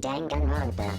Danganronpa.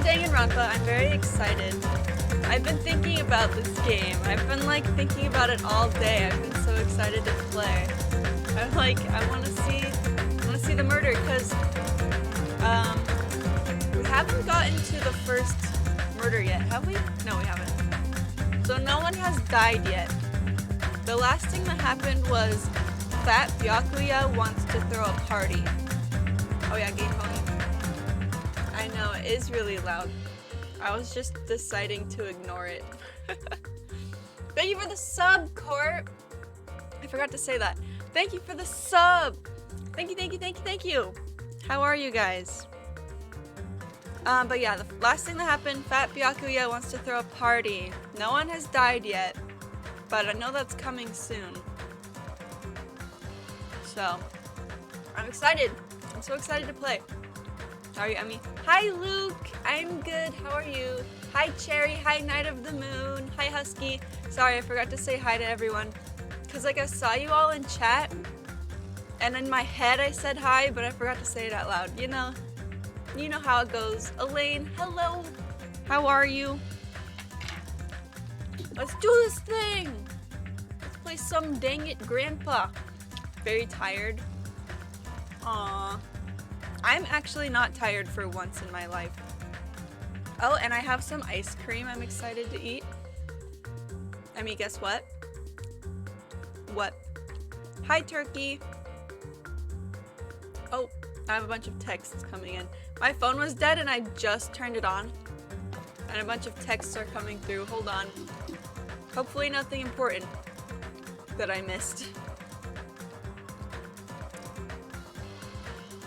Danganronpa, I'm very excited. I've been thinking about this game. I've been thinking about it all day. I've been so excited to play. I'm I want to see the murder because we haven't gotten to the first murder yet, have we? No, we haven't. So no one has died yet. The last thing that happened was Fat Byakuya wants to throw a party. Oh yeah, game volume. I know, it is really loud. I was just deciding to ignore it. Thank you for the sub, Court! I forgot to say that. Thank you for the sub! Thank you, thank you, thank you, thank you! How are you guys? But yeah, the last thing that happened, Fat Byakuya wants to throw a party. No one has died yet, but I know that's coming soon. So, I'm excited. I'm so excited to play. How are you, Emmy? Hi, Luke. I'm good. How are you? Hi, Cherry. Hi, Night of the Moon. Hi, Husky. Sorry, I forgot to say hi to everyone. Because, I saw you all in chat. And in my head, I said hi, but I forgot to say it out loud. You know how it goes. Elaine, hello. How are you? Let's do this thing. Let's play some Dang It Grandpa. Very tired. Aww. I'm actually not tired for once in my life. Oh, and I have some ice cream I'm excited to eat. I mean, guess what? What? Hi, Turkey. Oh, I have a bunch of texts coming in. My phone was dead and I just turned it on. And a bunch of texts are coming through. Hold on. Hopefully nothing important that I missed.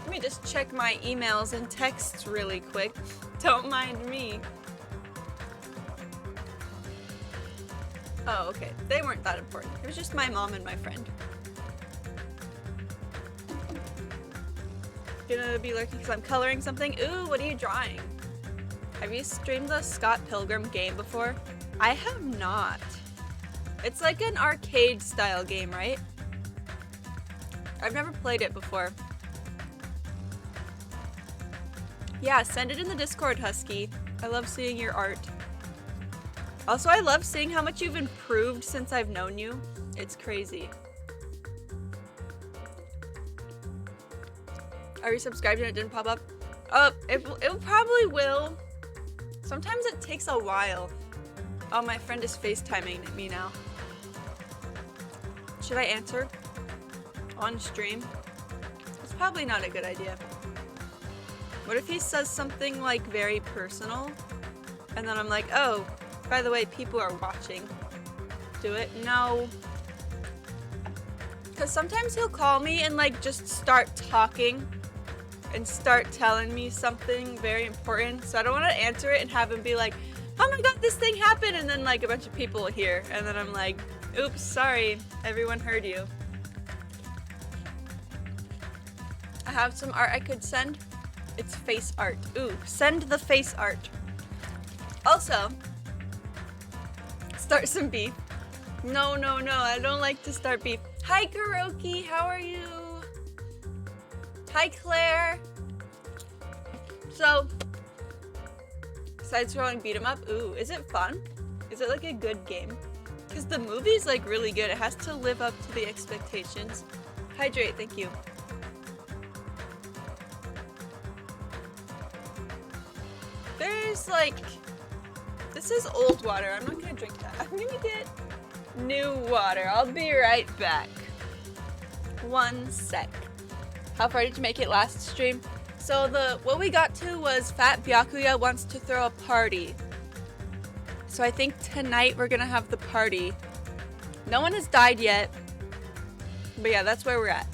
Let me just check my emails and texts really quick. Don't mind me. Oh, okay. They weren't that important. It was just my mom and my friend. Gonna be lurking because I'm coloring something. Ooh, what are you drawing? Have you streamed the Scott Pilgrim game before? I have not. It's like an arcade style game, right? I've never played it before. Yeah, send it in the Discord, Husky. I love seeing your art. Also, I love seeing how much you've improved since I've known you. It's crazy. Are you subscribed and it didn't pop up? It probably will. Sometimes it takes a while. Oh, my friend is FaceTiming me now. Should I answer? on stream, it's probably not a good idea. What if he says something like very personal, and then I'm like, oh, by the way, people are watching. Do it? No. Because sometimes he'll call me and like just start talking and start telling me something very important. So I don't want to answer it and have him be like, oh my god, this thing happened, and then like a bunch of people hear, and then I'm like, oops, sorry, everyone heard you. I have some art I could send. It's face art. Ooh, send the face art. Also, start some beef. No, no, no, I don't like to start beef. Hi, Kuroki, how are you? Hi, Claire. So, side-scrolling beat 'em up. Ooh, is it fun? Is it like a good game? Because the movie's like really good. It has to live up to the expectations. Hydrate, thank you. There's like, this is old water. I'm not gonna drink that. I'm gonna get new water. I'll be right back. 1 sec. How far did you make it last stream? So what we got to was Fat Byakuya wants to throw a party. So I think tonight we're gonna have the party. No one has died yet. But yeah, that's where we're at.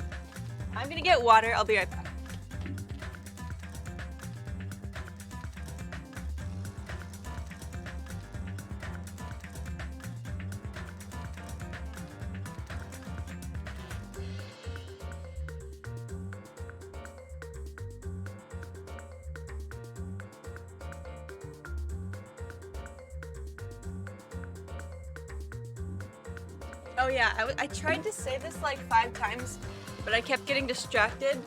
I'm gonna get water. I'll be right back. Oh yeah, I tried to say this like 5 times, but I kept getting distracted.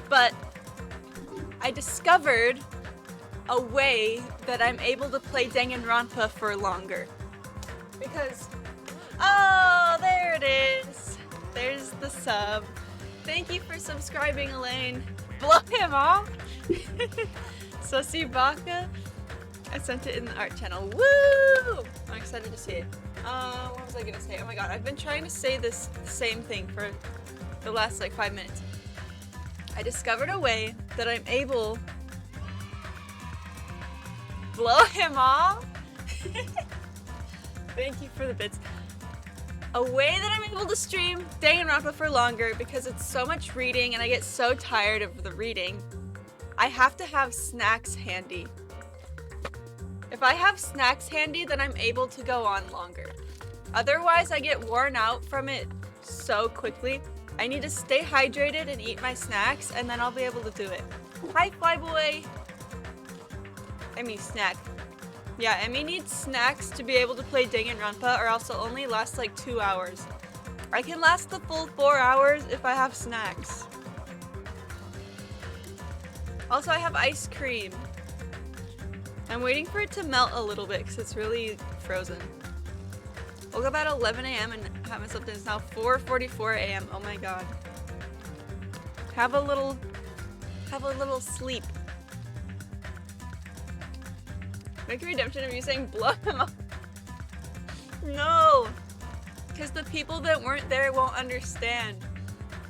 But I discovered a way that I'm able to play Danganronpa for longer. Because, oh, there it is. There's the sub. Thank you for subscribing, Elaine. Blow him off. So see Baka? I sent it in the art channel. Woo! I'm excited to see it. What was I gonna say? Oh my god, I've been trying to say this same thing for the last like 5 minutes. I discovered a way that I'm able... Blow him off? Thank you for the bits. A way that I'm able to stream Danganronpa for longer because it's so much reading and I get so tired of the reading. I have to have snacks handy. If I have snacks handy, then I'm able to go on longer. Otherwise, I get worn out from it so quickly. I need to stay hydrated and eat my snacks, and then I'll be able to do it. Hi, Flyboy! Emmy, snack. Yeah, Emmy needs snacks to be able to play Danganronpa, or else it'll only last like 2 hours. I can last the full 4 hours if I have snacks. Also, I have ice cream. I'm waiting for it to melt a little bit because it's really frozen. Woke up at 11 a.m. and haven't slept. It's now 4:44 a.m. Oh my god. Have a little sleep. Make a redemption of you saying blow him up. No, because the people that weren't there won't understand.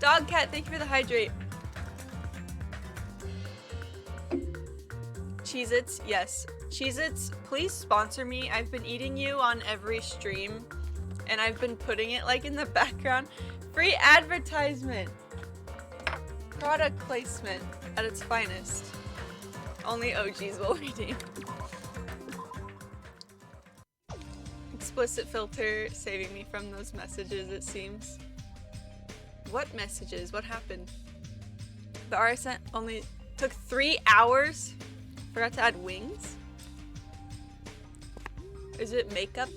Dogcat, thank you for the hydrate. Cheez-Its, yes. Cheez-Its, please sponsor me. I've been eating you on every stream, and I've been putting it like in the background. Free advertisement. Product placement at its finest. Only OGs will redeem. Explicit filter saving me from those messages, it seems. What messages? What happened? The art sent only took 3 hours? Forgot to add wings? Is it makeup?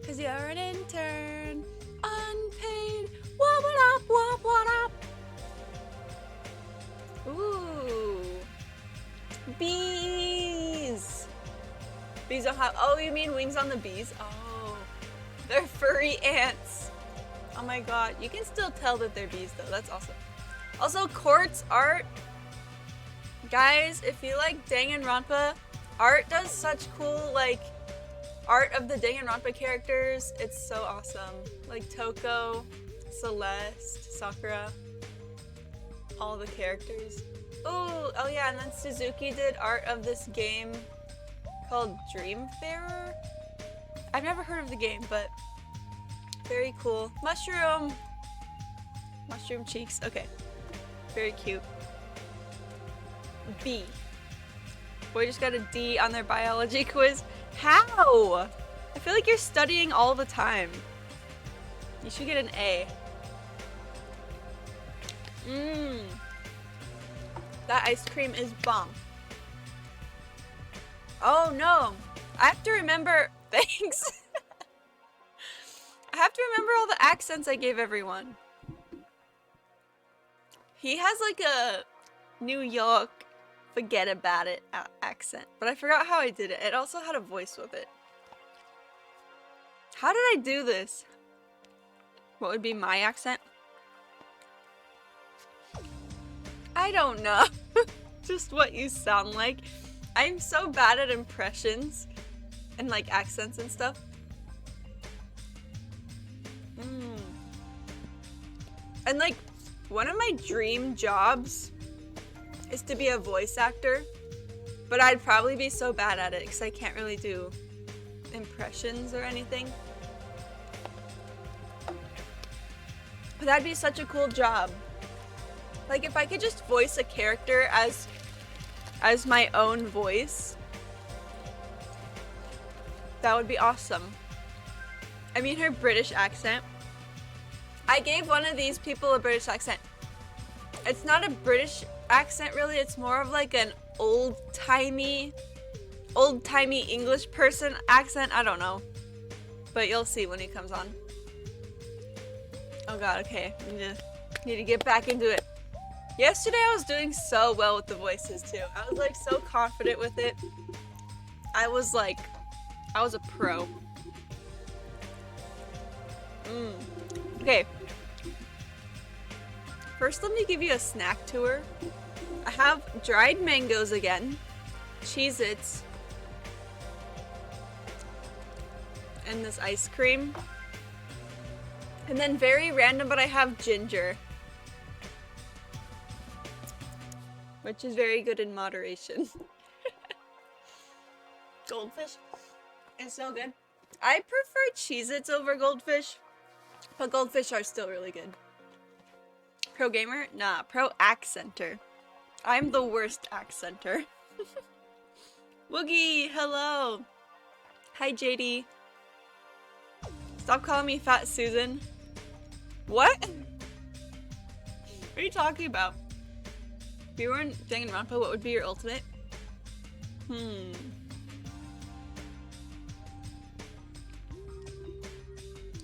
Cause you're an intern, unpaid, what up, what up? Ooh. Bees! Bees don't have, oh, you mean wings on the bees? Oh, they're furry ants. Oh my god, you can still tell that they're bees though, that's awesome. Also, Quartz art. Guys, if you like Danganronpa, art does such cool, like, art of the Danganronpa characters. It's so awesome. Like Toko, Celeste, Sakura, all the characters. Oh yeah, and then Suzuki did art of this game called Dreamfarer. I've never heard of the game, but very cool. Mushroom cheeks. Okay, very cute. B. Boy just got a D on their biology quiz. How? I feel like you're studying all the time. You should get an A. That ice cream is bomb. Oh no. I have to remember. Thanks. I have to remember all the accents I gave everyone. He has like a New York forget about it accent, but I forgot how I did it. It also had a voice with it. How did I do this? What would be my accent? I don't know. Just what you sound like. I'm so bad at impressions and like accents and stuff. And like one of my dream jobs is to be a voice actor, but I'd probably be so bad at it because I can't really do impressions or anything. But that'd be such a cool job. Like if I could just voice a character as my own voice, that would be awesome. I mean, her British accent. I gave one of these people a British accent. It's not a British accent really, it's more of like an old-timey English person accent. I don't know. But you'll see when he comes on. Oh god, okay. Need to get back into it. Yesterday I was doing so well with the voices too. I was like so confident with it. I was a pro. Okay. First, let me give you a snack tour. I have dried mangoes again, Cheez-Its, and this ice cream. And then very random, but I have ginger, which is very good in moderation. Goldfish is so good. I prefer Cheez-Its over Goldfish, but Goldfish are still really good. Pro gamer? Nah, pro accenter. I'm the worst accenter. Woogie, hello. Hi, JD. Stop calling me Fat Susan. What? What are you talking about? If you were in Danganronpa, what would be your ultimate?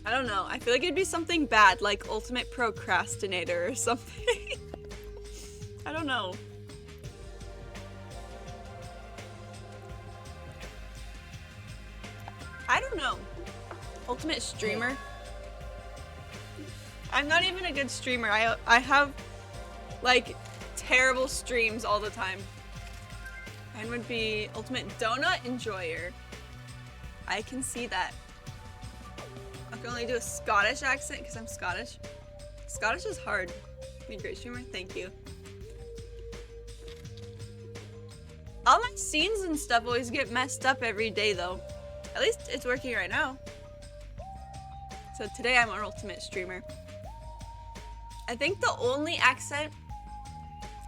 I don't know. I feel like it'd be something bad, like ultimate procrastinator or something. I don't know. I don't know. Ultimate streamer? I'm not even a good streamer. I have like terrible streams all the time. Mine would be ultimate donut enjoyer. I can see that. I can only do a Scottish accent because I'm Scottish. Scottish is hard. Be a great streamer. Thank you. All my scenes and stuff always get messed up every day though. At least it's working right now. So today I'm an ultimate streamer. I think the only accent,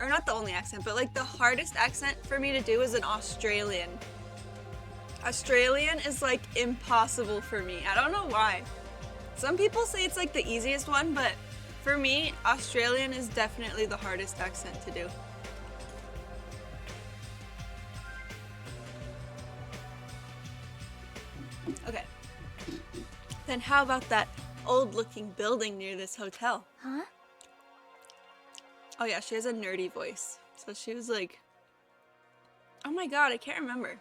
or not the only accent, but like the hardest accent for me to do is an Australian. Australian is like impossible for me. I don't know why. Some people say it's like the easiest one, but for me, Australian is definitely the hardest accent to do. Okay. Then how about that old-looking building near this hotel? Huh? Oh yeah, she has a nerdy voice. So she was like... Oh my god, I can't remember.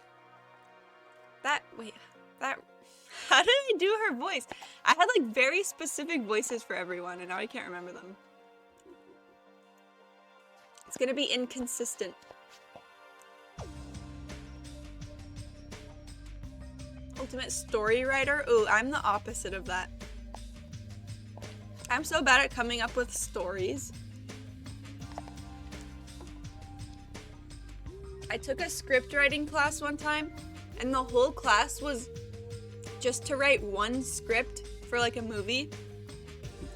How did I do her voice? I had like very specific voices for everyone and now I can't remember them. It's gonna be inconsistent. Ultimate story writer? Ooh, I'm the opposite of that. I'm so bad at coming up with stories. I took a script writing class one time, and the whole class was just to write one script for like a movie.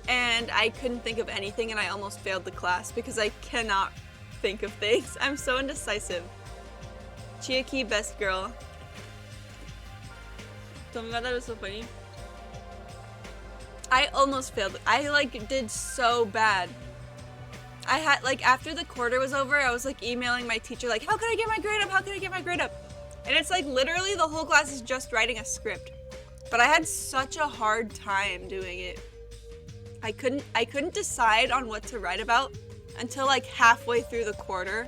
And I couldn't think of anything, and I almost failed the class because I cannot think of things. I'm so indecisive. Chiaki, best girl. Oh my god, that was so funny. I almost failed. I like did so bad. I had like after the quarter was over, I was like emailing my teacher like, how can I get my grade up? How can I get my grade up? And it's like literally the whole class is just writing a script. But I had such a hard time doing it. I couldn't decide on what to write about until like halfway through the quarter,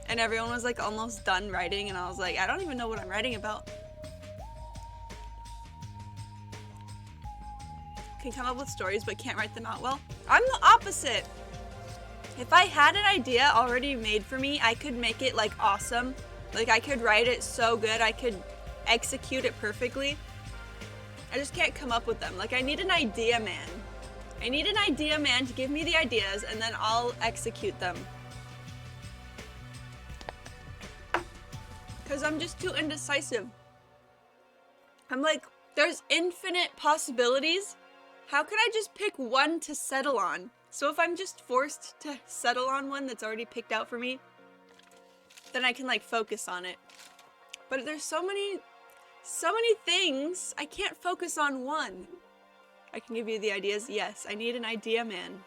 and everyone was like almost done writing, and I was like, I don't even know what I'm writing about. Can come up with stories but can't write them out well. I'm the opposite. If I had an idea already made for me, I could make it like awesome. Like I could write it so good, I could execute it perfectly. I just can't come up with them. Like I need an idea man. I need an idea man to give me the ideas and then I'll execute them. Because I'm just too indecisive. I'm like, there's infinite possibilities. How can I just pick one to settle on? So if I'm just forced to settle on one that's already picked out for me, then I can like focus on it. But there's so many things, I can't focus on one. I can give you the ideas. Yes, I need an idea man.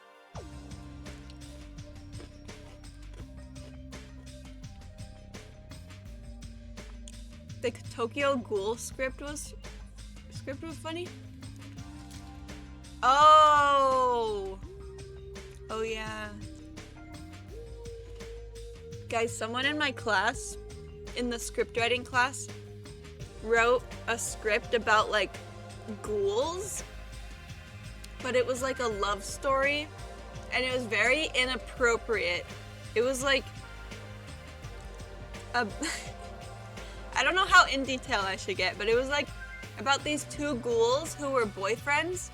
The Tokyo Ghoul script was funny. Oh yeah. Guys, someone in my class, in the script writing class, wrote a script about like ghouls, but it was like a love story, and it was very inappropriate. It was like a I don't know how in detail I should get, but it was like about these two ghouls who were boyfriends.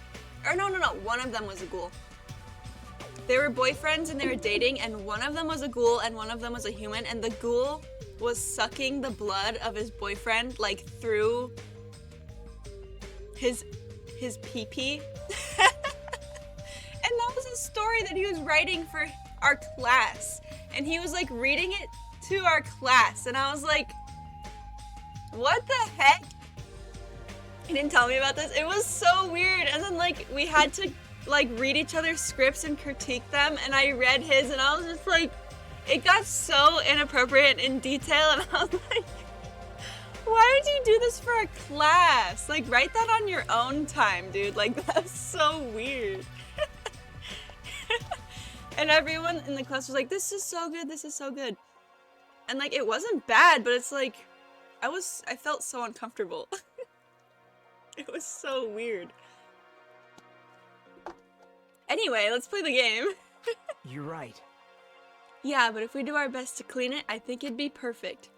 Or no, one of them was a ghoul. They were boyfriends and they were dating, and one of them was a ghoul and one of them was a human, and the ghoul was sucking the blood of his boyfriend like through his pee-pee. And that was a story that he was writing for our class, and he was like reading it to our class, and I was like, what the heck? He didn't tell me about this. It was so weird. And then like we had to like read each other's scripts and critique them, and I read his and I was just like, it got so inappropriate in detail, and I was like, why did you do this for a class? Like write that on your own time, dude. Like that's so weird. And everyone in the class was like, this is so good, this is so good. And like it wasn't bad, but it's like I felt so uncomfortable. It was so weird. Anyway, let's play the game. You're right. Yeah, but if we do our best to clean it, I think it'd be perfect.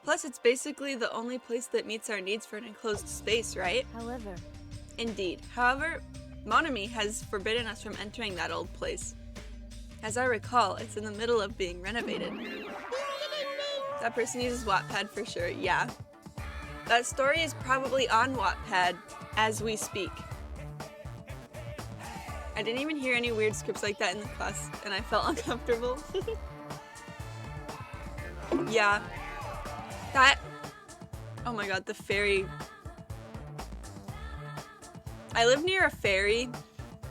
Plus, it's basically the only place that meets our needs for an enclosed space, right? However. Indeed. However, Monami has forbidden us from entering that old place. As I recall, it's in the middle of being renovated. That person uses Wattpad for sure, yeah. That story is probably on Wattpad as we speak. I didn't even hear any weird scripts like that in the class, and I felt uncomfortable. Yeah. That... Oh my god, the ferry. I live near a ferry,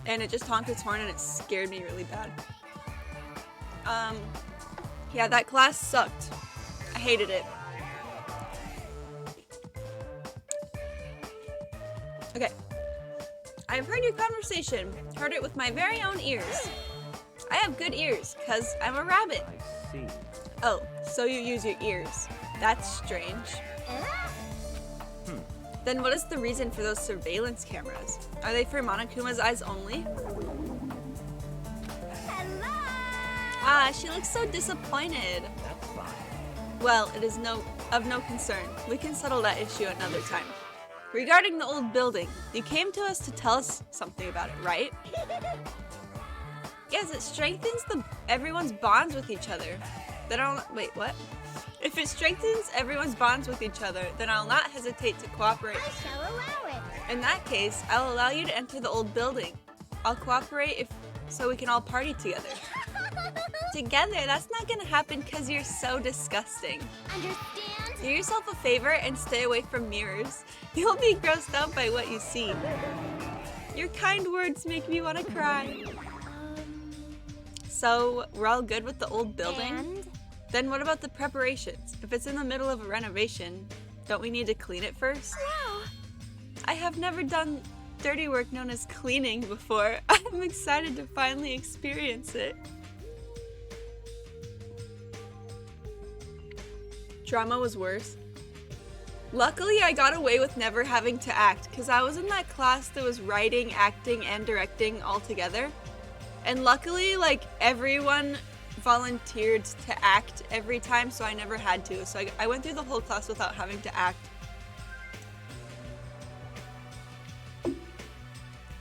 and it just honked its horn and it scared me really bad. Yeah, that class sucked. I hated it. Okay. I've heard your conversation. Heard it with my very own ears. I have good ears, because I'm a rabbit. I see. Oh, so you use your ears. That's strange. Then what is the reason for those surveillance cameras? Are they for Monokuma's eyes only? Hello! Ah, she looks so disappointed. That's fine. Well, it is of no concern. We can settle that issue another time. Regarding the old building, you came to us to tell us something about it, right? Yes, it strengthens everyone's bonds with each other. Then wait, what? If it strengthens everyone's bonds with each other, then I'll not hesitate to cooperate. I shall allow it. In that case, I'll allow you to enter the old building. I'll cooperate so we can all party together. Together? That's not gonna happen because you're so disgusting. Understand? Do yourself a favor and stay away from mirrors. You'll be grossed out by what you see. Your kind words make me want to cry. So, we're all good with the old building? And? Then what about the preparations? If it's in the middle of a renovation, don't we need to clean it first? No. I have never done dirty work known as cleaning before. I'm excited to finally experience it. Drama was worse. Luckily, I got away with never having to act because I was in that class that was writing, acting, and directing all together. And luckily, like, everyone volunteered to act every time, so I never had to. So I went through the whole class without having to act.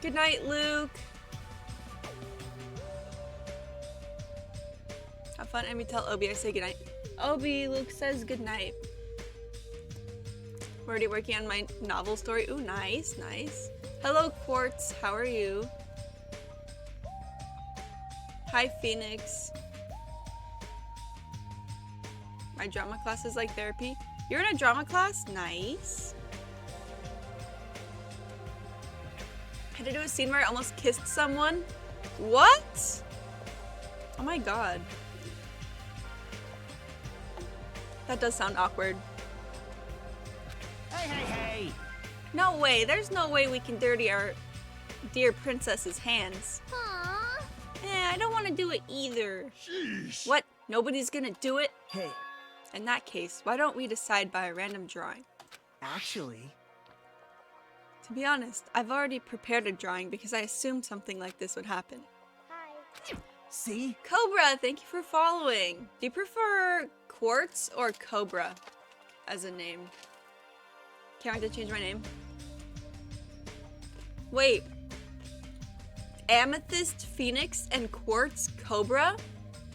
Good night, Luke. Have fun, and we tell Obi I say goodnight. Obi, Luke says goodnight. We're already working on my novel story. Ooh, nice, nice. Hello, Quartz. How are you? Hi, Phoenix. My drama class is like therapy. You're in a drama class? Nice. Had to do a scene where I almost kissed someone. What? Oh my god. That does sound awkward. Hey, hey, hey! No way. There's no way we can dirty our dear princess's hands. Aww. I don't want to do it either. Sheesh. What? Nobody's gonna do it? Hey, In that case, why don't we decide by a random drawing? actually, To be honest, I've already prepared a drawing because I assumed something like this would happen. Hi. see? Cobra, thank you for following. Do you prefer Quartz or Cobra as a name? Can't wait to change my name. Wait. Amethyst, Phoenix, and Quartz, Cobra?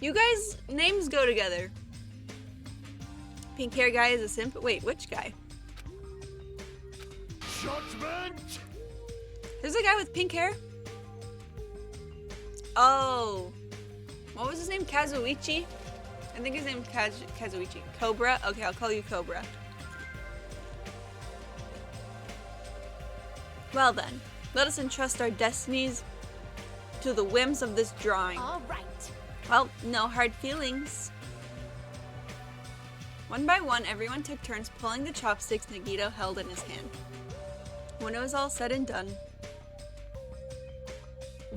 You guys' names go together. Pink hair guy is a simp. Wait, which guy? Judgment! There's a guy with pink hair? Oh. What was his name? Kazuichi? I think his name is Kazuichi. Cobra? Okay, I'll call you Cobra. Well then, let us entrust our destinies to the whims of this drawing. All right. Well, no hard feelings. One by one, everyone took turns pulling the chopsticks Nagito held in his hand. When it was all said and done,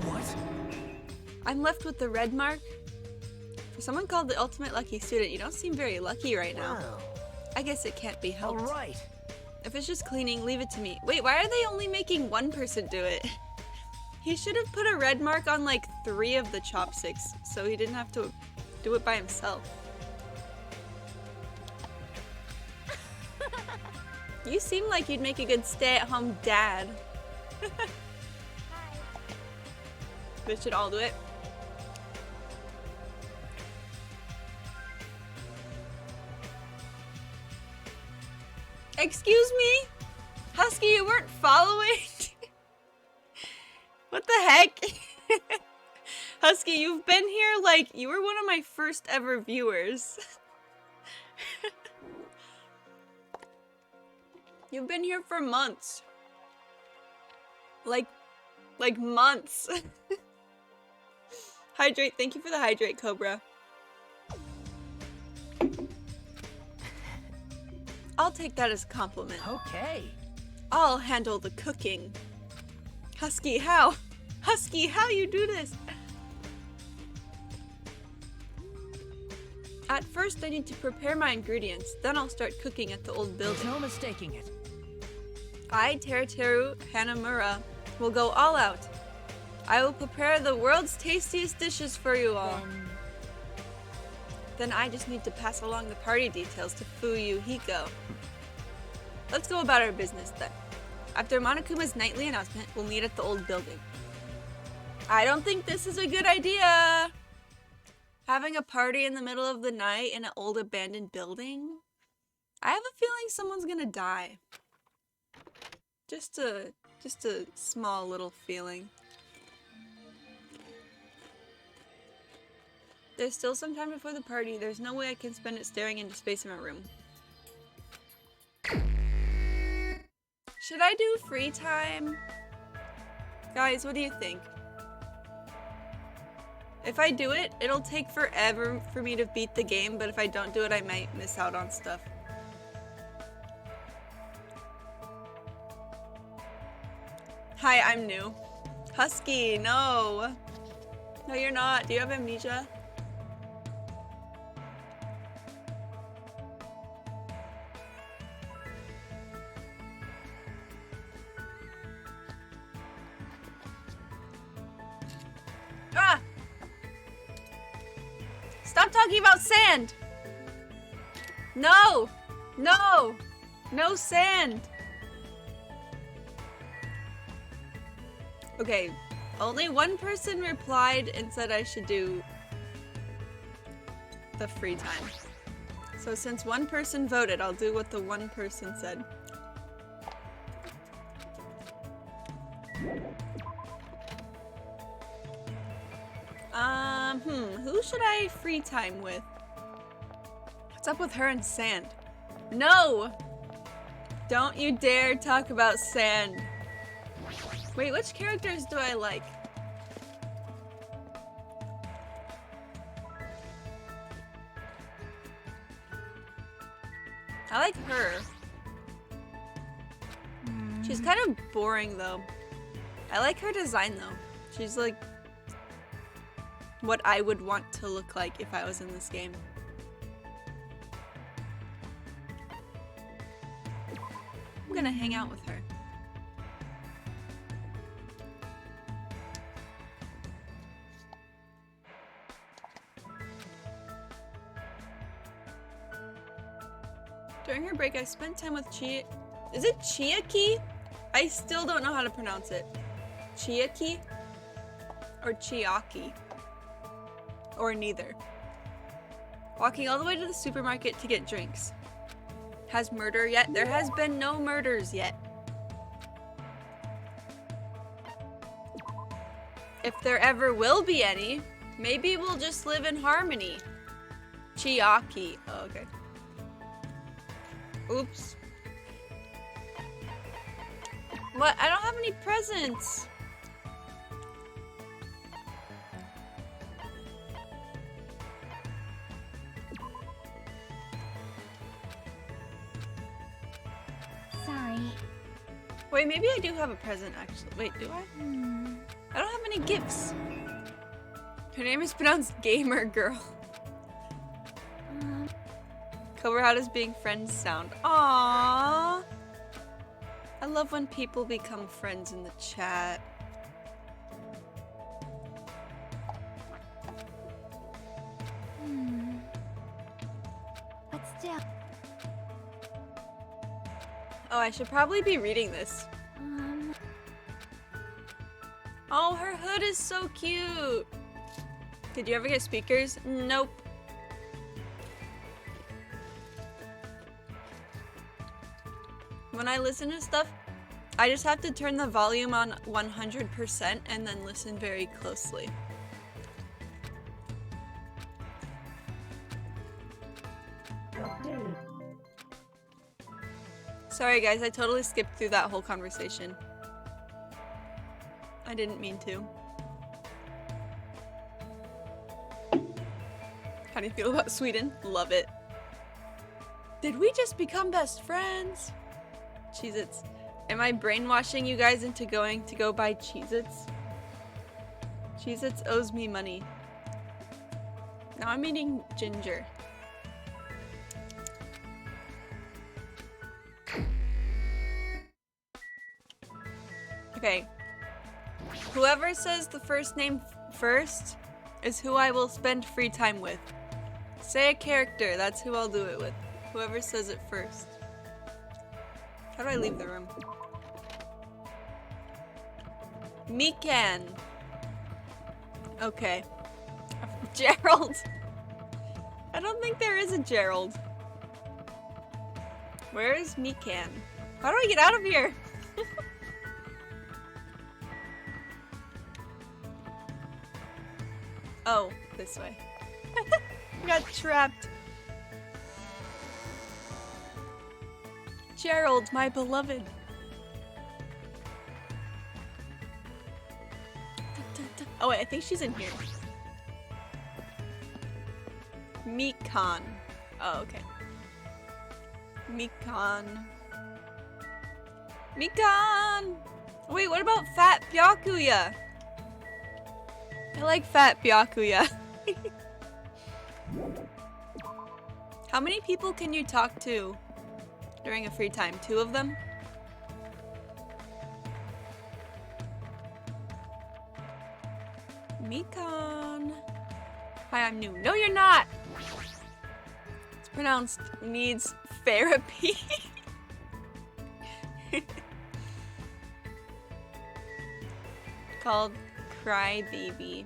What? I'm left with the red mark. For someone called the ultimate lucky student, you don't seem very lucky right now. Wow. I guess it can't be helped. Alright. If it's just cleaning, leave it to me. Wait, why are they only making one person do it? He should have put a red mark on like 3 of the chopsticks, so he didn't have to do it by himself. You seem like you'd make a good stay-at-home dad. Hi. We should all do it. Excuse me? Husky, you weren't following? What the heck? Husky, you've been here like you were one of my first ever viewers. You've been here for months. Like months. Hydrate, thank you for the hydrate, Cobra. I'll take that as a compliment. Okay. I'll handle the cooking. Husky, how? Husky, how you do this? At first, I need to prepare my ingredients. Then I'll start cooking at the old There's building. no mistaking it. I, Teruteru Hanamura, will go all out. I will prepare the world's tastiest dishes for you all. Then I just need to pass along the party details to Fuyu Hiko. Let's go about our business then. After Monokuma's nightly announcement, we'll meet at the old building. I don't think this is a good idea. Having a party in the middle of the night in an old abandoned building? I have a feeling someone's gonna die. Just a small little feeling. There's still some time before the party. There's no way I can spend it staring into space in my room. Should I do free time? Guys, what do you think? If I do it, it'll take forever for me to beat the game, but if I don't do it, I might miss out on stuff. Hi, I'm new. Husky, no. No, you're not. Do you have amnesia? Ah! Stop talking about sand! No! No! No sand! Okay, only one person replied and said I should do the free time. So since one person voted, I'll do what the one person said. Who should I free time with? What's up with her and sand? No! Don't you dare talk about sand. Wait, which characters do I like? I like her. She's kind of boring though. I like her design though. She's like what I would want to look like if I was in this game. I'm gonna hang out with her. During her break, I spent time with Chia. Is it Chiaki? I still don't know how to pronounce it. Chiaki? Or Chiaki? Or neither. Walking all the way to the supermarket to get drinks. Has murder yet? There has been no murders yet. If there ever will be any, maybe we'll just live in harmony. Chiaki. Oh, okay. Oops. What? I don't have any presents. Sorry. Wait, maybe I do have a present actually. Wait, do I? I don't have any gifts. Her name is pronounced Gamer Girl. Cover, how does being friends sound? Aww. I love when people become friends in the chat. But still. Oh, I should probably be reading this. Oh, her hood is so cute. Did you ever get speakers? Nope. When I listen to stuff, I just have to turn the volume on 100% and then listen very closely. Sorry guys, I totally skipped through that whole conversation. I didn't mean to. How do you feel about Sweden? Love it. Did we just become best friends? Cheez-Its. Am I brainwashing you guys into going to go buy Cheez-Its? Cheez-Its owes me money. Now I'm eating ginger. Okay. Whoever says the first name first is who I will spend free time with. Say a character, that's who I'll do it with. Whoever says it first. How do I leave the room? Mikan. Okay. Gerald. I don't think there is a Gerald. Where is Mikan? How do I get out of here? Oh, this way. I got trapped. Gerald, my beloved. Oh wait, I think she's in here. Mikan. Oh, okay. Mikan. Mikan! Wait, what about Fat Byakuya? I like Fat Byakuya. How many people can you talk to during a free time? 2 of them? Mikan. Hi, I'm new. No, you're not! It's pronounced needs therapy. Called Crybaby.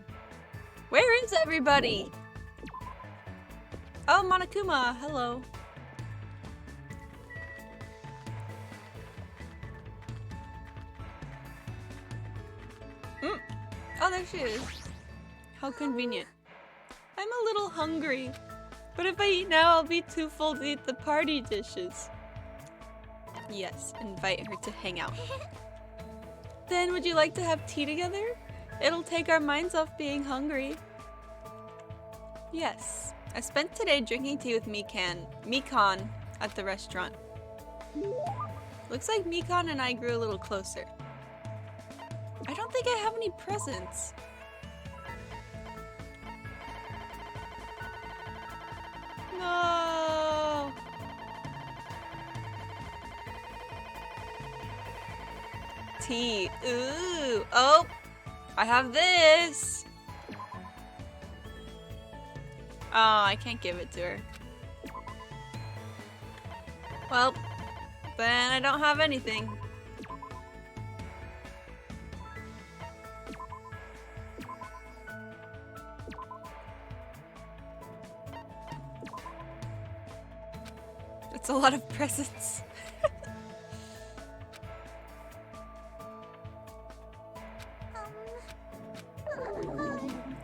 Where is everybody? Oh, Monokuma, hello. Oh, there she is. How convenient. I'm a little hungry, but if I eat now, I'll be too full to eat the party dishes. Yes, invite her to hang out. Then would you like to have tea together? It'll take our minds off being hungry. Yes. I spent today drinking tea with Mikan at the restaurant. Looks like Mikan and I grew a little closer. I don't think I have any presents. No. Tea. Ooh. Oh. I have this. Oh, I can't give it to her. Well, then I don't have anything. It's a lot of presents.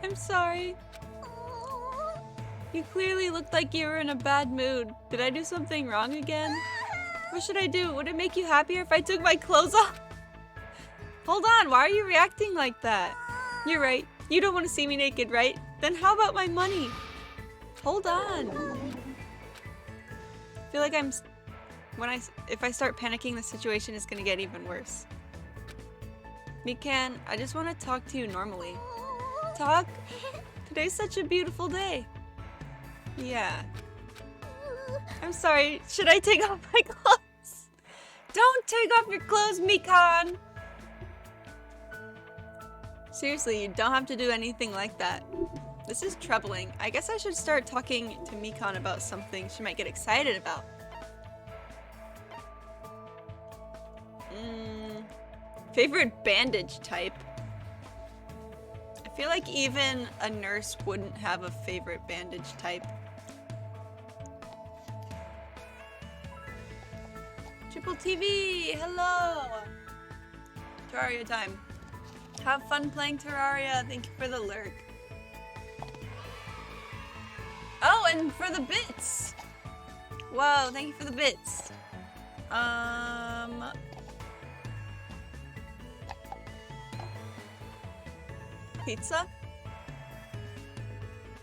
I'm sorry. You clearly looked like you were in a bad mood. Did I do something wrong again? What should I do? Would it make you happier if I took my clothes off? Hold on, why are you reacting like that? You're right. You don't want to see me naked, right? Then how about my money? Hold on. I feel like if I start panicking, the situation is gonna get even worse. Mikan, I just want to talk to you normally. Talk? Today's such a beautiful day. Yeah. I'm sorry, should I take off my clothes? Don't take off your clothes, Mikan! Seriously, you don't have to do anything like that. This is troubling. I guess I should start talking to Mikan about something she might get excited about. Favorite bandage type? I feel like even a nurse wouldn't have a favorite bandage type. Triple TV, hello! Terraria time. Have fun playing Terraria. Thank you for the lurk. Oh, and for the bits! Whoa, thank you for the bits. Pizza?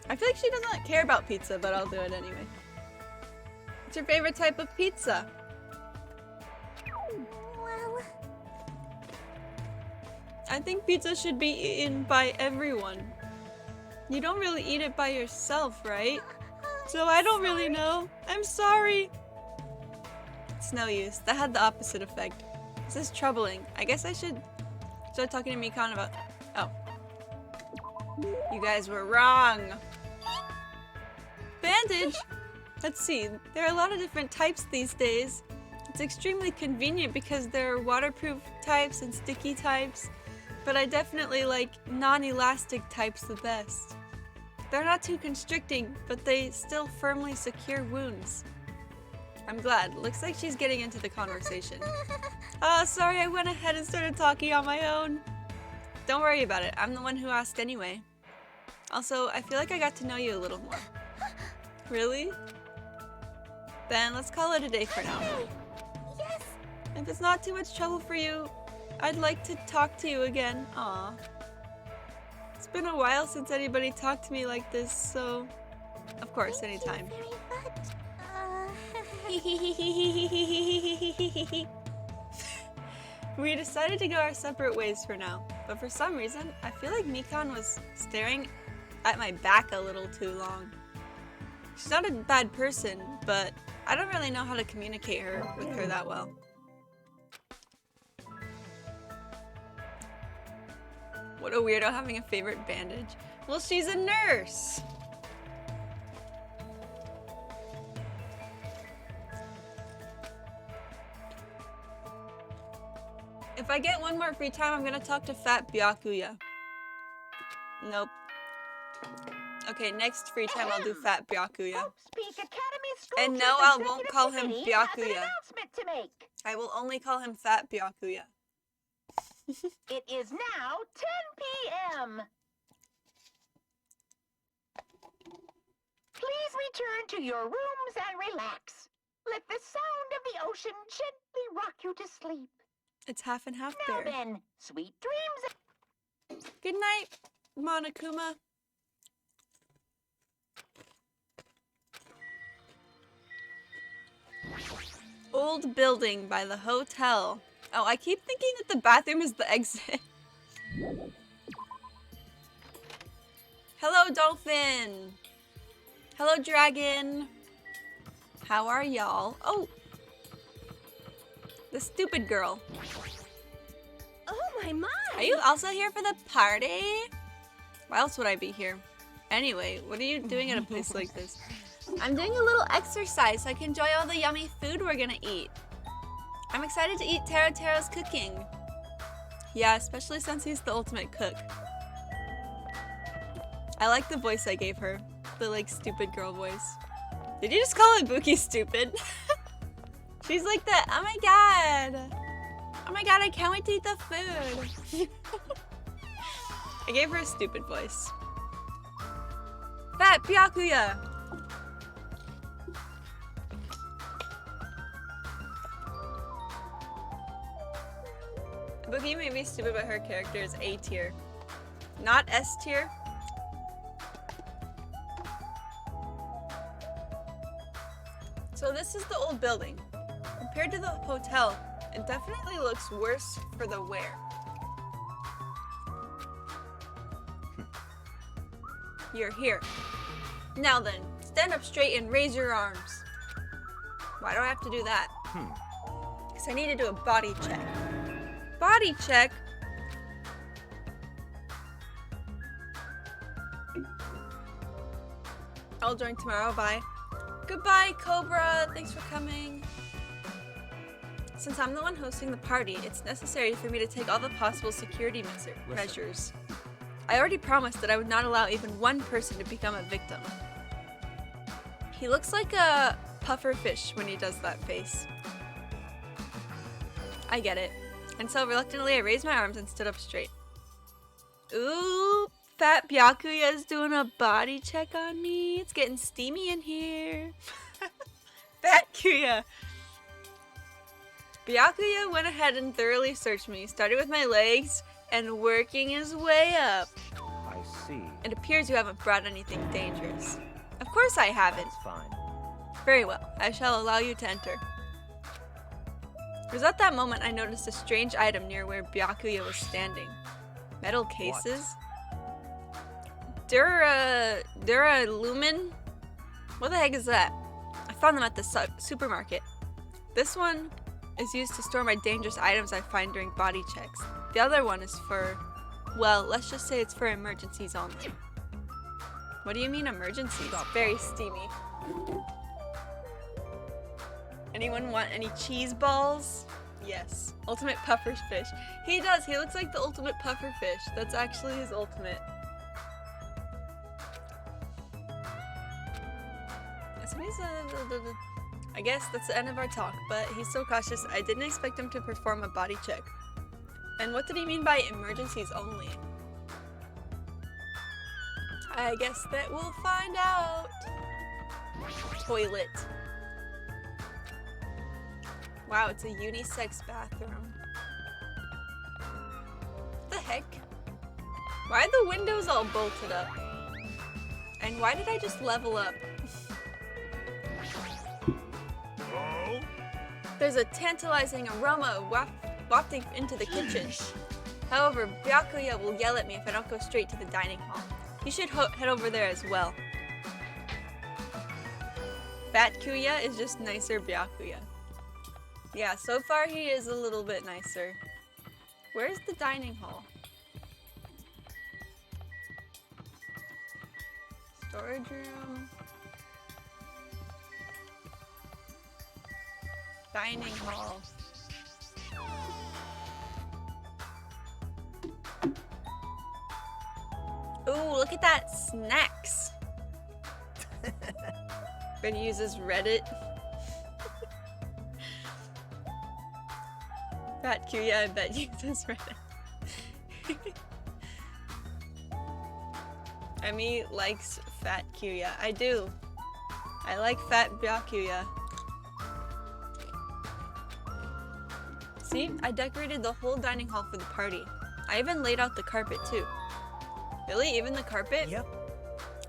I feel like she doesn't care about pizza, but I'll do it anyway. What's your favorite type of pizza? Well, I think pizza should be eaten by everyone. You don't really eat it by yourself, right? So I don't really know. I'm sorry. It's no use. That had the opposite effect. This is troubling. I guess I should start talking to Mikan about... Oh. You guys were wrong. Bandage? Let's see. There are a lot of different types these days. It's extremely convenient because there are waterproof types and sticky types. but I definitely like non-elastic types the best. They're not too constricting, but they still firmly secure wounds. I'm glad. Looks like she's getting into the conversation. Oh, sorry, I went ahead and started talking on my own. Don't worry about it. I'm the one who asked anyway. Also, I feel like I got to know you a little more. Really? Then let's call it a day for now. Yes. If it's not too much trouble for you, I'd like to talk to you again. Aw. It's been a while since anybody talked to me like this, so... Of course, anytime. Thank you very much. We decided to go our separate ways for now, but for some reason, I feel like Mikan was staring at my back a little too long. She's not a bad person, but I don't really know how to communicate with her that well. What a weirdo having a favorite bandage. Well, she's a nurse! If I get one more free time, I'm gonna talk to Fat Byakuya. Nope. Okay, next free time I'll do Fat Byakuya. And no, I won't call him Byakuya. I will only call him Fat Byakuya. It is now 10 p.m. Please return to your rooms and relax. Let the sound of the ocean gently rock you to sleep. It's half and half Now there. then, sweet dreams. Good night, Monokuma. Old building by the hotel. Oh, I keep thinking that the bathroom is the exit. Hello, dolphin. Hello, dragon. How are y'all? Oh, the stupid girl. Oh my. Are you also here for the party? Why else would I be here? Anyway, what are you doing at a place like this? I'm doing a little exercise so I can enjoy all the yummy food we're gonna eat. I'm excited to eat Taro's cooking. Yeah, especially since he's the ultimate cook. I like the voice I gave her. The like stupid girl voice. Did you just call Ibuki stupid? She's like that. Oh my god. Oh my god, I can't wait to eat the food. I gave her a stupid voice. Fat Byakuya. Ibuki may be stupid, but her character is A tier. Not S tier. So this is the old building. Compared to the hotel, it definitely looks worse for the wear. You're here. Now then, stand up straight and raise your arms. Why do I have to do that? Because I need to do a body check. Body check? I'll join tomorrow, bye. Goodbye, Cobra, thanks for coming. Since I'm the one hosting the party, it's necessary for me to take all the possible security measures. I already promised that I would not allow even one person to become a victim. He looks like a puffer fish when he does that face. I get it. And so reluctantly I raised my arms and stood up straight. Ooh, Fat Byakuya is doing a body check on me. It's getting steamy in here. Fat Kuya. Byakuya went ahead and thoroughly searched me, starting with my legs and working his way up. I see. It appears you haven't brought anything dangerous. Of course I haven't. That's fine. Very well, I shall allow you to enter. It was at that moment I noticed a strange item near where Byakuya was standing. Metal cases? Duralumin? What the heck is that? I found them at the supermarket. This one is used to store my dangerous items I find during body checks. The other one is for, well, let's just say it's for emergencies only. What do you mean emergencies? Very steamy. Anyone want any cheese balls? Yes. Ultimate puffer fish. He does. He looks like the ultimate puffer fish. That's actually his ultimate. I guess that's the end of our talk, but he's so cautious. I didn't expect him to perform a body check. And what did he mean by emergencies only? I guess that we'll find out. Toilet. Wow, it's a unisex bathroom. What the heck? Why are the windows all bolted up? And why did I just level up? Oh? There's a tantalizing aroma wafting into the kitchen. However, Byakuya will yell at me if I don't go straight to the dining hall. You should head over there as well. Fat Kuya is just nicer Byakuya. Yeah, so far he is a little bit nicer. Where's the dining hall? Storage room. Dining hall. Ooh, look at that! Snacks! Ben uses Reddit. Fat Kuya, I bet uses Reddit. Emi likes Fat Kuya. I do. I like Fat Byakuya. See, I decorated the whole dining hall for the party. I even laid out the carpet too. Really? Even the carpet? Yep.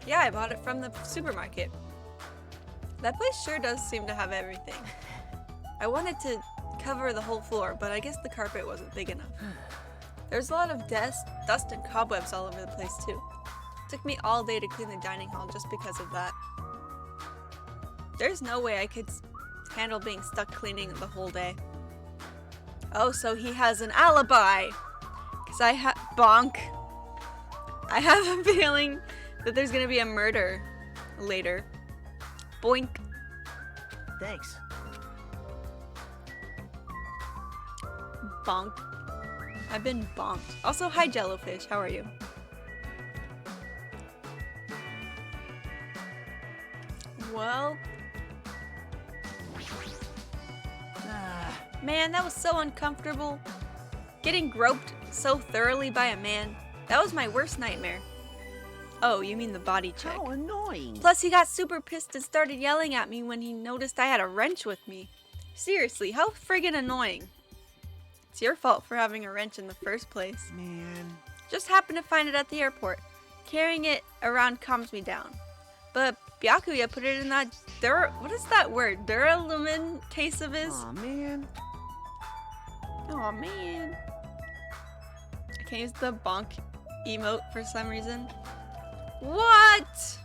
Yeah, I bought it from the supermarket. That place sure does seem to have everything. I wanted to cover the whole floor, but I guess the carpet wasn't big enough. There's a lot of dust and cobwebs all over the place too. It took me all day to clean the dining hall just because of that. There's no way I could handle being stuck cleaning the whole day. Oh, so he has an alibi! Cause bonk. I have a feeling that there's gonna be a murder later. Boink. Thanks. Bonk. I've been bonked. Also, hi Jellofish, how are you? Well... Man, that was so uncomfortable. Getting groped so thoroughly by a man. That was my worst nightmare. Oh, you mean the body check. How annoying. Plus, he got super pissed and started yelling at me when he noticed I had a wrench with me. Seriously, how friggin' annoying. It's your fault for having a wrench in the first place. Man. Just happened to find it at the airport. Carrying it around calms me down. But Byakuya put it in that what is that word? Duralumin case of his? Aw, man. Aw, man. I can't use the bonk emote for some reason. What?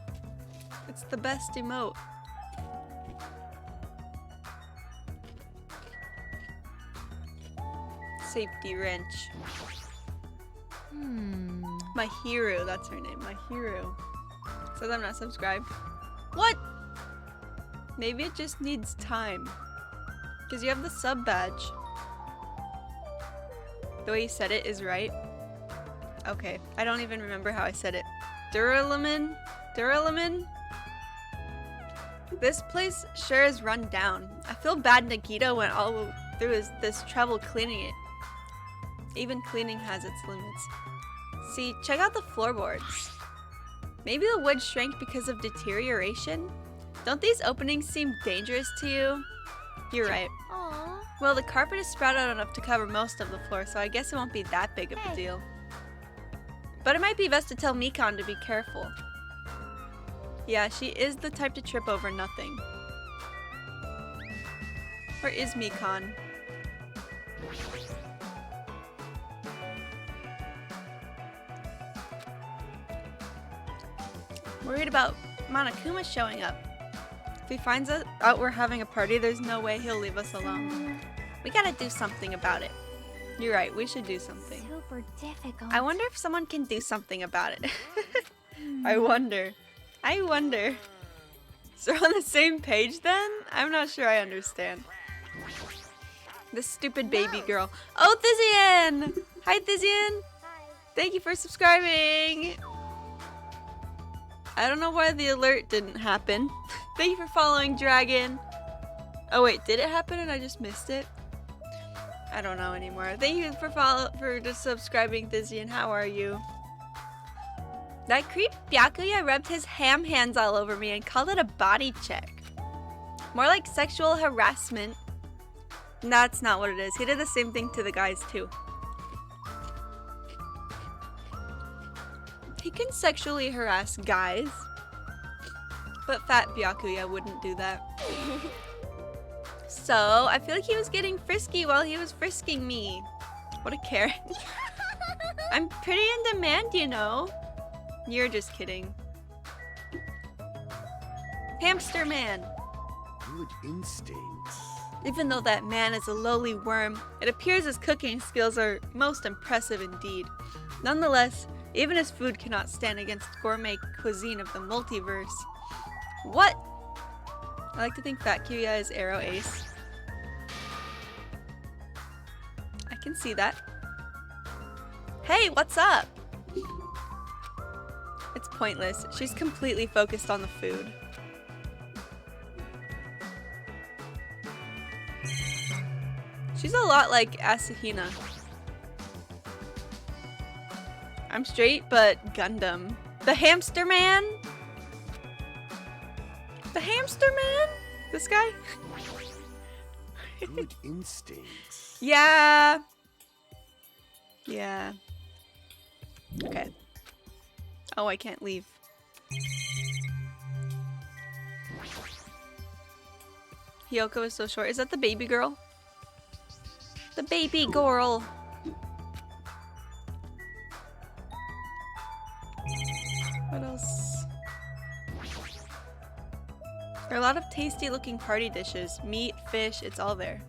It's the best emote. Safety wrench. My hero, that's her name. My hero. Says I'm not subscribed. What? Maybe it just needs time. Because you have the sub badge. The way you said it is right. Okay, I don't even remember how I said it. Duralumin? Duralumin? This place sure is run down. I feel bad Nagito went all through this trouble cleaning it. Even cleaning has its limits. See, check out the floorboards. Maybe the wood shrank because of deterioration? Don't these openings seem dangerous to you? You're right. Aww. Well, the carpet is spread out enough to cover most of the floor, so I guess it won't be that big of a deal. But it might be best to tell Mikan to be careful. Yeah, she is the type to trip over nothing. Where is Mikan? Worried about Monokuma showing up. If he finds out we're having a party, there's no way he'll leave us alone. We gotta do something about it. You're right, we should do something. Super difficult. I wonder if someone can do something about it. I wonder. So we're on the same page then? I'm not sure I understand. This stupid baby No. girl. Oh, Thizian! Hi, Thizian! Hi. Thank you for subscribing! I don't know why the alert didn't happen. Thank you for following, Dragon. Oh wait, did it happen and I just missed it? I don't know anymore. Thank you for just subscribing, Thizian. How are you? That creep Byakuya rubbed his ham hands all over me and called it a body check. More like sexual harassment. That's not what it is. He did the same thing to the guys too. He can sexually harass guys, but fat Byakuya wouldn't do that. So, I feel like he was getting frisky while he was frisking me. What a Karen. I'm pretty in demand, you know. You're just kidding. Hamster man. Good instincts. Even though that man is a lowly worm, it appears his cooking skills are most impressive indeed. Nonetheless, even his food cannot stand against gourmet cuisine of the multiverse. What? I like to think Fat Kyuya is Arrow Ace. I can see that. Hey, what's up? It's pointless. She's completely focused on the food. She's a lot like Asahina. I'm straight, but Gundam. The hamster man? The hamster man? This guy? Good instincts. Yeah. Yeah. Okay. Oh, I can't leave. Hiyoko is so short. Is that the baby girl? The baby girl. What else? There are a lot of tasty looking party dishes. Meat, fish, it's all there.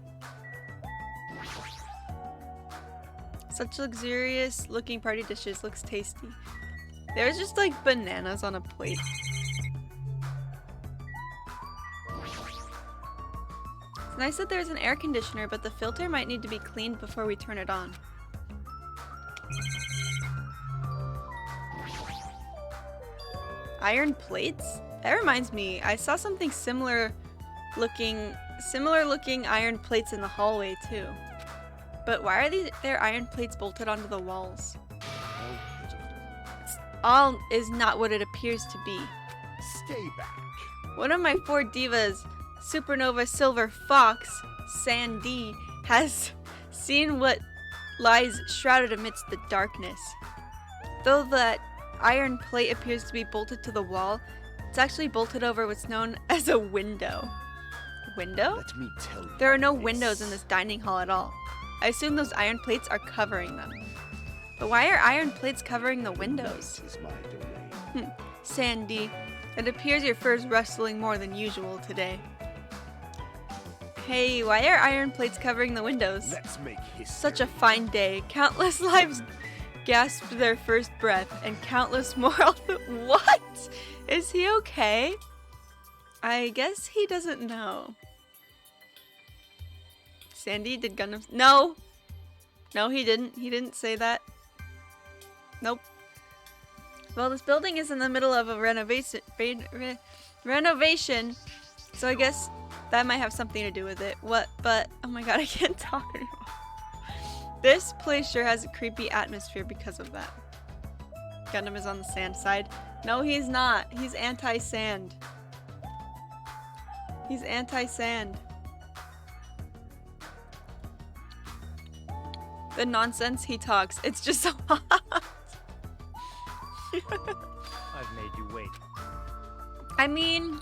Such luxurious looking party dishes. Looks tasty. There's just like bananas on a plate. It's nice that there's an air conditioner, but the filter might need to be cleaned before we turn it on. Iron plates? That reminds me, I saw something similar looking iron plates in the hallway too. But why are there iron plates bolted onto the walls? All is not what it appears to be. Stay back. One of my 4 divas, Supernova Silver Fox, Sandy, has seen what lies shrouded amidst the darkness. Though that iron plate appears to be bolted to the wall, it's actually bolted over what's known as a window. Window? Let me tell you. There are no this. windows in this dining hall at all. I assume those iron plates are covering them. But why are iron plates covering the windows? This is my domain. Sandy, it appears your fur's rustling more than usual today. Hey, why are iron plates covering the windows? Let's make history. Such a fine day. Countless lives gasped their first breath, and countless more. What? Is he okay? I guess he doesn't know. Sandy, did Gundam... No! No, he didn't. He didn't say that. Nope. Well, this building is in the middle of a renovation, so I guess that might have something to do with it. What? But, oh my god, I can't talk anymore. This place sure has a creepy atmosphere because of that. Gundam is on the sand side. No, he's not. He's anti-sand. He's anti-sand. The nonsense he talks. It's just so hot. I've made you wait. I mean,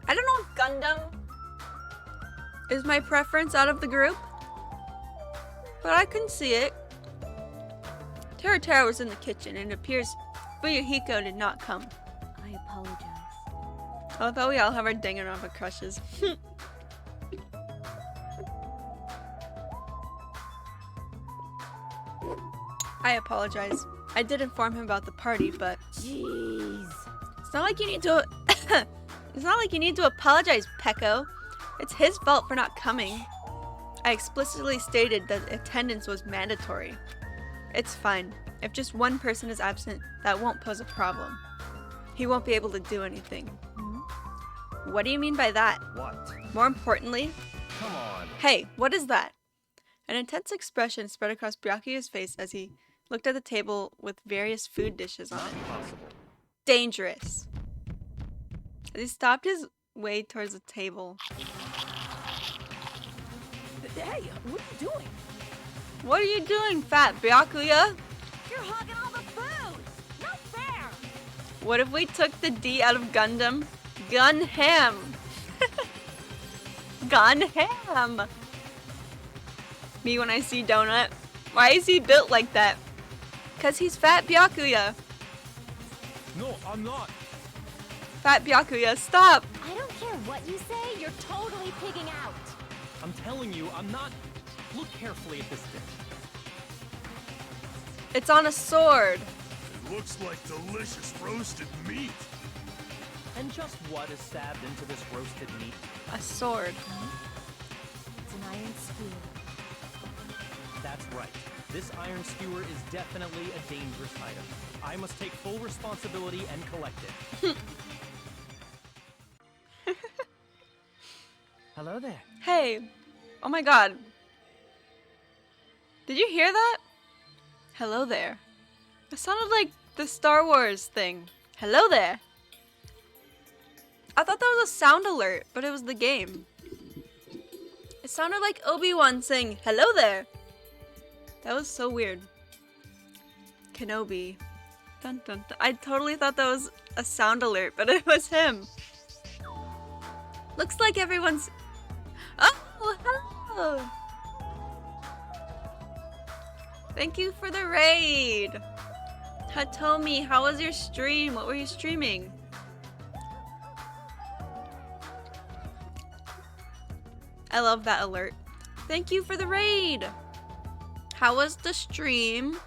I don't know if Gundam is my preference out of the group, but I can see it. Tera was in the kitchen, and it appears Fuyuhiko did not come. I apologize. I thought we all have our Danganronpa crushes. I apologize. I did inform him about the party, but Jeez. it's not like you need to. It's not like you need to apologize, Pecco. It's his fault for not coming. I explicitly stated that attendance was mandatory. It's fine. If just one person is absent, that won't pose a problem. He won't be able to do anything. What do you mean by that? What? More importantly, Come on. hey, what is that? An intense expression spread across Byakuya's face as he looked at the table with various food dishes on it. Possible. Dangerous. As he stopped his way towards the table. Hey, what are you doing? What are you doing, fat Byakuya? You're hogging all the food. Not fair. What if we took the D out of Gundam? Gun him. Gun him. Me when I see Donut. Why is he built like that? Cause he's fat Byakuya. No, I'm not. Fat Byakuya, stop. I don't care what you say. You're totally pigging out. I'm telling you, I'm not. Look carefully at this dish. It's on a sword. It looks like delicious roasted meat. And just what is stabbed into this roasted meat? A sword. It's an iron skewer. That's right. This iron skewer is definitely a dangerous item. I must take full responsibility and collect it. Hello there. Hey. Oh my god. Did you hear that? Hello there. It sounded like the Star Wars thing. Hello there. I thought that was a sound alert, but it was the game. It sounded like Obi-Wan saying, hello there. That was so weird. Kenobi. Dun, dun, dun. I totally thought that was a sound alert, but it was him. Looks like everyone's... Oh, hello! Thank you for the raid! Hatomi, how was your stream? What were you streaming? I love that alert. Thank you for the raid! How was the stream?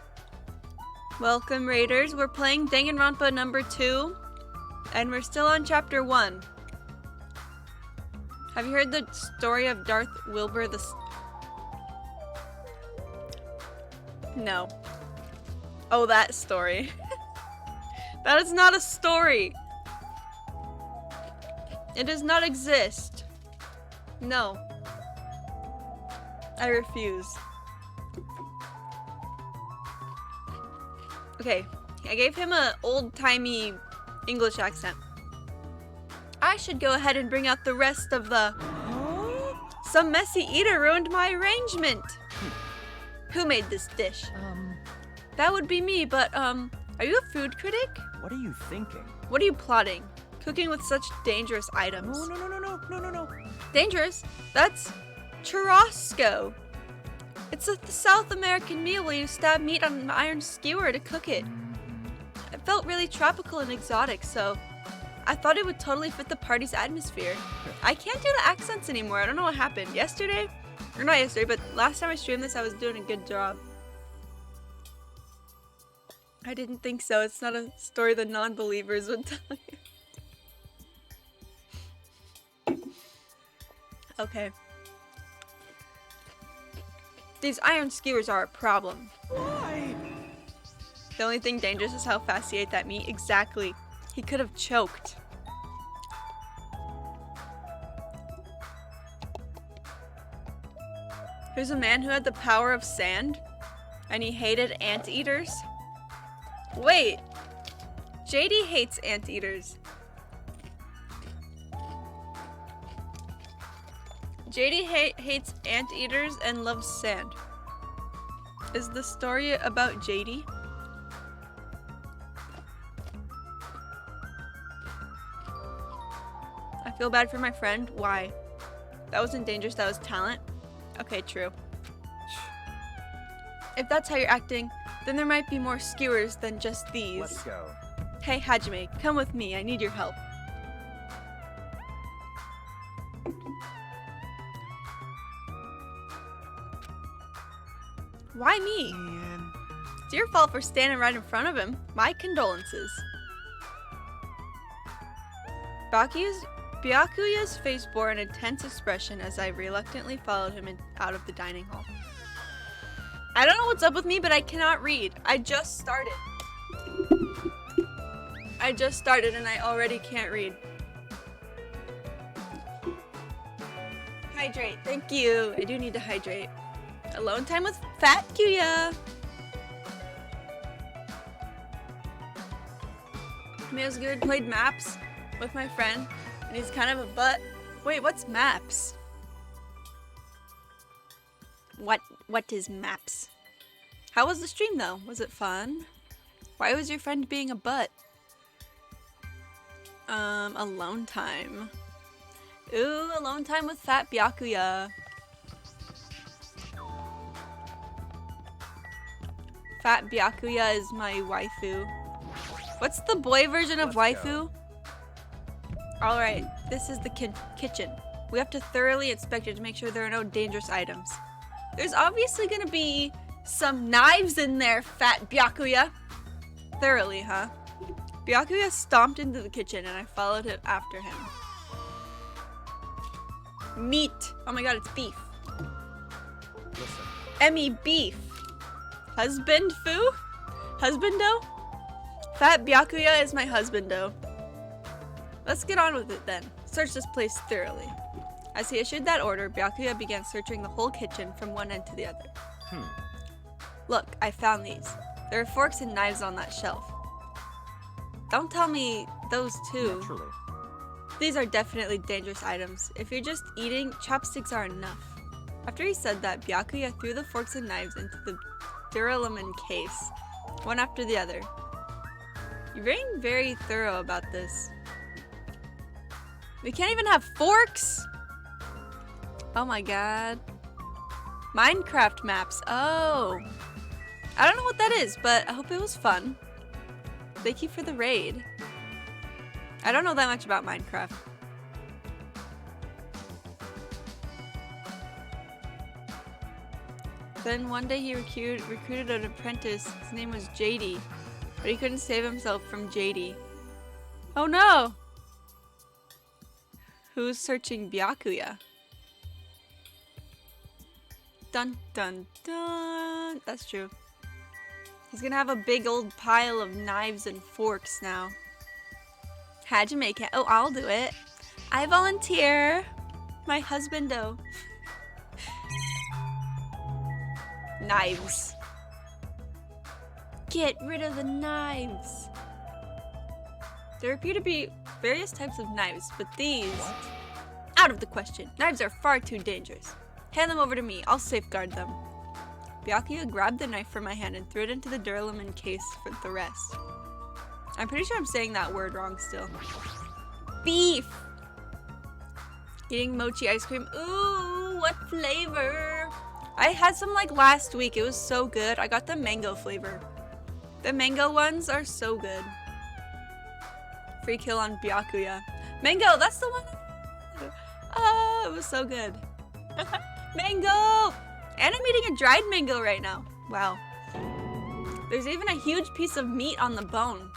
Welcome, raiders. We're playing Danganronpa 2, and we're still on chapter 1. Have you heard the story of Darth Wilbur the... No. Oh, that story. That is not a story. It does not exist. No. I refuse. Okay, I gave him an old-timey English accent. I should go ahead and bring out the rest of the... Some messy eater ruined my arrangement. Who made this dish? That would be me, but, are you a food critic? What are you thinking? What are you plotting? Cooking with such dangerous items. No. Dangerous? That's churrasco. It's a South American meal where you stab meat on an iron skewer to cook it. It felt really tropical and exotic, so I thought it would totally fit the party's atmosphere. I can't do the accents anymore. I don't know what happened. Yesterday? Or not yesterday, but last time I streamed this, I was doing a good job. I didn't think so. It's not a story the non-believers would tell you. Okay. These iron skewers are a problem. Why? The only thing dangerous is how fast he ate that meat. Exactly. He could have choked. There's a man who had the power of sand, and he hated anteaters. Wait, JD hates anteaters. JD hates anteaters and loves sand. Is the story about JD? I feel bad for my friend. Why? That wasn't dangerous, that was talent. Okay, true. If that's how you're acting, then there might be more skewers than just these. Let's go. Hey, Hajime, come with me. I need your help. Why me? It's your fault for standing right in front of him. My condolences. Byakuya's face bore an intense expression as I reluctantly followed him out of the dining hall. I don't know what's up with me, but I cannot read. I just started and I already can't read. Hydrate, thank you. I do need to hydrate. Alone time with Fat Kuya. Meo's good. Played maps with my friend, and he's kind of a butt. Wait, what's maps? What is maps? How was the stream though? Was it fun? Why was your friend being a butt? Alone time. Ooh, alone time with Fat Byakuya. Fat Byakuya is my waifu. What's the boy version of waifu? Alright, this is the kitchen. We have to thoroughly inspect it to make sure there are no dangerous items. There's obviously gonna be some knives in there, Fat Byakuya. Thoroughly, huh? Byakuya stomped into the kitchen and I followed him after him. Meat. Oh my god, it's beef. Listen. Emibeef. Husband foo? Husbando? Fat Byakuya is my husbando. Let's get on with it then. Search this place thoroughly. As he issued that order, Byakuya began searching the whole kitchen from one end to the other. Look, I found these. There are forks and knives on that shelf. Don't tell me those two. Naturally. These are definitely dangerous items. If you're just eating, chopsticks are enough. After he said that, Byakuya threw the forks and knives into the duralumin case, one after the other. You're being very thorough about this. We can't even have forks? Oh my god. Minecraft maps. Oh. I don't know what that is, but I hope it was fun. Thank you for the raid. I don't know that much about Minecraft. Then one day he recruited an apprentice. His name was JD, but he couldn't save himself from JD. Oh no! Who's searching Byakuya? Dun dun dun. That's true. He's gonna have a big old pile of knives and forks now. How'd you make it? Oh, I'll do it. I volunteer. My husbando. Knives. Get rid of the knives. There appear to be various types of knives, but these... Out of the question. Knives are far too dangerous. Hand them over to me. I'll safeguard them. Byakuya grabbed the knife from my hand and threw it into the duralumin case for the rest. I'm pretty sure I'm saying that word wrong still. Beef! Eating mochi ice cream. Ooh, what flavor? I had some like last week. It was so good. I got the mango flavor. The mango ones are so good. Free kill on Byakuya. Mango, that's the one. Oh, it was so good. Mango! And I'm eating a dried mango right now. Wow. There's even a huge piece of meat on the bone.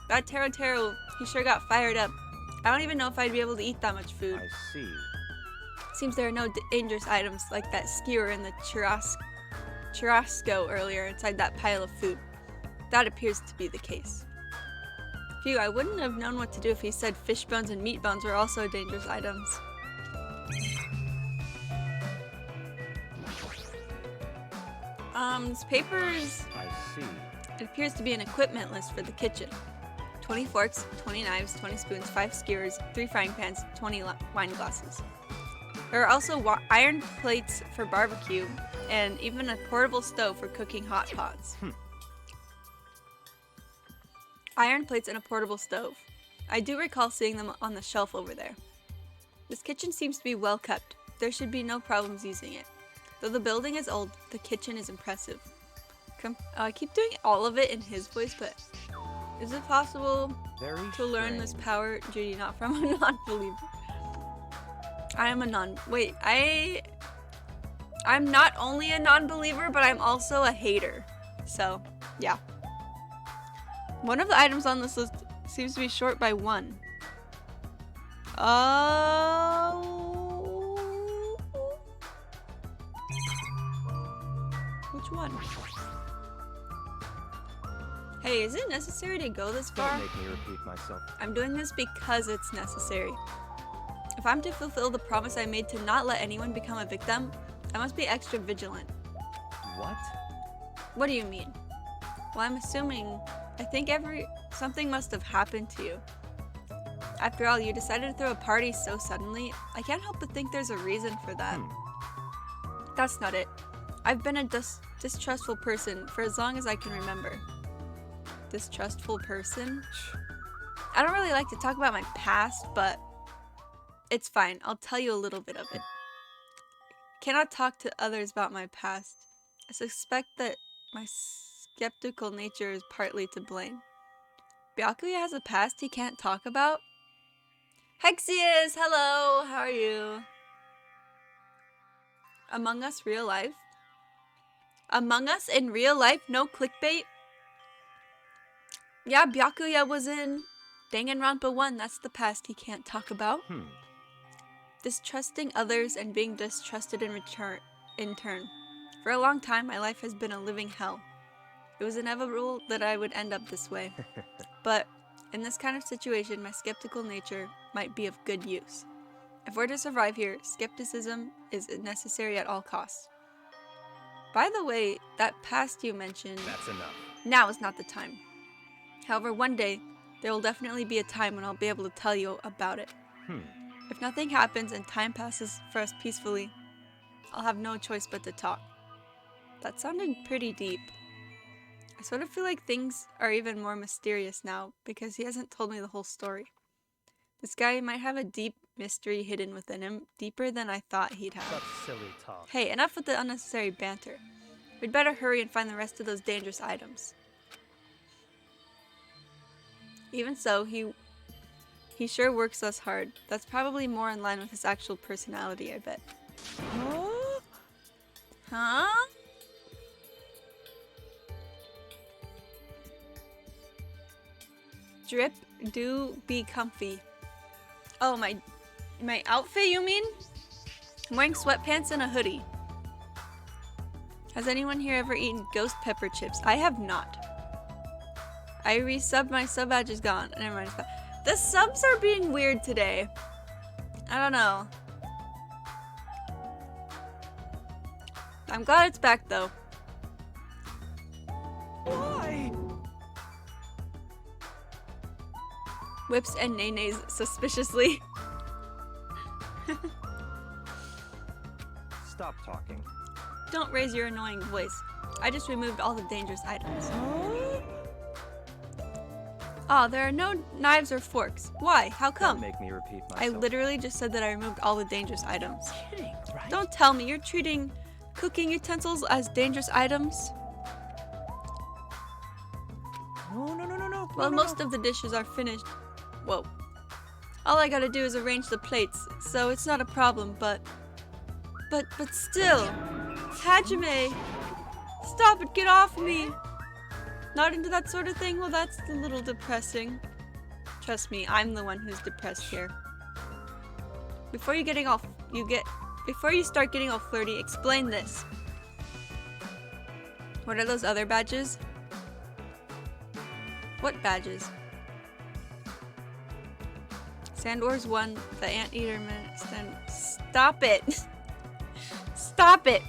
That Taro, he sure got fired up. I don't even know if I'd be able to eat that much food. I see. Seems there are no dangerous items like that skewer in the churrasco earlier inside that pile of food. That appears to be the case. Phew, I wouldn't have known what to do if he said fish bones and meat bones were also dangerous items. This paper's... I see. It appears to be an equipment list for the kitchen. 20 forks, 20 knives, 20 spoons, 5 skewers, 3 frying pans, 20 wine glasses. There are also iron plates for barbecue, and even a portable stove for cooking hot pots. Iron plates and a portable stove. I do recall seeing them on the shelf over there. This kitchen seems to be well kept. There should be no problems using it. Though the building is old, the kitchen is impressive. I keep doing all of it in his voice, but is it possible to learn this power, Judy, not from a non-believer? I am a wait, I'm not only a non-believer, but I'm also a hater. So, yeah. One of the items on this list seems to be short by 1. Which one? Hey, is it necessary to go this far? Don't make me repeat myself. I'm doing this because it's necessary. If I'm to fulfill the promise I made to not let anyone become a victim, I must be extra vigilant. What? What do you mean? Well, I'm assuming... I think something must have happened to you. After all, you decided to throw a party so suddenly. I can't help but think there's a reason for that. That's not it. I've been a distrustful person for as long as I can remember. Distrustful person? I don't really like to talk about my past, but it's fine. I'll tell you a little bit of it. Cannot talk to others about my past. I suspect that my skeptical nature is partly to blame. Byakuya has a past he can't talk about? Hexius, hello, how are you? Among Us real life? Among Us in real life? No clickbait? Yeah, Byakuya was in Danganronpa2. That's the past he can't talk about. Distrusting others and being distrusted in turn. For a long time, my life has been a living hell. It was inevitable that I would end up this way. But in this kind of situation, my skeptical nature might be of good use. If we're to survive here, skepticism is necessary at all costs. By the way, that past you mentioned... That's enough. Now is not the time. However, one day, there will definitely be a time when I'll be able to tell you about it. If nothing happens and time passes for us peacefully, I'll have no choice but to talk. That sounded pretty deep. I sort of feel like things are even more mysterious now because he hasn't told me the whole story. This guy might have a deep mystery hidden within him, deeper than I thought he'd have. Such silly talk. Hey, enough with the unnecessary banter. We'd better hurry and find the rest of those dangerous items. Even so, he sure works us hard. That's probably more in line with his actual personality, I bet. Huh? Drip, do be comfy. Oh, my outfit, you mean? I'm wearing sweatpants and a hoodie. Has anyone here ever eaten ghost pepper chips? I have not. I resubbed, my sub badge is gone. Never mind. The subs are being weird today. I don't know. I'm glad it's back though. Why? Whips and nays suspiciously. Stop talking. Don't raise your annoying voice. I just removed all the dangerous items. Oh, there are no knives or forks. Why? How come? Don't make me repeat myself. I literally just said that I removed all the dangerous items. Kidding, right? Don't tell me you're treating cooking utensils as dangerous items. No. Well, most of the dishes are finished. Whoa. All I gotta do is arrange the plates, so it's not a problem, but still. Hajime! Stop it, get off me! Not into that sort of thing? Well, that's a little depressing. Trust me, I'm the one who's depressed here. Before you start getting all flirty, explain this. What are those other badges? What badges? Sand Wars 1, the Anteater Man. Stop it! Stop it!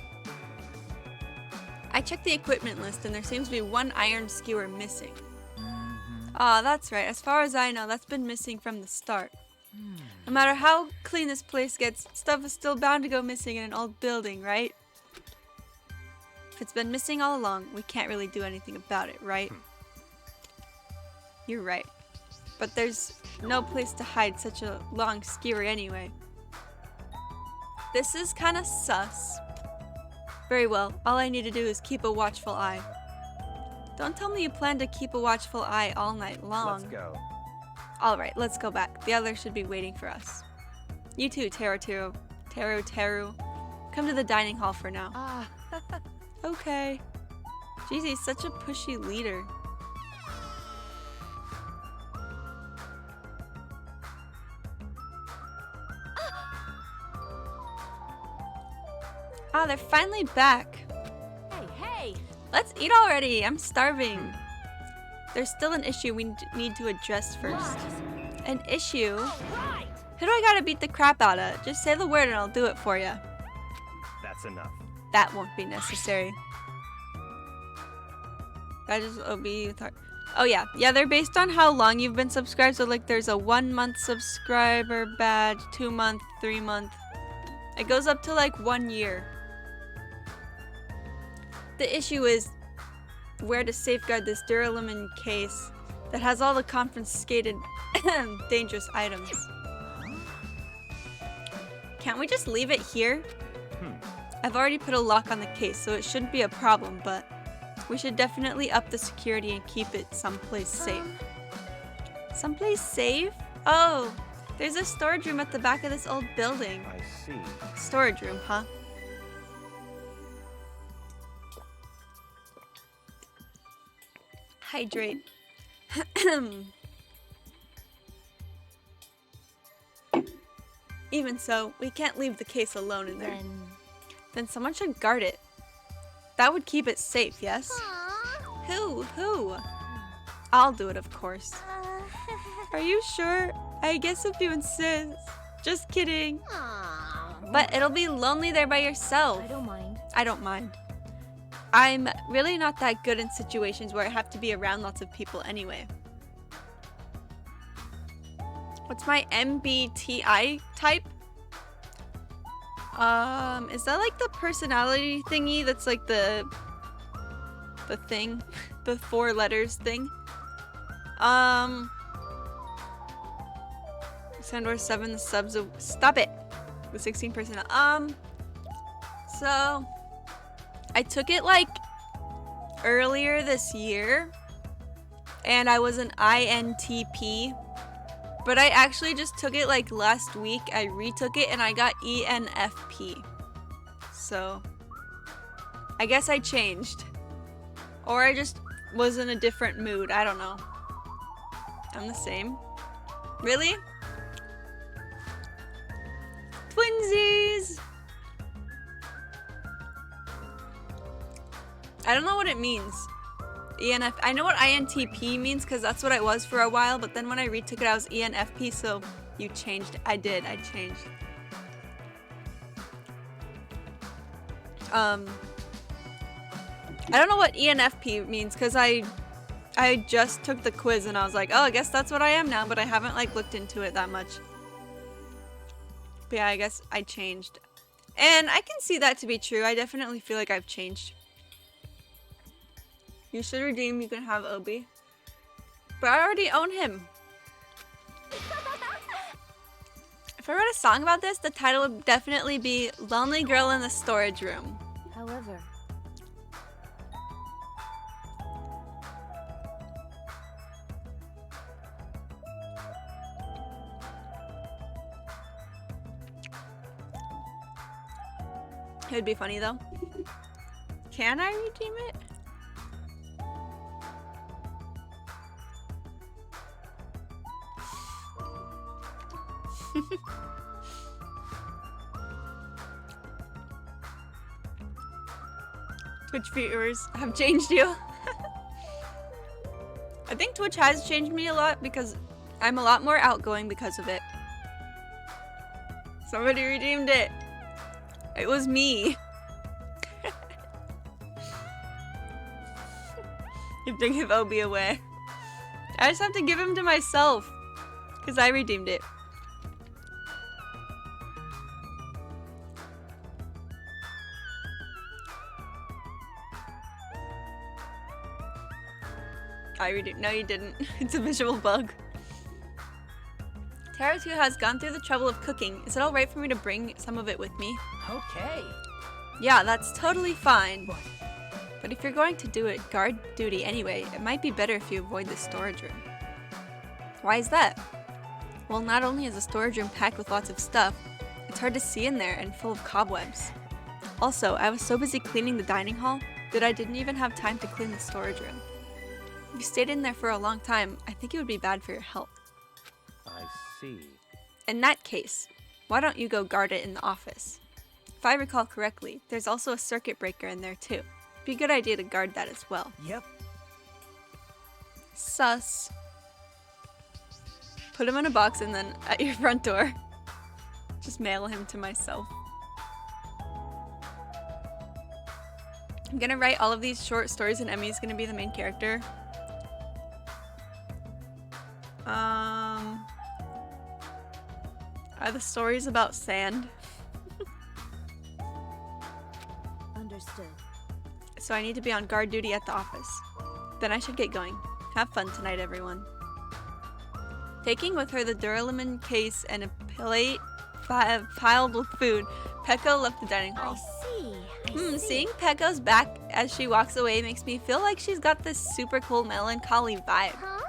I checked the equipment list and there seems to be one iron skewer missing. Ah, that's right. As far as I know, that's been missing from the start. No matter how clean this place gets, stuff is still bound to go missing in an old building, right? If it's been missing all along, we can't really do anything about it, right? You're right. But there's no place to hide such a long skewer anyway. This is kinda sus. Very well, all I need to do is keep a watchful eye. Don't tell me you plan to keep a watchful eye all night long. Let's go. Alright, let's go back. The others should be waiting for us. You too, Teru. Come to the dining hall for now. Okay. Jeez, he's such a pushy leader. Ah, they're finally back. Hey, hey! Let's eat already. I'm starving. There's still an issue we need to address first. An issue? Right! Who do I gotta beat the crap out of? Just say the word and I'll do it for you. That's enough. That won't be necessary. That is OB. Oh yeah. Yeah, they're based on how long you've been subscribed. So like there's a 1 month subscriber badge, 2 month, 3 month. It goes up to like 1 year. The issue is where to safeguard this Duralumin case that has all the confiscated dangerous items. Can't we just leave it here? I've already put a lock on the case, so it shouldn't be a problem, but we should definitely up the security and keep it someplace safe. Someplace safe? Oh, there's a storage room at the back of this old building. I see. Storage room, huh? Hydrate. Even so, we can't leave the case alone in there. Then someone should guard it. That would keep it safe, yes? Who? Who? I'll do it, of course. Are you sure? I guess if you insist. Just kidding. But it'll be lonely there by yourself. I don't mind. I don't mind. I'm really not that good in situations where I have to be around lots of people anyway. What's my MBTI type? Is that like the personality thingy that's like the thing? The 4 letters thing? Sandor 7, the subs of stop it! The 16 personnel. So I took it like earlier this year and I was an INTP. But I actually just took it like last week. I retook it and I got ENFP. So I guess I changed. Or I just was in a different mood. I don't know. I'm the same. Really? Twinsies! I don't know what it means. ENF. I know what INTP means because that's what I was for a while, but then when I retook it, I was ENFP, so you changed. I did. I changed. I don't know what ENFP means because I just took the quiz and I was like, oh, I guess that's what I am now, but I haven't like looked into it that much. But yeah, I guess I changed. And I can see that to be true. I definitely feel like I've changed. You should redeem, you can have Obi. But I already own him. If I wrote a song about this, the title would definitely be Lonely Girl in the Storage Room. However, It would be funny though. Can I redeem it? Twitch viewers have changed you. I think Twitch has changed me a lot because I'm a lot more outgoing because of it. Somebody redeemed it. It was me. You have to give Obi away. I just have to give him to myself because I redeemed it. I redeemed. No, you didn't. It's a visual bug. Tara2 has gone through the trouble of cooking. Is it alright for me to bring some of it with me? Okay. Yeah, that's totally fine. But if you're going to do it guard duty anyway, it might be better if you avoid the storage room. Why is that? Well, not only is the storage room packed with lots of stuff, it's hard to see in there and full of cobwebs. Also, I was so busy cleaning the dining hall that I didn't even have time to clean the storage room. If you stayed in there for a long time, I think it would be bad for your health. I see. In that case, why don't you go guard it in the office? if I recall correctly, there's also a circuit breaker in there too. Be a good idea to guard that as well. Yep. Sus. Put him in a box and then at your front door. Just mail him to myself. I'm gonna write all of these short stories and Emmy's gonna be the main character. Are the stories about sand? Understood. So I need to be on guard duty at the office. Then I should get going. Have fun tonight, everyone. Taking with her the Duralumin case and a plate piled with food, Pekko left the dining hall. I see. Seeing Pekko's back as she walks away makes me feel like she's got this super cool melancholy vibe. Huh?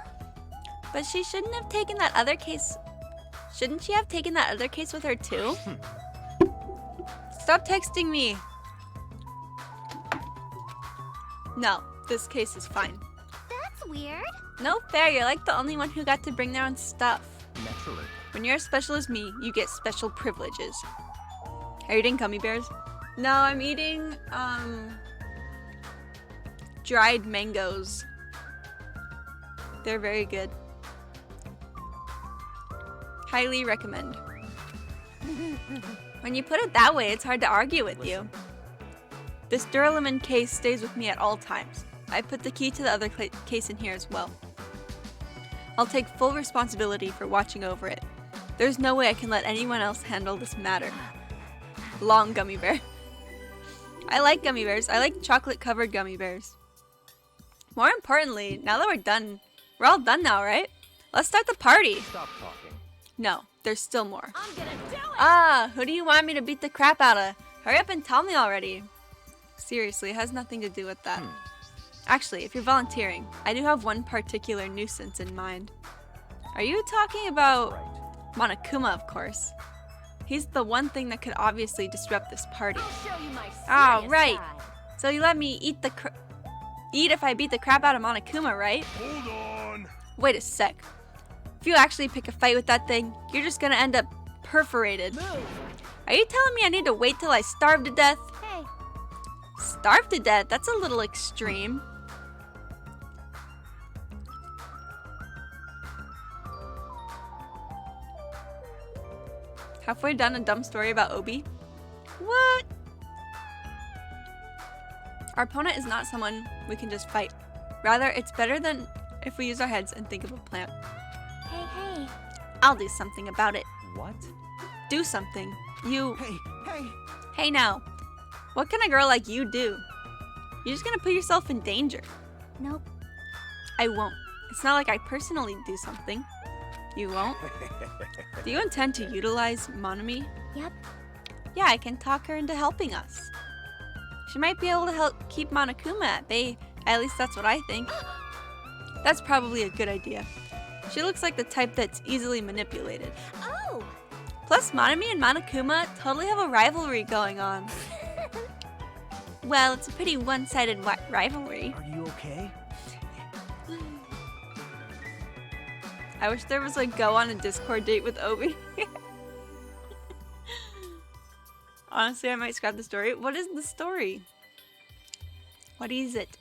But she shouldn't have taken that other case. Shouldn't she have taken that other case with her too? Stop texting me. No, this case is fine. That's weird. No fair, you're like the only one who got to bring their own stuff. Naturally. When you're as special as me, you get special privileges. Are you eating gummy bears? No, I'm eating, dried mangoes. They're very good. Highly recommend. When you put it that way, it's hard to argue with you. This Duralumin case stays with me at all times. I put the key to the other case in here as well. I'll take full responsibility for watching over it. There's no way I can let anyone else handle this matter. Long gummy bear. I like gummy bears. I like chocolate-covered gummy bears. More importantly, now that we're all done now, right? Let's start the party. Stop talking. No, there's still more. I'm gonna do it. Ah, who do you want me to beat the crap out of? Hurry up and tell me already. Seriously, it has nothing to do with that. Actually, if you're volunteering, I do have one particular nuisance in mind. Are you talking about Right. Monokuma, of course? He's the one thing that could obviously disrupt this party. I'll show you my Oh, serious right. side. So you let me eat if I beat the crap out of Monokuma, right? Hold on. Wait a sec. If you actually pick a fight with that thing, you're just gonna end up perforated. Move. Are you telling me I need to wait till I starve to death? Hey. Starve to death? That's a little extreme. Halfway done a dumb story about Obi? What? Our opponent is not someone we can just fight. Rather, it's better than if we use our heads and think of a plan. Hey. I'll do something about it. What? Do something. You... Hey! Hey now. What can a girl like you do? You're just gonna put yourself in danger. Nope. I won't. It's not like I personally do something. You won't? Do you intend to utilize Monami? Yep. Yeah, I can talk her into helping us. She might be able to help keep Monokuma at bay. At least that's what I think. That's probably a good idea. She looks like the type that's easily manipulated. Oh. Plus, Monami and Monokuma totally have a rivalry going on. Well, it's a pretty one-sided rivalry. Are you okay? I wish there was a go on a Discord date with Obi. Honestly, I might scrap the story. What is the story? What is it?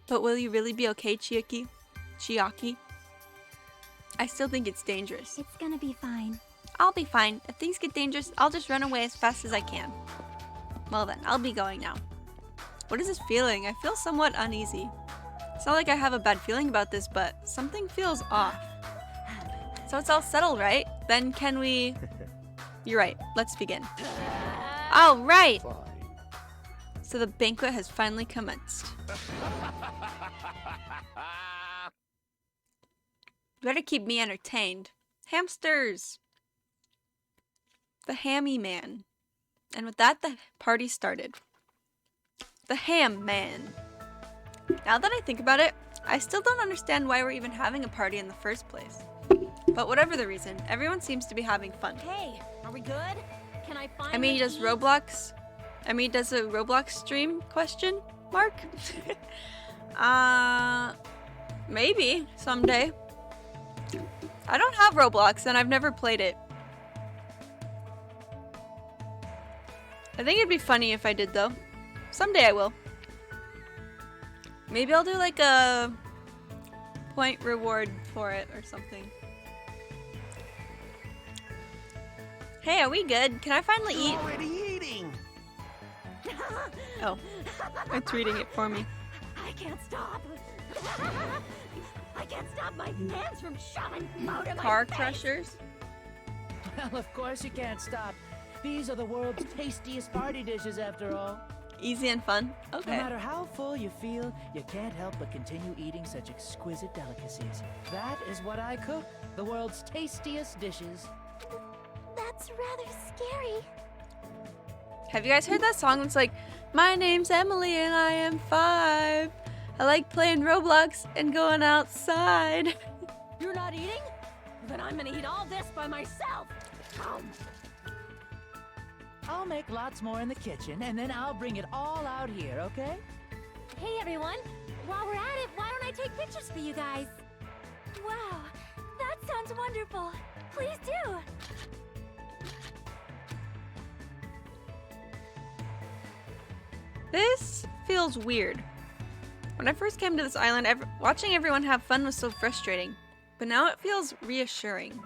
But will you really be okay, Chiaki? I still think it's dangerous. It's gonna be fine. I'll be fine. If things get dangerous, I'll just run away as fast as I can. Well then, I'll be going now. What is this feeling? I feel somewhat uneasy. It's not like I have a bad feeling about this, but something feels off. So it's all settled, right? Then can we... You're right. Let's begin. All right! Fine. So the banquet has finally commenced. Better keep me entertained. Hamsters! The Hammy Man. And with that, the party started. The Ham Man. Now that I think about it, I still don't understand why we're even having a party in the first place. But whatever the reason, everyone seems to be having fun. Hey, are we good? Can I find I mean, does a Roblox stream question mark? Maybe someday. I don't have Roblox and I've never played it. I think it'd be funny if I did though. Someday I will. Maybe I'll do like a point reward for it or something. Hey, are we good? Can I finally eat? Already eating. Oh, it's reading it for me. I can't stop. I can't stop my hands from shoving food in my Car face. crushers. Well, of course you can't stop. These are the world's tastiest party dishes, after all. Easy and fun. No Okay. matter how full you feel, you can't help but continue eating such exquisite delicacies. That is what I cook. The world's tastiest dishes. That's rather scary. Have you guys heard that song that's like, my name's Emily and I am 5. I like playing Roblox and going outside. You're not eating? Then I'm gonna eat all this by myself. I'll make lots more in the kitchen, and then I'll bring it all out here, okay? Hey everyone, while we're at it, why don't I take pictures for you guys? Wow, that sounds wonderful. Please do. This feels weird. When I first came to this island, watching everyone have fun was so frustrating. But now it feels reassuring.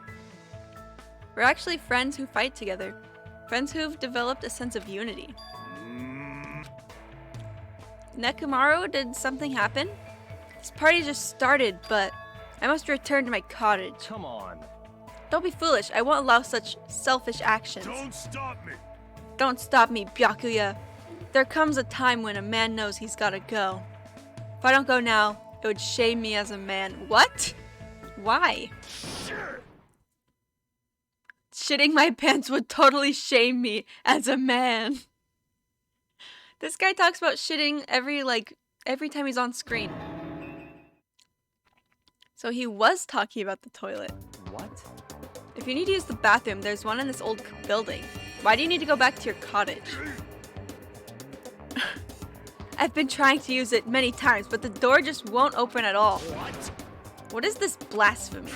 We're actually friends who fight together. Friends who've developed a sense of unity. Nekomaru, did something happen? This party just started, but I must return to my cottage. Come on. Don't be foolish. I won't allow such selfish actions. Don't stop me! Don't stop me, Byakuya. There comes a time when a man knows he's gotta go. If I don't go now, it would shame me as a man. What? Why? Shitting my pants would totally shame me as a man. This guy talks about shitting every time he's on screen. So he was talking about the toilet. What? If you need to use the bathroom, there's one in this old building. Why do you need to go back to your cottage? I've been trying to use it many times, but the door just won't open at all. What? What is this blasphemy?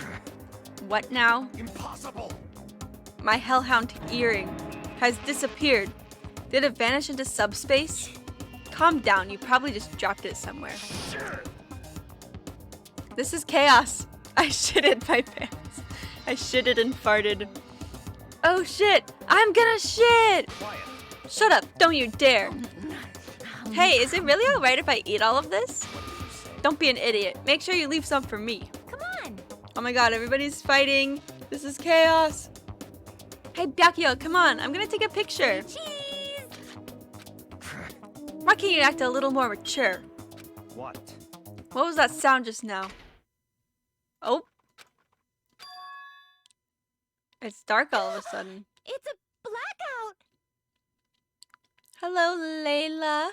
What now? Impossible! My hellhound earring has disappeared. Did it vanish into subspace? Calm down, you probably just dropped it somewhere. This is chaos. I shitted my pants. I shitted and farted. Oh shit! I'm gonna shit! Quiet. Shut up, don't you dare! Hey, is it really alright if I eat all of this? Don't be an idiot. Make sure you leave some for me. Come on. Oh my god, everybody's fighting. This is chaos. Hey, Byakuya, come on. I'm gonna take a picture. Cheese. Why can't you act a little more mature? What? What was that sound just now? Oh. It's dark all of a sudden. It's a blackout. Hello, Layla.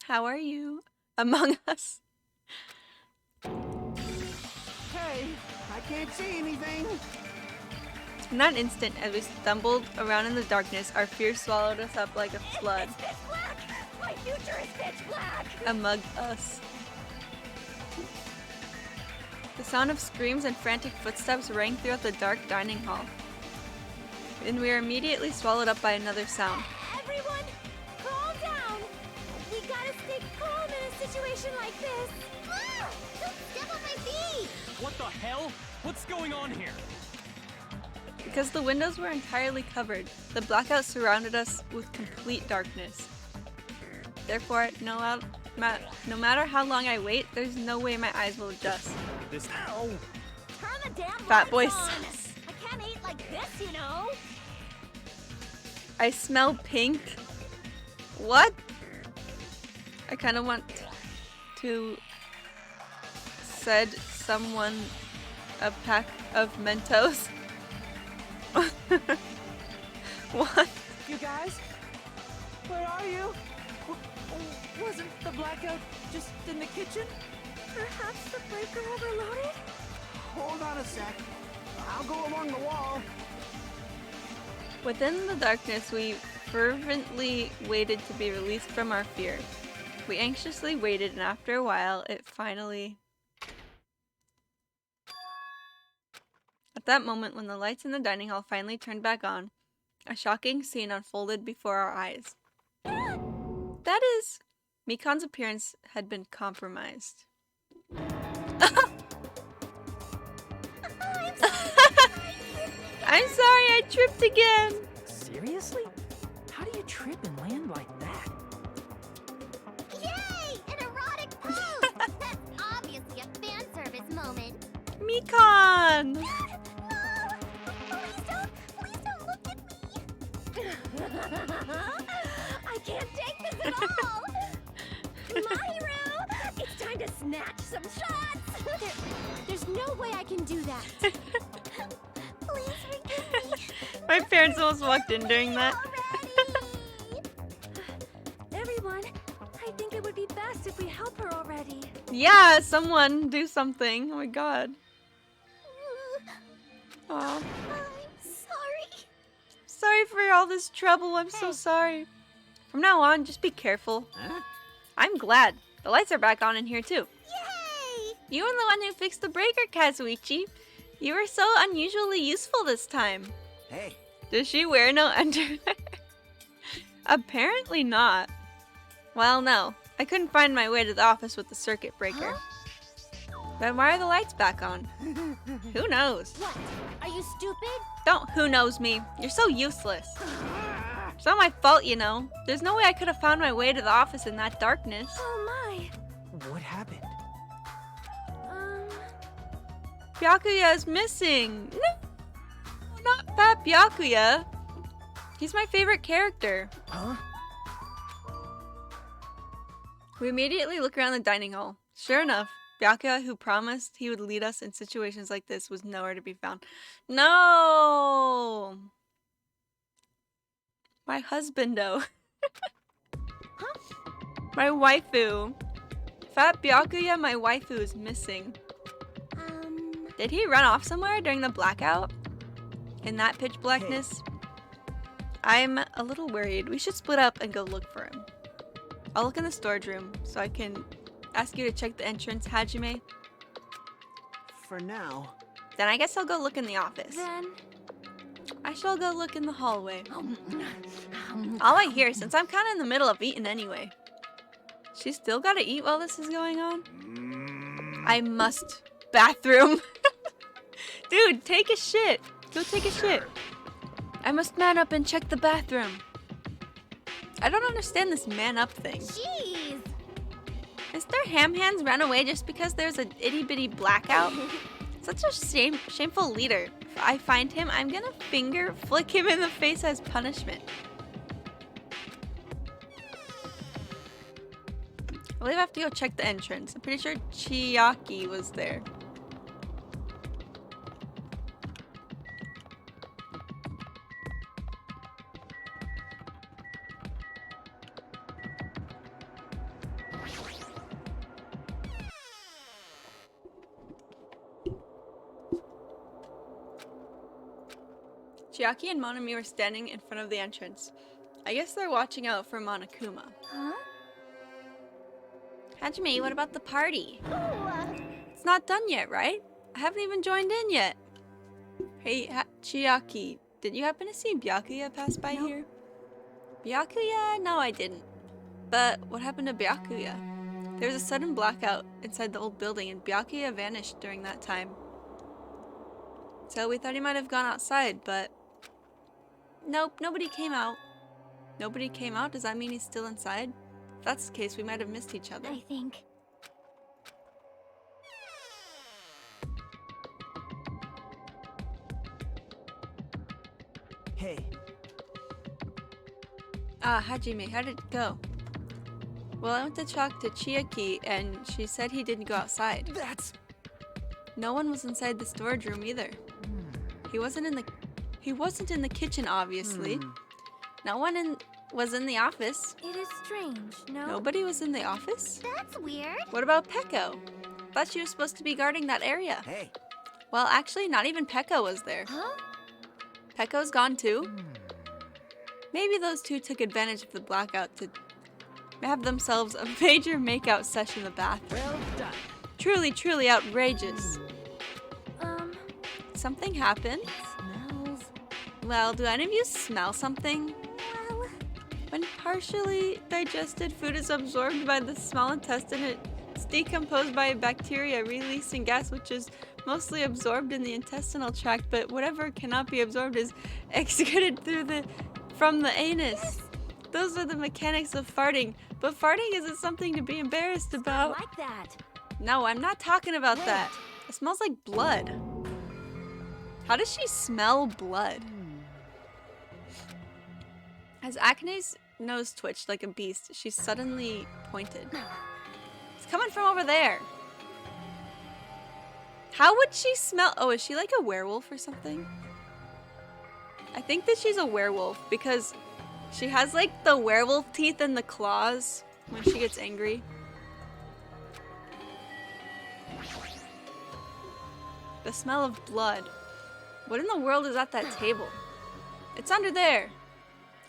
How are you? Among Us. Hey, I can't see anything. In that instant, as we stumbled around in the darkness, our fear swallowed us up like a flood. It's pitch black. My future is pitch black. Among Us. The sound of screams and frantic footsteps rang throughout the dark dining hall. And we were immediately swallowed up by another sound. Everyone, calm down. We gotta stay calm in a situation like this. Ah! Don't step on my feet. What the hell? What's going on here? Because the windows were entirely covered, the blackout surrounded us with complete darkness. Therefore, no matter how long I wait, there's no way my eyes will adjust. This. Ow! Turn the damn Fat boy lights on. sus. I can't eat like this, you know. I smell pink. What? I kind of want to said someone a pack of Mentos. What? You guys? Where are you? Wasn't the blackout just in the kitchen? Perhaps the breaker overloaded? Hold on a sec. I'll go along the wall. Within the darkness, we fervently waited to be released from our fear. We anxiously waited, and after a while, it finally... At that moment, when the lights in the dining hall finally turned back on, a shocking scene unfolded before our eyes. That is, Mikan's appearance had been compromised. I'm sorry, I tripped again. Seriously? How do you trip and land like that? Yay! An erotic pose! That's obviously a fan service moment. Mikan! No! Please don't look at me! I can't take this at all! Mahiru! It's time to snatch some shots! There's no way I can do that. Please forgive me. My parents almost walked in during that. Everyone, I think it would be best if we help her already. Yeah, someone do something. Oh my god. Aw. I'm sorry. Sorry for all this trouble. I'm so sorry. From now on, just be careful. Huh? I'm glad. The lights are back on in here too. Yay! You were the one who fixed the breaker, Kazuichi. You were so unusually useful this time. Hey, Does she wear no underwear? Apparently not. Well, no. I couldn't find my way to the office with the circuit breaker. Then why are the lights back on? Who knows? What? Are you stupid? Don't who knows me. You're so useless. It's not my fault, you know. There's no way I could have found my way to the office in that darkness. Oh my. What happened? Byakuya is missing. No, not Fat Byakuya. He's my favorite character. Huh? We immediately look around the dining hall. Sure enough, Byakuya, who promised he would lead us in situations like this, was nowhere to be found. No! My husbando. My waifu. Fat Byakuya, my waifu, is missing. Did he run off somewhere during the blackout? In that pitch blackness? I'm a little worried. We should split up and go look for him. I'll look in the storage room so I can ask you to check the entrance, Hajime. for now. Then I guess I'll go look in the office. Then. I shall go look in the hallway. I'll wait here since I'm kind of in the middle of eating anyway. She's still gotta eat while this is going on? I must. Bathroom. Dude, take a shit. Go take a shit. I must man up and check the bathroom. I don't understand this man up thing. Jeez. Is their ham hands run away just because there's an itty bitty blackout? Such a shameful leader. If I find him, I'm gonna finger flick him in the face as punishment. I believe I have to go check the entrance. I'm pretty sure Chiaki was there. Chiaki and Monami were standing in front of the entrance. I guess they're watching out for Monokuma. Huh? Hajime, what about the party? Oh, It's not done yet, right? I haven't even joined in yet. Hey, Chiaki, did you happen to see Byakuya pass by here? Byakuya? No, I didn't. But what happened to Byakuya? There was a sudden blackout inside the old building and Byakuya vanished during that time. So we thought he might have gone outside, but... Nope, nobody came out. Nobody came out? Does that mean he's still inside? If that's the case, we might have missed each other. I think. Hey, Hajime, how did it go? Well, I went to talk to Chiaki, and she said he didn't go outside. that's... No one was inside the storage room either. He wasn't in the kitchen, obviously. No one was in the office. It is strange, no? Nobody was in the office? That's weird. What about Pekko? Thought she was supposed to be guarding that area. Hey, Well, actually, not even Pekko was there. Huh? Pekko's gone too. Maybe those two took advantage of the blackout to have themselves a major makeout session in the bathroom. Well done. Truly, truly outrageous. It Something happened. smells. Well, do any of you smell something? Well, When partially digested, food is absorbed by the small intestine. It's decomposed by bacteria, releasing gas which is mostly absorbed in the intestinal tract, but whatever cannot be absorbed is excreted from the anus. Those are the mechanics of farting, but farting isn't something to be embarrassed about. Like that. No, I'm not talking about that. It smells like blood. How does she smell blood? As Acne's nose twitched like a beast, she suddenly pointed. It's coming from over there. How would she smell? Oh, is she like a werewolf or something? I think that she's a werewolf because she has like the werewolf teeth and the claws when she gets angry. The smell of blood. What in the world is at that table? It's under there.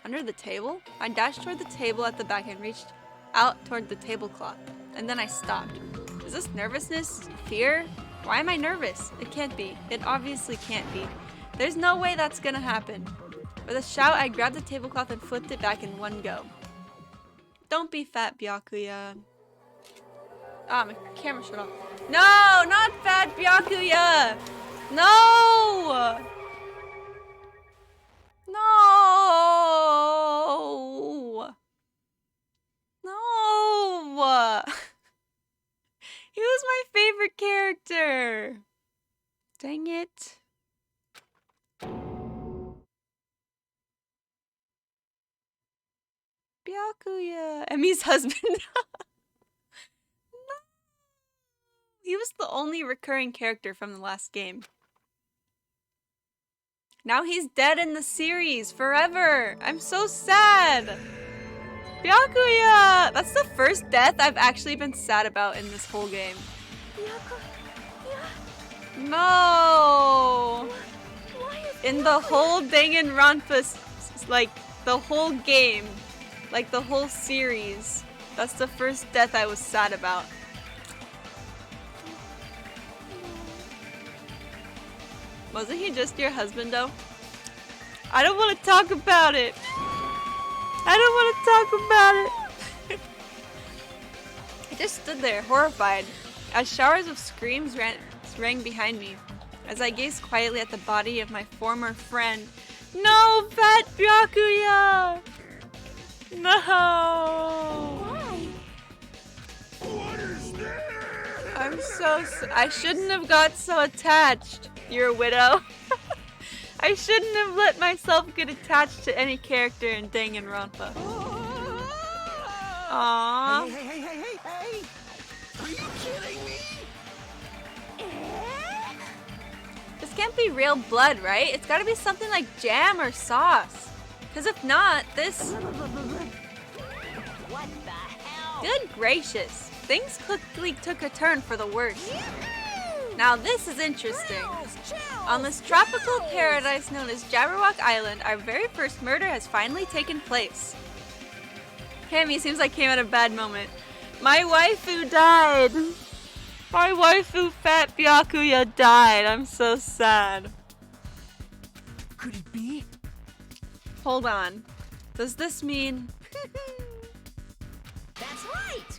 Under the table? I dashed toward the table at the back and reached out toward the tablecloth. And then I stopped. Is this nervousness? Fear? Why am I nervous? It can't be. It obviously can't be. There's no way that's gonna happen. With a shout, I grabbed the tablecloth and flipped it back in one go. Don't be fat, Byakuya. Ah, my camera shut off. No, not fat Byakuya! No! No! No! He was my favorite character. Dang it. Byakuya. Emi's husband. No. He was the only recurring character from the last game. Now he's dead in the series forever. I'm so sad. Byakuya! That's the first death I've actually been sad about in this whole game. No! In the whole Danganronpa, like the whole game, like the whole series, that's the first death I was sad about. Wasn't he just your husband though? I don't want to talk about it. I don't want to talk about it. I just stood there, horrified, as showers of screams rang behind me, as I gazed quietly at the body of my former friend. No, fat Byakuya! No! Why? What is there? I'm so I shouldn't have got so attached. You're a widow. I shouldn't have let myself get attached to any character in Danganronpa. Aww. Hey! Are you kidding me? This can't be real blood, right? It's gotta be something like jam or sauce. Because if not, this... What the hell? Good gracious. Things quickly took a turn for the worse. Now this is interesting. On this tropical paradise known as Jabberwock Island, our very first murder has finally taken place. Hammy seems like came at a bad moment. My waifu died. My waifu fat Byakuya died. I'm so sad. Could it be? Hold on. Does this mean... That's right.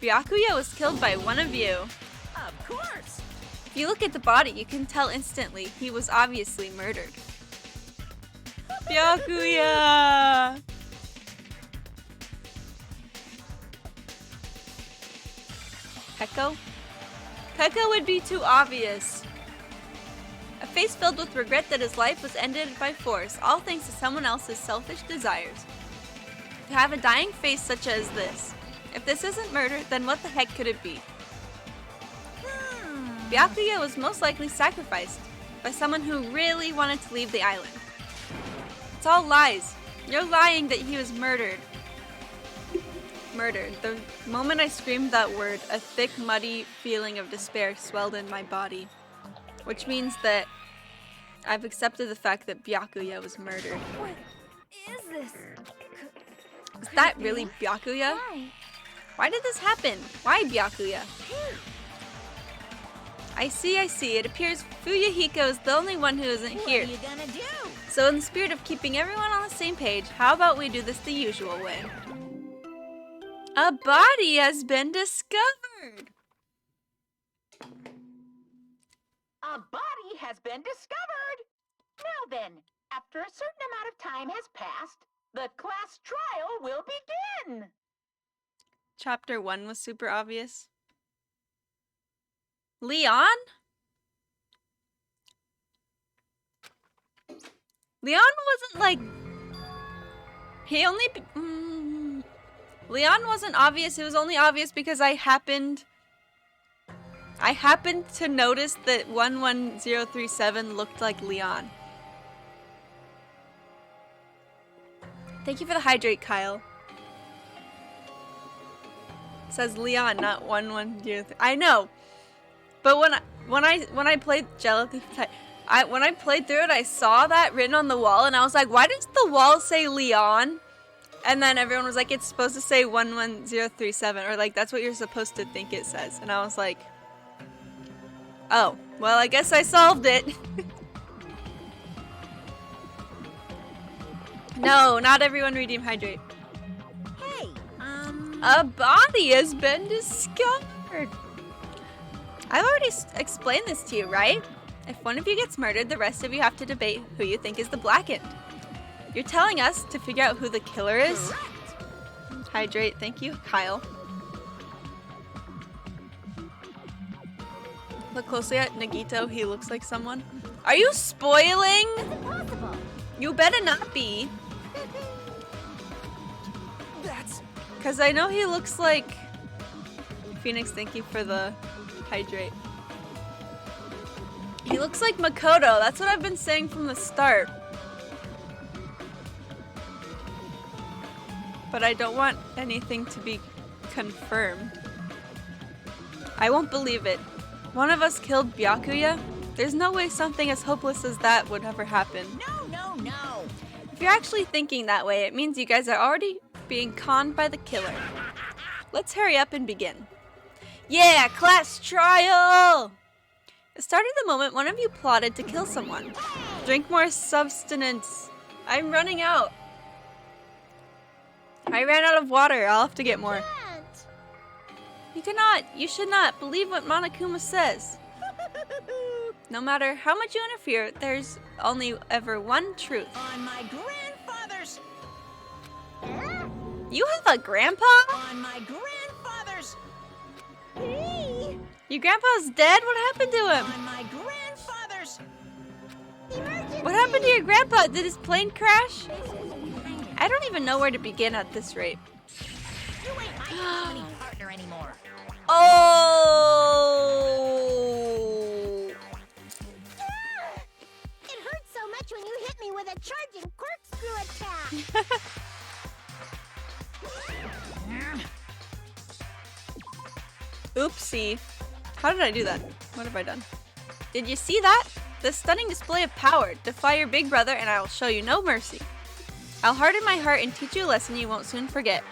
Byakuya was killed by one of you? Of course. If you look at the body, you can tell instantly he was obviously murdered. Byakuya! Peko? Peko would be too obvious. A face filled with regret that his life was ended by force, all thanks to someone else's selfish desires. To have a dying face such as this. If this isn't murder, then what the heck could it be? Byakuya was most likely sacrificed by someone who really wanted to leave the island. It's all lies. You're lying that he was murdered. Murdered. The moment I screamed that word, a thick, muddy feeling of despair swelled in my body. Which means that I've accepted the fact that Byakuya was murdered. What is this? Is that really Byakuya? Why? Why did this happen? Why Byakuya? I see. It appears Fuyuhiko is the only one who isn't here. What are you gonna do? So in the spirit of keeping everyone on the same page, how about we do this the usual way? A body has been discovered! A body has been discovered. Now then, after a certain amount of time has passed, the class trial will begin. Chapter 1 was super obvious. Leon? Leon wasn't like... He only... Leon wasn't obvious. It was only obvious because I happened to notice that 11037 looked like Leon. Thank you for the hydrate, Kyle. It says Leon, not 110. I know, but when I played Jello Thief, when I played through it, I saw that written on the wall, and I was like, why does the wall say Leon? And then everyone was like, it's supposed to say 11037, or like that's what you're supposed to think it says. And I was like, oh, well, I guess I solved it. No, not everyone redeem hydrate. Hey, A body has been discovered. I've already explained this to you, right? If one of you gets murdered, the rest of you have to debate who you think is the blackened. You're telling us to figure out who the killer is? correct. Hydrate, thank you, Kyle. Look closely at Nagito, he looks like someone. Are you spoiling? It's impossible. You better not be. That's... Because I know he looks like... Phoenix, thank you for the hydrate. He looks like Makoto. That's what I've been saying from the start. But I don't want anything to be confirmed. I won't believe it. One of us killed Byakuya? There's no way something as hopeless as that would ever happen. No. If you're actually thinking that way, it means you guys are already being conned by the killer. Let's hurry up and begin. Yeah, class trial! It started the moment one of you plotted to kill someone. Drink more substance. I'm running out. I ran out of water. I'll have to get more. Can't. You cannot. You should not. Believe what Monokuma says. No matter how much you interfere, there's only ever one truth. On my grandfather's! You have a grandpa? On my grandfather's! Hey, Your grandpa's dead? What happened to him? On my grandfather's! emergency. What happened to your grandpa? Did his plane crash? I don't even know where to begin at this rate. You ain't my comedy partner anymore. Oh! It hurts so much when you hit me with a charging corkscrew attack. Oopsie. How did I do that? What have I done? Did you see that? The stunning display of power. Defy your big brother and I will show you no mercy. I'll harden my heart and teach you a lesson you won't soon forget.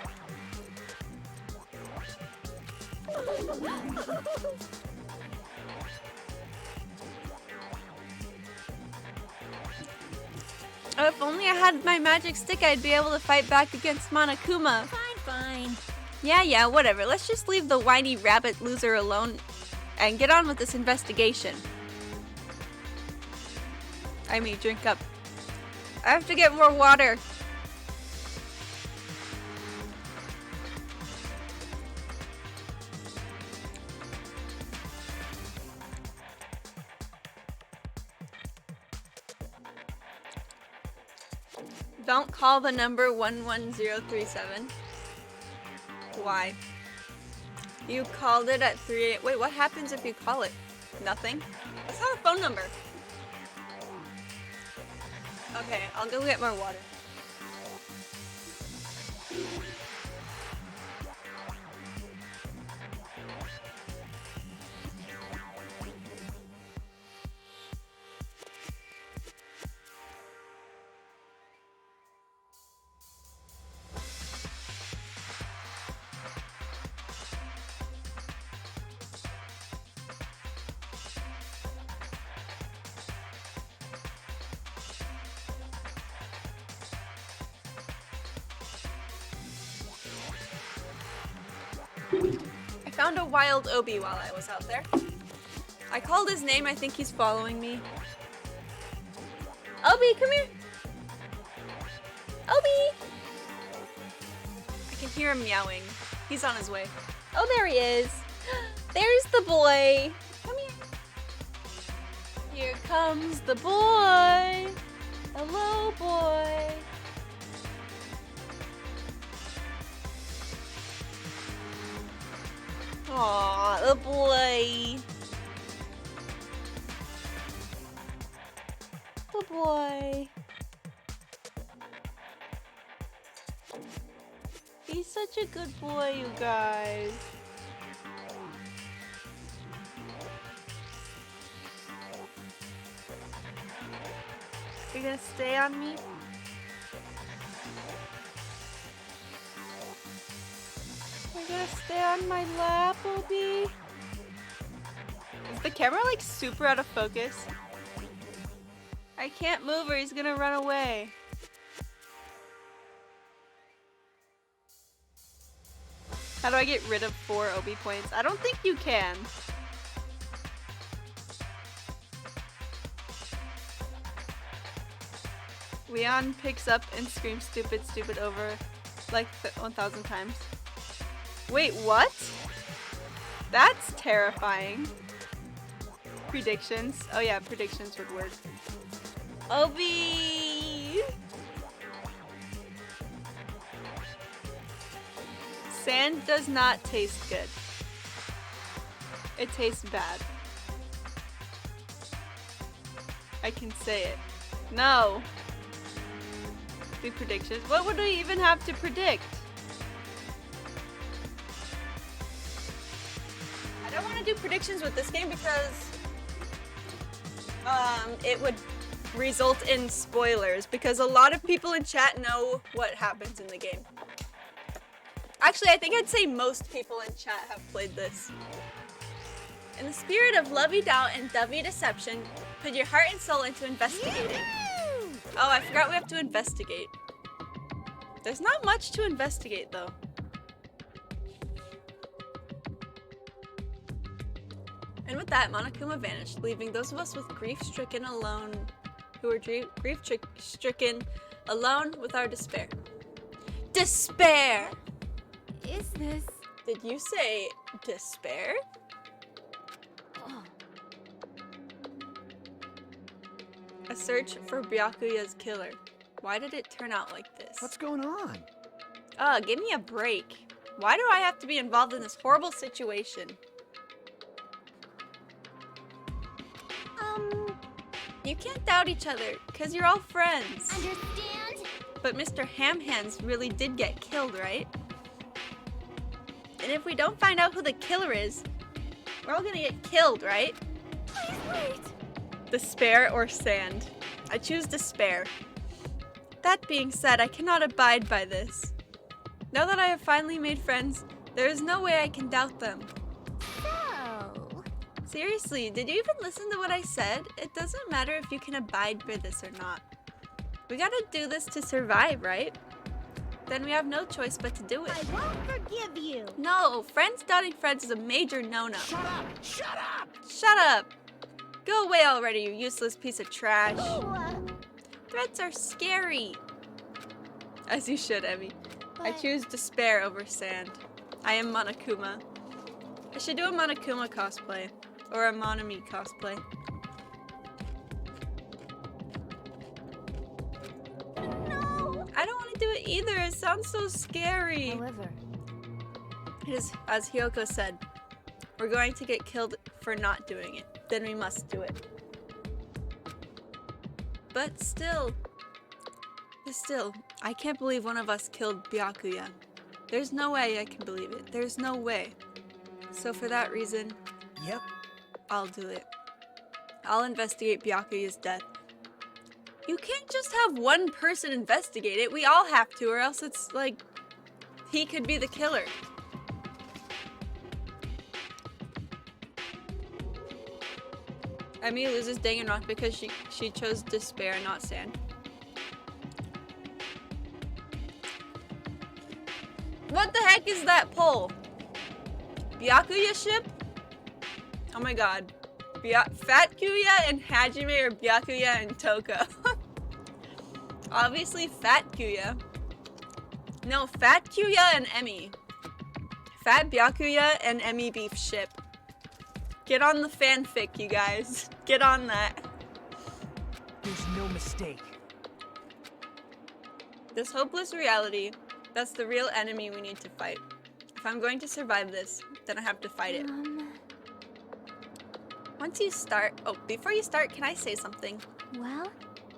Oh, if only I had my magic stick, I'd be able to fight back against Monokuma. Fine. Yeah, whatever. Let's just leave the whiny rabbit loser alone and get on with this investigation. I may drink up. I have to get more water. Don't call the number 11037. Why? You called it at 3. Wait, what happens if you call it? Nothing? That's not a phone number. Okay, I'll go get more water. I found a wild Obi while I was out there. I called his name, I think he's following me. Obi, come here! Obi! I can hear him meowing. He's on his way. Oh, there he is. There's the boy. Come here. Here comes the boy. Hello, boy. Aw, the boy. The boy. He's such a good boy, you guys. You're gonna stay on me? You're gonna stay on my lap, Obi? Is the camera like super out of focus? I can't move or he's gonna run away. How do I get rid of 4 Obi points? I don't think you can. Leon picks up and screams stupid, stupid over like 1,000 times. Wait, what? That's terrifying. Predictions. Oh yeah, predictions would work. Obi! Sand does not taste good. It tastes bad. I can say it. No! Do predictions. What would we even have to predict? I don't want to do predictions with this game because it would result in spoilers because a lot of people in chat know what happens in the game. Actually, I think I'd say most people in chat have played this. In the spirit of lovey-dovey and dovey deception, put your heart and soul into investigating. Oh, I forgot we have to investigate. There's not much to investigate, though. And with that, Monokuma vanished, leaving those of us with grief-stricken alone, who were grief-stricken alone with our despair. Despair! Is this? Did you say despair? Oh. A search for Byakuya's killer. Why did it turn out like this? What's going on? Give me a break. Why do I have to be involved in this horrible situation? You can't doubt each other, because you're all friends. Understand? But Mr. Hamhands really did get killed, right? And if we don't find out who the killer is, we're all gonna get killed, right? Please wait. Despair or sand? I choose despair. That being said, I cannot abide by this. Now that I have finally made friends, there is no way I can doubt them. So, Seriously, did you even listen to what I said? It doesn't matter if you can abide by this or not. We gotta do this to survive, right? Then we have no choice but to do it. I won't forgive you. No, friends doubting friends is a major no-no. Shut up! Shut up! Shut up! Go away already, you useless piece of trash. Ooh, Threats are scary. As you should, Emmy. I but- choose despair over sand. I am Monokuma. I should do a Monokuma cosplay. Or a Monami cosplay. No. I don't want to do it either. It sounds so scary. However, It is, as Hyoko said, we're going to get killed for not doing it. Then we must do it. But still, I can't believe one of us killed Byakuya. There's no way I can believe it. There's no way. So for that reason, Yep. I'll do it. I'll investigate Byakuya's death. You can't just have one person investigate it. We all have to, or else it's like he could be the killer. Emmy loses Danganronpa because she chose despair, not sand. What the heck is that pole? Byakuya ship? Oh my god. Fat Kuya and Hajime or Byakuya and Toko? Obviously Fat Kuya. No, Fat Kuya and Emi. Fat Byakuya and Emibeef ship. Get on the fanfic, you guys. Get on that. There's no mistake. This hopeless reality, that's the real enemy we need to fight. If I'm going to survive this, then I have to fight it. Once you start, before you start, can I say something? Well?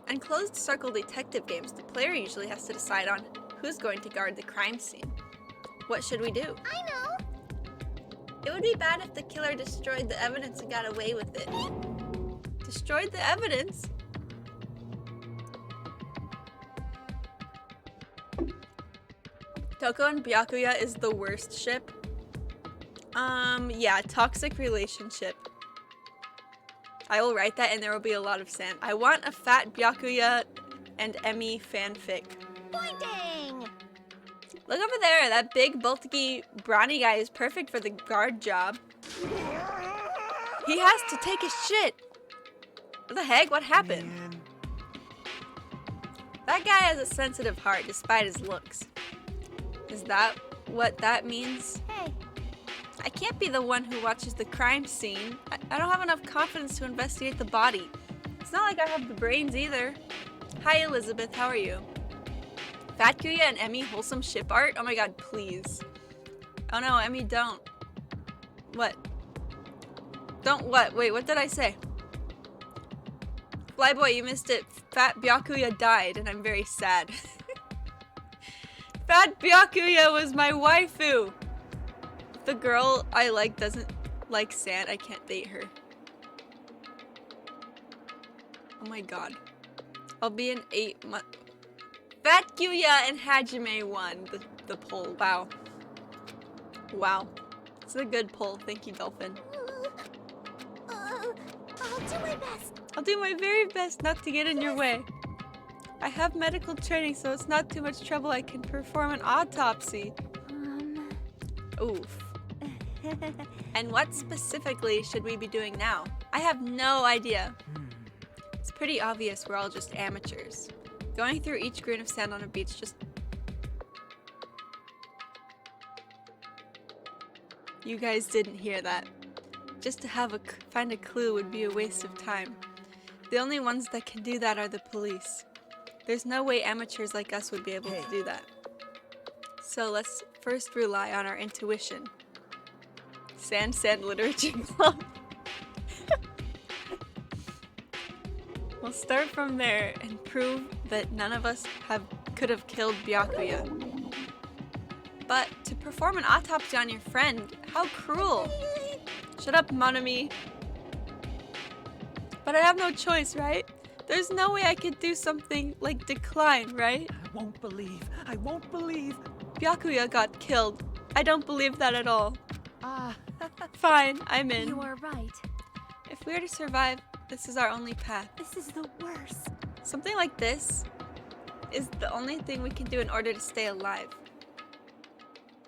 In closed circle detective games, the player usually has to decide on who's going to guard the crime scene. What should we do? I know! It would be bad if the killer destroyed the evidence and got away with it. Destroyed the evidence? Toko and Byakuya is the worst ship. Yeah, toxic relationship. I will write that and there will be a lot of sand. I want a fat Byakuya and Emi fanfic. Pointing! Look over there, that big, bulky, brawny guy is perfect for the guard job. He has to take his shit. What the heck? What happened? Man. That guy has a sensitive heart despite his looks. Is that what that means? Hey, I can't be the one who watches the crime scene. I don't have enough confidence to investigate the body. It's not like I have the brains either. Hi Elizabeth, how are you? Fat Kuya and Emi wholesome ship art? Oh my god, please. Oh no, Emi, don't. What? Don't what? Wait, what did I say? Flyboy, you missed it. Fat Byakuya died, and I'm very sad. Fat Byakuya was my waifu! If the girl I like doesn't like sand, I can't date her. Oh my god. I'll be in 8 months. Fat Kuya and Hajime won the poll. Wow. Wow. It's a good poll. Thank you, Dolphin. I'll do my best. I'll do my very best not to get in your way. I have medical training, so it's not too much trouble. I can perform an autopsy. Oof. And what specifically should we be doing now? I have no idea. It's pretty obvious we're all just amateurs. Going through each grain of sand on a beach just... You guys didn't hear that. Just to find a clue would be a waste of time. The only ones that can do that are the police. There's no way amateurs like us would be able to do that. So let's first rely on our intuition. Sand Literature Club. We'll start from there and prove that none of us could have killed Byakuya. But to perform an autopsy on your friend, how cruel! Shut up, mon ami. But I have no choice, right? There's no way I could do something like decline, right? I won't believe. Byakuya got killed. I don't believe that at all. Fine, I'm in. You are right. If we are to survive, this is our only path. This is the worst. Something like this is the only thing we can do in order to stay alive.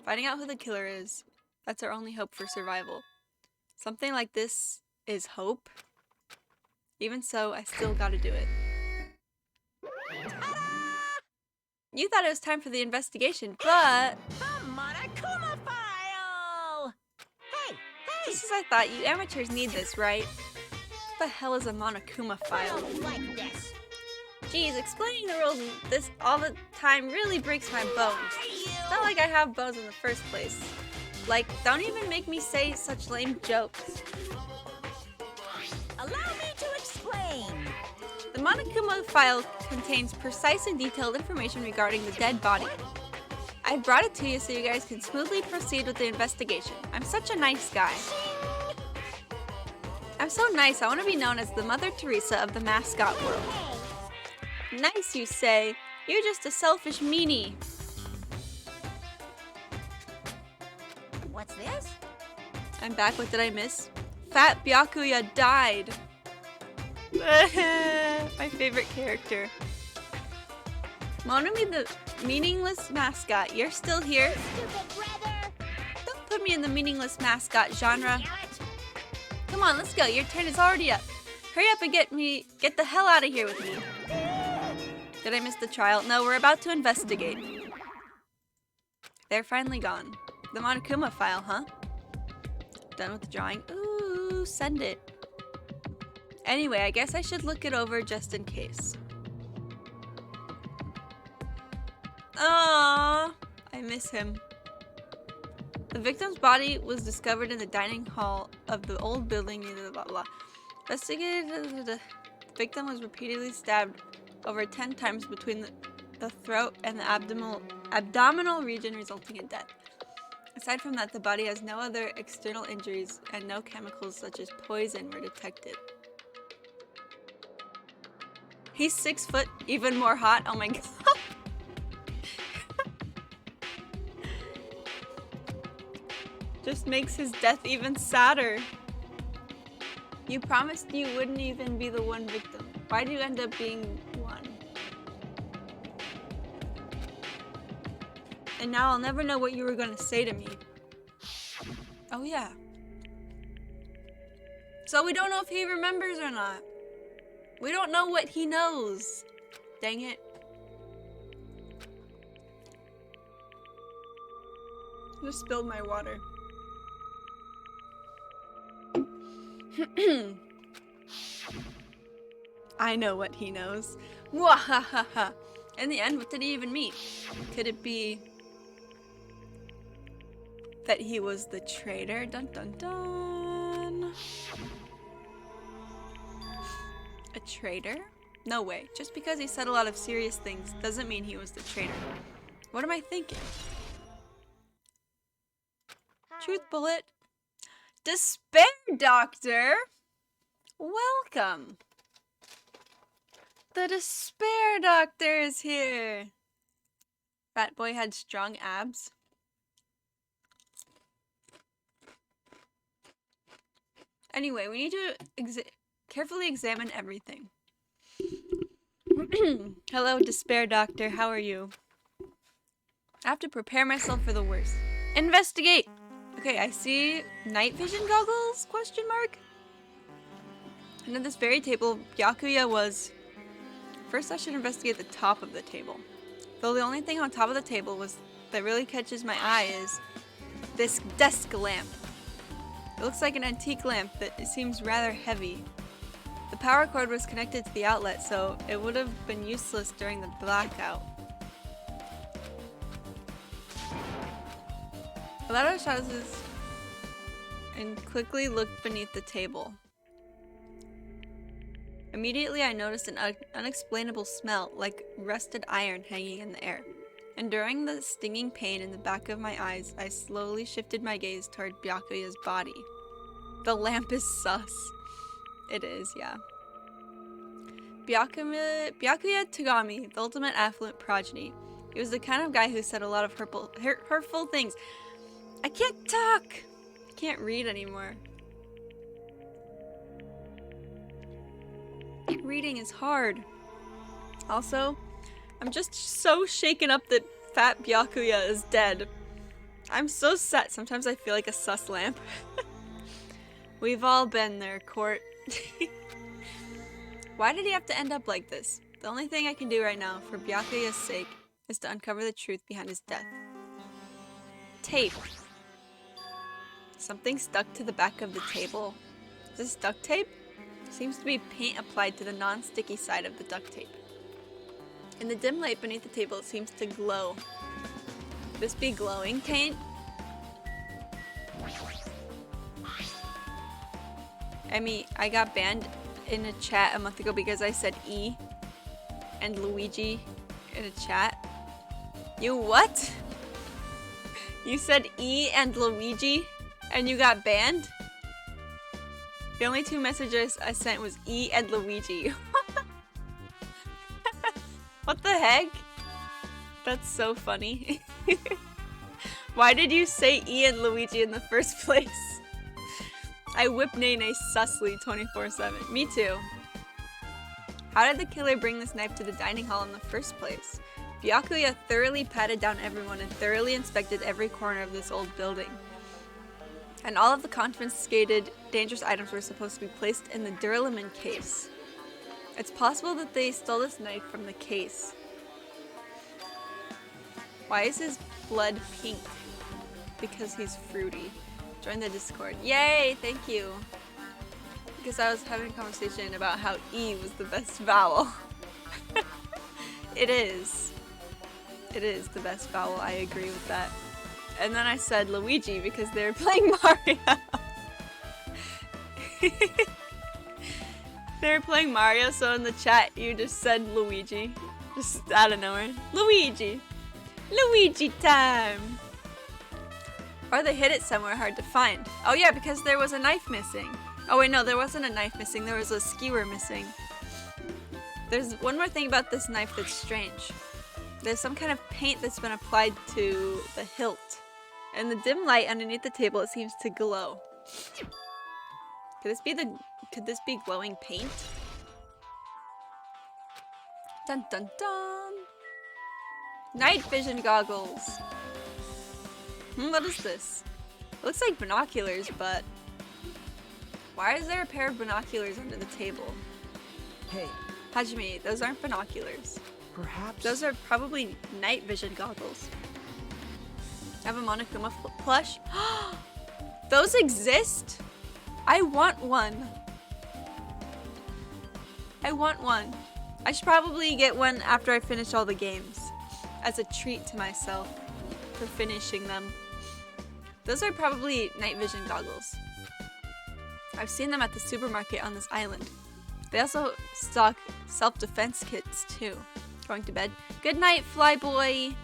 Finding out who the killer is, that's our only hope for survival. Something like this is hope. Even so, I still gotta do it. You thought it was time for the investigation, but... The Monokuma file! Hey! Just as I thought, you amateurs need this, right? What the hell is a Monokuma file? Like this. Geez, explaining the rules this all the time really breaks my bones. It's not like I have bones in the first place. Like, don't even make me say such lame jokes. Allow me to explain. The Monokuma file contains precise and detailed information regarding the dead body. I brought it to you so you guys can smoothly proceed with the investigation. I'm such a nice guy. I'm so nice, I want to be known as the Mother Teresa of the mascot world. Nice, you say? You're just a selfish meanie. What's this? I'm back, what did I miss? Fat Byakuya died. My favorite character. Monami, the meaningless mascot, you're still here? Stupid brother. Don't put me in the meaningless mascot genre. Come on, let's go. Your turn is already up. Hurry up and get the hell out of here with me. Did I miss the trial? No, we're about to investigate. They're finally gone. The Monokuma file, huh? Done with the drawing. Ooh, send it. Anyway, I guess I should look it over just in case. Aww, I miss him. The victim's body was discovered in the dining hall of the old building near the blah blah. Investigated, the victim was repeatedly stabbed over 10 times between the throat and the abdominal region, resulting in death. Aside from that, the body has no other external injuries and no chemicals such as poison were detected. He's 6 foot, even more hot. Oh my god. Just makes his death even sadder. You promised you wouldn't even be the one victim. Why do you end up being one? And now I'll never know what you were going to say to me. Oh yeah. So we don't know if he remembers or not. We don't know what he knows. Dang it. Just spilled my water. I know what he knows. Mwahaha. In the end, what did he even mean? Could it be that he was the traitor? Dun dun dun. A traitor? No way. Just because he said a lot of serious things doesn't mean he was the traitor. What am I thinking? Truth bullet. Despair Doctor! Welcome! The Despair Doctor is here! Fat boy had strong abs. Anyway, we need to carefully examine everything. Hello, Despair Doctor. How are you? I have to prepare myself for the worst. Investigate! Okay, I see night vision goggles, question mark? And at this very table, Byakuya was... First I should investigate the top of the table. Though the only thing on top of the table that really catches my eye is this desk lamp. It looks like an antique lamp, but it seems rather heavy. The power cord was connected to the outlet, so it would have been useless during the blackout. I let out shouts and quickly looked beneath the table. Immediately I noticed an unexplainable smell, like rusted iron hanging in the air. Enduring the stinging pain in the back of my eyes, I slowly shifted my gaze toward Byakuya's body. The lamp is sus. It is, yeah. Byakuya Tagami, the ultimate affluent progeny. He was the kind of guy who said a lot of hurtful things. I can't talk! Can't read anymore. Reading is hard. Also, I'm just so shaken up that Fat Byakuya is dead. I'm so sad. Sometimes I feel like a sus lamp. We've all been there, Court. Why did he have to end up like this? The only thing I can do right now, for Byakuya's sake, is to uncover the truth behind his death. Tape. Something stuck to the back of the table. Is this duct tape? Seems to be paint applied to the non-sticky side of the duct tape. In the dim light beneath the table, it seems to glow. Could this be glowing paint? I got banned in a chat a month ago because I said E and Luigi in a chat. You what? You said E and Luigi and you got banned? The only 2 messages I sent was E and Luigi. What the heck? That's so funny. Why did you say E and Luigi in the first place? I whip Nene sussly 24/7. Me too. How did the killer bring this knife to the dining hall in the first place? Byakuya thoroughly patted down everyone and thoroughly inspected every corner of this old building. And all of the confiscated dangerous items were supposed to be placed in the Duralumin case. It's possible that they stole this knife from the case. Why is his blood pink? Because he's fruity. Join the Discord. Yay, thank you. Because I was having a conversation about how E was the best vowel. It is. It is the best vowel, I agree with that. And then I said Luigi because they were playing Mario. They were playing Mario, so in the chat you just said Luigi. Just out of nowhere. Luigi! Luigi time! Or they hid it somewhere hard to find. Oh yeah, because there was a knife missing. Oh wait, no, there wasn't a knife missing, there was a skewer missing. There's one more thing about this knife that's strange. There's some kind of paint that's been applied to the hilt. In the dim light underneath the table, it seems to glow. Could this be glowing paint? Dun dun dun! Night vision goggles! What is this? It looks like binoculars, but... Why is there a pair of binoculars under the table? Hey, Hajime, those aren't binoculars. perhaps... Those are probably night vision goggles. I have a Monokuma plush. Those exist? I want one. I want one. I should probably get one after I finish all the games. As a treat to myself for finishing them. Those are probably night vision goggles. I've seen them at the supermarket on this island. They also stock self-defense kits too. Going to bed. Good night, Flyboy.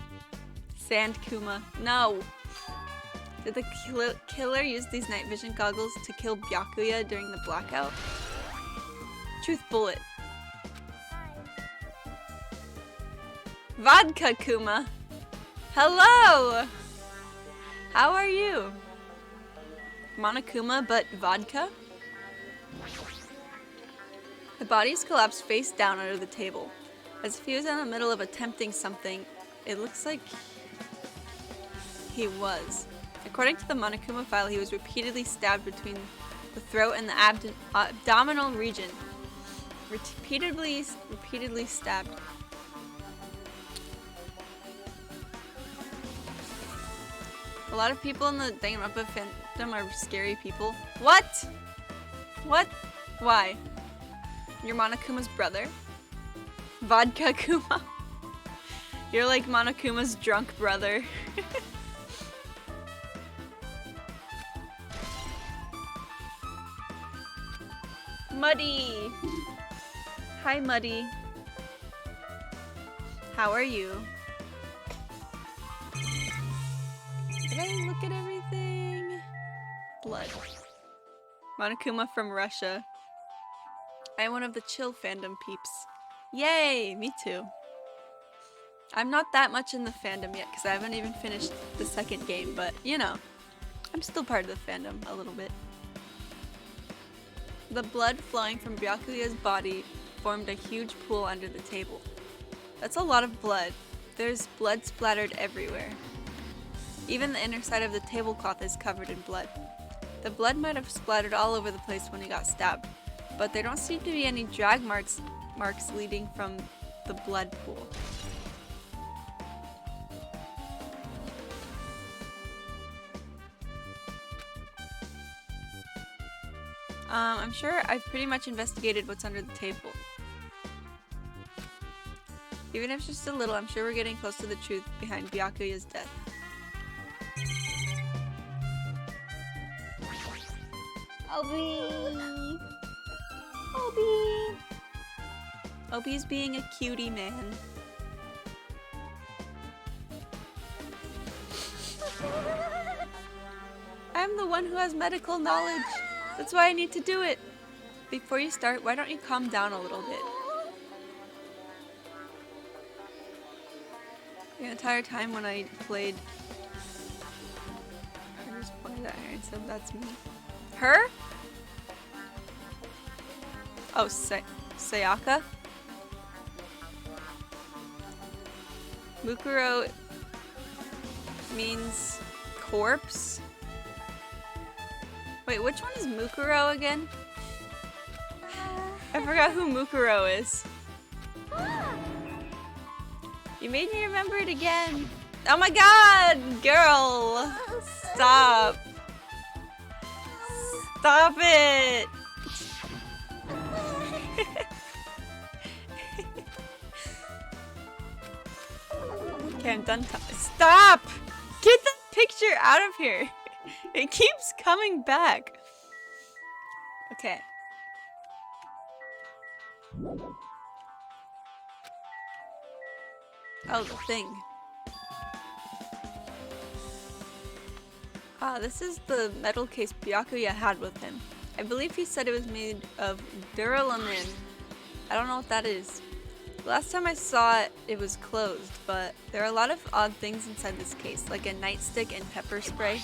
Sand Kuma. No. Did the killer use these night vision goggles to kill Byakuya during the blackout? Truth bullet. Vodka Kuma. Hello! How are you? Monokuma, but vodka? The bodies collapsed face down under the table. As if he was in the middle of attempting something, it looks like he was. According to the Monokuma file, he was repeatedly stabbed between the throat and the abdominal region. Repeatedly stabbed. A lot of people in the Danganronpa fandom are scary people. What? What? Why? You're Monokuma's brother? Vodka Kuma? You're like Monokuma's drunk brother. Muddy! Hi, Muddy. How are you? Did I look at everything? Blood. Monokuma from Russia. I am one of the chill fandom peeps. Yay! Me too. I'm not that much in the fandom yet because I haven't even finished the second game, but you know, I'm still part of the fandom a little bit. The blood flowing from Byakuya's body formed a huge pool under the table. That's a lot of blood. There's blood splattered everywhere. Even the inner side of the tablecloth is covered in blood. The blood might have splattered all over the place when he got stabbed, but there don't seem to be any drag marks leading from the blood pool. I'm sure I've pretty much investigated what's under the table. Even if it's just a little, I'm sure we're getting close to the truth behind Byakuya's death. Obi! Obi! Obi's being a cutie man. I'm the one who has medical knowledge. That's why I need to do it. Before you start, why don't you calm down a little bit? The entire time when I played... I just pointed at her and said, that's me. Her? Oh, Sayaka? Mukuro means corpse? Wait, which one is Mukuro again? I forgot who Mukuro is. You made me remember it again. Oh my god, girl. Stop. Stop it. Okay, I'm done. Stop! Get the picture out of here. It keeps coming back. Okay. Oh, the thing. Ah, this is the metal case Byakuya had with him. I believe he said it was made of duralumin. I don't know what that is. Last time I saw it, it was closed, but there are a lot of odd things inside this case, like a nightstick and pepper spray.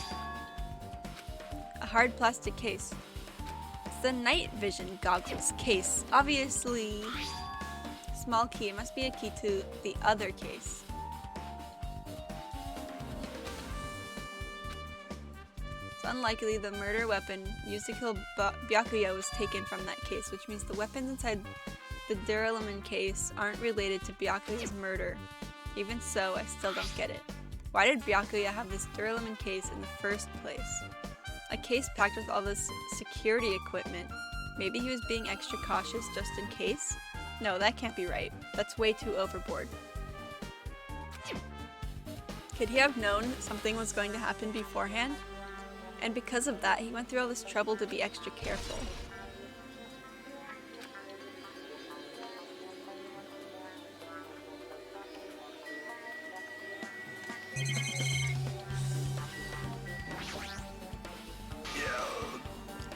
A hard plastic case. It's the night vision goggles case. Obviously, small key. It must be a key to the other case. It's unlikely the murder weapon used to kill Byakuya was taken from that case, which means the weapons inside the duralumin case aren't related to Byakuya's murder. Even so, I still don't get it. Why did Byakuya have this duralumin case in the first place? A case packed with all this security equipment. Maybe he was being extra cautious just in case? No, that can't be right. That's way too overboard. Could he have known something was going to happen beforehand? And because of that, he went through all this trouble to be extra careful.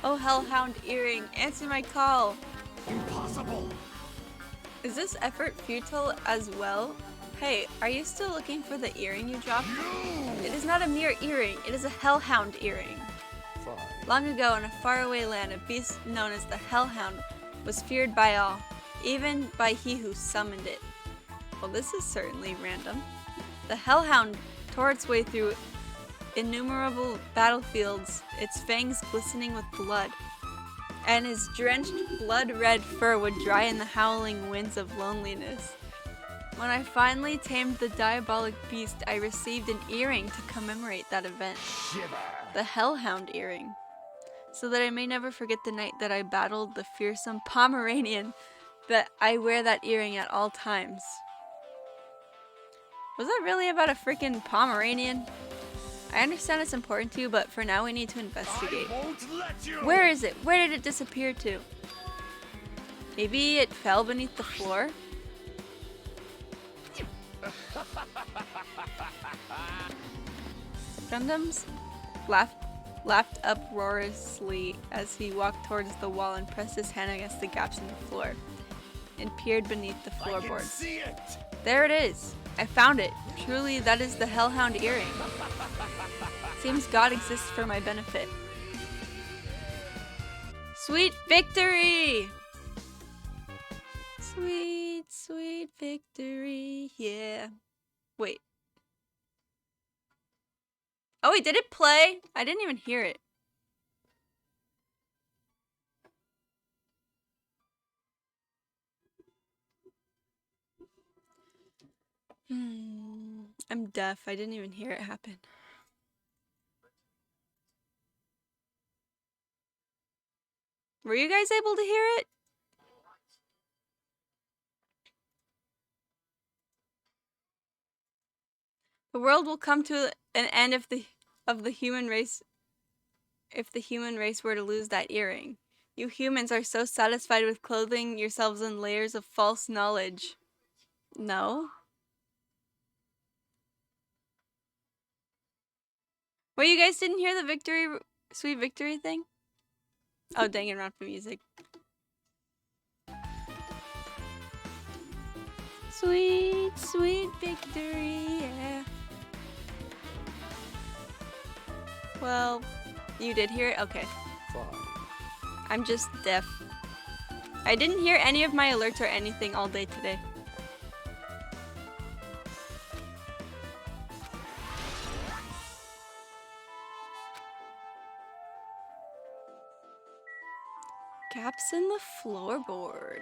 Oh, Hellhound Earring, answer my call. Impossible. Is this effort futile as well? Hey, are you still looking for the earring you dropped? It is not a mere earring, it is a Hellhound earring. Fine. Long ago in a faraway land, a beast known as the Hellhound was feared by all, even by he who summoned it. Well, this is certainly random. The Hellhound tore its way through innumerable battlefields, its fangs glistening with blood, and his drenched blood-red fur would dry in the howling winds of loneliness. When I finally tamed the diabolic beast, I received an earring to commemorate that event. Shiver. The Hellhound earring. So that I may never forget the night that I battled the fearsome Pomeranian, that I wear that earring at all times. Was that really about a freaking Pomeranian? I understand it's important to you, but for now we need to investigate. I won't let you. Where is it? Where did it disappear to? Maybe it fell beneath the floor? Gundams laughed uproariously as he walked towards the wall and pressed his hand against the gaps in the floor and peered beneath the I can floorboards. see it. There it is! I found it! Truly, that is the Hellhound earring. Seems God exists for my benefit. Sweet victory! Sweet, sweet victory, yeah. Wait. Oh wait, did it play? I didn't even hear it. I'm deaf. I didn't even hear it happen. Were you guys able to hear it? The world will come to an end if the human race were to lose that earring. You humans are so satisfied with clothing yourselves in layers of false knowledge. No? Wait, you guys didn't hear the victory, sweet victory thing? Oh, Danganronpa music. Sweet, sweet victory, yeah. Well, you did hear it? Okay. Fine. I'm just deaf. I didn't hear any of my alerts or anything all day today. What's in the floorboard?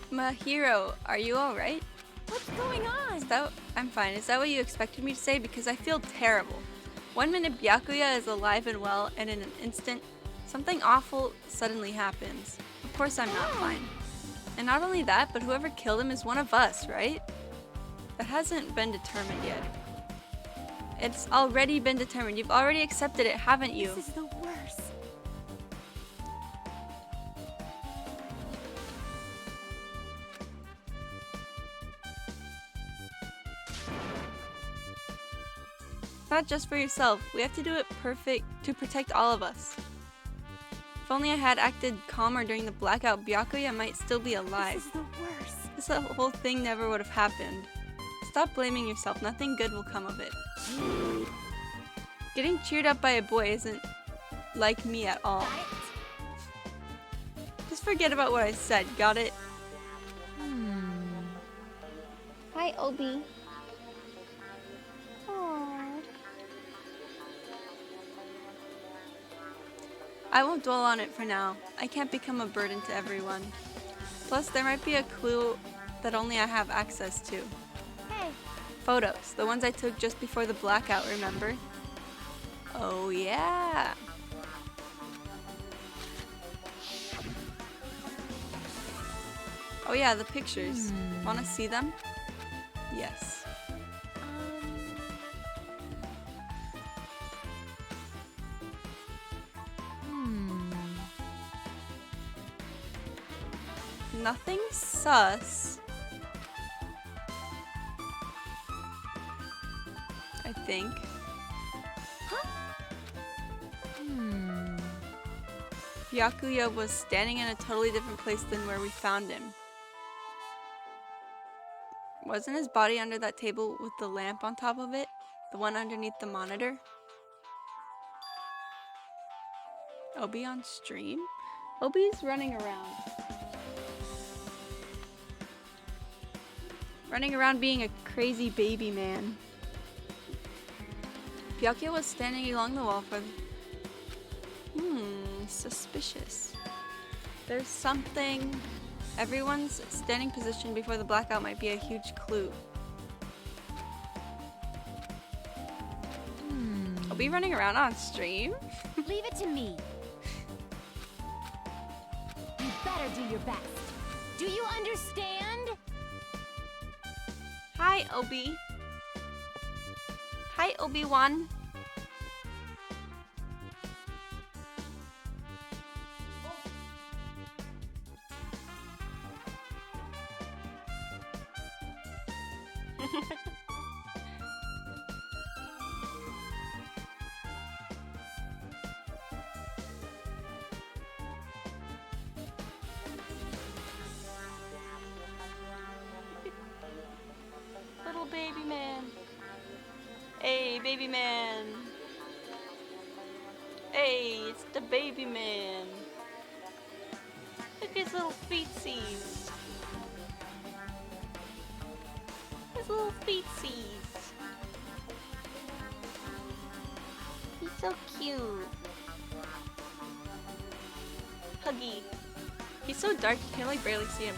Mahiro, are you alright? What's going on? I'm fine. Is that what you expected me to say? Because I feel terrible. 1 minute Byakuya is alive and well, and in an instant, something awful suddenly happens. Of course I'm not fine. And not only that, but whoever killed him is one of us, right? That hasn't been determined yet. It's already been determined. You've already accepted it, haven't you? This is the worst. Not just for yourself. We have to do it perfect to protect all of us. If only I had acted calmer during the blackout, Byakuya might still be alive. This is the worst. This whole thing never would have happened. Stop blaming yourself. Nothing good will come of it. Getting cheered up by a boy isn't like me at all. Just forget about what I said, got it? Hi, Obi. I won't dwell on it for now. I can't become a burden to everyone. Plus, there might be a clue that only I have access to. Hey. Photos, the ones I took just before the blackout, remember? Oh yeah! Oh yeah, the pictures. Wanna see them? Yes. Nothing sus. I think. Byakuya was standing in a totally different place than where we found him. Wasn't his body under that table with the lamp on top of it? The one underneath the monitor? Obi on stream? Obi's running around. Running around being a crazy baby man. Byakuya was standing along the wall for... suspicious. There's something... Everyone's standing position before the blackout might be a huge clue. I'll be running around on stream. Leave it to me. You better do your best. Do you understand? Hi, Obi. Hi, Obi-Wan. Little baby man. Hey, baby man. Hey, it's the baby man. Look at his little feetsies. His little feetsies. He's so cute. Huggy. He's so dark you can like barely see him.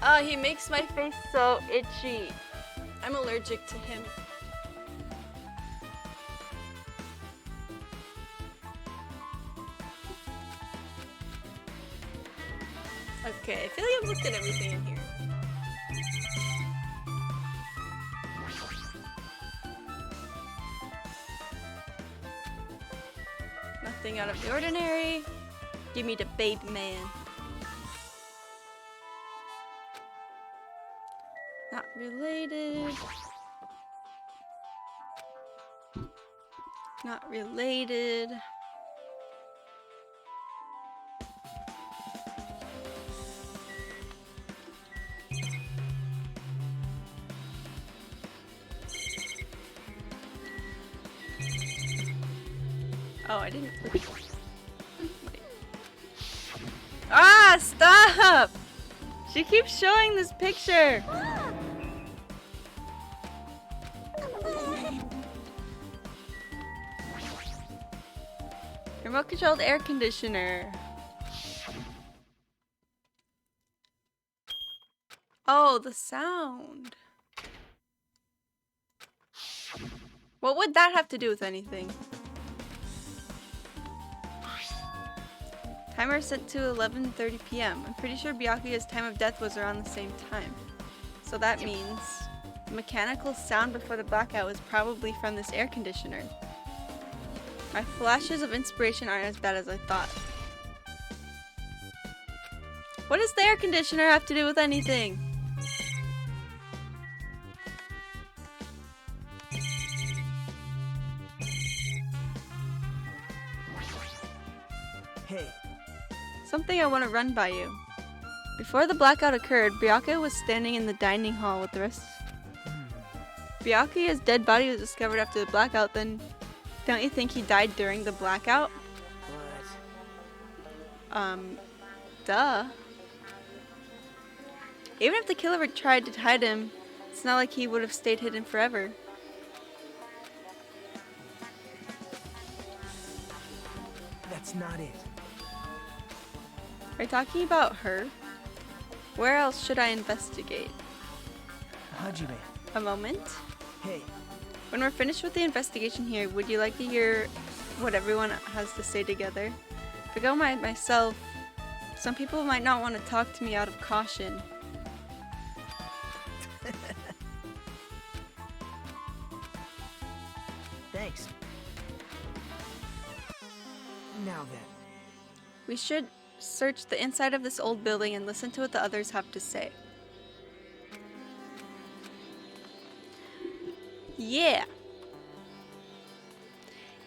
Oh, he makes my face so itchy. I'm allergic to him. Okay, I feel like I've looked at everything in here. Nothing out of the ordinary. Give me the baby man. Not related. Not related. Oh, I didn't. Wait. Ah, stop! She keeps showing this picture. Remote controlled air conditioner. Oh, the sound. What would that have to do with anything? Timer set to 11:30 p.m. I'm pretty sure Byakuya's time of death was around the same time. So that means the mechanical sound before the blackout was probably from this air conditioner. My flashes of inspiration aren't as bad as I thought. What does the air conditioner have to do with anything? Hey, Something I want to run by you. Before the blackout occurred, Byakuya was standing in the dining hall with the rest. Byakuya's dead body was discovered after the blackout, then don't you think he died during the blackout? what? Duh. Even if the killer tried to hide him, it's not like he would have stayed hidden forever. That's not it. Are you talking about her? Where else should I investigate? Hajime. A moment. Hey, When we're finished with the investigation here, would you like to hear what everyone has to say together? If I go myself, some people might not want to talk to me out of caution. thanks. Now then. We should search the inside of this old building and listen to what the others have to say. Yeah.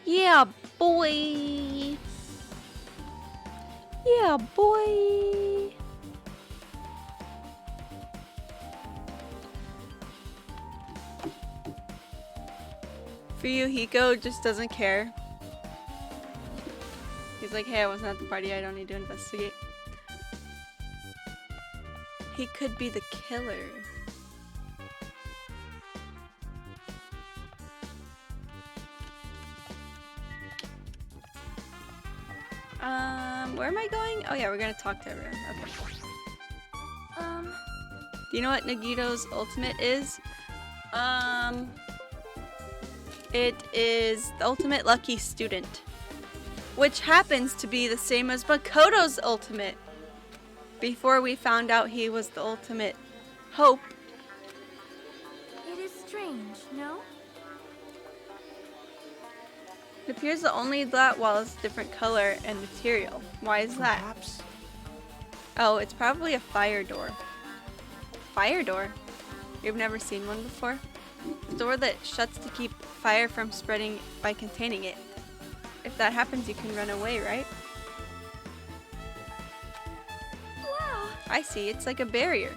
Yeah, boy. Yeah, boy. Fuyuhiko just doesn't care. He's like, hey, I wasn't at the party, I don't need to investigate. He could be the killer. Where am I going? Oh yeah, we're gonna talk to everyone. Okay. Do you know what Nagito's ultimate is? It is the ultimate lucky student, which happens to be the same as Makoto's ultimate. Before we found out he was the ultimate hope. It is strange, no? It appears that only that wall is a different color and material. Why is that? Perhaps. Oh, it's probably a fire door. Fire door? You've never seen one before? A door that shuts to keep fire from spreading by containing it. If that happens, you can run away, right? Wow! I see, it's like a barrier.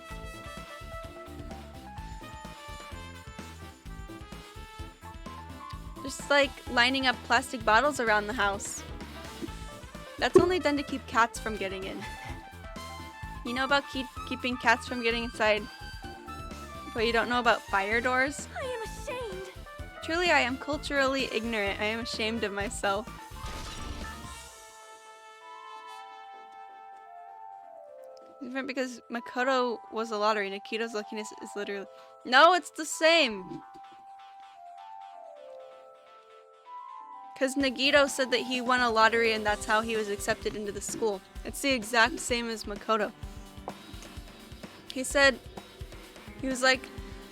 Just like lining up plastic bottles around the house. That's only done to keep cats from getting in. You know about keeping cats from getting inside, but you don't know about fire doors? I am ashamed. Truly, I am culturally ignorant. I am ashamed of myself. Different because Makoto was a lottery. Nakito's luckiness is literally... No, it's the same! Because Nagito said that he won a lottery and that's how he was accepted into the school. It's the exact same as Makoto. He said, he was like,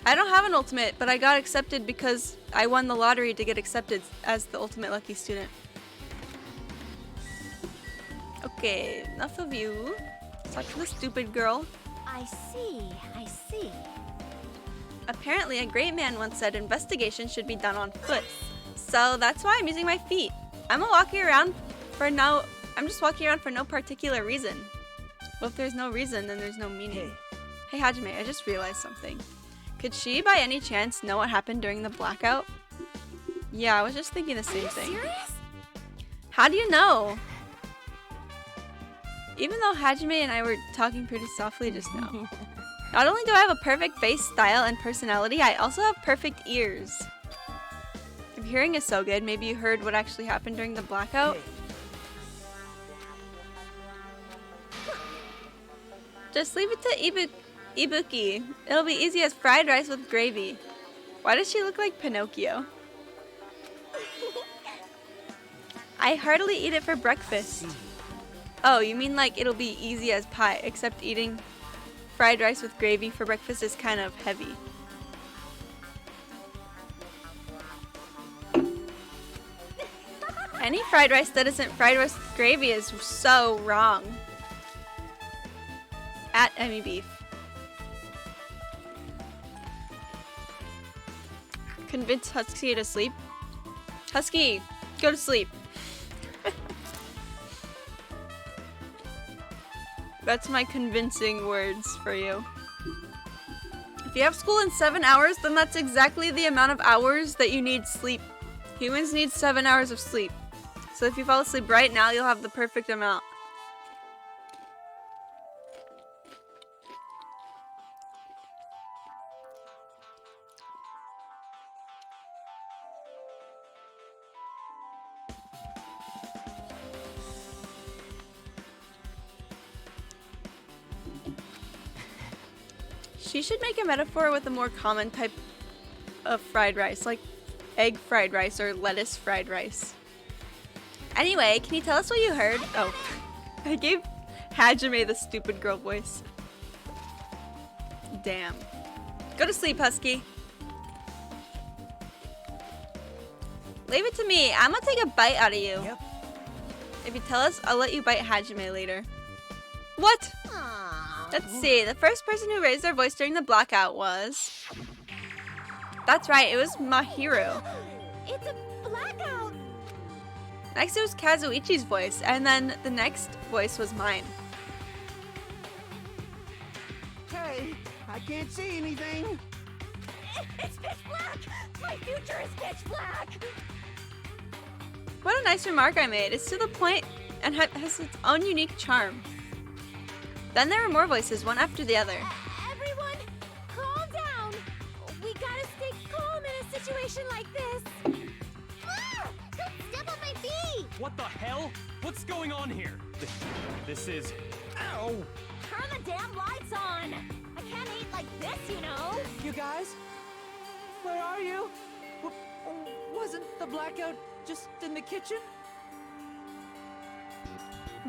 I don't have an ultimate, but I got accepted because I won the lottery to get accepted as the ultimate lucky student. Okay, enough of you. Talk to the stupid girl. I see, I see. Apparently, a great man once said investigation should be done on foot. So that's why I'm using my feet. I'm just walking around for no particular reason. Well, if there's no reason, then there's no meaning. Hey Hajime, I just realized something. Could she, by any chance, know what happened during the blackout? Yeah, I was just thinking the same thing. Serious? How do you know? Even though Hajime and I were talking pretty softly just now. Not only do I have a perfect face, style, and personality, I also have perfect ears. If hearing is so good, maybe you heard what actually happened during the blackout? Just leave it to Ibuki. It'll be easy as fried rice with gravy. Why does she look like Pinocchio? I heartily eat it for breakfast. Oh, you mean like it'll be easy as pie, except eating fried rice with gravy for breakfast is kind of heavy. Any fried rice that isn't fried rice with gravy is so wrong. At Emibeef. Convince Husky to sleep. Husky, go to sleep. That's my convincing words for you. If you have school in 7 hours, then that's exactly the amount of hours that you need sleep. Humans need 7 hours of sleep. So if you fall asleep right now, you'll have the perfect amount. She should make a metaphor with a more common type of fried rice, like egg fried rice or lettuce fried rice. Anyway, can you tell us what you heard? Oh, I gave Hajime the stupid girl voice. Damn. Go to sleep, Husky. Leave it to me. I'm gonna take a bite out of you. Yep. If you tell us, I'll let you bite Hajime later. What? Let's see. The first person who raised their voice during the blackout was... That's right, it was Mahiru. It's a blackout. Next it was Kazuichi's voice, and then the next voice was mine. Hey, I can't see anything. It's pitch black. My future is pitch black. What a nice remark I made. It's to the point and has its own unique charm. Then there were more voices, one after the other. Everyone, calm down. We gotta stay calm in a situation like this. Ah! Don't step on my feet. What the hell? What's going on here? This is... Ow! Turn the damn lights on. I can't eat like this, you know. You guys? Where are you? Wasn't the blackout just in the kitchen?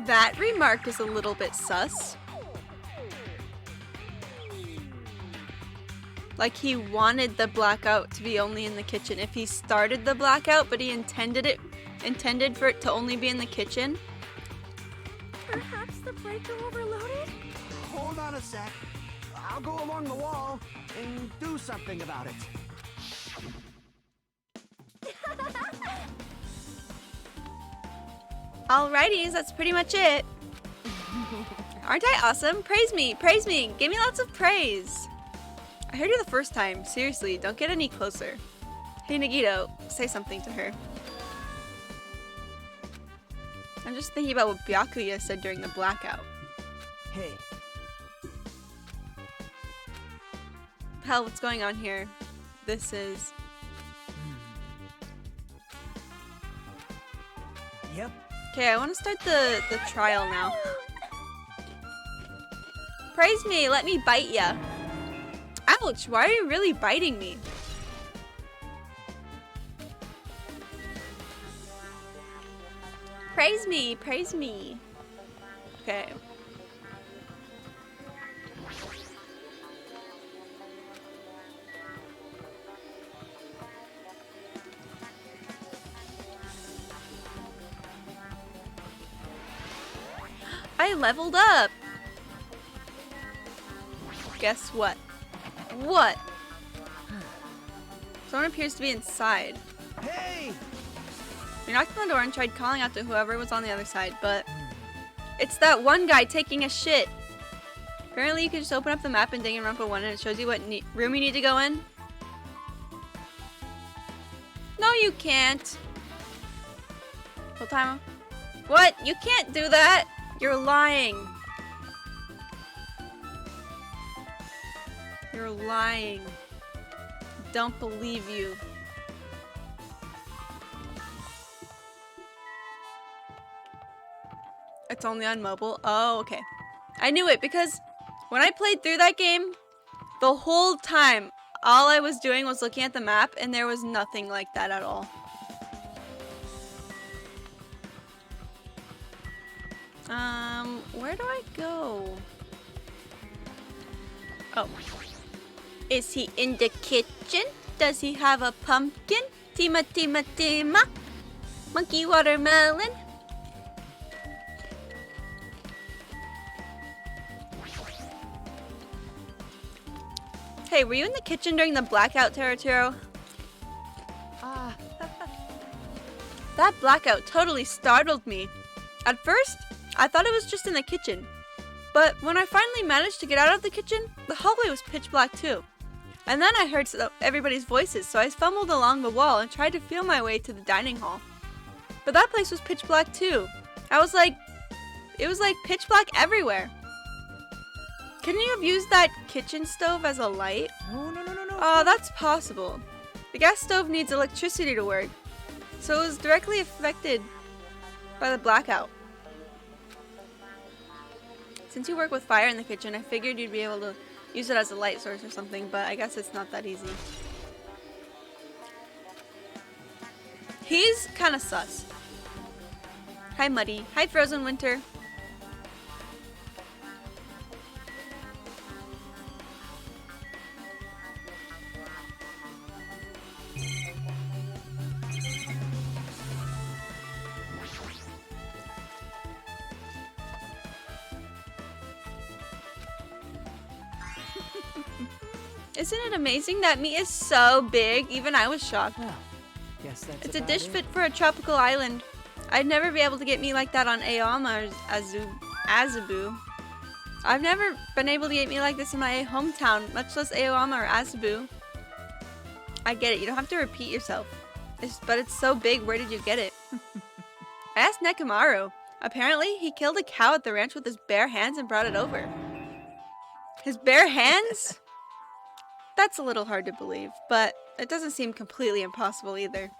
That remark is a little bit sus. Like he wanted the blackout to be only in the kitchen. If he started the blackout, but he intended for it to only be in the kitchen. Perhaps the breaker overloaded? Hold on a sec. I'll go along the wall and do something about it. Alrighties, that's pretty much it. Aren't I awesome? Praise me, praise me. Give me lots of praise. I heard you the first time. Seriously, don't get any closer. Hey Nagito, say something to her. I'm just thinking about what Byakuya said during the blackout. Hey, Hell, what's going on here? This is... yep. Okay, I want to start the trial now. Praise me, let me bite ya. Ouch, why are you really biting me? Praise me, praise me. Okay. I leveled up! Guess what? What? Someone appears to be inside. Hey! We knocked on the door and tried calling out to whoever was on the other side, but it's that one guy taking a shit. Apparently you can just open up the map in Danganronpa2 and it shows you what room you need to go in. No, you can't. Full time. What? You can't do that! You're lying. You're lying. Don't believe you. It's only on mobile? Oh, okay. I knew it because When I played through that game, the whole time, all I was doing was looking at the map, and there was nothing like that at all. Where do I go? Oh. Is he in the kitchen? Does he have a pumpkin? Tima, tima, tima. Monkey watermelon. Hey, were you in the kitchen during the blackout, Teratero? That blackout totally startled me. At first, I thought it was just in the kitchen. But when I finally managed to get out of the kitchen, the hallway was pitch black too. And then I heard everybody's voices, so I fumbled along the wall and tried to feel my way to the dining hall. But that place was pitch black too. It was like pitch black everywhere. Couldn't you have used that kitchen stove as a light? No. Oh, that's possible. The gas stove needs electricity to work, so it was directly affected by the blackout. Since you work with fire in the kitchen, I figured you'd be able to use it as a light source or something, but I guess it's not that easy. He's kind of sus. Hi, Muddy. Hi, Frozen Winter. Isn't it amazing that meat is so big? Even I was shocked. Well, guess that's It's a about dish it. fit for a tropical island. I'd never be able to get meat like that on Aoyama or Azabu. I've never been able to get meat like this in my hometown, much less Aoyama or Azabu. I get it, you don't have to repeat yourself. But it's so big, where did you get it? I asked Nekomaru. Apparently, he killed a cow at the ranch with his bare hands and brought it over. His bare hands? That's a little hard to believe, but it doesn't seem completely impossible either.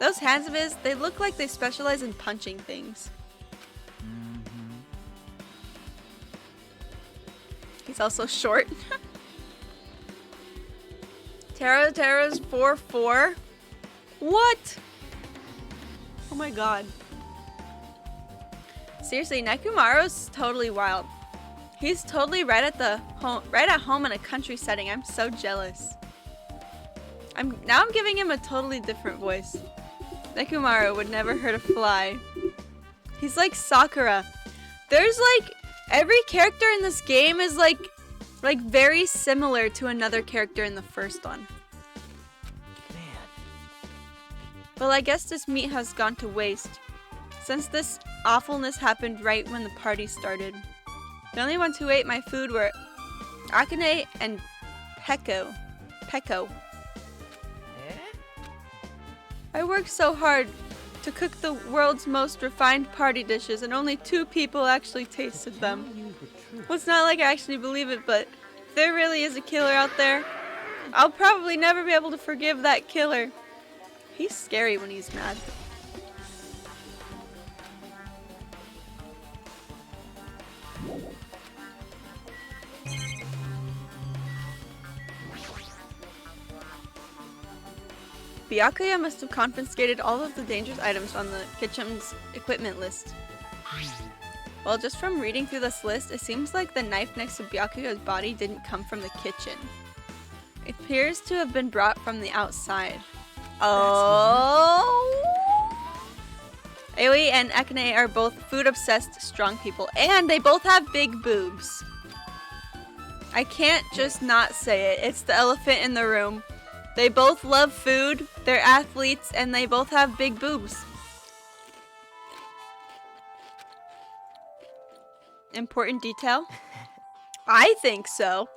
Those hands of his, they look like they specialize in punching things. He's also short. Tara's 4'4". What? Oh my god. Seriously, Nekomaru's totally wild. He's totally right at home in a country setting. I'm so jealous. Now I'm giving him a totally different voice. Nekomaru would never hurt a fly. He's like Sakura. There's like every character in this game is like very similar to another character in the first one. Man. Well, I guess this meat has gone to waste, since this awfulness happened right when the party started. The only ones who ate my food were Akane and Peko. I worked so hard to cook the world's most refined party dishes, and only 2 people actually tasted them. Well, it's not like I actually believe it, but if there really is a killer out there, I'll probably never be able to forgive that killer. He's scary when he's mad. Byakuya must have confiscated all of the dangerous items on the kitchen's equipment list. Well, just from reading through this list, it seems like the knife next to Byakuya's body didn't come from the kitchen. It appears to have been brought from the outside. Oh! Aoi and Akane are both food-obsessed, strong people, and they both have big boobs. I can't just not say it. It's the elephant in the room. They both love food, they're athletes, and they both have big boobs. Important detail? I think so.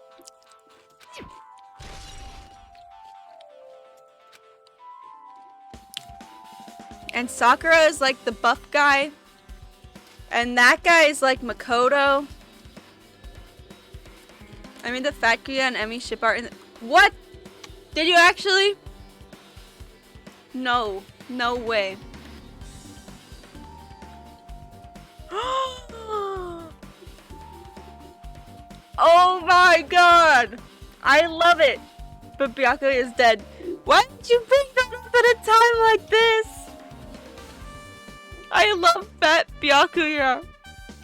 And Sakura is like the buff guy. And that guy is like Makoto. I mean, the fat Kuya and Emi ship art in the— What? Did you actually? No. No way. Oh my god! I love it! But Byakuya is dead. Why did you bring that up at a time like this? I love Fat Byakuya.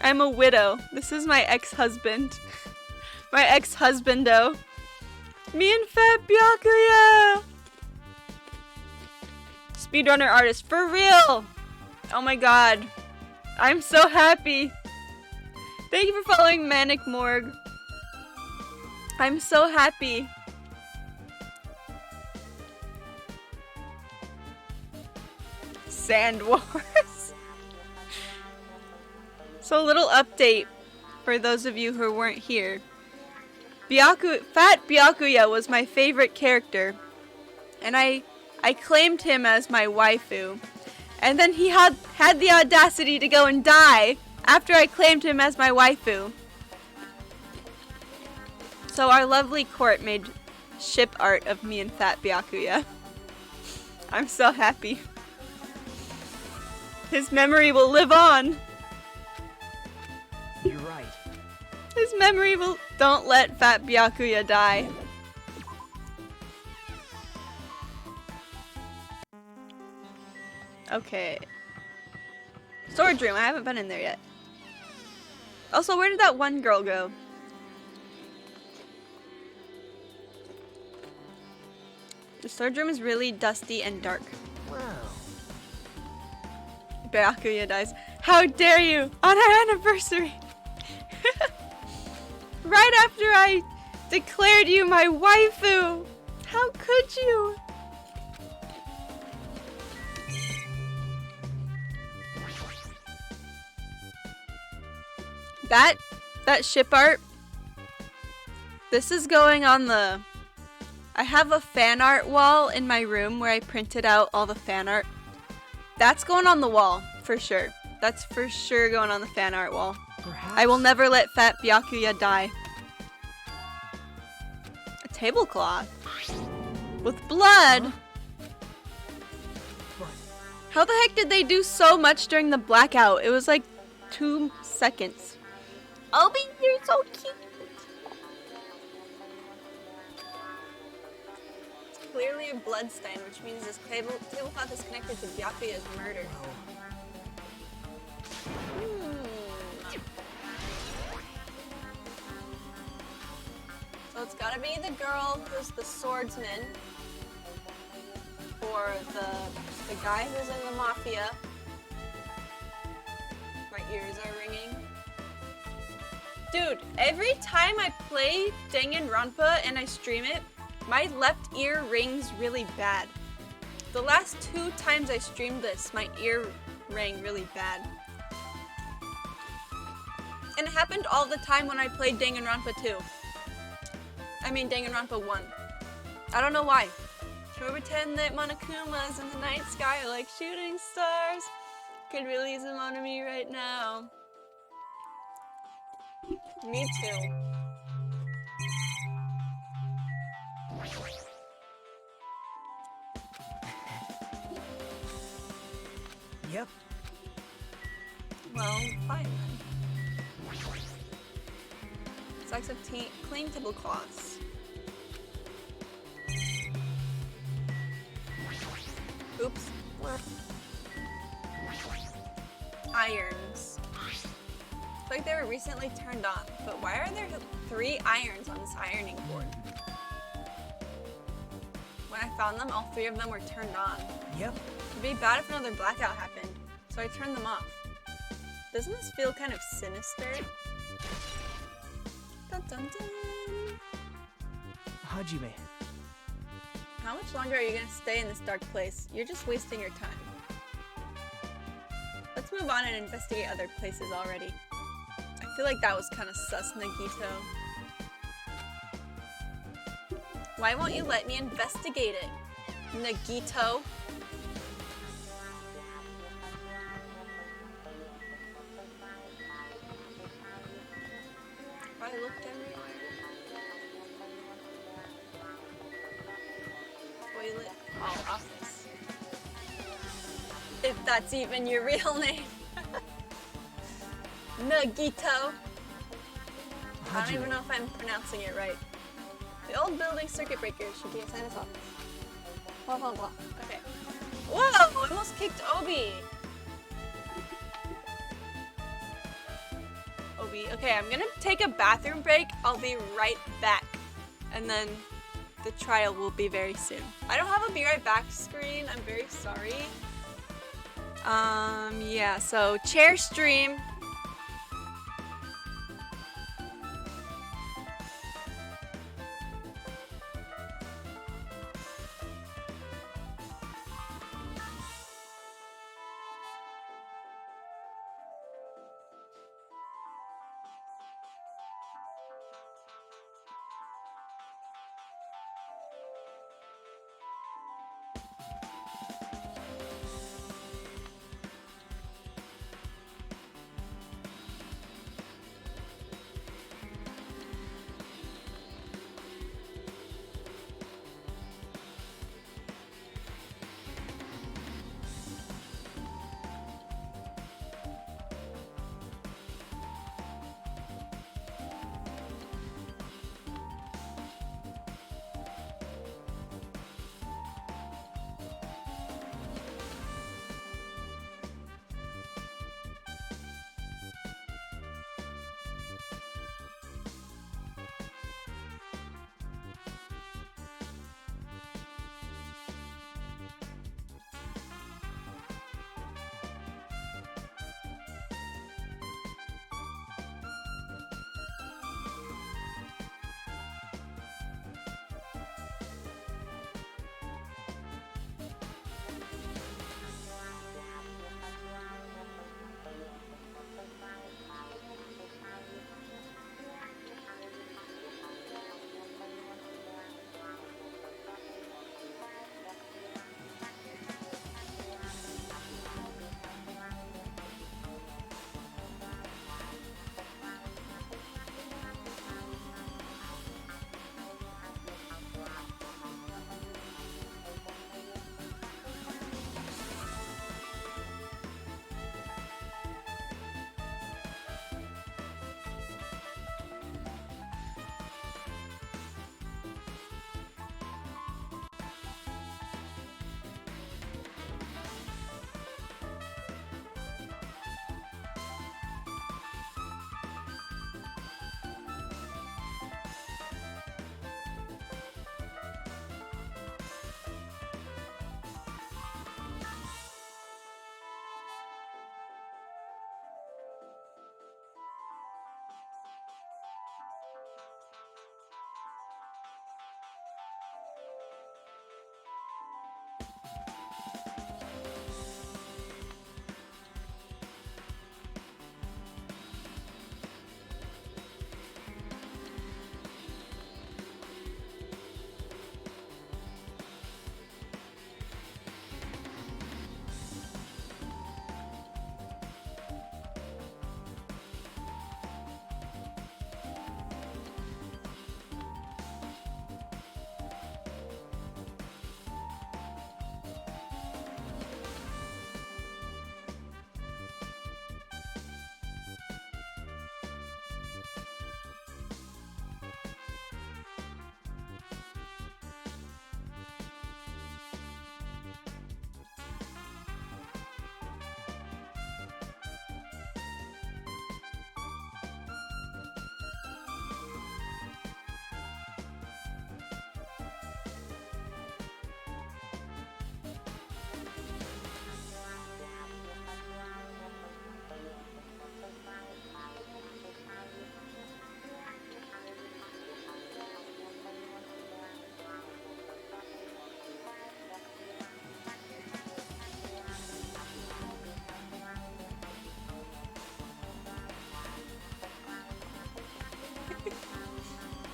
I'm a widow. This is my ex-husband. My ex-husbando. Me and Fat Byakuya! Speedrunner artist, for real! Oh my god. I'm so happy. Thank you for following Manic Morgue. I'm so happy. Sand Wars. So a little update for those of you who weren't here. Fat Byakuya was my favorite character. And I claimed him as my waifu. And then he had the audacity to go and die after I claimed him as my waifu. So our lovely court made ship art of me and Fat Byakuya. I'm so happy. His memory will live on. You're right. His memory will... Don't let Fat Byakuya die. Okay. Storage room. I haven't been in there yet. Also, where did that one girl go? The storage room is really dusty and dark. Wow. Byakuya dies. How dare you! On our anniversary! Right after I declared you my waifu! How could you? That ship art, this is going on the... I have a fan art wall in my room where I printed out all the fan art. That's going on the wall, for sure. That's for sure going on the fan art wall. Perhaps. I will never let Fat Byakuya die. A tablecloth? With blood? Huh? What? How the heck did they do so much during the blackout? It was like 2 seconds. Obi, you're so cute. It's clearly a blood stain, which means this tablecloth is connected to Byakuya's murder. So it's gotta be the girl who's the swordsman, or the guy who's in the mafia. My ears are ringing. Dude, every time I play Danganronpa and I stream it, my left ear rings really bad. The last 2 times I streamed this, my ear rang really bad. And it happened all the time when I played Danganronpa2. I mean Danganronpa 1. I don't know why. Should we pretend that Monokumas in the night sky are like shooting stars? Could release them onto me right now. Me too. Yep. Well, fine then. Stacks of clean tablecloths. Oops. Irons. It's like they were recently turned on, but why are there 3 irons on this ironing board? When I found them, all 3 of them were turned on. Yep. It'd be bad if another blackout happened, so I turned them off. Doesn't this feel kind of sinister? Dun, dun, dun. Hajime. How much longer are you gonna stay in this dark place? You're just wasting your time. Let's move on and investigate other places already. I feel like that was kind of sus, Nagito. Why won't you let me investigate it, Nagito? I looked everywhere. Toilet. Oh, office. If that's even your real name. Nagito. I don't even know if I'm pronouncing it right. The old building circuit breaker should be inside his office. Blah blah blah. Okay. Whoa! I almost kicked Obi. Obi. Okay, I'm gonna take a bathroom break. I'll be right back. And then the trial will be very soon. I don't have a be right back screen. I'm very sorry. Yeah, so chair stream.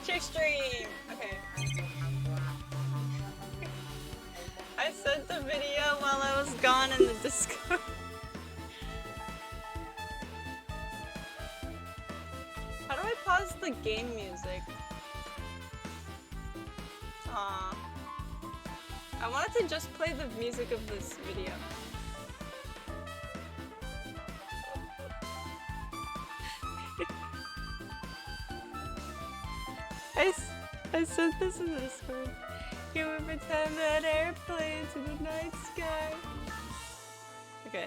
Chick stream! Okay. I sent the video while I was gone in the Discord. How do I pause the game music? Aw. I wanted to just play the music of this video. I sent this in the Discord. Can we pretend that airplanes in the night sky? Okay.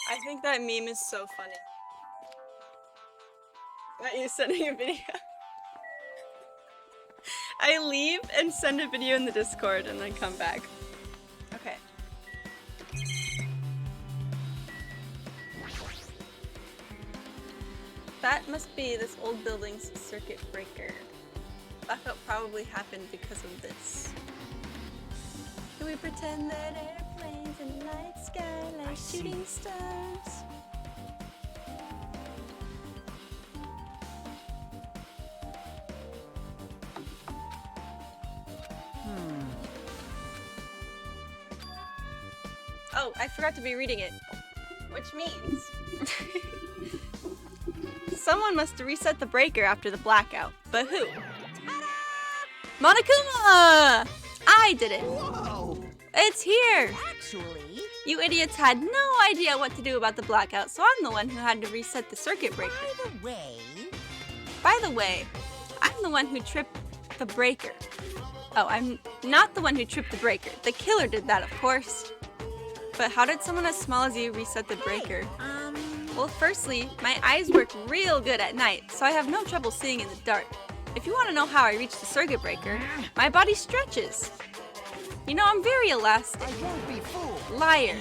I think that meme is so funny. That you sending a video. I leave and send a video in the Discord and then come back. Okay. That must be this old building's circuit breaker. Blackout probably happened because of this. Can we pretend that airplanes in the night sky like shooting stars? Oh, I forgot to be reading it. Which means... someone must reset the breaker after the blackout. But who? Monokuma! I did it! Whoa! It's here! Actually, You idiots had no idea what to do about the blackout, so I'm the one who had to reset the circuit breaker. By the way, I'm the one who tripped the breaker. Oh, I'm not the one who tripped the breaker. The killer did that, of course. But how did someone as small as you reset the breaker? Well, firstly, my eyes work real good at night, so I have no trouble seeing in the dark. If you want to know how I reached the circuit breaker, my body stretches. You know, I'm very elastic. I won't be fooled. Liar.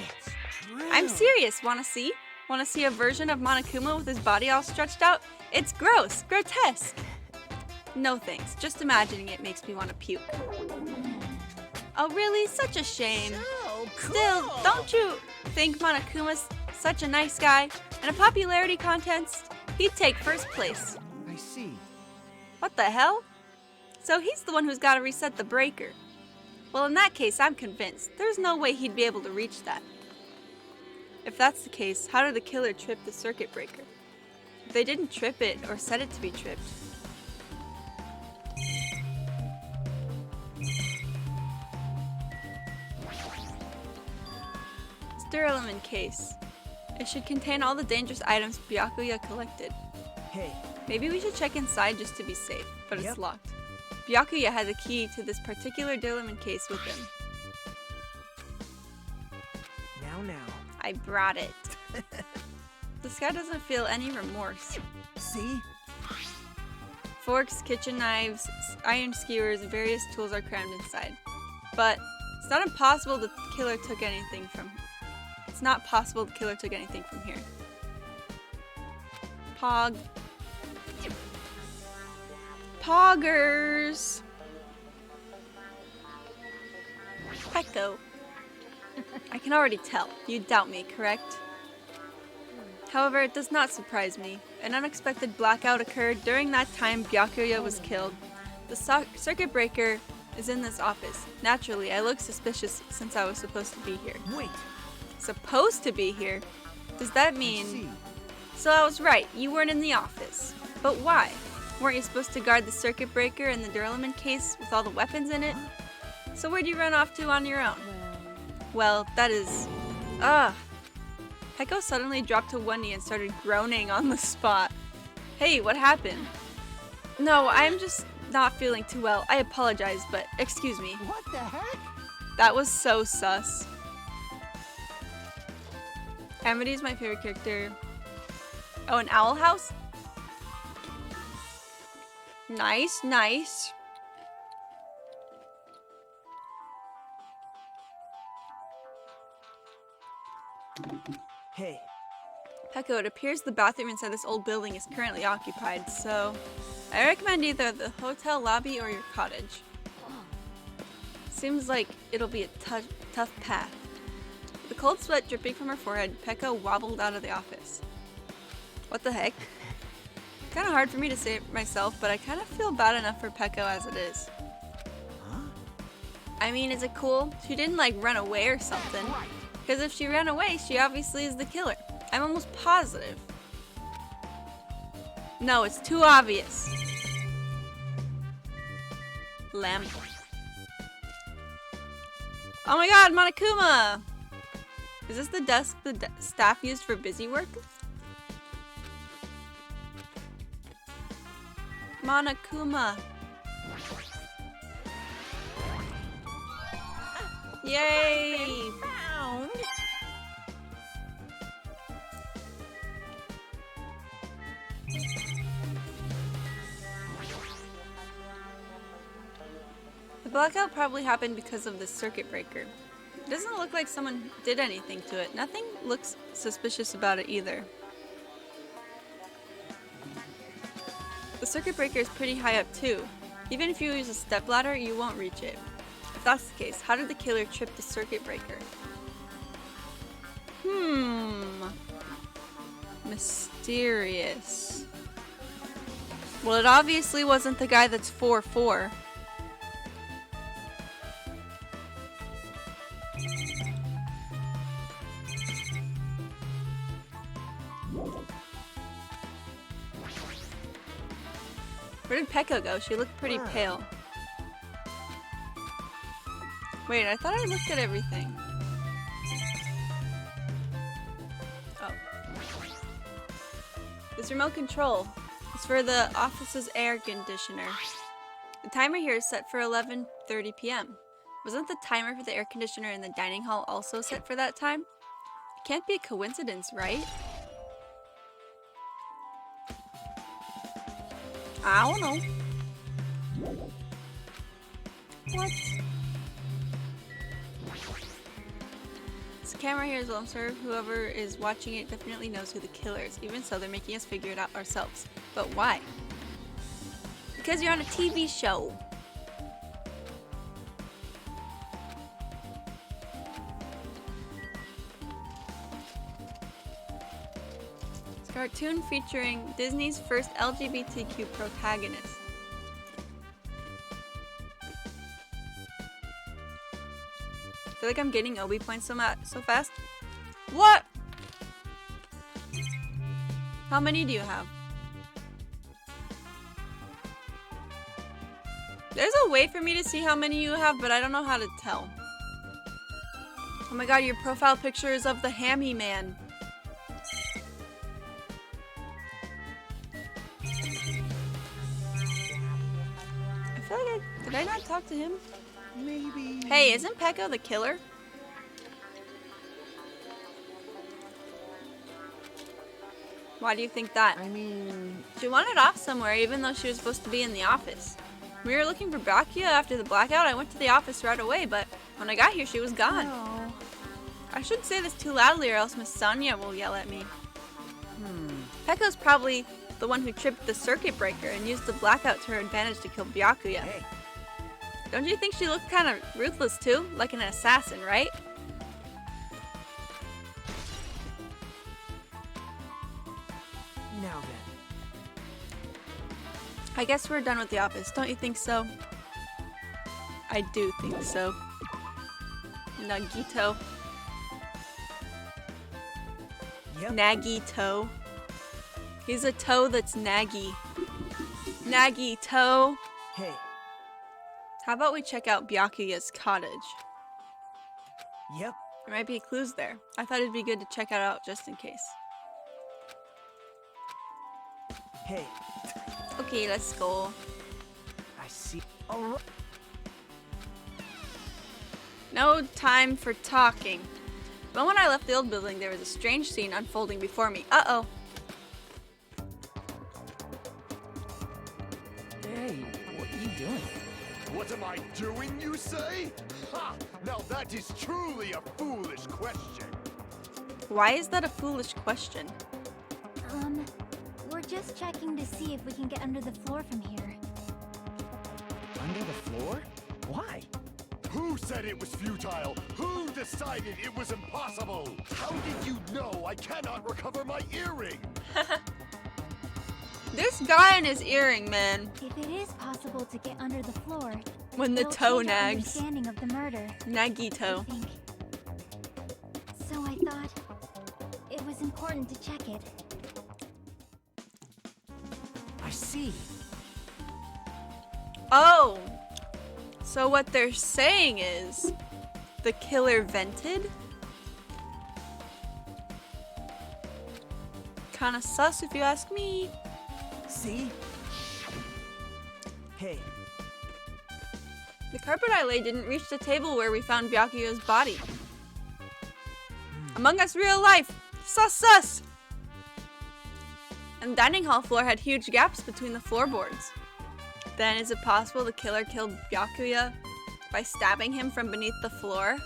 I'm serious. Want to see? Want to see a version of Monokuma with his body all stretched out? It's gross. Grotesque. No thanks. Just imagining it makes me want to puke. Oh, really? Such a shame. Still, don't you think Monokuma's such a nice guy? In a popularity contest, he'd take first place. I see. What the hell? So he's the one who's got to reset the breaker. Well, in that case, I'm convinced. There's no way he'd be able to reach that. If that's the case, how did the killer trip the circuit breaker? If they didn't trip it or set it to be tripped. Stir element case. It should contain all the dangerous items Byakuya collected. Hey, Maybe we should check inside just to be safe, but it's Yep. locked. Byakuya had the key to this particular element case with him. now. I brought it. This guy doesn't feel any remorse. See? Forks, kitchen knives, iron skewers, and various tools are crammed inside. But it's not impossible the killer took anything from here. It's not possible the killer took anything from here. Pog. Poggers! Pecco. I can already tell. You doubt me, correct? However, it does not surprise me. An unexpected blackout occurred during that time Byakuya was killed. The circuit breaker is in this office. Naturally, I look suspicious since I was supposed to be here. Wait. Supposed to be here? Does that I mean... see. So I was right, you weren't in the office. But why? Weren't you supposed to guard the circuit breaker and the duralumin case with all the weapons in it? So where'd you run off to on your own? Well, that is... Ugh. Pecco suddenly dropped to one knee and started groaning on the spot. Hey, what happened? No, I'm just not feeling too well. I apologize, but excuse me. What the heck? That was so sus. Amity's my favorite character. Oh, an owl house? Nice, nice. Hey, Pecco, it appears the bathroom inside this old building is currently occupied, so I recommend either the hotel lobby or your cottage. Seems like it'll be a tough path. With the cold sweat dripping from her forehead, Pecco wobbled out of the office. What the heck? Kinda hard for me to say it myself, but I kinda feel bad enough for Pecco as it is. Huh? I mean, is it cool? She didn't like run away or something. Because if she ran away, she obviously is the killer. I'm almost positive. No, it's too obvious. Lamp. Oh my god, Monokuma! Is this the desk the staff used for busy work? Monokuma. Yay! Found. The blackout probably happened because of the circuit breaker. It doesn't look like someone did anything to it. Nothing looks suspicious about it either. The circuit breaker is pretty high up too. Even if you use a stepladder, you won't reach it. If that's the case, how did the killer trip the circuit breaker? Mysterious. Well, it obviously wasn't the guy that's 4'4". Where did Pekka go? She looked pretty pale. Wait, I thought I looked at everything. Oh. This remote control is for the office's air conditioner. The timer here is set for 11:30 p.m. Wasn't the timer for the air conditioner in the dining hall also set for that time? It can't be a coincidence, right? I don't know. What? This camera here as well, sir. Whoever is watching it definitely knows who the killer is. Even so, they're making us figure it out ourselves. But why? Because you're on a TV show. It's a cartoon featuring Disney's first LGBTQ protagonist. I feel like I'm getting Obi points so fast. What? How many do you have? There's a way for me to see how many you have, but I don't know how to tell. Oh my god, your profile picture is of the Hammy Man. I feel like did I not talk to him? Maybe. Hey, isn't Pekka the killer? Why do you think that? I mean, She wandered off somewhere even though she was supposed to be in the office. We were looking for Byakuya after the blackout. I went to the office right away, but when I got here, she was gone. no. I shouldn't say this too loudly or else Miss Sonia will yell at me. Pekka's probably the one who tripped the circuit breaker and used the blackout to her advantage to kill Byakuya. Hey, Don't you think she looked kind of ruthless too? Like an assassin, right? now then. I guess we're done with the office. Don't you think so? I do think so. Nagito. Yep. Nagito. He's a toe that's naggy. Nagito. Hey, How about we check out Byakuya's cottage? yep. There might be clues there. I thought it'd be good to check it out just in case. Hey, Okay, let's go. I see. All right. No time for talking. The moment I left the old building, there was a strange scene unfolding before me. Uh-oh. Hey, what are you doing? What am I doing, you say? Ha! Now that is truly a foolish question. Why is that a foolish question? We're just checking to see if we can get under the floor from here. Under the floor? Why? Who said it was futile? Who decided it was impossible? How did you know I cannot recover my earring? This guy and his earring, man. If it is possible to get under the floor, When the it'll toe change our nags. understanding of the murder, I Nagito. think. So I thought it was important to check it. I see. Oh. So what they're saying is the killer vented? Kinda sus if you ask me. See? Hey, The carpet I laid didn't reach the table where we found Byakuya's body. Among Us real life! Sus sus! And the dining hall floor had huge gaps between the floorboards. Then is it possible the killer killed Byakuya by stabbing him from beneath the floor?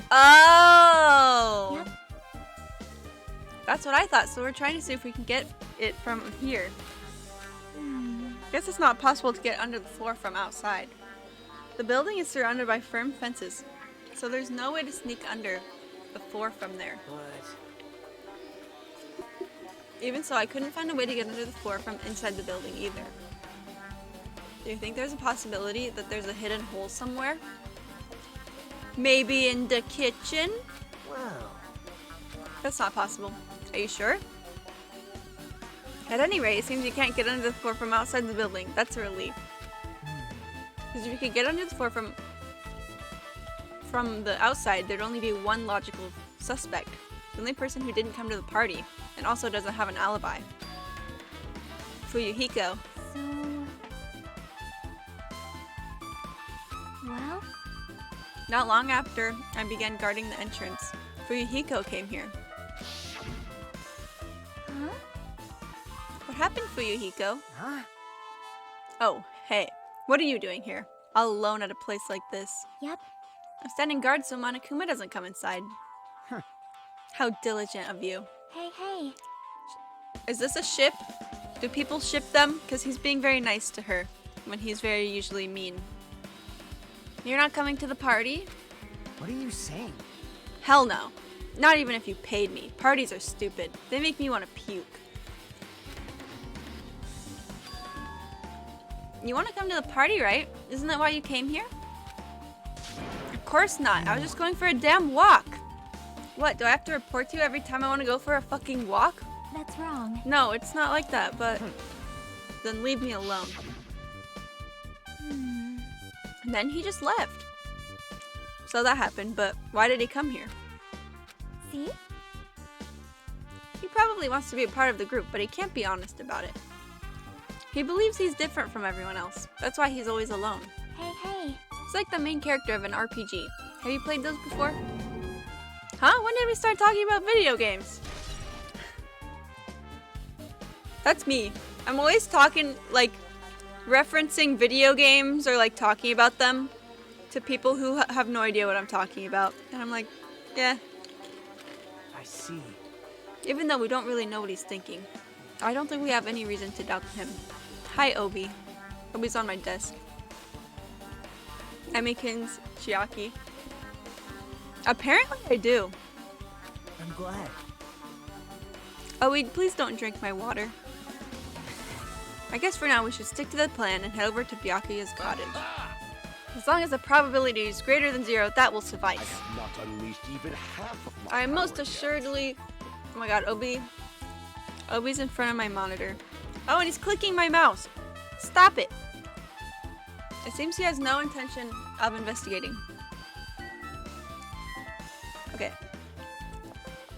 Oh! Yep. That's what I thought, so we're trying to see if we can get it from here. Guess it's not possible to get under the floor from outside. The building is surrounded by firm fences, so there's no way to sneak under the floor from there. Even so, I couldn't find a way to get under the floor from inside the building either. Do you think there's a possibility that there's a hidden hole somewhere? Maybe in the kitchen? well, That's not possible. Are you sure? At any rate, it seems you can't get under the floor from outside the building. That's a relief. Because if you could get under the floor from the outside, there'd only be one logical suspect. The only person who didn't come to the party, and also doesn't have an alibi. Fuyuhiko. So... Well, Not long after I began guarding the entrance, Fuyuhiko came here. huh? What happened, Fuyuhiko? huh? Oh, hey. What are you doing here? All alone at a place like this? Yep. I'm standing guard so Monokuma doesn't come inside. Huh. How diligent of you. Hey, hey. Is this a ship? Do people ship them? Because he's being very nice to her when he's very usually mean. You're not coming to the party? What are you saying? Hell no. Not even if you paid me. Parties are stupid. They make me want to puke. You want to come to the party, right? Isn't that why you came here? Of course not. I was just going for a damn walk. What, do I have to report to you every time I want to go for a fucking walk? That's wrong. No, it's not like that, but then leave me alone. And then he just left. So that happened, but why did he come here? See? He probably wants to be a part of the group, but he can't be honest about it. He believes he's different from everyone else. That's why he's always alone. Hey, hey. He's like the main character of an RPG. Have you played those before? Huh? When did we start talking about video games? That's me. I'm always talking, like, referencing video games or, like, talking about them to people who have no idea what I'm talking about. And I'm like, yeah. I see. Even though we don't really know what he's thinking. I don't think we have any reason to doubt him. Hi, Obi. Obi's on my desk. Emikin's Chiaki. Apparently I do. I'm glad. Obi, please don't drink my water. I guess for now we should stick to the plan and head over to Byakuya's cottage. As long as the probability is greater than 0, that will I suffice. have not unleashed even half of my I am most power yet. assuredly... Oh my god, Obi. Obi's in front of my monitor. Oh, and he's clicking my mouse. Stop it. It seems he has no intention of investigating. Okay.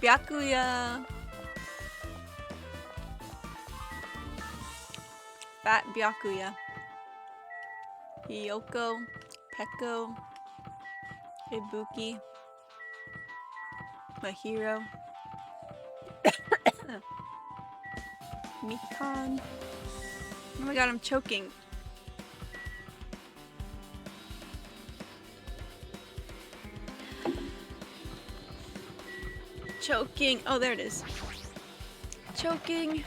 Byakuya. Fat Byakuya. Hiyoko. Peko. Ibuki. Mahiro. Mikan. Oh my god, I'm choking. Choking. Oh, there it is. Choking.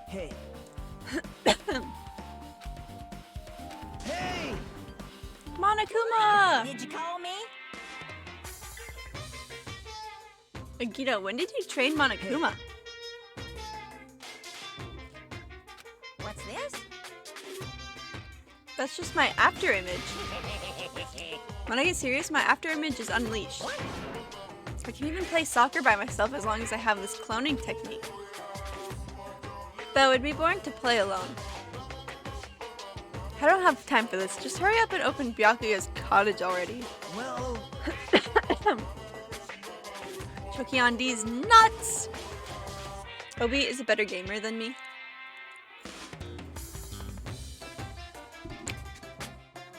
Hey. Hey! Monokuma! Did you call me? Agito, when did you train Monokuma? What's this? That's just my after image. When I get serious, my after image is unleashed. I can even play soccer by myself as long as I have this cloning technique. Though it'd be boring to play alone. I don't have time for this. Just hurry up and open Byakuya's cottage already. Well, Choking on these nuts! Obi is a better gamer than me.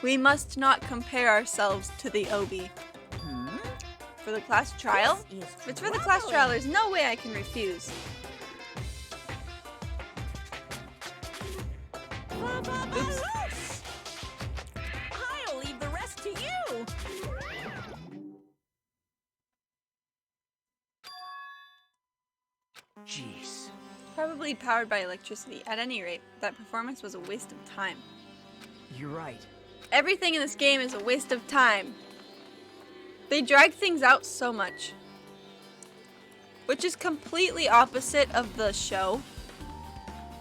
We must not compare ourselves to the Obi. For the class trial? If it's for the class trial, there's no way I can refuse. Oops. I'll leave the rest to you. Jeez. Probably powered by electricity. At any rate, that performance was a waste of time. You're right. Everything in this game is a waste of time. They drag things out so much. Which is completely opposite of the show.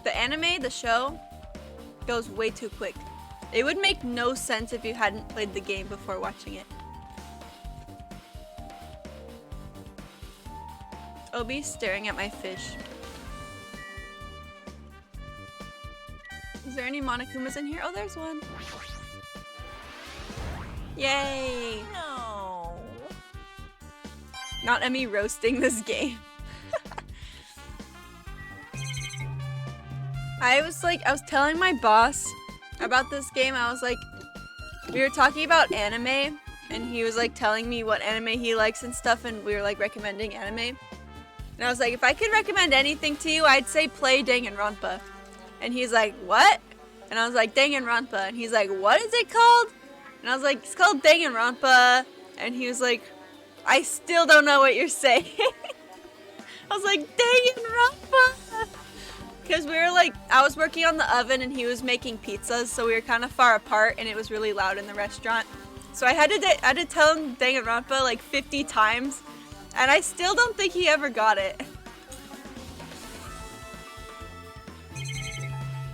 The anime, the show, goes way too quick. It would make no sense if you hadn't played the game before watching it. Obi's staring at my fish. Is there any Monokumas in here? Oh, there's one. Yay! No. Not Emmy roasting this game. I was telling my boss about this game. I was like, we were talking about anime, and he was like telling me what anime he likes and stuff, and we were like recommending anime. And I was like, if I could recommend anything to you, I'd say play Danganronpa. And he's like, what? And I was like, Danganronpa. And he's like, what is it called? And I was like, it's called Danganronpa. And he was like, I still don't know what you're saying. I was like, Danganronpa. Because we were like, I was working on the oven and he was making pizzas. So we were kind of far apart and it was really loud in the restaurant. So I had to tell him Danganronpa like 50 times. And I still don't think he ever got it.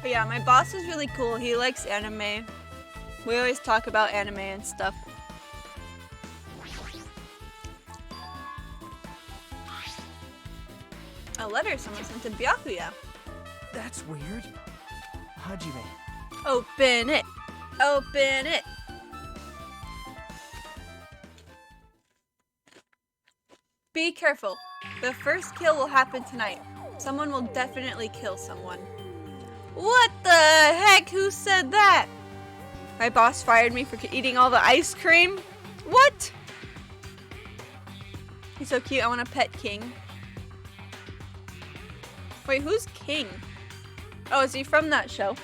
But yeah, my boss is really cool. He likes anime. We always talk about anime and stuff. A letter someone sent to Byakuya. That's weird. Hajime. Open it. Open it. Be careful. The first kill will happen tonight. Someone will definitely kill someone. What the heck? Who said that? My boss fired me for eating all the ice cream? What? He's so cute. I want to pet King. Wait, who's King? Oh, is he from that show?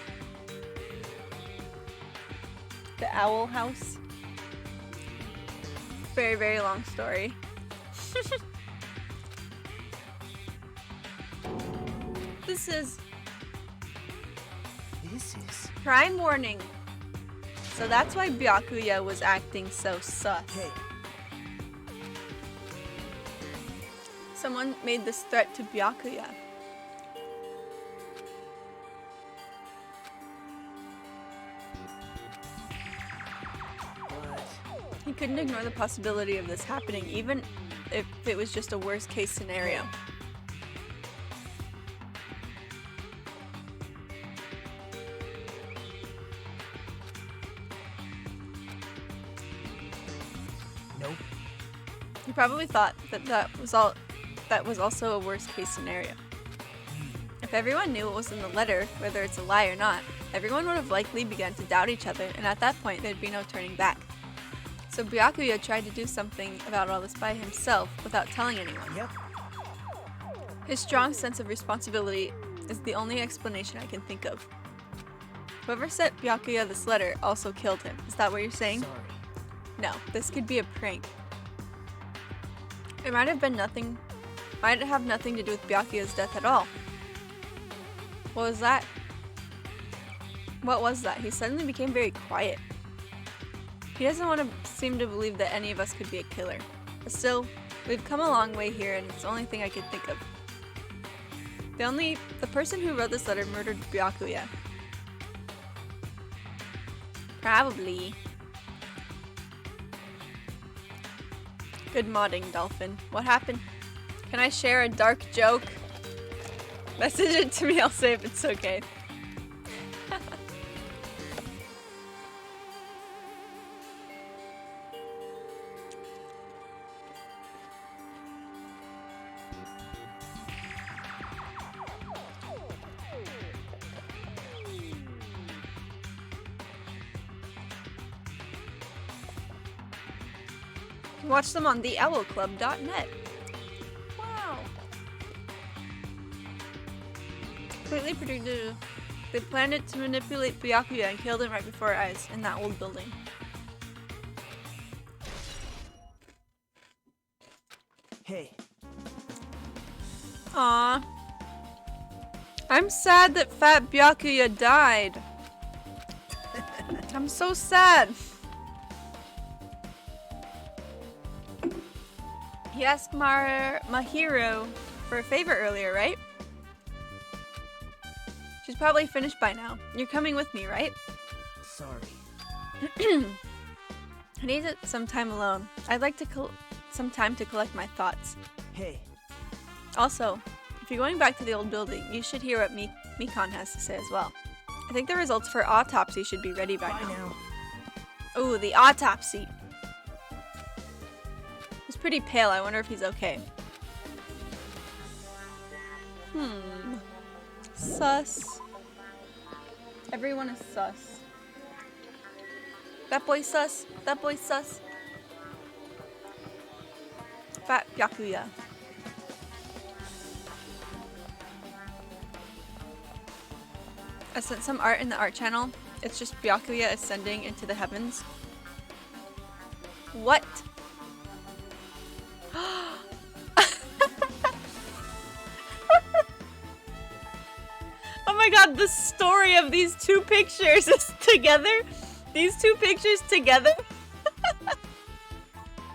The Owl House? Very, very long story. This is prime warning. So that's why Byakuya was acting so sus. Hey. Someone made this threat to Byakuya. He couldn't ignore the possibility of this happening, even if it was just a worst case scenario. Nope. He probably thought that was also a worst case scenario. If everyone knew what was in the letter, whether it's a lie or not, everyone would have likely begun to doubt each other, and at that point there'd be no turning back. So Byakuya tried to do something about all this by himself without telling anyone. Yep. His strong sense of responsibility is the only explanation I can think of. Whoever sent Byakuya this letter also killed him. Is that what you're saying? Sorry. No, this could be a prank. It might have nothing to do with Byakuya's death at all. What was that? What was that? He suddenly became very quiet. He doesn't want to seem to believe that any of us could be a killer. But still, we've come a long way here and it's the only thing I could think of. The person who wrote this letter murdered Byakuya. Probably. Good modding, Dolphin. What happened? Can I share a dark joke? Message it to me, I'll say if it's okay. Watch them on theowlclub.net. Wow. Completely predicted. They planned it to manipulate Byakuya and killed him right before our eyes in that old building. Hey, Aww. I'm sad that Fat Byakuya died. I'm so sad. He asked Mahiro for a favor earlier, right? She's probably finished by now. You're coming with me, right? sorry. I need some time alone. I'd like to some time to collect my thoughts. Hey, Also, if you're going back to the old building, you should hear what Mikan has to say as well. I think the results for autopsy should be ready by bye now. now. Ooh, the autopsy. He's pretty pale. I wonder if he's okay. Sus. Everyone is sus. That boy sus. That boy sus. Fat Byakuya. I sent some art in the art channel. It's just Byakuya ascending into the heavens. What? Oh my god, the story of these two pictures is together. These two pictures together.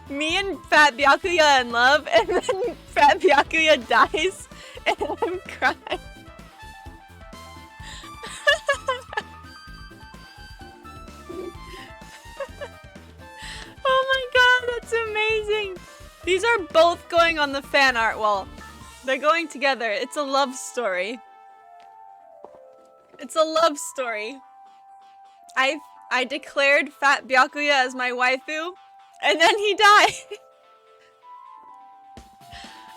Me and Fat Byakuya in love, and then Fat Byakuya dies, and I'm crying. Oh my god, that's amazing. These are both going on the fan art wall. They're going together. It's a love story. It's a love story. I declared Fat Byakuya as my waifu, and then he died.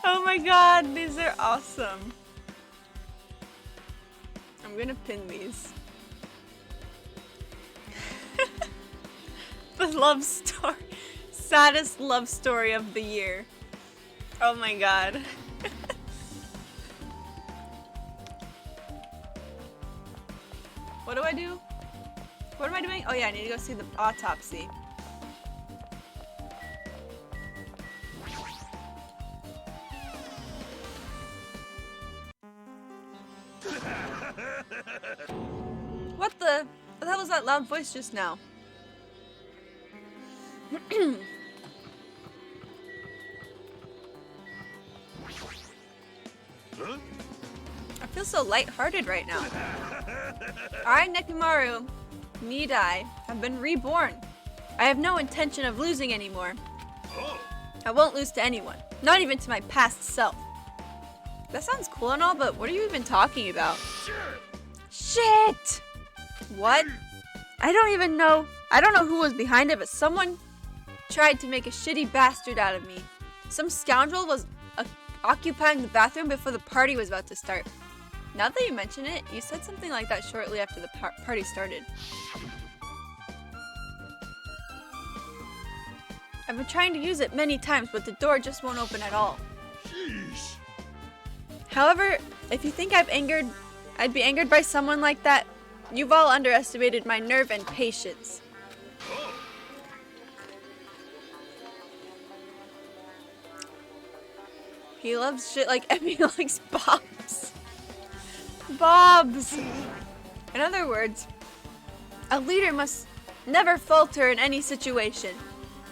Oh my god, these are awesome. I'm gonna pin these. The love story. Saddest love story of the year. Oh my god. What do I do? What am I doing? Oh yeah, I need to go see the autopsy. What the hell was that loud voice just now? Huh? I feel so lighthearted right now. I, Nekomaru, Nidai, have been reborn. I have no intention of losing anymore. Oh. I won't lose to anyone, not even to my past self. That sounds cool and all, but what are you even talking about? Shit! What? I don't even know. I don't know who was behind it, but someone tried to make a shitty bastard out of me. Some scoundrel was occupying the bathroom before the party was about to start. Now that you mention it, you said something like that shortly after the party started. I've been trying to use it many times, but the door just won't open at all. Sheesh. However, if you think I'd be angered by someone like that, you've all underestimated my nerve and patience. Oh. He loves shit like Emmy likes Bobs. Bobs! In other words, a leader must never falter in any situation,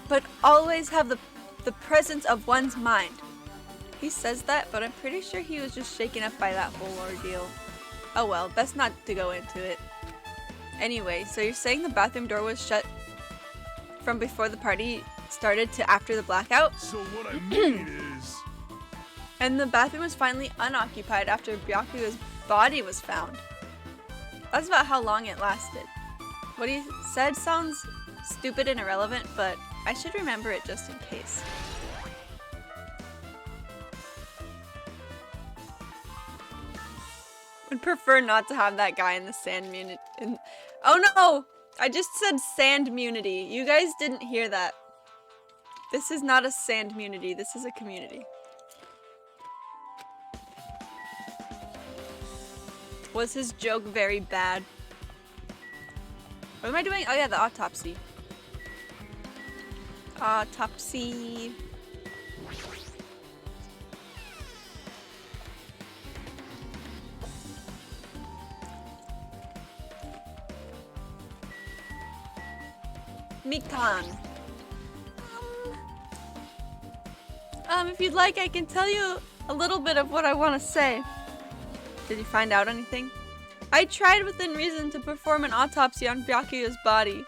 but always have the presence of one's mind. He says that, but I'm pretty sure he was just shaken up by that whole ordeal. Oh well, best not to go into it. Anyway, so you're saying the bathroom door was shut from before the party started to after the blackout? So what I mean is... And the bathroom was finally unoccupied after Byakuya's body was found. That's about how long it lasted. What he said sounds stupid and irrelevant, but I should remember it just in case. Would prefer not to have that guy in the sand munity. Oh no! I just said sand munity. You guys didn't hear that. This is not a sand community. This is a community. Was his joke very bad? What am I doing? Oh yeah, the autopsy. Autopsy. Mikan. If you'd like, I can tell you a little bit of what I want to say. Did you find out anything? I tried within reason to perform an autopsy on Byakuya's body,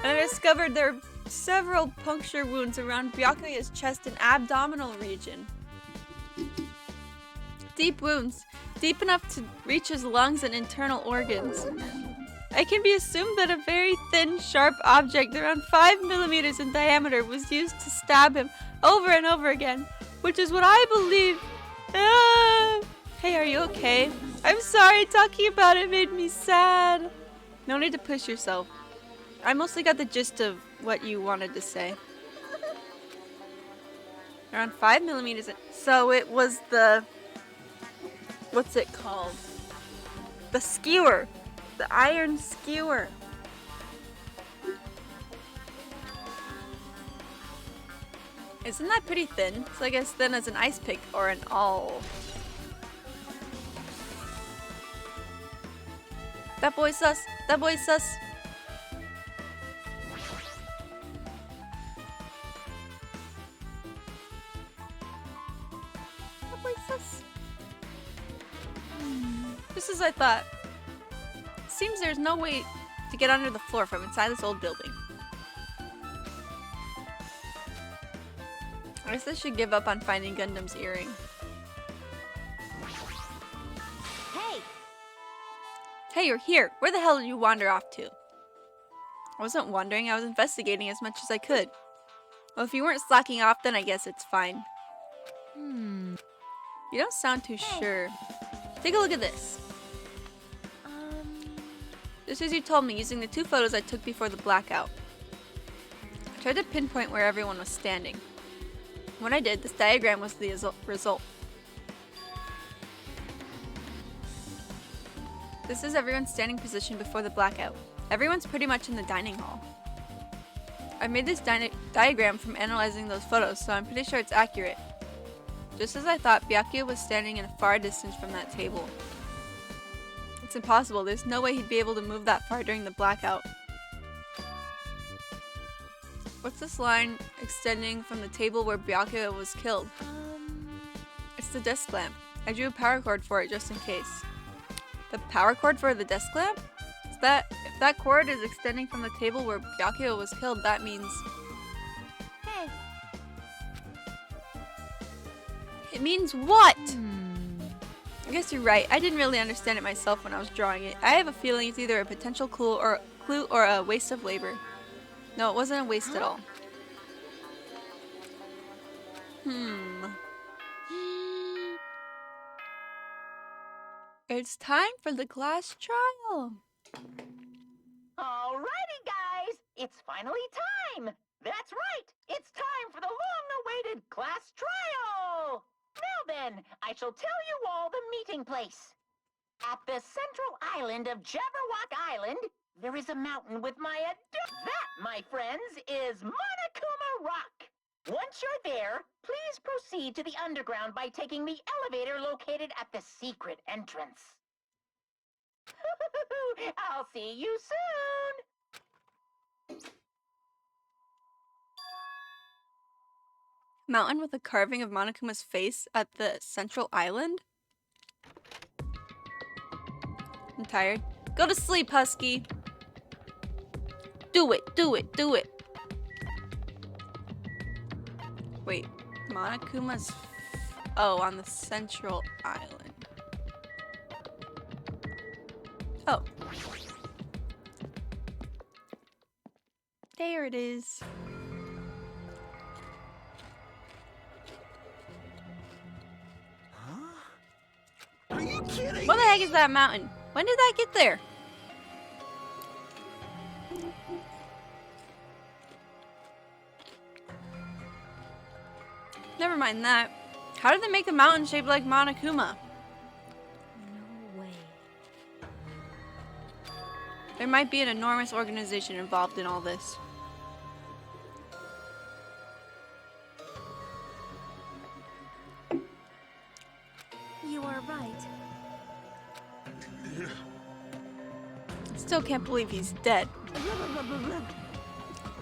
and I discovered there are several puncture wounds around Byakuya's chest and abdominal region. Deep wounds, deep enough to reach his lungs and internal organs. It can be assumed that a very thin, sharp object around 5 millimeters in diameter was used to stab him over and over again, which is what I believe. Hey, are you okay? I'm sorry, talking about it made me sad. No need to push yourself. I mostly got the gist of what you wanted to say. Around 5 millimeters. So it was the... What's it called? The skewer. The iron skewer. Isn't that pretty thin? It's like as thin as an ice pick or an awl. That boy's sus. That boy's sus. That boy's sus. Just as I thought. Seems there's no way to get under the floor from inside this old building. I guess I should give up on finding Gundam's earring. Hey! Hey, you're here! Where the hell did you wander off to? I wasn't wandering, I was investigating as much as I could. Well, if you weren't slacking off, then I guess it's fine. You don't sound too sure. Take a look at this. Just as you told me, using the 2 photos I took before the blackout. I tried to pinpoint where everyone was standing. When I did, this diagram was the result. This is everyone's standing position before the blackout. Everyone's pretty much in the dining hall. I made this diagram from analyzing those photos, so I'm pretty sure it's accurate. Just as I thought, Byakuya was standing in a far distance from that table. It's impossible. There's no way he'd be able to move that far during the blackout. What's this line extending from the table where Byakuya was killed? It's the desk lamp. I drew a power cord for it just in case. The power cord for the desk lamp? If that cord is extending from the table where Byakuya was killed, that means... Hey! It means what? I guess you're right. I didn't really understand it myself when I was drawing it. I have a feeling it's either a potential clue or a waste of labor. No, it wasn't a waste at all. It's time for the class trial. Alrighty, guys, it's finally time. That's right, it's time for the long-awaited class trial. Now then, I shall tell you all the meeting place. At the central island of Jabberwock Island, there is a mountain with my That, my friends, is Monokuma Rock. Once you're there, please proceed to the underground by taking the elevator located at the secret entrance. I'll see you soon. Mountain with a carving of Monokuma's face at the central island? I'm tired. Go to sleep, Husky. Do it, do it, do it. Wait, Monokuma's... Oh, on the central island. Oh. There it is. Are you kidding? What the heck is that mountain? When did that get there? Never mind that. How did they make a mountain shaped like Monokuma? No way. There might be an enormous organization involved in all this. You are right. Still can't believe he's dead.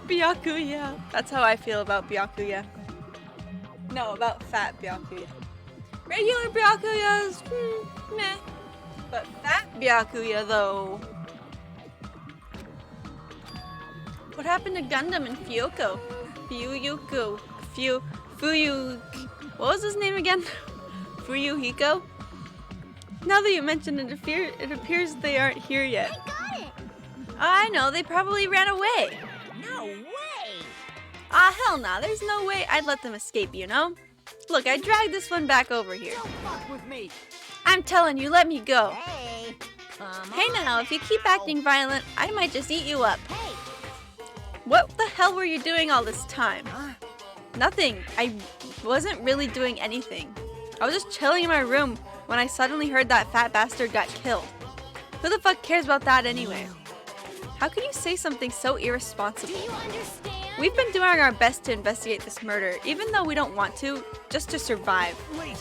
Byakuya. That's how I feel about Byakuya. No, about fat Byakuya. Regular Byakuya's meh. But fat Byakuya though. What happened to Gundam and Fuyuko? What was his name again? Fuyuhiko? Now that you mention it, it appears they aren't here yet. I got it! I know, they probably ran away. No way! Ah, hell nah, there's no way I'd let them escape, you know? Look, I dragged this one back over here. Don't fuck with me. I'm telling you, let me go. Hey! Hey now, if you keep acting violent, I might just eat you up. Hey! What the hell were you doing all this time? Huh? Nothing. I wasn't really doing anything. I was just chilling in my room when I suddenly heard that fat bastard got killed. Who the fuck cares about that anyway? How can you say something so irresponsible? Do you understand? We've been doing our best to investigate this murder, even though we don't want to, just to survive. Wait.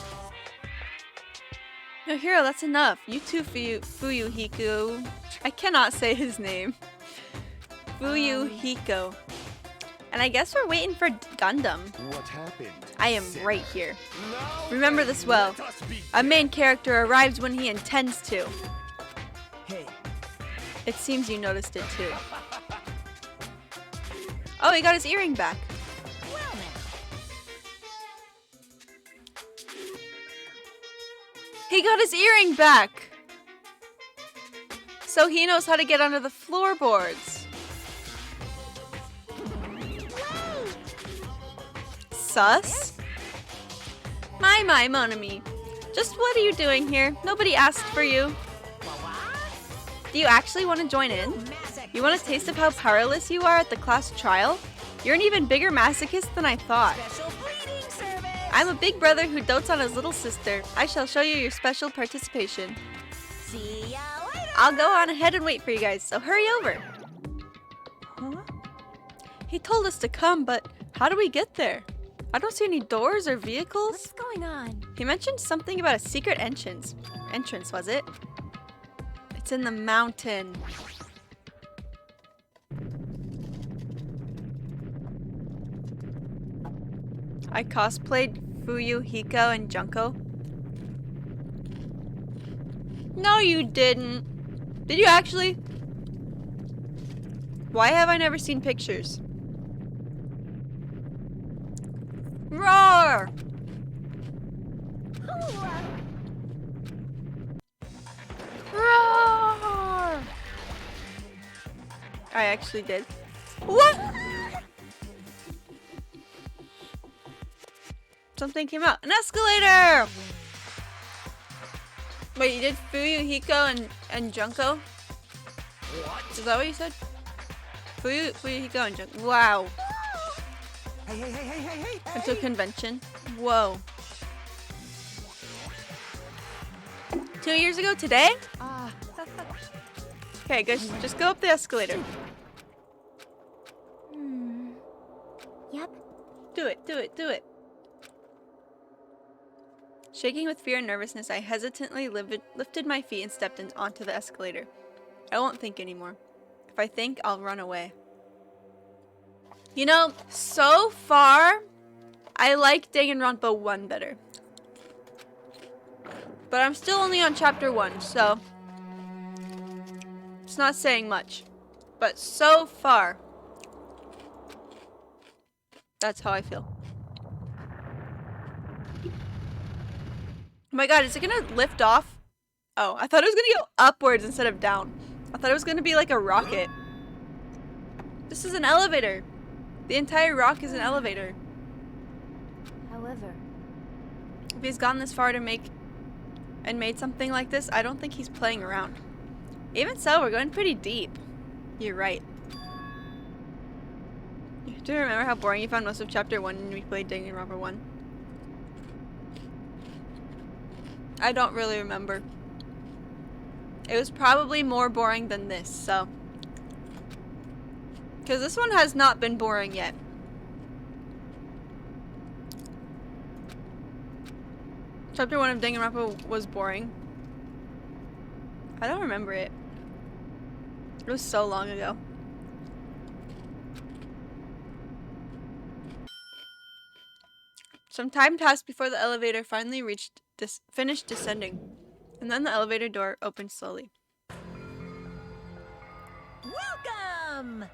No, Hiro, that's enough. You too, Fuyuhiko. I cannot say his name. Fuyuhiko. And I guess we're waiting for Gundam. What happened? I am Sarah? right here. Now Remember then, this well. let us be- A main character arrives when he intends to. Hey. It seems you noticed it too. Oh, he got his earring back. Well now. He got his earring back! So he knows how to get under the floorboards. Sus? My, mon ami. Just what are you doing here? Nobody asked for you. Do you actually want to join in? You want a taste of how powerless you are at the class trial? You're an even bigger masochist than I thought. Special breeding service! I'm a big brother who dotes on his little sister. I shall show you your special participation. See ya later! I'll go on ahead and wait for you guys, so hurry over. Huh? He told us to come, but how do we get there? I don't see any doors or vehicles. What's going on? He mentioned something about a secret entrance. Entrance, was it? It's in the mountain. I cosplayed Fuyuhiko and Junko. No, you didn't. Did you actually? Why have I never seen pictures? Roar! Roar! I actually did. What? Something came out. An escalator! Wait, you did Fuyuhiko and Junko? What? Is that what you said? Fuyuhiko and Junko. Wow. Hey, hey, hey, hey, hey, hey! It's a convention. Whoa. 2 years ago today? Okay, guys, just go up the escalator. Yep. Do it, do it, do it. Shaking with fear and nervousness, I hesitantly lifted my feet and stepped onto the escalator. I won't think anymore. If I think, I'll run away. You know, so far, I like Danganronpa 1 better. But I'm still only on chapter 1, so it's not saying much. But so far, that's how I feel. Oh my god, is it gonna lift off? Oh, I thought it was gonna go upwards instead of down. I thought it was gonna be like a rocket. This is an elevator. The entire rock is an elevator. However, If he's gone this far to made something like this, I don't think he's playing around. Even so, we're going pretty deep. You're right. Do you remember how boring you found most of chapter 1 when we played Danganronpa 1? I don't really remember. It was probably more boring than this, so. Because this one has not been boring yet. Chapter 1 of Danganronpa was boring. I don't remember it. It was so long ago. Some time passed before the elevator finally finished descending. And then the elevator door opened slowly. Welcome!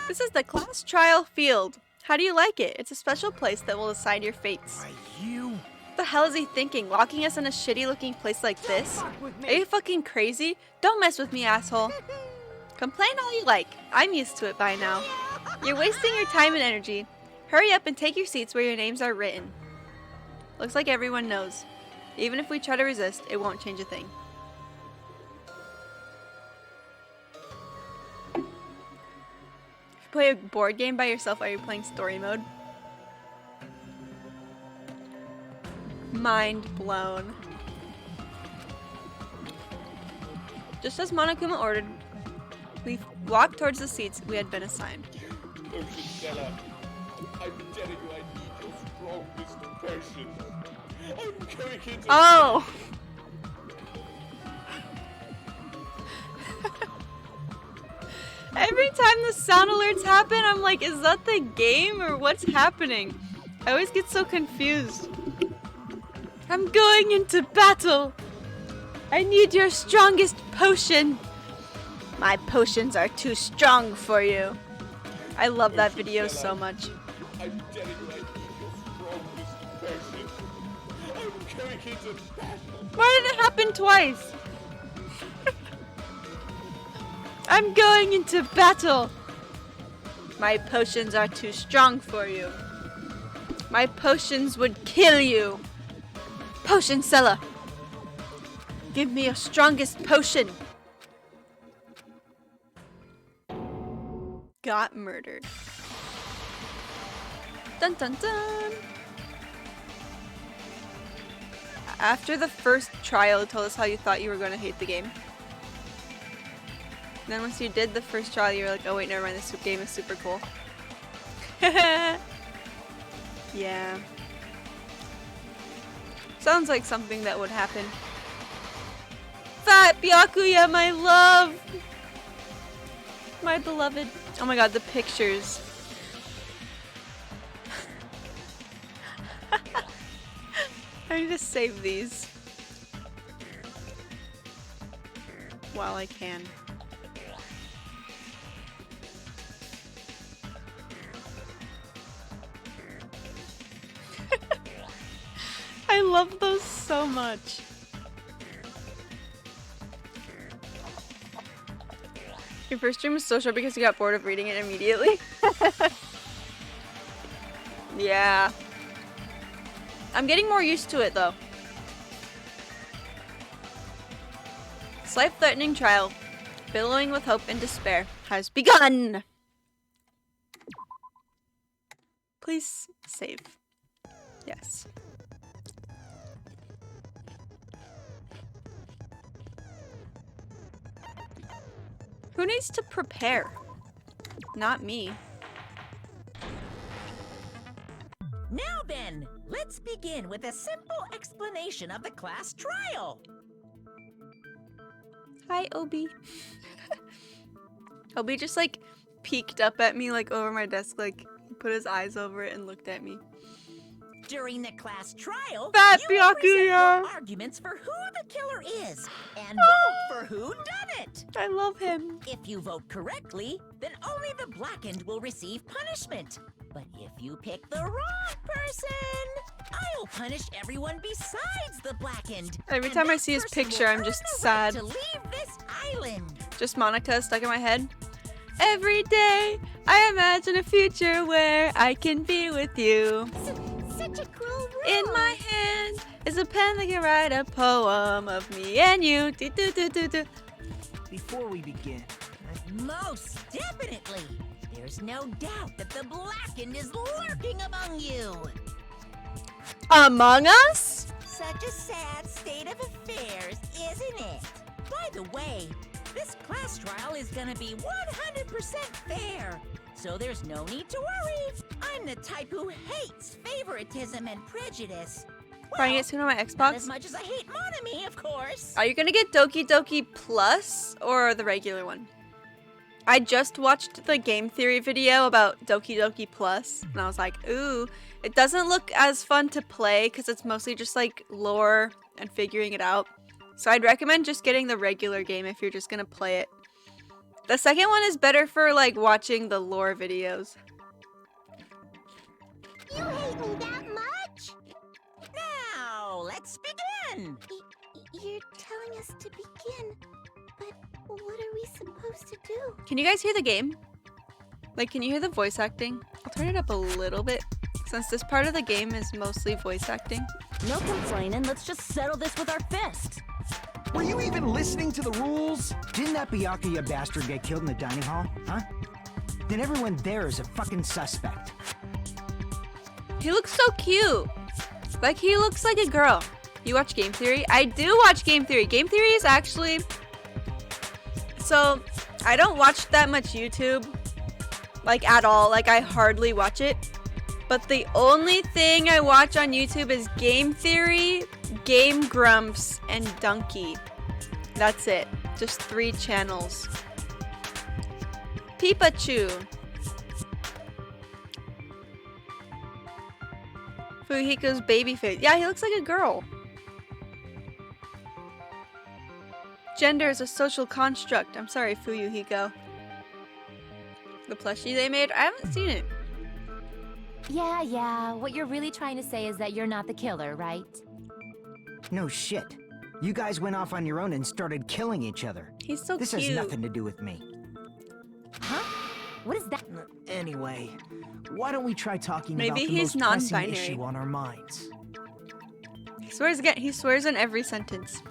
This is the class trial field. How do you like it? It's a special place that will decide your fates. You? What the hell is he thinking? Locking us in a shitty looking place like this? Are you fucking crazy? Don't mess with me, asshole. Complain all you like. I'm used to it by now. You're wasting your time and energy. Hurry up and take your seats where your names are written. Looks like everyone knows. Even if we try to resist, it won't change a thing. If you play a board game by yourself, are you playing story mode? Mind blown. Just as Monokuma ordered, we walked towards the seats we had been assigned. I'm telling you, I need your strongest potion. I'm going into Oh! Every time the sound alerts happen, I'm like, is that the game or what's happening? I always get so confused. I'm going into battle. I need your strongest potion. My potions are too strong for you. I love that video so much. I'm telling you, I need your strongest potion. I'm going into battle. Why did it happen twice? I'm going into battle. My potions are too strong for you. My potions would kill you. Potion seller, give me your strongest potion. Got murdered. Dun dun dun. After the first trial, it told us how you thought you were going to hate the game. And then once you did the first trial, you were like, oh wait, never mind, this game is super cool. Yeah. Sounds like something that would happen. Fat Byakuya, my love! My beloved. Oh my god, the pictures. I need to save these. While I can. I love those so much. Your first stream was so short because you got bored of reading it immediately. Yeah. I'm getting more used to it though. This life-threatening trial, billowing with hope and despair, has begun! Please save. Yes. Who needs to prepare? Not me. Now then, let's begin with a simple explanation of the class trial. Hi, Obi. Obi just like peeked up at me like over my desk, like put his eyes over it and looked at me. During the class trial, Fat you will present your Byakuya! arguments for who the killer is and vote for who done it. I love him. If you vote correctly, then only the blackened will receive punishment. But if you pick the wrong person, I'll punish everyone besides the blackened. Every And time I that see his person picture, will I'm earn just the right sad. to leave this island. Just Monica stuck in my head. Every day, I imagine a future where I can be with you. Such a cruel rule. In my hand is a pen that can write a poem of me and you. Do, do, do, do, do. Before we begin, Most definitely. There's no doubt that the blackened is lurking among you. Among Us? Such a sad state of affairs, isn't it? By the way, this class trial is gonna be 100% fair, so there's no need to worry. I'm the type who hates favoritism and prejudice. Buying it soon on my Not Xbox. as much as I hate Monami, of course. Are you gonna get Doki Doki Plus or the regular one? I just watched the game theory video about Doki Doki Plus, and I was like, ooh, it doesn't look as fun to play because it's mostly just like lore and figuring it out. So I'd recommend just getting the regular game if you're just gonna play it. The second one is better for like watching the lore videos. You hate me that much? Now, let's begin. You're telling us to begin, but what are we supposed to do? Can you guys hear the game? Like, can you hear the voice acting? I'll turn it up a little bit since this part of the game is mostly voice acting. No complaining, let's just settle this with our fists. Were you even listening to the rules? Didn't that Byakuya bastard get killed in the dining hall? Huh? Then everyone there is a fucking suspect. He looks so cute. Like, he looks like a girl. You watch Game Theory? I do watch Game Theory. Game Theory is actually... So, I don't watch that much YouTube. Like, at all. Like, I hardly watch it. But the only thing I watch on YouTube is Game Theory, Game Grumps, and Donkey. That's it. Just 3 channels. Pikachu. Fuyuhiko's baby face. Yeah, he looks like a girl. Gender is a social construct. I'm sorry, Fuyuhiko. The plushie they made? I haven't seen it. Yeah, what you're really trying to say is that you're not the killer, right? No shit. You guys went off on your own and started killing each other. He's so This cute. has nothing to do with me. Huh? What is that? Anyway, why don't we try talking Maybe about the he's most pressing non-binary. issue on our minds? He swears in every sentence.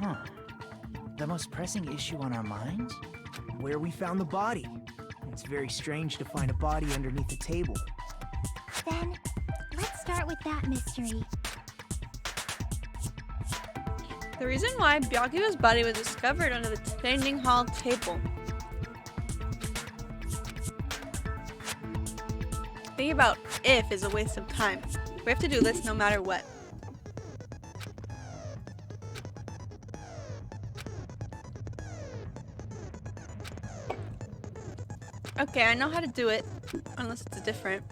Huh. The most pressing issue on our minds? Where we found the body. It's very strange to find a body underneath the table. Then, let's start with that mystery. The reason why Byakuya's body was discovered under the dining hall table. Thinking about if is a waste of time. We have to do this no matter what. Okay, I know how to do it, unless it's different.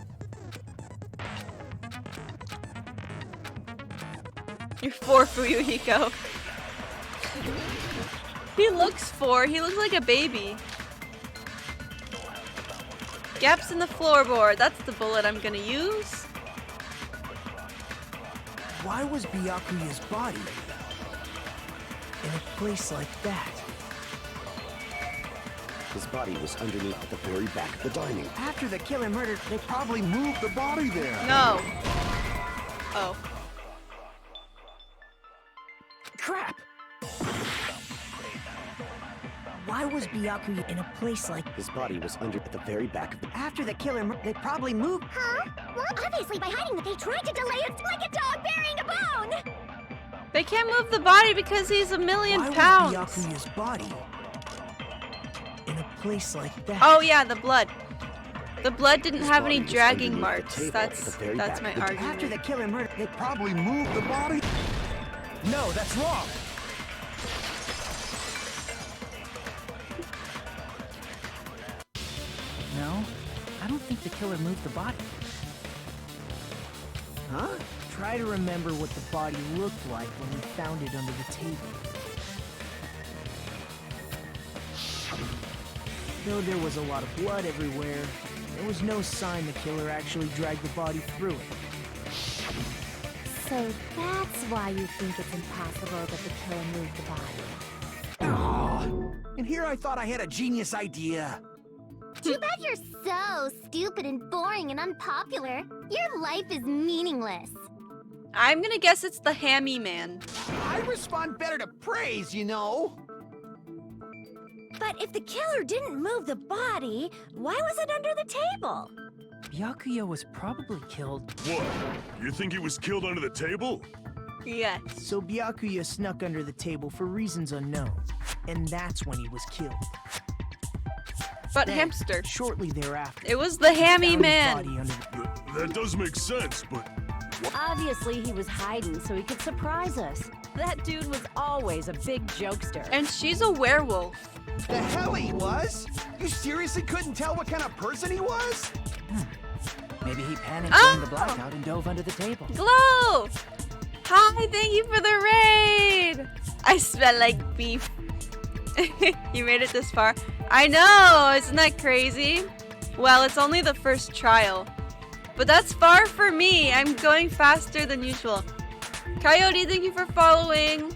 You're 4, Fuyuhiko. He looks 4. He looks like a baby. Gaps in the floorboard. That's the bullet I'm gonna use. Why was Byakuya's body in a place like that? His body was underneath at the very back of the dining. After the killer murdered, they probably moved the body there. No. Oh. Crap! Why was Byakuya in a place like... His body was under at the very back of the... After the killer they probably moved... Huh? Well, obviously by hiding that they tried to delay us like a dog burying a bone! They can't move the body because he's a million Why pounds. was Byakuya's body in a place like that? Oh yeah, the blood. The blood didn't His have body any was dragging underneath the marks. table That's at the very that's back my of the- argument. After the killer murdered, they probably moved the body... No, that's wrong! No, I don't think the killer moved the body. Huh? Try to remember what the body looked like when we found it under the table. Though there was a lot of blood everywhere, there was no sign the killer actually dragged the body through it. So that's why you think it's impossible that the killer moved the body. Oh, and here I thought I had a genius idea. Too bad you're so stupid and boring and unpopular. Your life is meaningless. I'm gonna guess it's the Hammy Man. I respond better to praise, you know. But if the killer didn't move the body, why was it under the table? Byakuya was probably killed. What? You think he was killed under the table? Yes. So Byakuya snuck under the table for reasons unknown, and that's when he was killed. But Then, hamster. shortly thereafter, It was the hammy found his man. body under the... That does make sense, but Obviously, he was hiding so he could surprise us. That dude was always a big jokester. And she's a werewolf. The hell he was? You seriously couldn't tell what kind of person he was? Maybe he panicked Oh! during the blackout and dove under the table. Glow! Hi, thank you for the raid! I smell like beef. You made it this far. I know! Isn't that crazy? Well, it's only the first trial. But that's far for me. I'm going faster than usual. Coyote, thank you for following.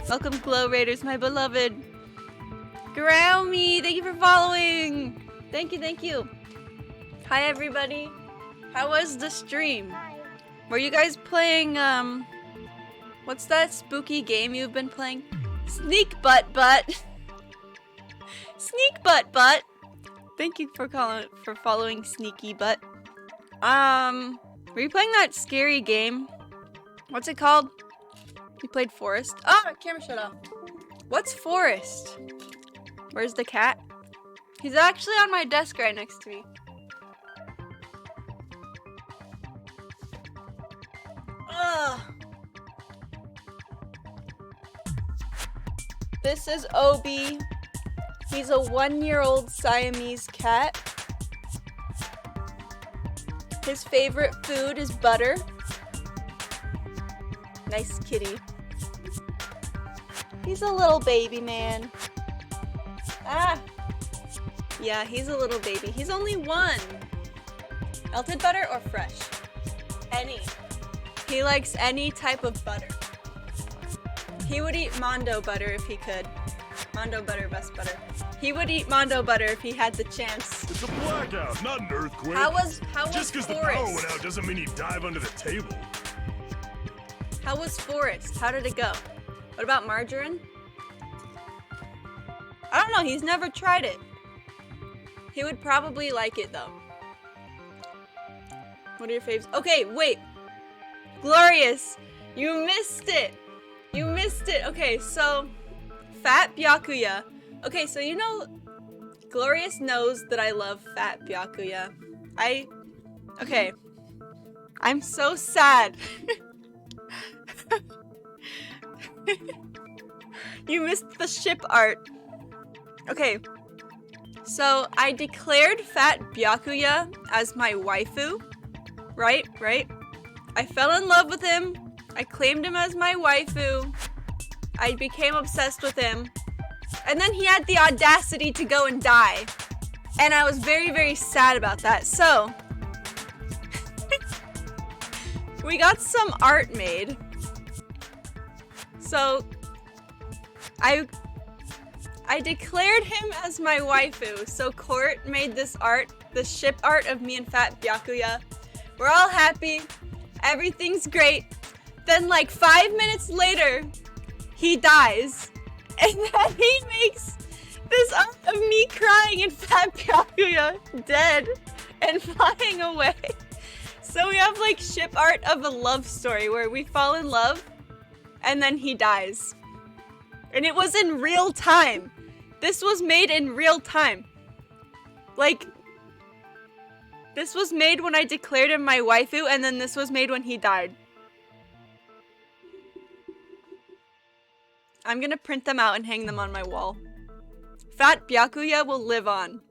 Welcome, Glow Raiders, my beloved. Growmy, thank you for following. Thank you, thank you. Hi, everybody. How was the stream? Were you guys playing, what's that spooky game you've been playing? Sneak Butt Butt. Sneak Butt Butt. Thank you for following Sneaky Butt. Were you playing that scary game? What's it called? You played Forest? Oh, camera shut off. What's Forest? Where's the cat? He's actually on my desk right next to me. Ugh. This is Obi. He's a 1-year-old Siamese cat. His favorite food is butter. Nice kitty. He's a little baby man. Ah! Yeah, he's a little baby. He's only 1. Melted butter or fresh? Any. He likes any type of butter. He would eat Mondo butter if he could. Mondo butter, best butter. He would eat Mondo butter if he had the chance. it's a blackout, not an earthquake. How was Just because the power Forest? went out doesn't mean you dive under the table. How was Forest? How did it go? What about margarine? I don't know, he's never tried it. He would probably like it though. What are your faves? Okay, wait. Glorious, you missed it. You missed it. Okay, so Fat Byakuya. Okay, so you know, Glorious knows that I love Fat Byakuya. Okay. I'm so sad. You missed the ship art. Okay. So I declared Fat Byakuya as my waifu. Right? I fell in love with him. I claimed him as my waifu. I became obsessed with him. And then he had the audacity to go and die. And I was very, very sad about that. So, we got some art made. So, I declared him as my waifu. So Court made this art, this ship art of me and Fat Byakuya. We're all happy. Everything's great. Then like 5 minutes later, he dies. And then he makes this art of me crying and Fat Byakuya dead and flying away. So we have like ship art of a love story where we fall in love and then he dies. And it was in real time. This was made in real time. Like, this was made when I declared him my waifu, and then this was made when he died. I'm gonna print them out and hang them on my wall. Fat Byakuya will live on.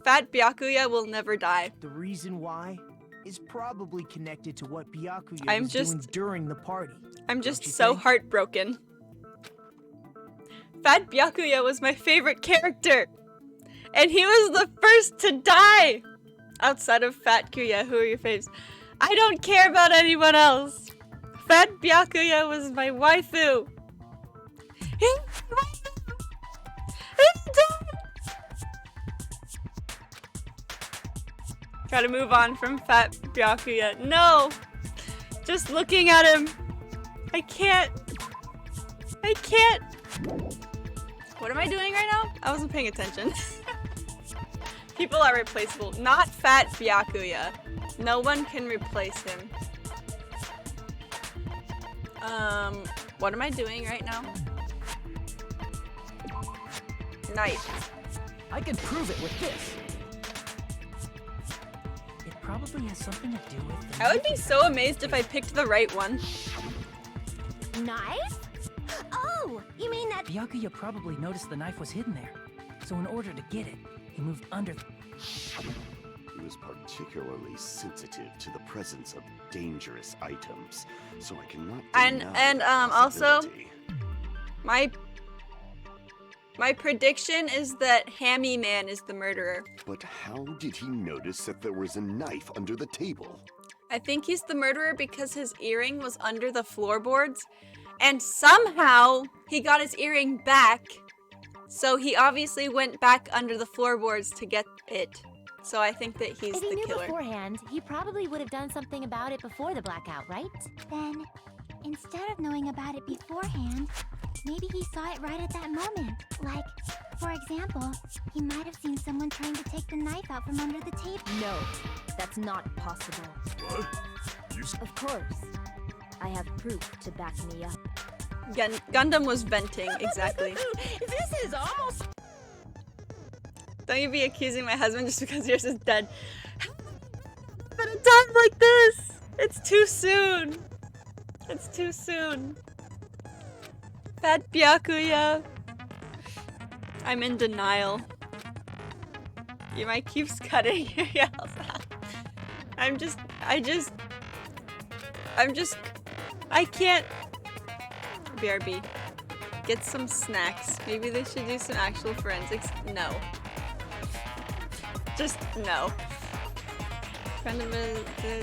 Fat Byakuya will never die. The reason why is probably connected to what Byakuya I'm was just- doing during the party. I'm just Don't you so think? heartbroken. Fat Byakuya was my favorite character. And he was the first to die. Outside of Fat Kuya, who are your faves? I don't care about anyone else. Fat Byakuya was my waifu. Gotta move on from Fat Byakuya. No! Just looking at him. I can't. What am I doing right now? I wasn't paying attention. People are replaceable. Not Fat Byakuya. No one can replace him. What am I doing right now? Knife. I can prove it with this. It probably has something to do with the I would be so amazed if I picked the right one. Knife? Oh, you mean that? Byakuya probably noticed the knife was hidden there. So in order to get it, he moved under the... He was particularly sensitive to the presence of dangerous items, so I cannot And also, my prediction is that Hammy Man is the murderer. But how did he notice that there was a knife under the table? I think he's the murderer because his earring was under the floorboards, and somehow he got his earring back. So he obviously went back under the floorboards to get it. So I think that he's If he the knew killer. beforehand, he probably would have done something about it before the blackout, right? Then, instead of knowing about it beforehand, maybe he saw it right at that moment. Like, for example, he might have seen someone trying to take the knife out from under the table. No, that's not possible. What? Of course. I have proof to back me up. Gundam was venting, exactly. This is almost... Don't you be accusing my husband just because yours is dead. But a time like this! It's too soon! It's too soon. Fat Byakuya. I'm in denial. You might keep cutting your yells out. I can't. BRB. Get some snacks. Maybe they should do some actual forensics. No. Just no. Friend of a,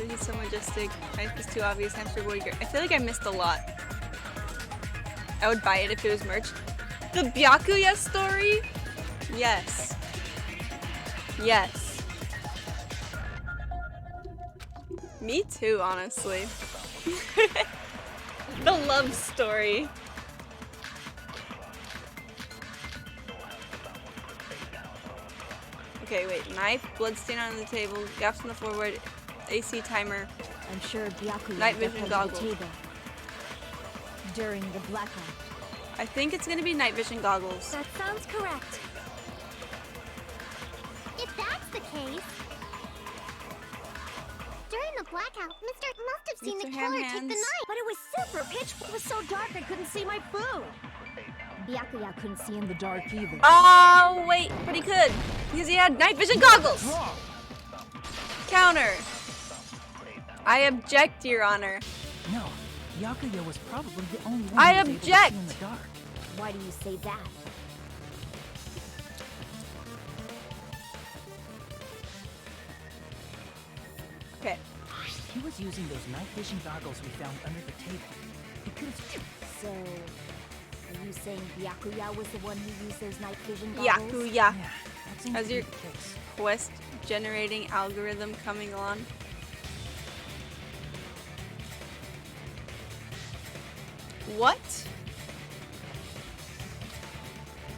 he's so majestic. Knife is too obvious. Hamster boy. I feel like I missed a lot. I would buy it if it was merch. The Byakuya story? Yes. Yes. Me too, honestly. The love story. Okay, wait. Knife, bloodstain on the table, gaps in the floorboard, AC timer. I'm sure Byakuya Night got vision under goggles. the table during the blackout. I think it's gonna be night vision goggles. That sounds correct. If that's the case... During the blackout, Mr. must have seen Mr. the killer take the Ham-Hands. knife. But it was super pitch. It was so dark I couldn't see my food. Byakuya couldn't see in the dark either. Oh, wait, but he could. Because he had night vision goggles. Counter. I object, Your Honor. No, Byakuya was probably the only one I who was able to see object. in the dark. Why do you say that? Okay. He was using those night vision goggles we found under the table. He could have... So, are you saying Byakuya was the one who used those night vision goggles? Yakuya. Yeah, that seems How's to your be the case. quest generating algorithm coming on? What?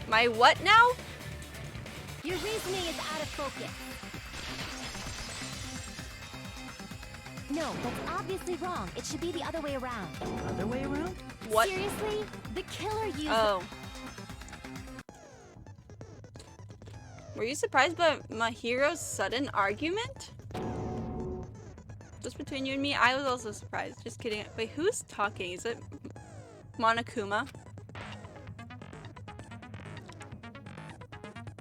My what now? Your reasoning is out of focus. No, that's obviously wrong. It should be the other way around. Other way around? What? Seriously? The killer used... Oh. Were you surprised by Mahiro's sudden argument? Just between you and me, I was also surprised. Just kidding. Wait, who's talking? Is it Monokuma?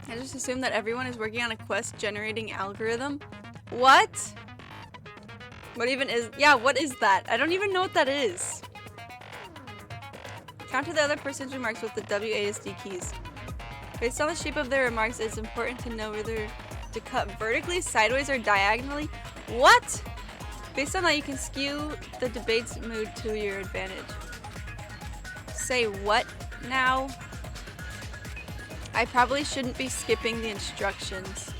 I just assumed that everyone is working on a quest generating algorithm. What? What even is... Yeah, what is that? I don't even know what that is. Counter the other person's remarks with the WASD keys. Based on the shape of their remarks, it's important to know whether to cut vertically, sideways, or diagonally. What? Based on that, you can skew the debate's mood to your advantage. Say what now? I probably shouldn't be skipping the instructions.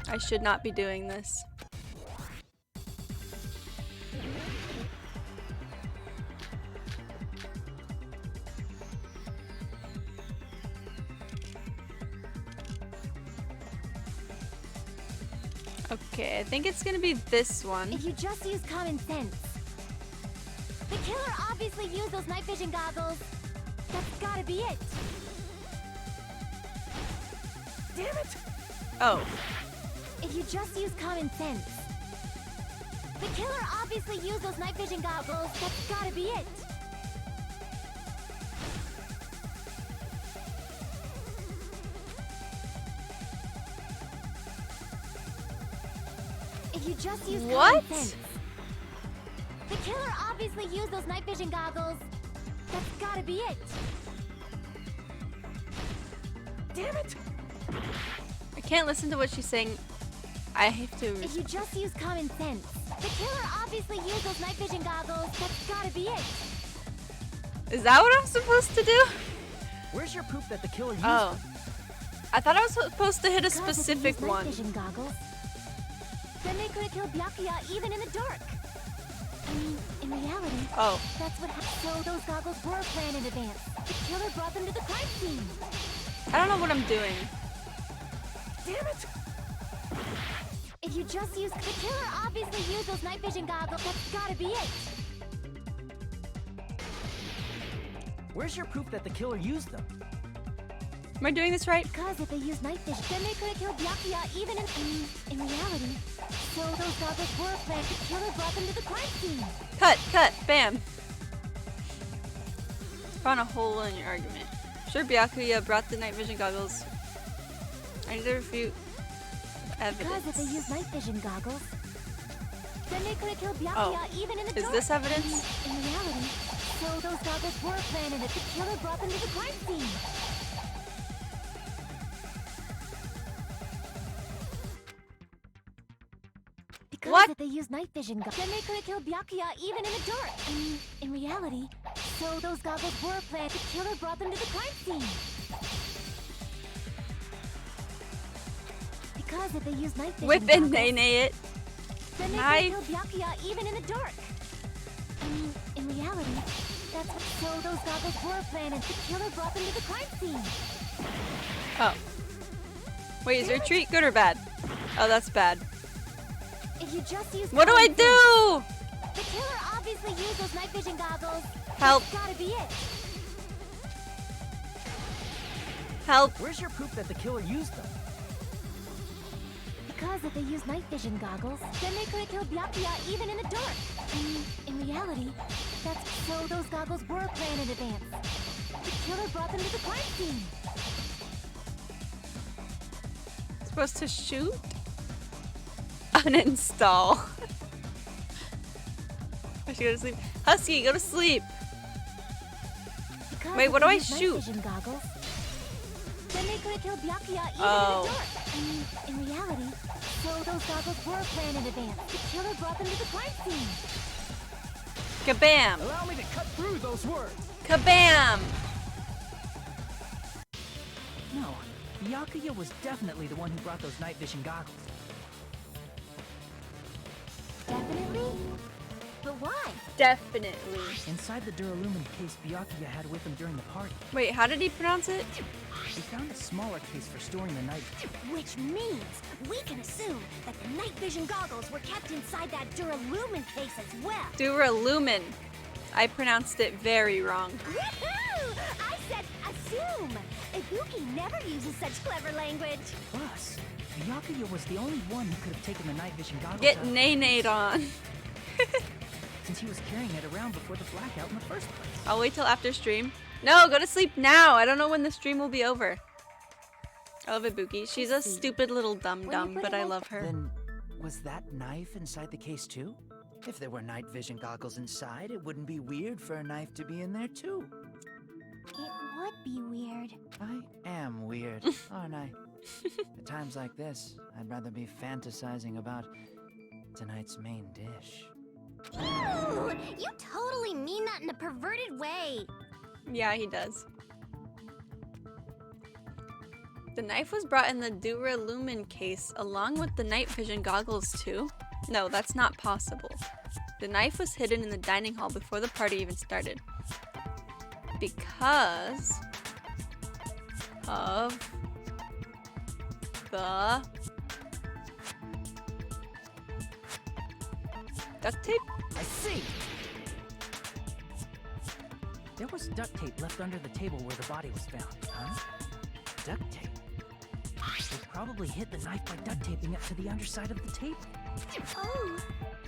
I should not be doing this. Okay, I think it's gonna be this one. If you just use common sense. The killer obviously used those night vision goggles. That's gotta be it. Damn it! Oh. If you just use common sense. The killer obviously used those night vision goggles. That's gotta be it. If you just use What? common sense. The killer obviously used those night vision goggles. That's gotta be it. Damn it! I can't listen to what she's saying. I have to. If you just use common sense. The killer obviously used those night vision goggles. That's gotta be it. Is that what I'm supposed to do? Where's your proof that the killer used Oh. them? I thought I was supposed to hit a Because if they specific used night one. vision goggles, then they could have killed Byakuya even in the dark. I mean, in reality, Oh. that's what happened. So those goggles were planned in advance. The killer brought them to the crime scene. I don't know what I'm doing. Damn it! If you just use... The killer obviously used those night vision goggles. That's gotta be it. Where's your proof that the killer used them? Am I doing this right? Because if they used night vision, then they could have killed Byakuya even in... I mean, in reality. So those goggles were planned. The killer brought them to the crime scene. Cut, bam. Found a hole in your argument. Sure, Byakuya brought the night vision goggles. I need to refute Because if they evidence. used night vision goggles, then they could have killed Byakuya even in the Is dark. this evidence? I mean, in reality. So those goggles were planned and the killer brought them to the crime scene. Because What? if they used night vision goggles, then they could have killed Byakuya even in the dark. I mean, in reality. So those goggles were planned. The killer brought them to the crime scene. Because if they used night vision Whip and goggles, nay it. then they Knife. could kill Byakuya even in the dark. I mean, in reality, that's what... So those goggles were planned and the killer brought them to the crime scene. Oh. Wait, is your treat good or bad? Oh, that's bad. If you just use What do I common do? sense, the killer obviously used those night vision goggles. Help. That's gotta be it. Help. Where's your proof that the killer used them? Because if they used night vision goggles, then they could have killed Byakuya even in the dark. I mean, in reality, that's... So those goggles were planned in advance. The killer brought them to the crime scene. Supposed to shoot? Uninstall. I should go to sleep. Husky, go to sleep. Because Wait, if what do they I used night shoot? vision goggles, then they could have killed Byakuya even Oh. in the dark. I mean, in reality, so those goggles were planned in advance. The killer brought them to the crime scene. Kabam. Allow me to cut through those words. Kabam. No, Byakuya was definitely the one who brought those night vision goggles. Definitely? But why? Definitely. Inside the Duralumin case Byakuya had with him during the party, Wait, how did he pronounce it? we found a smaller case for storing the night. Which means we can assume that the night vision goggles were kept inside that Duralumin case as well. Duralumin. I pronounced it very wrong. Woohoo! I said assume. Ibuki never uses such clever language. Plus, Byakuya was the only one who could have taken the night vision goggles Get out, nay-nayed on. since he was carrying it around before the blackout in the first place. I'll wait till after stream. No, go to sleep now. I don't know when the stream will be over. I love Ibuki. She's a stupid little dum-dum, but I love her. Then, was that knife inside the case too? If there were night vision goggles inside, it wouldn't be weird for a knife to be in there too. It would be weird. I am weird, aren't I? At times like this, I'd rather be fantasizing about tonight's main dish. Ooh, you totally mean that in a perverted way. Yeah, he does. The knife was brought in the Duralumin case along with the night vision goggles too? No, that's not possible. The knife was hidden in the dining hall before the party even started. Because of the duct tape? I see! There was duct tape left under the table where the body was found, huh? Duct tape? They probably hid the knife by duct taping it to the underside of the table. Oh,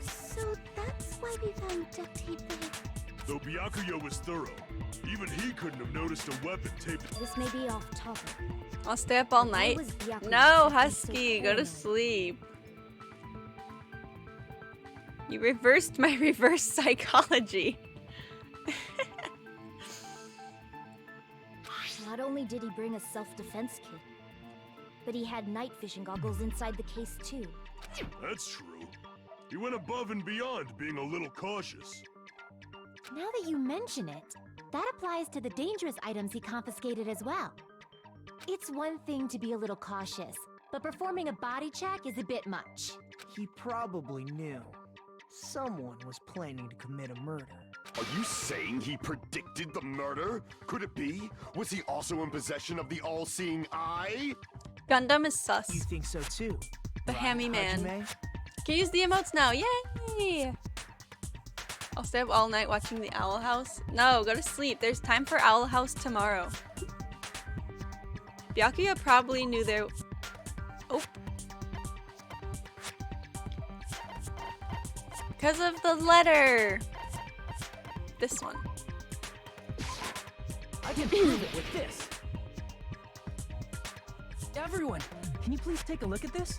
so that's why we found duct tape there. Though Byakuya was thorough, even he couldn't have noticed a weapon taped. This may be off topic. I'll stay up all night. No, Husky, go to sleep. You reversed my reverse psychology. Not only did he bring a self-defense kit, but he had night vision goggles inside the case too. That's true. He went above and beyond, being a little cautious. Now that you mention it, that applies to the dangerous items he confiscated as well. It's one thing to be a little cautious, but performing a body check is a bit much. He probably knew. Someone was planning to commit a murder. Are you saying he predicted the murder? Could it be? Was he also in possession of the all-seeing eye? Gundam is sus. You think so too? The hammy man. Hajime? Can use the emotes now. Yay! I'll stay up all night watching the Owl House. No, go to sleep. There's time for Owl House tomorrow. Byakuya probably knew there... Oh. Because of the letter. This one. I can prove it with this. Everyone, can you please take a look at this?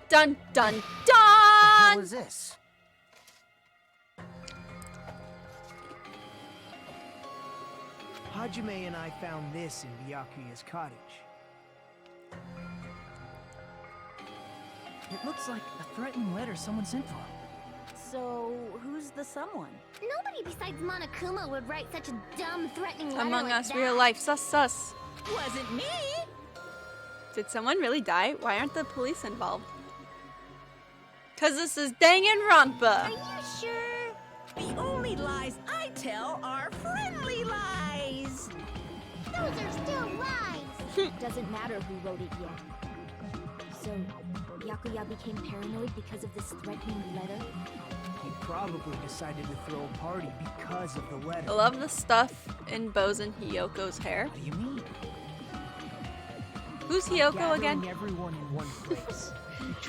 Dun dun dun! What the hell is this? Hajime and I found this in Byakuya's cottage. It looks like a threatening letter someone sent to him. So, who's the someone? Nobody besides Monokuma would write such a dumb, threatening letter Among like Us, that. real life, sus sus. Wasn't me! Did someone really die? Why aren't the police involved? Cause this is Danganronpa. Are you sure? The only lies I tell are friendly lies! Those are still lies. Doesn't matter who wrote it yet. So, Byakuya became paranoid because of this threatening letter? He probably decided to throw a party because of the letter. I love the stuff in Bozen Hiyoko's hair. What do you mean? Who's Hiyoko Gathering again? everyone in one place.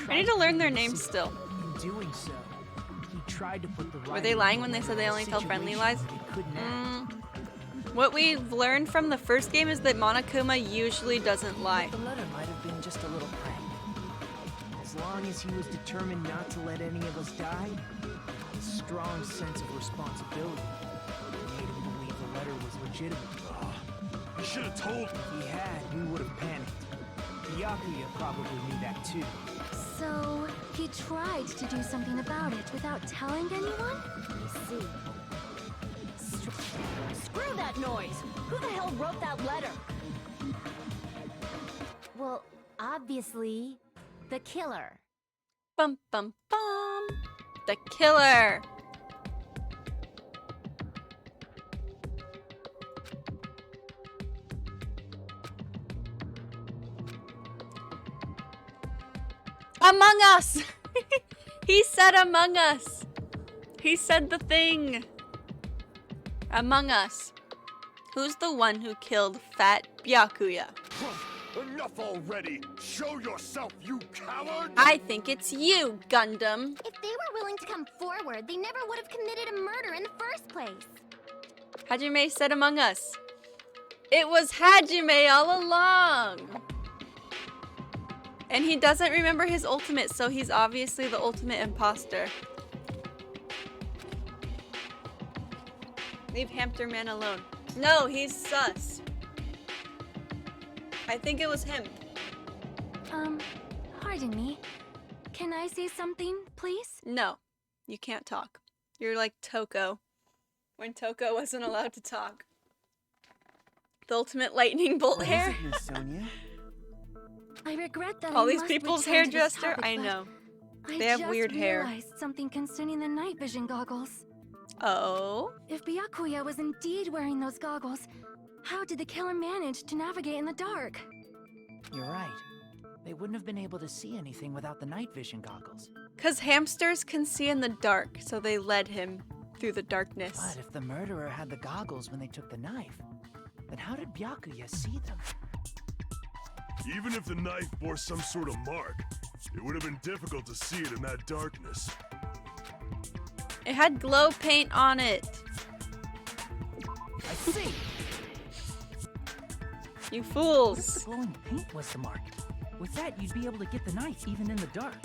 I need to learn their names still. In doing so, he tried to put the Were they lying when they said they only tell friendly lies? What we've learned from the first game is that Monokuma usually doesn't lie. The letter might have been just a little prank. As long as he was determined not to let any of us die, a strong sense of responsibility made him believe the letter was legitimate. He should have told me. If he had, we would have panicked. Byakuya probably knew that too. So, he tried to do something about it without telling anyone? I see. Screw that noise! Who the hell wrote that letter? Well, obviously, the killer. Bum bum bum. The killer. Among Us! He said Among Us! He said the thing! Among Us. Who's the one who killed Fat Byakuya? Enough already! Show yourself, you coward! I think it's you, Gundam. If they were willing to come forward, they never would have committed a murder in the first place. Hajime said Among Us. It was Hajime all along! And he doesn't remember his ultimate, so he's obviously the ultimate imposter. Leave Hamster Man alone. No, he's sus. I think it was him. Pardon me. Can I say something, please? No, you can't talk. You're like Toko, when Toko wasn't allowed to talk. The ultimate lightning bolt hair. Miss Sonia? I regret that All I these must people's return to this hairdresser? topic, I but know. I They have just weird hair. realized something concerning the night vision goggles. Oh? If Byakuya was indeed wearing those goggles, how did the killer manage to navigate in the dark? You're right. They wouldn't have been able to see anything without the night vision goggles. Because hamsters can see in the dark, so they led him through the darkness. But if the murderer had the goggles when they took the knife, then how did Byakuya see them? Even if the knife bore some sort of mark, it would have been difficult to see it in that darkness. It had glow paint on it. I see! You What if fools. the glowing paint was the mark? With that, you'd be able to get the knife even in the dark.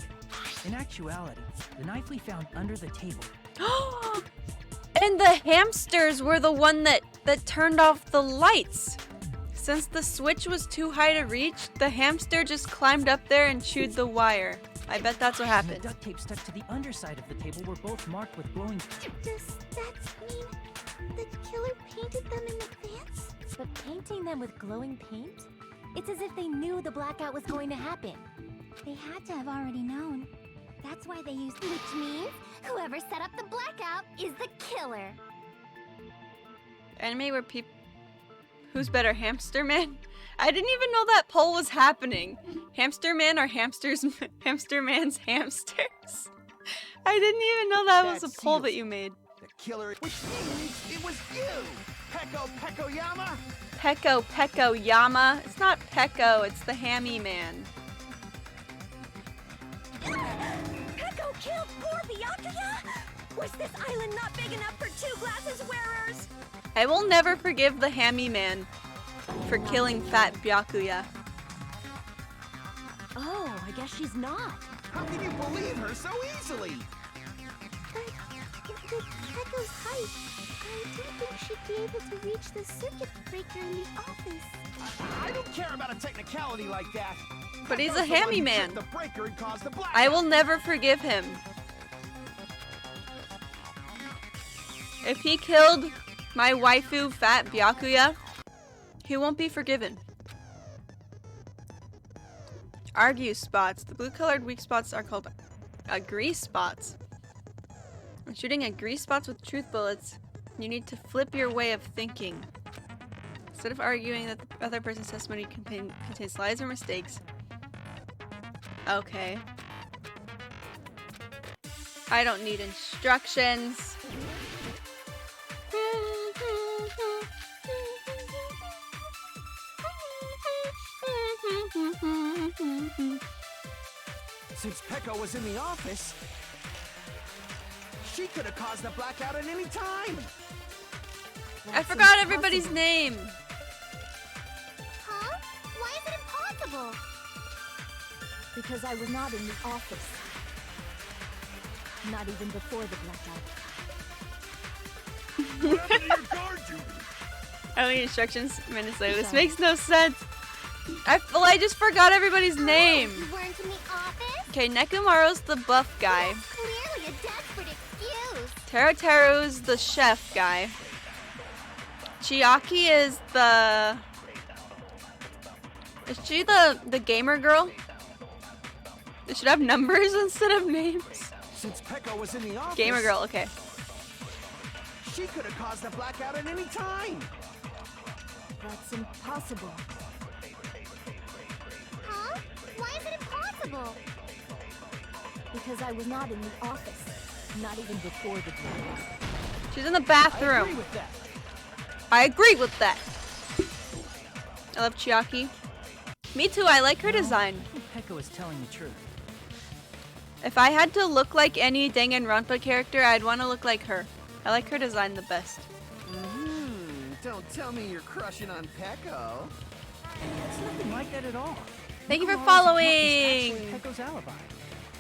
In actuality, the knife we found under the table. And the hamsters were the one that turned off the lights. Since the switch was too high to reach, the hamster just climbed up there and chewed the wire. I bet that's what And the happened. duct tape stuck to the underside of the table were both marked with glowing. Does that mean the killer painted them in advance? But painting them with glowing paint? It's as if they knew the blackout was going to happen. They had to have already known. That's why they used... Which means whoever set up the blackout is the killer. Anime where people... Who's better, Hamster Man? I didn't even know that poll was happening. Hamster Man or Hamster Man's hamsters? I didn't even know that was a poll that you made. The killer, which means it was you! Peko Yama! Peko Yama. It's not Peko, it's the Hammy Man. Peko killed poor Byakuya? Was this island not big enough for 2 glasses wearers? I will never forgive the Hammy Man for killing fat Byakuya. Oh, I guess she's not. How can you believe her so easily? But with Pekko's height, I don't think she'd be able to reach the circuit breaker in the office. I don't care about a technicality like that. But he's That a was the one Hammy who Man. tripped the breaker and caused the blackout. I will never forgive him. If he killed my waifu fat Byakuya, he won't be forgiven. Argue spots. The blue-colored weak spots are called agree spots. When shooting agree spots with truth bullets, you need to flip your way of thinking. Instead of arguing that the other person's testimony contains lies or mistakes. Okay. I don't need instructions. Since Peko was in the office, she could have caused the blackout at any time. I forgot everybody's name. Huh? Why is it impossible? Because I was not in the office. Not even before the blackout. What happened to your guard duty? I need instructions minutes later. This makes no sense. I just forgot everybody's name. You weren't in the office? Okay, Nekomaru's the buff guy. That's clearly a desperate excuse. Teruteru's the chef guy. Chiaki is the... Is she the gamer girl? They should have numbers instead of names. Since Peko was in the office, Gamer girl, okay. she could have caused the blackout at any time. That's impossible. Huh? Why is it impossible? Because I was not in the office. Not even before the blackout. She's in the I agree bathroom. with that. I agree with that. I love Chiaki. Me too, I like her design. I think Peko is telling the truth. If I had to look like any Danganronpa character, I'd want to look like her. I like her design the best. Don't tell me you're crushing on Peko. It's nothing like that at all. Thank you for Nekomaru's account is following. actually Peko's alibi.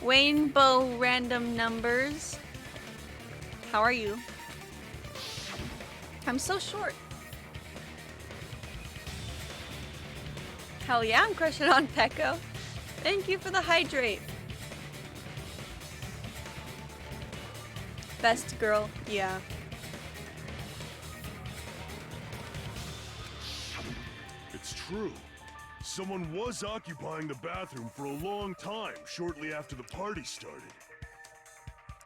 Rainbow Random Numbers. How are you? I'm so short. Hell yeah, I'm crushing on Peko. Thank you for the hydrate. Best girl, yeah. It's true. Someone was occupying the bathroom for a long time shortly after the party started.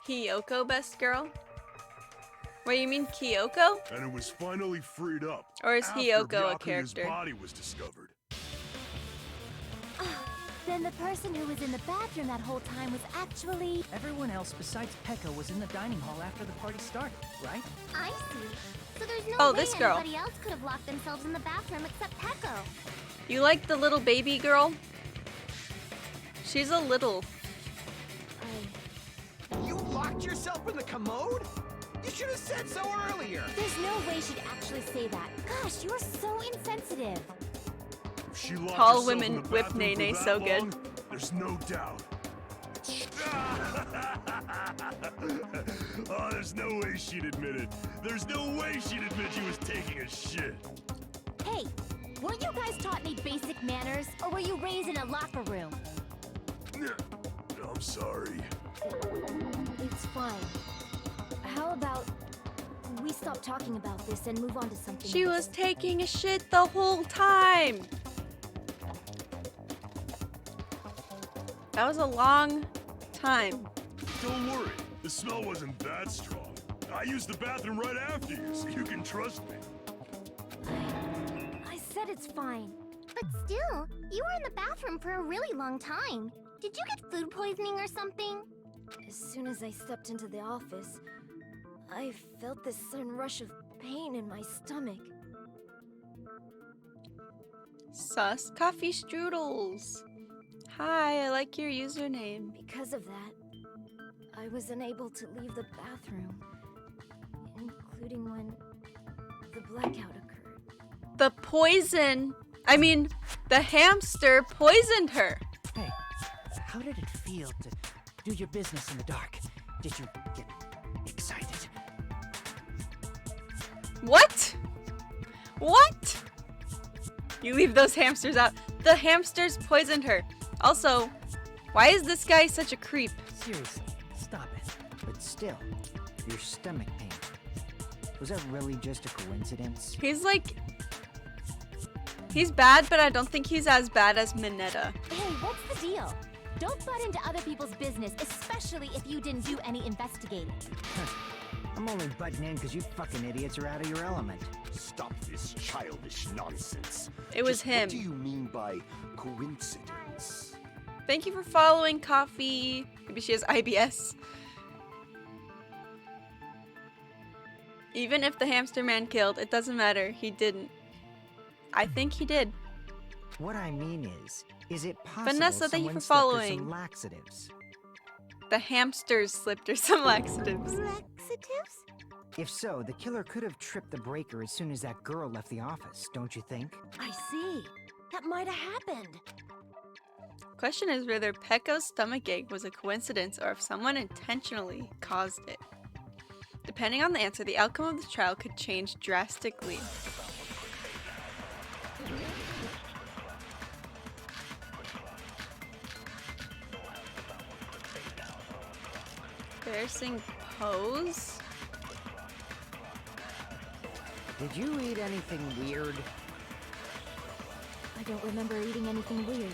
Hiyoko, best girl? Wait, you mean Kyoko? And it was finally freed up. Or is after Hiyoko a Byakuya's character? body was discovered. Then the person who was in the bathroom that whole time was actually... Everyone else besides Pekka was in the dining hall after the party started, right? I see. So there's no Oh, way this girl. anybody else could have locked themselves in the bathroom except Pecco. You like the little baby girl? She's a little. You locked yourself in the commode? You should have said so earlier. There's no way she'd actually say that. Gosh, you're so insensitive. She locked Tall herself women in the whip bathroom for Nene that so good. long? There's no doubt. Oh, there's no way she'd admit it. There's no way she'd admit she was taking a shit. Hey, weren't you guys taught any basic manners, or were you raised in a locker room? I'm sorry. It's fine. How about we stop talking about this and move on to something She else? was taking a shit the whole time. That was a long time. Don't worry, the smell wasn't that strong. I used the bathroom right after you, so you can trust me. I said it's fine. But still, you were in the bathroom for a really long time. Did you get food poisoning or something? As soon as I stepped into the office, I felt this sudden rush of pain in my stomach. Sus coffee strudels. Hi, I like your username. Because of that, I was unable to leave the bathroom, including when the blackout occurred. The poison. I mean, the hamster poisoned her. Hey, how did it feel to do your business in the dark? Did you get excited? What? What? You leave those hamsters out. The hamsters poisoned her. Also, why is this guy such a creep? Seriously, stop it. But still, your stomach pain. Was that really just a coincidence? He's like... He's bad, but I don't think he's as bad as Mineta. Hey, what's the deal? Don't butt into other people's business, especially if you didn't do any investigating. I'm only butting in because you fucking idiots are out of your element. Stop this childish nonsense. It was Just him. What do you mean by coincidence? Thank you for following, Coffee. Maybe she has IBS. Even if the hamster man killed, it doesn't matter. He didn't. I think he did. What I mean is it possible Vanessa, thank you for someone slipped her following. some laxatives? The hamsters slipped her some laxatives. Laxatives? If so, the killer could have tripped the breaker as soon as that girl left the office, don't you think? I see. That might have happened. Question is whether Pekko's stomachache was a coincidence or if someone intentionally caused it. Depending on the answer, the outcome of the trial could change drastically. Embarrassing pose? Did you eat anything weird? I don't remember eating anything weird.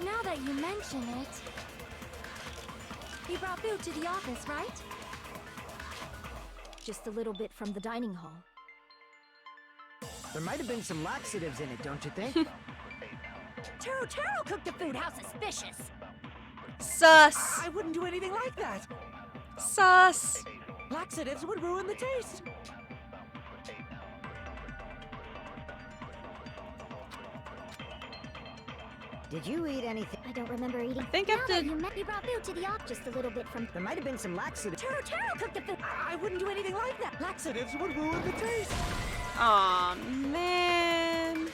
Now that you mention it... You brought food to the office, right? Just a little bit from the dining hall. There might have been some laxatives in it, don't you think? Taro cooked the food. How suspicious! Sus! I wouldn't do anything like that. Sus! Laxatives would ruin the taste. Did you eat anything? I don't remember eating. I think I Now that you brought food to the office, just a little bit from... There might have been some laxatives. Taro cooked the food. I wouldn't do anything like that. Laxatives would ruin the taste. Aw, man.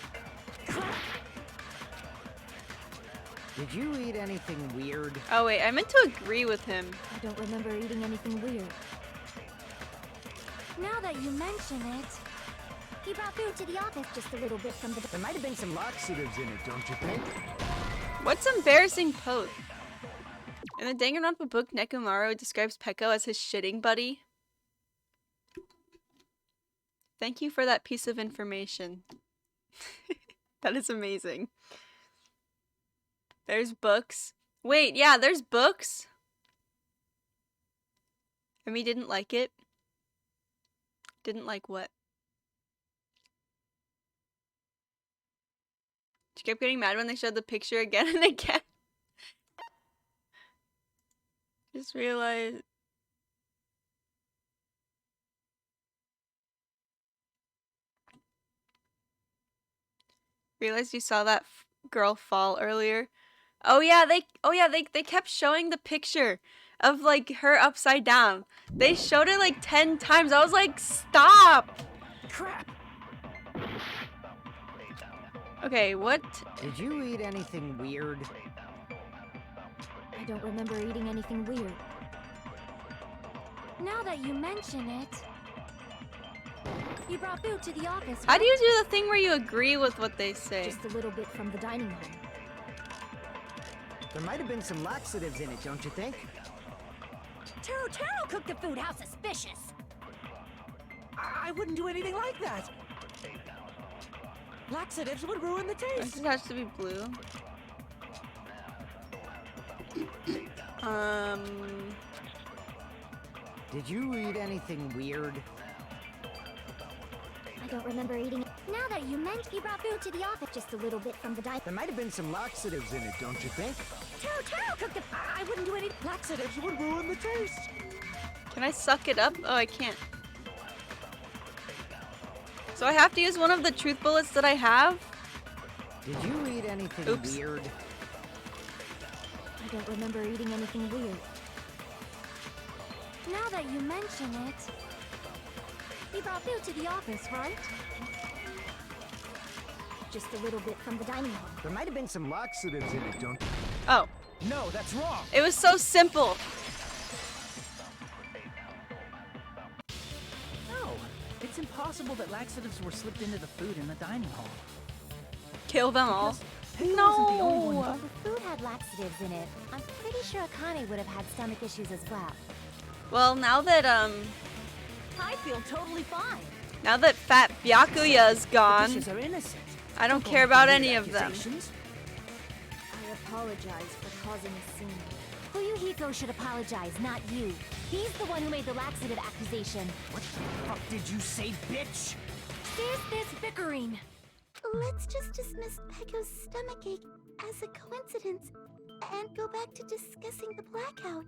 Did you eat anything weird? Oh wait, I meant to agree with him. I don't remember eating anything weird. Now that you mention it... He brought food to the office, just a little bit from the... There might have been some laxatives in it, don't you think? What's embarrassing pose? In the Danganronpa book, Nekomaru describes Pekko as his shitting buddy. Thank you for that piece of information. That is amazing. There's books. Wait, yeah, there's books. And we didn't like it. Didn't like what? kept getting mad when they showed the picture again and again. Just realized. Realized you saw that girl fall earlier. Oh yeah, they kept showing the picture of like her upside down. They showed it like 10 times. I was like, stop! Crap! Okay, what? Did you eat anything weird? I don't remember eating anything weird. Now that you mention it, you brought food to the office. How Right? do you do the thing where you agree with what they say? Just a little bit from the dining hall. There might have been some laxatives in it, don't you think? Taro cooked the food. How suspicious! I wouldn't do anything like that. Laxatives would ruin the taste. This has to be blue. Did you eat anything weird? I don't remember eating it. Now that you mention, you brought food to the office. Just a little bit from the dining. There might have been some laxatives in it, don't you think? Taro cooked the. I wouldn't do any. Laxatives would ruin the taste. Can I suck it up? Oh, I can't. So I have to use one of the truth bullets that I have? Did you eat anything Oops. weird? I don't remember eating anything weird. Now that you mention it, you brought food to the office, right? Just a little bit from the dining hall. There might have been some laxatives in it, don't you? Oh. No, that's wrong. It was so simple. No, it's impossible that laxatives were slipped into the food in the dining hall. Kill them all. Pickle wasn't the only one. No. If the food had laxatives in it, I'm pretty sure Akane would have had stomach issues as well. Well, now that I feel totally fine. now that Fat Byakuya's The gone, dishes are innocent. I don't Don't care go about making any weird of them. accusations. I apologize for causing a scene. Fuyuhiko should apologize, not you. He's the one who made the laxative accusation. What the fuck did you say, bitch? There's this bickering. Let's just dismiss Pecco's stomachache as a coincidence and go back to discussing the blackout.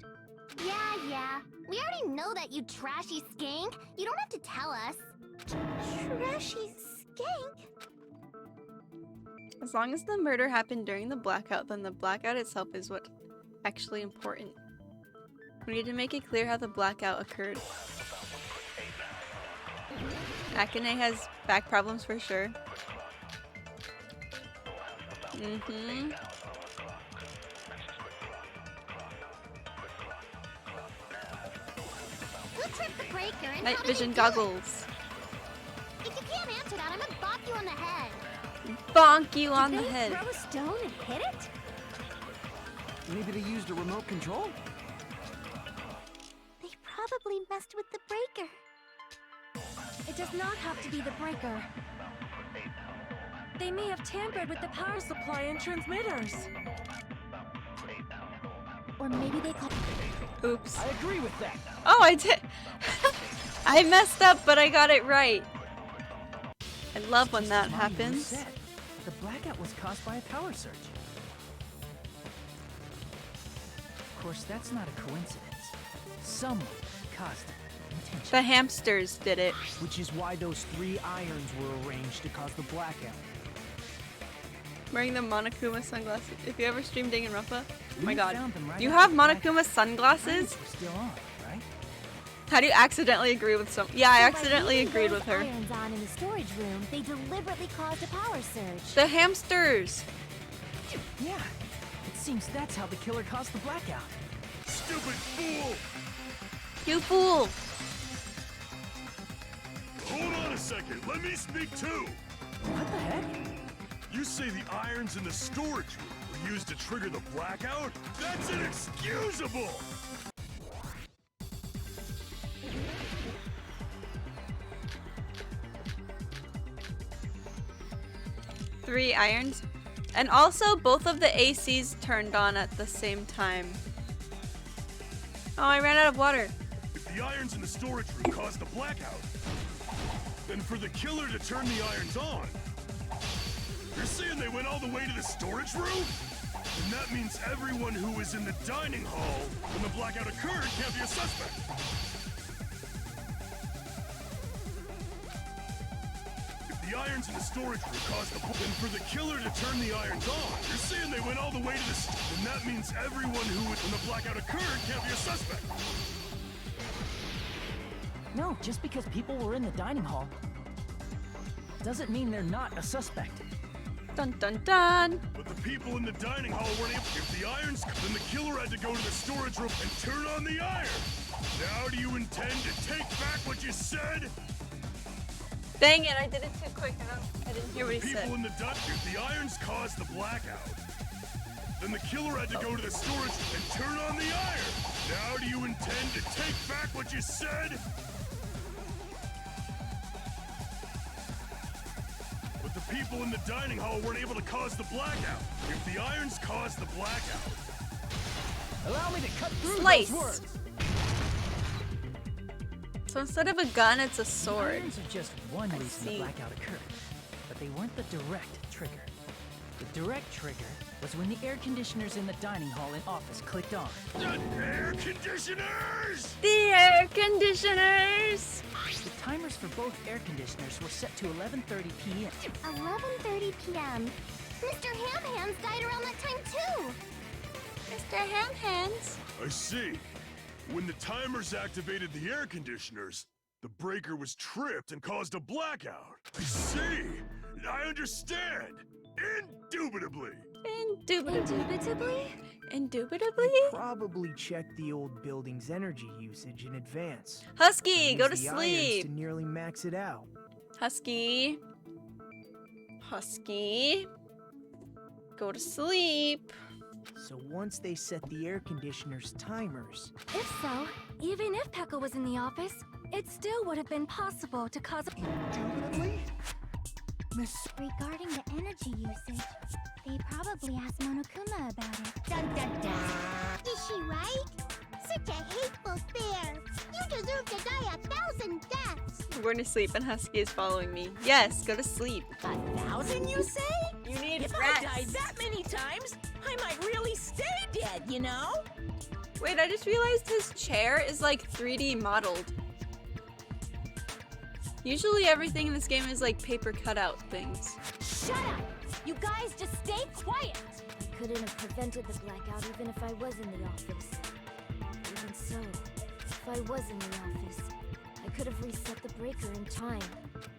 Yeah. We already know that, you trashy skank. You don't have to tell us. Trashy skank? As long as the murder happened during the blackout, then the blackout itself is what's actually important. We need to make it clear how the blackout occurred. Akane has back problems for sure. Mm-hmm. Who tripped the breaker and Night how did vision he do it? goggles. If you can't answer that, I'm gonna bop you on the head. Bonk you on Did the they head. throw a stone and hit it? Maybe they used a remote control? They probably messed with the breaker. It does not have to be the breaker. They may have tampered with the power supply and transmitters. Or maybe they called. Oops. I agree with that. Oh, I did. I messed up, but I got it right. I love when that Mommy happens. said the blackout was caused by a power surge. Of course, that's not a coincidence. Someone caused it intentionally. The hamsters did it. Which is why those 3 irons were arranged to cause the blackout. Wearing the Monokuma sunglasses. If you ever stream Danganronpa, oh my You god. found them right You after have the blackout. Monokuma sunglasses? Irons were still on, right? How do you accidentally agree with some? Yeah, I accidentally agreed with her. Irons on in the storage room, they deliberately caused a power surge. The hamsters. Yeah. It seems that's how the killer caused the blackout. Stupid fool! You fool. Hold on a second, let me speak too! What the heck? You say the irons in the storage room were used to trigger the blackout? That's inexcusable! 3 irons. And also, both of the ACs turned on at the same time. Oh, I ran out of water. If the irons in the storage room caused the blackout, then for the killer to turn the irons on, You're saying they went all the way to the storage room? And that means everyone who was in the dining hall when the blackout occurred can't be a suspect. If the irons in the storage room caused the then for the killer to turn the irons on, you're saying they went all the way to the and that means everyone who was when the blackout occurred can't be a suspect. No, just because people were in the dining hall doesn't mean they're not a suspect. Dun dun dun. But the people in the dining hall weren't able. If the irons, then the killer had to go to the storage room and turn on the iron. Now, do you intend to take back what you said? Dang it! I did it too quick. I didn't hear what he said. People in the if the irons caused the blackout, then the killer had to go to the storage room and turn on the iron. Now, do you intend to take back what you said? But the people in the dining hall weren't able to cause the blackout. If the irons caused the blackout, allow me to cut through Slice. those words. So instead of a gun, it's a sword. Irons are just one reason the blackout occurred, but they weren't the direct trigger. The direct trigger was when the air conditioners in the dining hall and office clicked on. the air conditioners! The air conditioners! The timers for both air conditioners were set to 11:30 p.m. 11:30 p.m. Mr. Ham Hands died around that time too. Mr. Ham Hands. I see. When the timers activated the air conditioners, the breaker was tripped and caused a blackout. I see. I understand. Indubitably. Indubitably? Indubitably? Probably checked the old building's energy usage in advance. Husky, go to Used the irons sleep. to nearly max it out. Husky. Husky. Go to sleep. So once they set the air conditioner's timers, If so, even if Pekka was in the office, it still would have been possible to cause a... Indubitably? Miss... Regarding the energy usage, they probably asked Monokuma about it. Dun dun dun! Is she right? Such a hateful bear! You deserve to die 1,000 deaths! I'm going to sleep and Husky is following me. Yes, go to sleep. 1,000, you say? You need If rest. I died that many times, I might really stay dead, you know? Wait, I just realized his chair is like 3D modeled. Usually everything in this game is like paper cutout things. Shut up! You guys just stay quiet! I couldn't have prevented the blackout even if I was in the office. Even so, if I was in the office, I could have reset the breaker in time.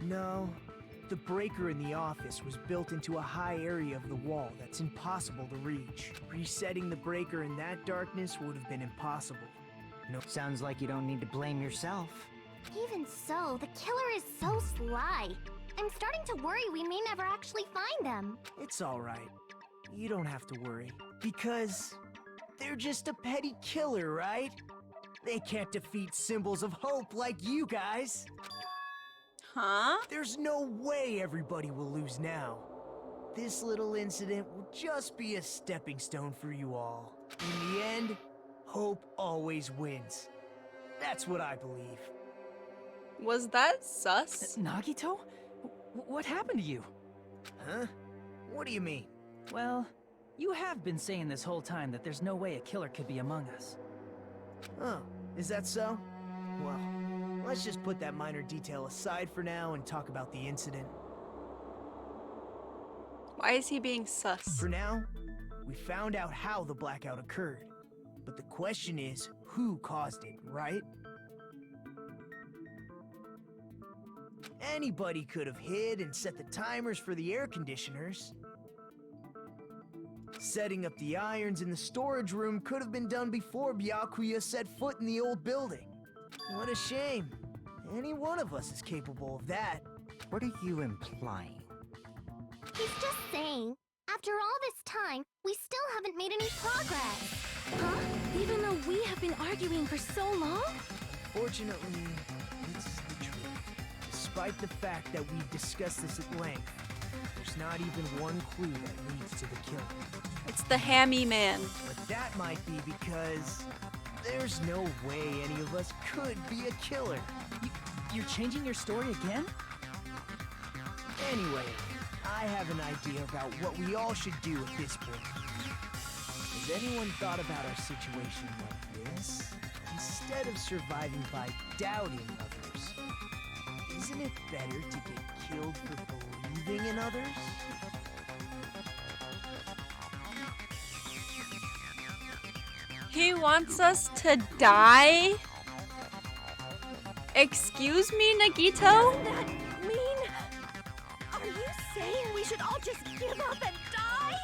no. The breaker in the office was built into a high area of the wall that's impossible to reach. Resetting the breaker in that darkness would have been impossible. No, sounds like you don't need to blame yourself. Even so, the killer is so sly. I'm starting to worry we may never actually find them. It's alright. You don't have to worry. Because they're just a petty killer, right? They can't defeat symbols of hope like you guys. Huh? There's no way everybody will lose now. This little incident will just be a stepping stone for you all. In the end, hope always wins. That's what I believe. Was that sus? Nagito? What happened to you? Huh? What do you mean? Well, you have been saying this whole time that there's no way a killer could be among us. Oh, is that so? Well, let's just put that minor detail aside for now and talk about the incident. Why is he being sus? For now, we found out how the blackout occurred. But the question is, who caused it, right? Anybody could have hid and set the timers for the air conditioners. Setting up the irons in the storage room could have been done before Byakuya set foot in the old building. What a shame. Any one of us is capable of that. What are you implying? He's just saying, after all this time, we still haven't made any progress. Huh? Even though we have been arguing for so long? Fortunately, it's the truth. Despite the fact that we've discussed this at length, there's not even one clue that leads to the kill. It's the hammy man. But that might be because there's no way any of us could be a killer. You're changing your story again? Anyway, I have an idea about what we all should do at this point. Has anyone thought about our situation like this? Instead of surviving by doubting others, isn't it better to get killed for believing in others? He wants us to die? Excuse me, Nagito? Doesn't that mean... Are you saying we should all just give up and die?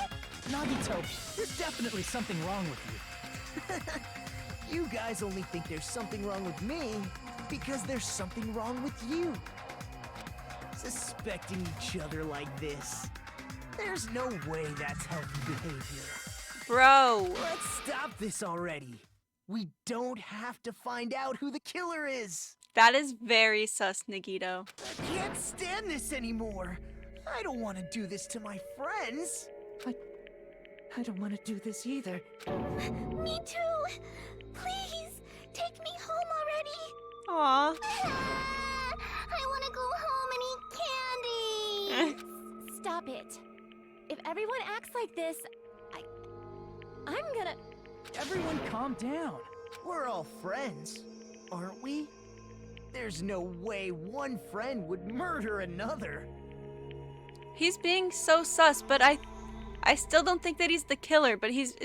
Nagito, there's definitely something wrong with you. You guys only think there's something wrong with me because there's something wrong with you. Suspecting each other like this. There's no way that's healthy behavior. Bro. Let's stop this already. We don't have to find out who the killer is. That is very sus, Nagito. I can't stand this anymore. I don't want to do this to my friends. I don't want to do this either. Me too. Please, take me home already. Aww. I want to go home and eat candy. Stop it. If everyone acts like this, I'm gonna... Everyone calm down. We're all friends, aren't we? There's no way one friend would murder another. He's being so sus, but I still don't think that he's the killer, but he's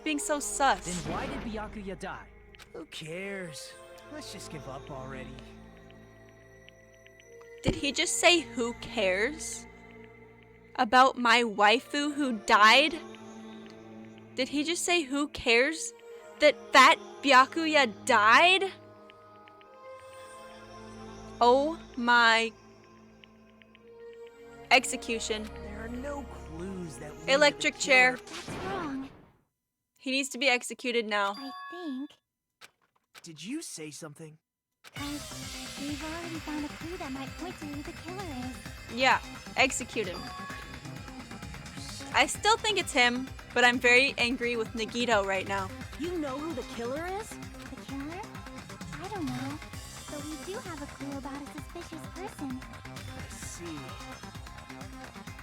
being so sus. Then why did Byakuya die? Who cares? Let's just give up already. Did he just say who cares? About my waifu who died? Did he just say who cares? That fat Byakuya died? Oh my... Execution. There are no clues that lead Electric to the chair. killer. That's wrong. He needs to be executed now. I think... Did you say something? Because we've already found a clue that might point to who the killer is. Yeah, execute him. I still think it's him, but I'm very angry with Nagito right now. You know who the killer is? The killer? I don't know. But we do have a clue about a suspicious person. I see.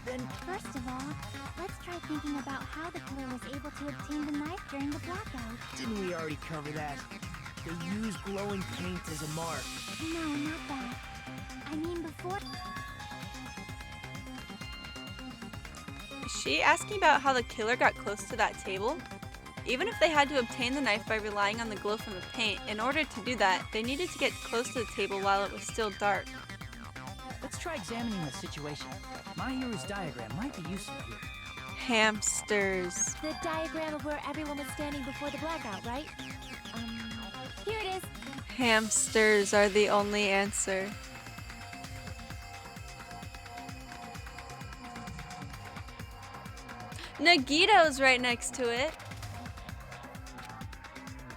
Then First of all, let's try thinking about how the killer was able to obtain the knife during the blackout. didn't we already cover that? They use glowing paint as a mark. No, not that. I mean before... Is she asking about how the killer got close to that table? Even if they had to obtain the knife by relying on the glow from the paint, in order to do that, they needed to get close to the table while it was still dark. Let's try examining the situation. Mahiru's diagram might be useful here. Hamsters. The diagram of where everyone was standing before the blackout, right? Here it is. Hamsters are the only answer. Nagito's right next to it.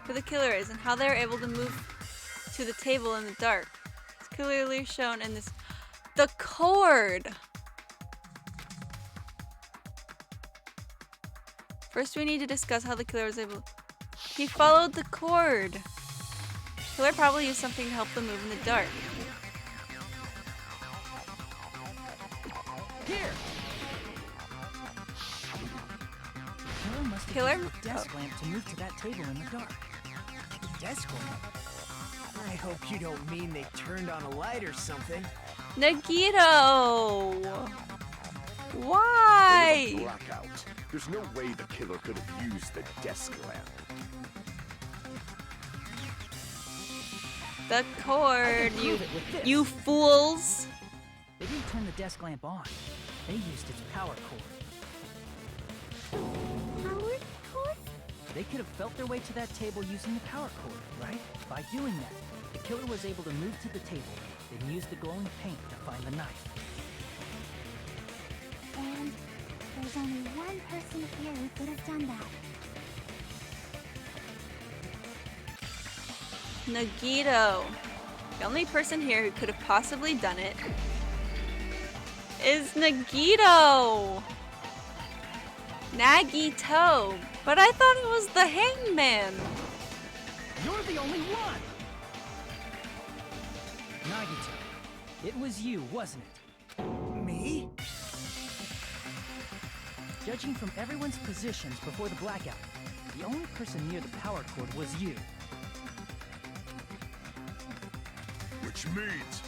Who the killer is and how they're able to move to the table in the dark. It's clearly shown in this. The cord! First we need to discuss how the killer was able... He followed the cord! Killer probably used something to help them move in the dark. Here! Killer must have Killer? used the desk lamp to move to that table in the dark. Desk lamp? I hope you don't mean they turned on a light or something. Nagito! Why? Blackout. There's no way the killer could have used the desk lamp. The cord, you prove it with this. you fools! They didn't turn the desk lamp on. They used its power cord. Power cord? They could have felt their way to that table using the power cord, right? By doing that, the killer was able to move to the table, then use the glowing paint to find the knife. And there's only one person here who could have done that. Nagito. The only person here who could have possibly done it is Nagito! Nagito! But I thought it was the hangman! You're the only one! Nagito, it was you, wasn't it? Me? Judging from everyone's positions before the blackout, the only person near the power cord was you. Which means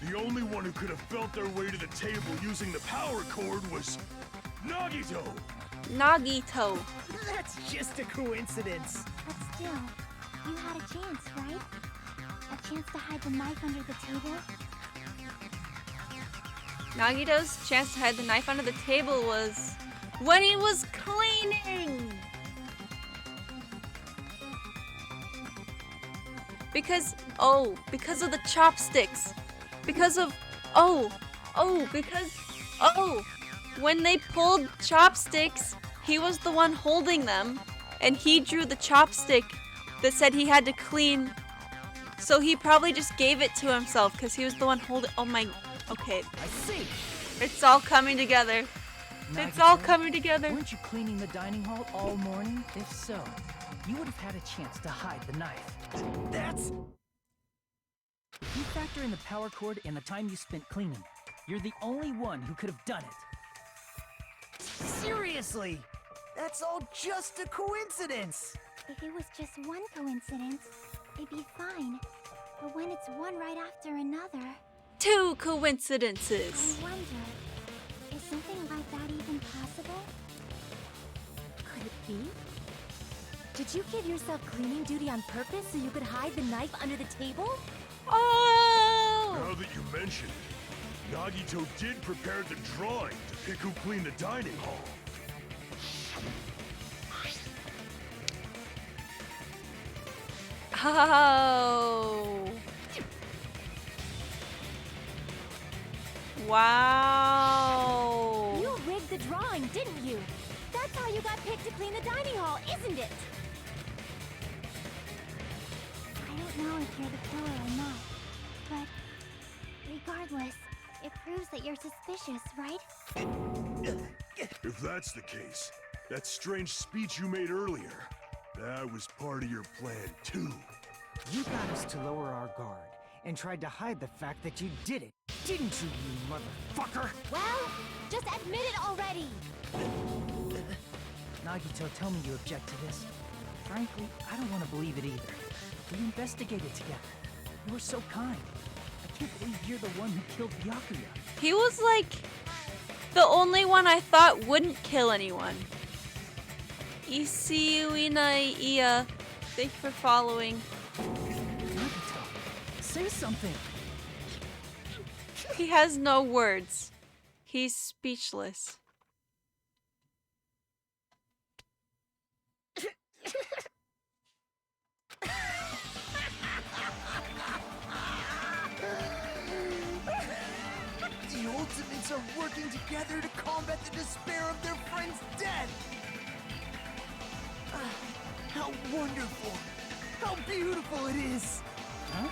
the only one who could have felt their way to the table using the power cord was Nagito! Nagito. That's just a coincidence. But still, you had a chance, right? A chance to hide the knife under the table? Nagito's chance to hide the knife under the table was when he was cleaning! Because of the chopsticks. When they pulled chopsticks, he was the one holding them, and he drew the chopstick that said he had to clean. So he probably just gave it to himself because he was the one holding. Oh my. Okay. I see. It's all coming together. It's all coming together. Weren't you cleaning the dining hall all morning? If so, you would have had a chance to hide the knife. That's... If you factor in the power cord and the time you spent cleaning, you're the only one who could have done it. Seriously? That's all just a coincidence. If it was just one coincidence, it'd be fine. But when it's one right after another... 2 coincidences. I wonder, is something like that even possible? Could it be? Did you give yourself cleaning duty on purpose so you could hide the knife under the table? Oh! Now that you mention it, Nagito did prepare the drawing to pick who cleaned the dining hall. Oh! Wow! You rigged the drawing, didn't you? That's how you got picked to clean the dining hall, isn't it? I don't know if you're the killer or not, but regardless, it proves that you're suspicious, right? If that's the case, that strange speech you made earlier, that was part of your plan too. You got us to lower our guard and tried to hide the fact that you did it, didn't you, you motherfucker? Well, just admit it already! Nagito, tell me you object to this. Frankly, I don't want to believe it either. We investigated together. You were so kind. I can't believe you're the one who killed Byakuya. He was like the only one I thought wouldn't kill anyone. Isiuina Iya, thank you for following. Nagito, say something. He has no words. He's speechless. The Ultimates are working together to combat the despair of their friend's death! How wonderful! How beautiful it is! Huh?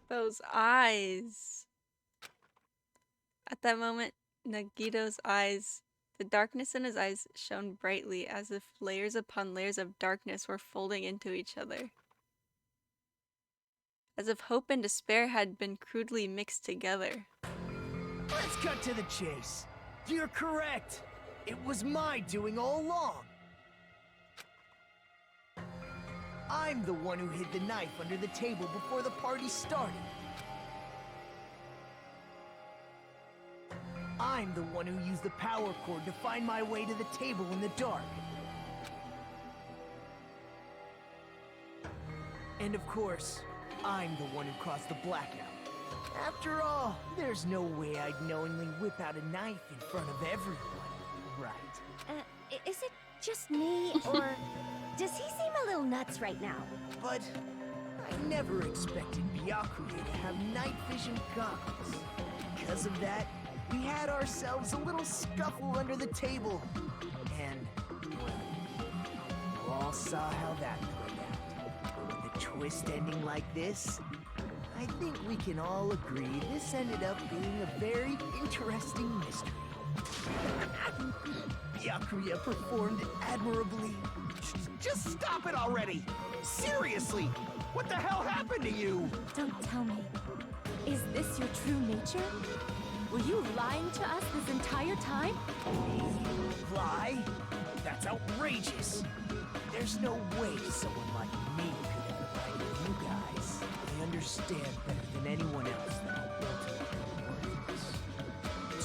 Those eyes. At that moment, Nagito's eyes, the darkness in his eyes shone brightly as if layers upon layers of darkness were folding into each other. As if hope and despair had been crudely mixed together. Let's cut to the chase. You're correct. It was my doing all along. I'm the one who hid the knife under the table before the party started. I'm the one who used the power cord to find my way to the table in the dark. And of course, I'm the one who caused the blackout. After all, there's no way I'd knowingly whip out a knife in front of everyone, right? Is it just me, or does he seem a little nuts right now? But I never expected Byakuya to have night vision goggles. Because of that, we had ourselves a little scuffle under the table. And, well, you all saw how that played out. With the twist ending like this, I think we can all agree this ended up being a very interesting mystery. Byakuya performed admirably. Just stop it already! Seriously! What the hell happened to you? Don't tell me. Is this your true nature? Were you lying to us this entire time? Lie? That's outrageous. There's no way someone like me could ever lie to you guys. I understand better than anyone else that I'm ultimately worthless.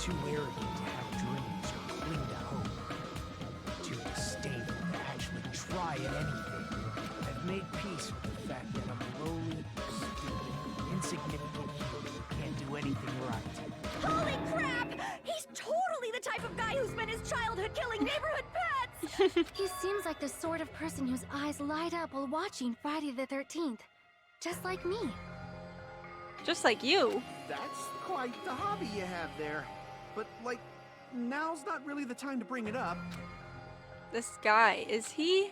Too arrogant to have dreams or cling to hope. Too disdainful to actually try at anything. I've made peace with the fact that I'm a lowly, stupid, insignificant human who can't do anything right. Holy crap! He's totally the type of guy who spent his childhood killing neighborhood pets! He seems like the sort of person whose eyes light up while watching Friday the 13th. Just like me. Just like you. That's quite the hobby you have there. But, like, now's not really the time to bring it up. This guy, is he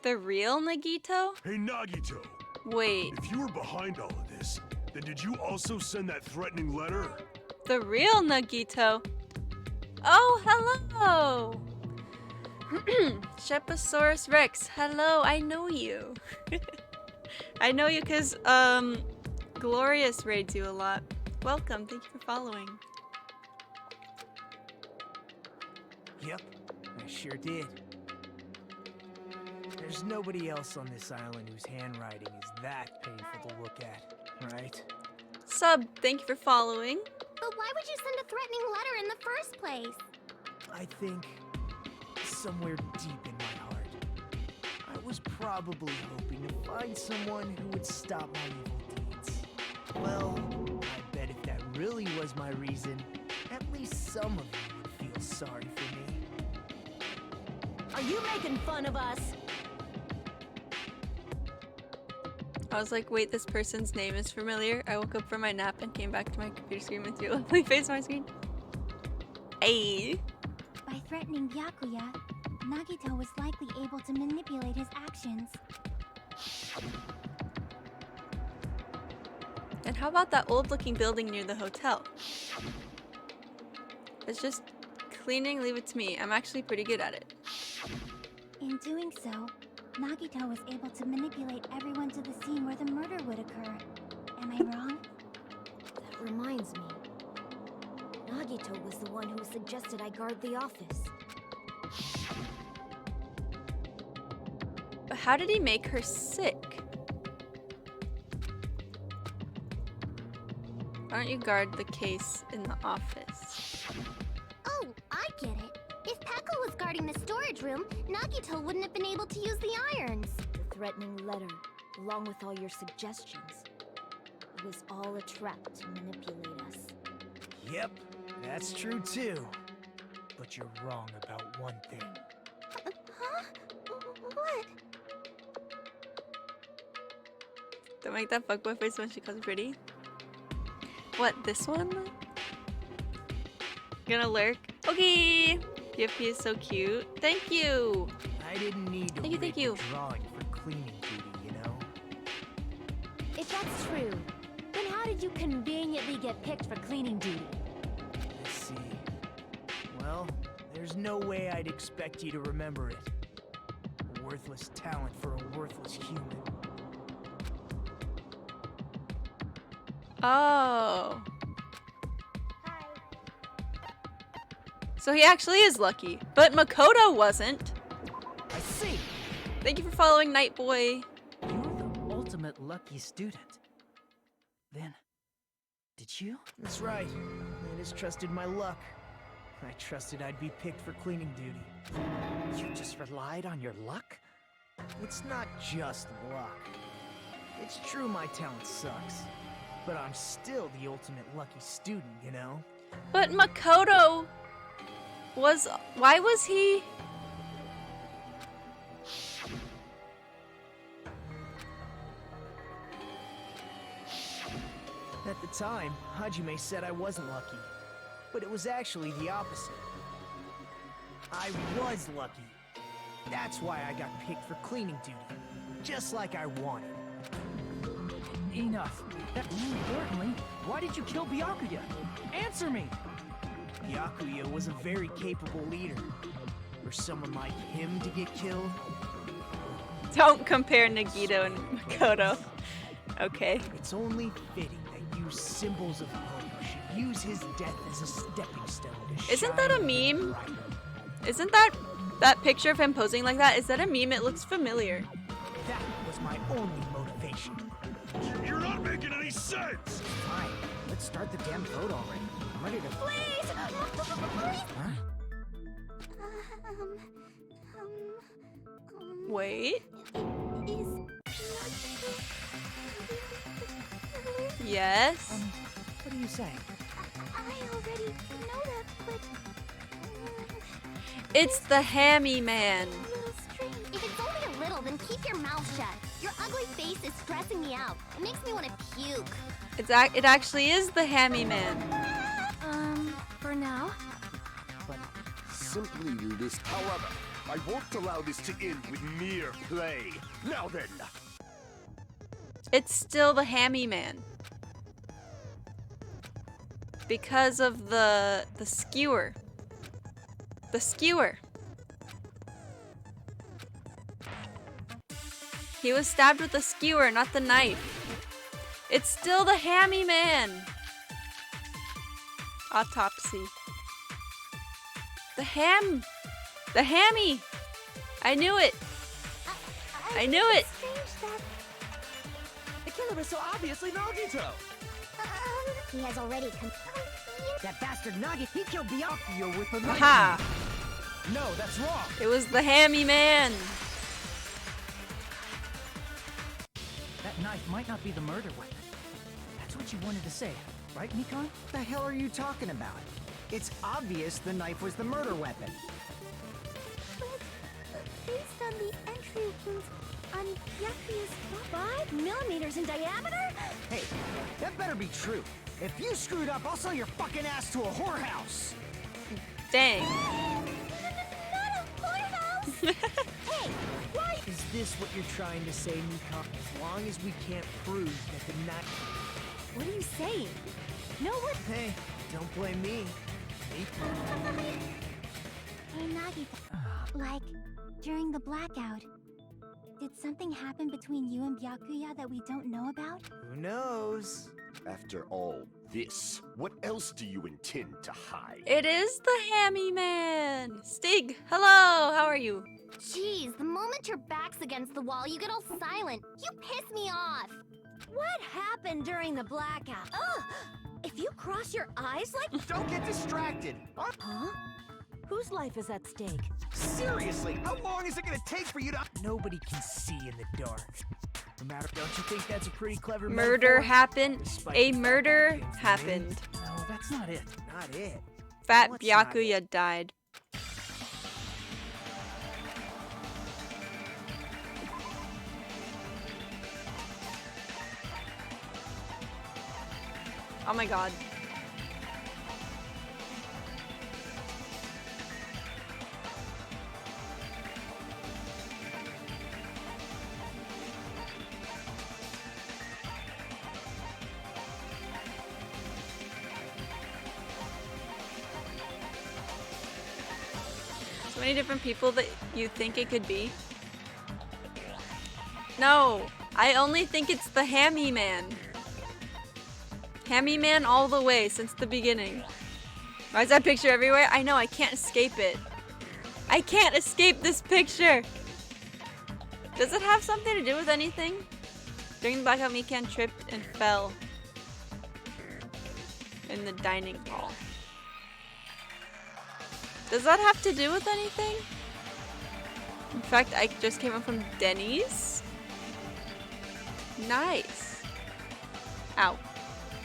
the real Nagito? Hey, Nagito. Wait, If you were behind all of this, then did you also send that threatening letter? the real Nagito? Oh, hello! Sheposaurus Rex, hello, I know you. I know you because, Glorious raids you a lot. Welcome, thank you for following. Yep, I sure did. There's nobody else on this island whose handwriting is that painful to look at, right? Sub, thank you for following. But why would you send a threatening letter in the first place? I think somewhere deep in my heart, I was probably hoping to find someone who would stop my evil deeds. Well, I bet if that really was my reason, at least some of you would feel sorry for me. Are you making fun of us? I was like, wait, this person's name is familiar. I woke up from my nap and came back to my computer screen with your lovely face on my screen. Hey. By threatening Byakuya, Nagito was likely able to manipulate his actions. And how about that old-looking building near the hotel? It's just cleaning, leave it to me. I'm actually pretty good at it. In doing so, Nagito was able to manipulate everyone to the scene where the murder would occur. Am I wrong? That reminds me. Nagito was the one who suggested I guard the office. But how did he make her sick? Why don't you guard the case in the office? Oh, I get it. If Pekka was guarding the storage room, Nagito wouldn't have been able to use the irons. The threatening letter, along with all your suggestions. It was all a trap to manipulate us. Yep, that's true too. But you're wrong about one thing. Huh? What? Don't make that fuckboy face when she calls you pretty. What, this one? Gonna lurk? Okay! PFP is so cute. Thank you! I didn't need to Thank you. drawing for cleaning duty, you know? If that's true, then how did you conveniently get picked for cleaning duty? Let's see. Well, there's no way I'd expect you to remember it. A worthless talent for a worthless human. Oh. So he actually is lucky, but Makoto wasn't. I see. Thank you for following, Night Boy. You're the ultimate lucky student. Then, did you? That's right. I just trusted my luck. I trusted I'd be picked for cleaning duty. You just relied on your luck? It's not just luck. It's true my talent sucks. But I'm still the ultimate lucky student, you know? But Makoto was... Why was he... At the time, Hajime said I wasn't lucky. But it was actually the opposite. I was lucky. That's why I got picked for cleaning duty. Just like I wanted. Enough. More importantly, why did you kill Byakuya? Answer me! Byakuya was a very capable leader. For someone like him to get killed... Don't compare Nagito and Makoto. Okay. It's only fitting that you symbols of hope should use his death as a stepping stone to Isn't that a shine meme? brighter. Isn't that picture of him posing like that? Is that a meme? It looks familiar. That was my only motivation. You're not making any sense! Fine, let's start the damn vote already. I'm ready to... Please! Huh? Wait. Is Yes. What are you saying? I already know that, but It's the Hammy Man. a little strange. If it's only a little, then keep your mouth shut. Your ugly face is stressing me out. It makes me want to puke. It actually is the Hammy Man. For now. But simply this. However, I won't allow this to end with mere play. Now then. It's still the Hammy Man. Because of the skewer. The skewer. He was stabbed with the skewer, not the knife. It's still the Hammy Man. Autopsy. The Hammy. I knew it. I knew it. The killer is so obviously Nagito. He has already That bastard Nagi, he killed Byakuya with the knife. Aha. No, that's wrong. It was the Hammy Man. That knife might not be the murder weapon. That's what you wanted to say, right, Mikon? What the hell are you talking about? It's obvious the knife was the murder weapon. Based on the entry wounds on Byakuya's 5 millimeters in diameter? Hey, that better be true. If you screwed up, I'll sell your fucking ass to a whorehouse. Dang. Not a whorehouse! Hey, why is this what you're trying to say, Mikon? As long as we can't prove that the knife... What are you saying? No one... Hey, don't blame me. Hey, Nagito. Like, during the blackout, did something happen between you and Byakuya that we don't know about? Who knows? After all this, what else do you intend to hide? It is the Hammy Man. Stig, hello. How are you? Jeez, the moment your back's against the wall, you get all silent. You piss me off. What happened during the blackout? Ugh! If you cross your eyes like... Don't get distracted. Huh? Whose life is at stake? Seriously, how long is it gonna take for you to... Nobody can see in the dark. No matter, don't you think that's a pretty clever Murder metaphor? happened. Despite A the fact murder that it came from me. happened. No, that's not it. Not it. Fat What's not Byakuya died. Oh my god. So many different people that you think it could be. No, I only think it's the Hammy Man. Hammy Man all the way since the beginning. Why is that picture everywhere? I know, I can't escape it. I can't escape this picture! Does it have something to do with anything? During the blackout, Mikan tripped and fell in the dining hall. Does that have to do with anything? In fact, I just came up from Denny's. Nice. Ow.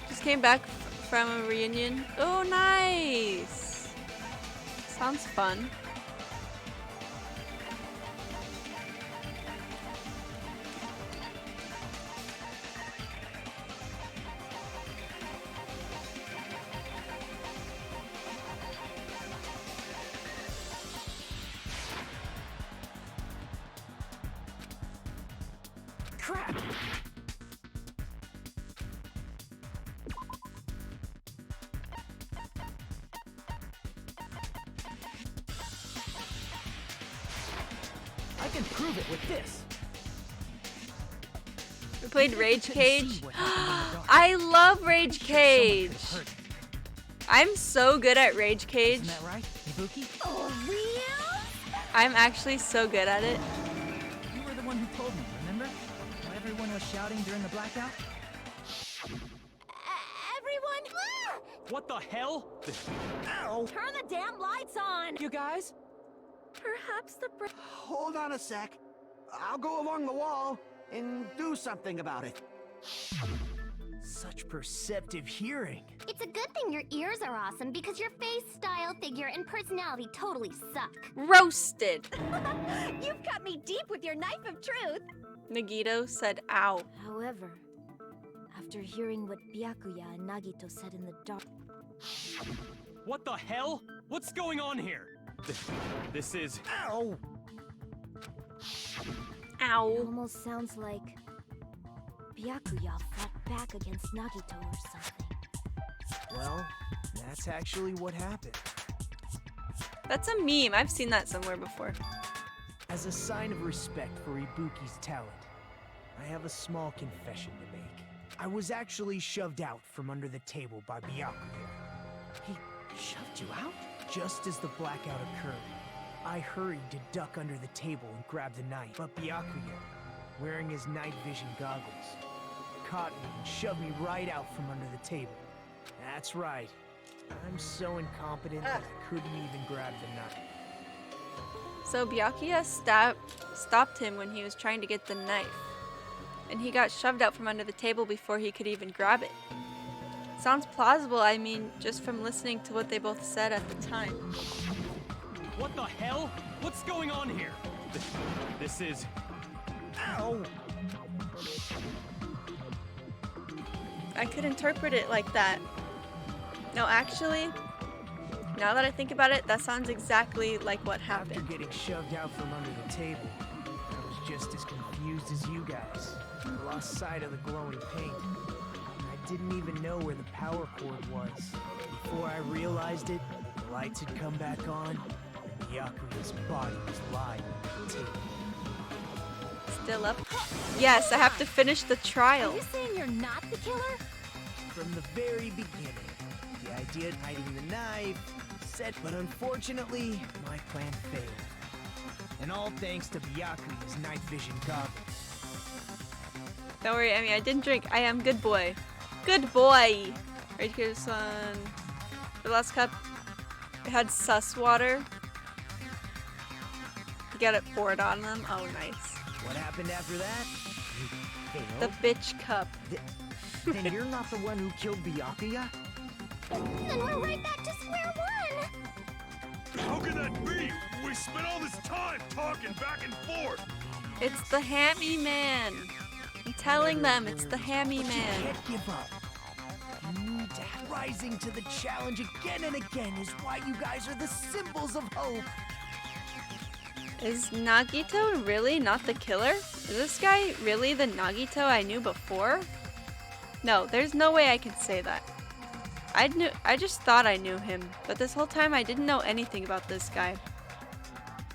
Just came back from a reunion. Oh, nice. Sounds fun. Crap! I can prove it with this. We played Rage Couldn't see Cage. what happened in the dark. I love Rage Sure, someone Cage. could've heard it. I'm so good at Rage Cage. Isn't that right, Ibuki? Oh, real? I'm actually so good at it. You were the one who told me, remember? How everyone was shouting during the blackout? Everyone? What the hell? Ow! Turn the damn lights on! You guys? Perhaps the Hold on a sec. I'll go along the wall and do something about it. Such perceptive hearing. It's a good thing your ears are awesome because your face, style, figure, and personality totally suck. Roasted. You've cut me deep with your knife of truth. Nagito said ow. However, after hearing what Byakuya and Nagito said in the dark... What the hell? What's going on here? This is... Ow! It Ow. almost sounds like Byakuya fought back against Nagito or something. Well, that's actually what happened. That's a meme. I've seen that somewhere before. As a sign of respect for Ibuki's talent, I have a small confession to make. I was actually shoved out from under the table by Byakuya. He shoved you out? Just as the blackout occurred, I hurried to duck under the table and grab the knife. But Byakuya, wearing his night vision goggles, caught me and shoved me right out from under the table. That's right. I'm so incompetent that I couldn't even grab the knife. So Byakuya stopped him when he was trying to get the knife. And he got shoved out from under the table before he could even grab it. Sounds plausible, I mean, just from listening to what they both said at the time. What the hell? What's going on here? This is... Ow! I could interpret it like that. No, actually, now that I think about it, that sounds exactly like what After happened. getting shoved out from under the table, I was just as confused as you guys. I lost sight of the glowing paint. I didn't even know where the power cord was. Before I realized it, the lights had come back on, and Byakuya's body was lying on the table. Still up? Yes, I have to finish the Are trial. you saying you're not the killer? From the very beginning, the idea of hiding the knife, set, but unfortunately, my plan failed. And all thanks to Byakuya's night vision goggles. Don't worry, Emmy, I didn't drink. I am good boy. Good boy! Right here, son. The last cup, it had sus water. You got it poured on them. Oh, nice. What happened after that? You The failed? bitch cup. Then you're not the one who killed Byakuya? Then we're right back to square one! How can that be? We spent all this time talking back and forth. It's the Hammy Man. I'm telling them it's the Hammy But you Man. can't give up. You need to rising to the challenge again and again is why you guys are the symbols of hope. Is Nagito really not the killer? Is this guy really the Nagito I knew before? No, there's no way I can say that. I just thought I knew him, but this whole time I didn't know anything about this guy.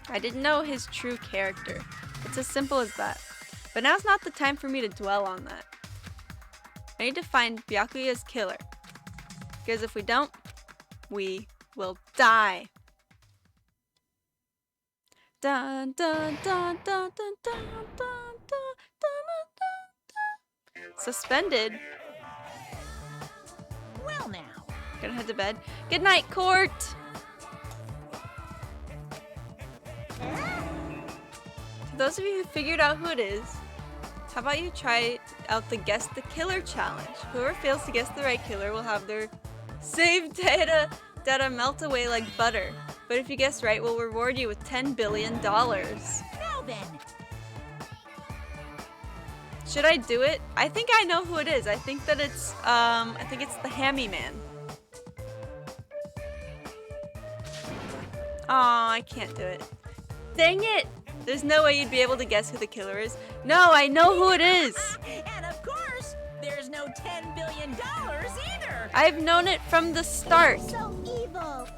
I didn't know his true character. It's as simple as that. But now's not the time for me to dwell on that. I need to find Byakuya's killer. Because if we don't, we will die. Dun dun dun dun dun dun dun dun dun dun. Suspended. Well now. Gonna head to bed. Good night, Court. To those of you who figured out who it is, how about you try out the Guess the Killer challenge? Whoever fails to guess the right killer will have their saved data melt away like butter. But if you guess right, we'll reward you with $10 billion. Now then. Should I do it? I think I know who it is. I think that it's the Hammy Man. Aw, I can't do it. Dang it! There's no way you'd be able to guess who the killer is. No, I know who it is! And of course, there's no $10 billion either. I've known it from the start. So evil!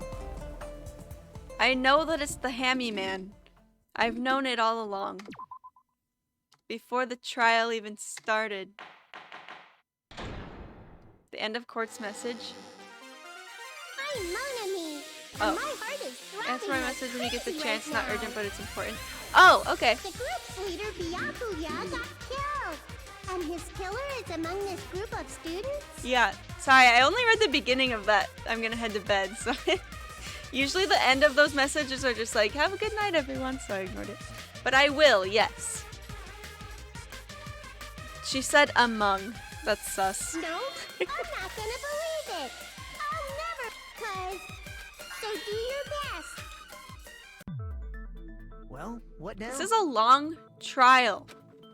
I know that it's the Hammy Man. I've known it all along. Before the trial even started. The end of Court's message. mon ami. Oh. My heart is throbbing. Answer my message when you get the crazy chance. right Not now. urgent, but it's important. Oh, okay. The group's leader, Byakuya, got killed. And his killer is among this group of students? Yeah. Sorry, I only read the beginning of that. I'm gonna head to bed, so usually the end of those messages are just like, have a good night, everyone, so I ignored it. But I will, yes. She said among. That's sus. No, I'm not gonna believe it. I'll never, cuz. So do your best. Well, what now? This is a long trial.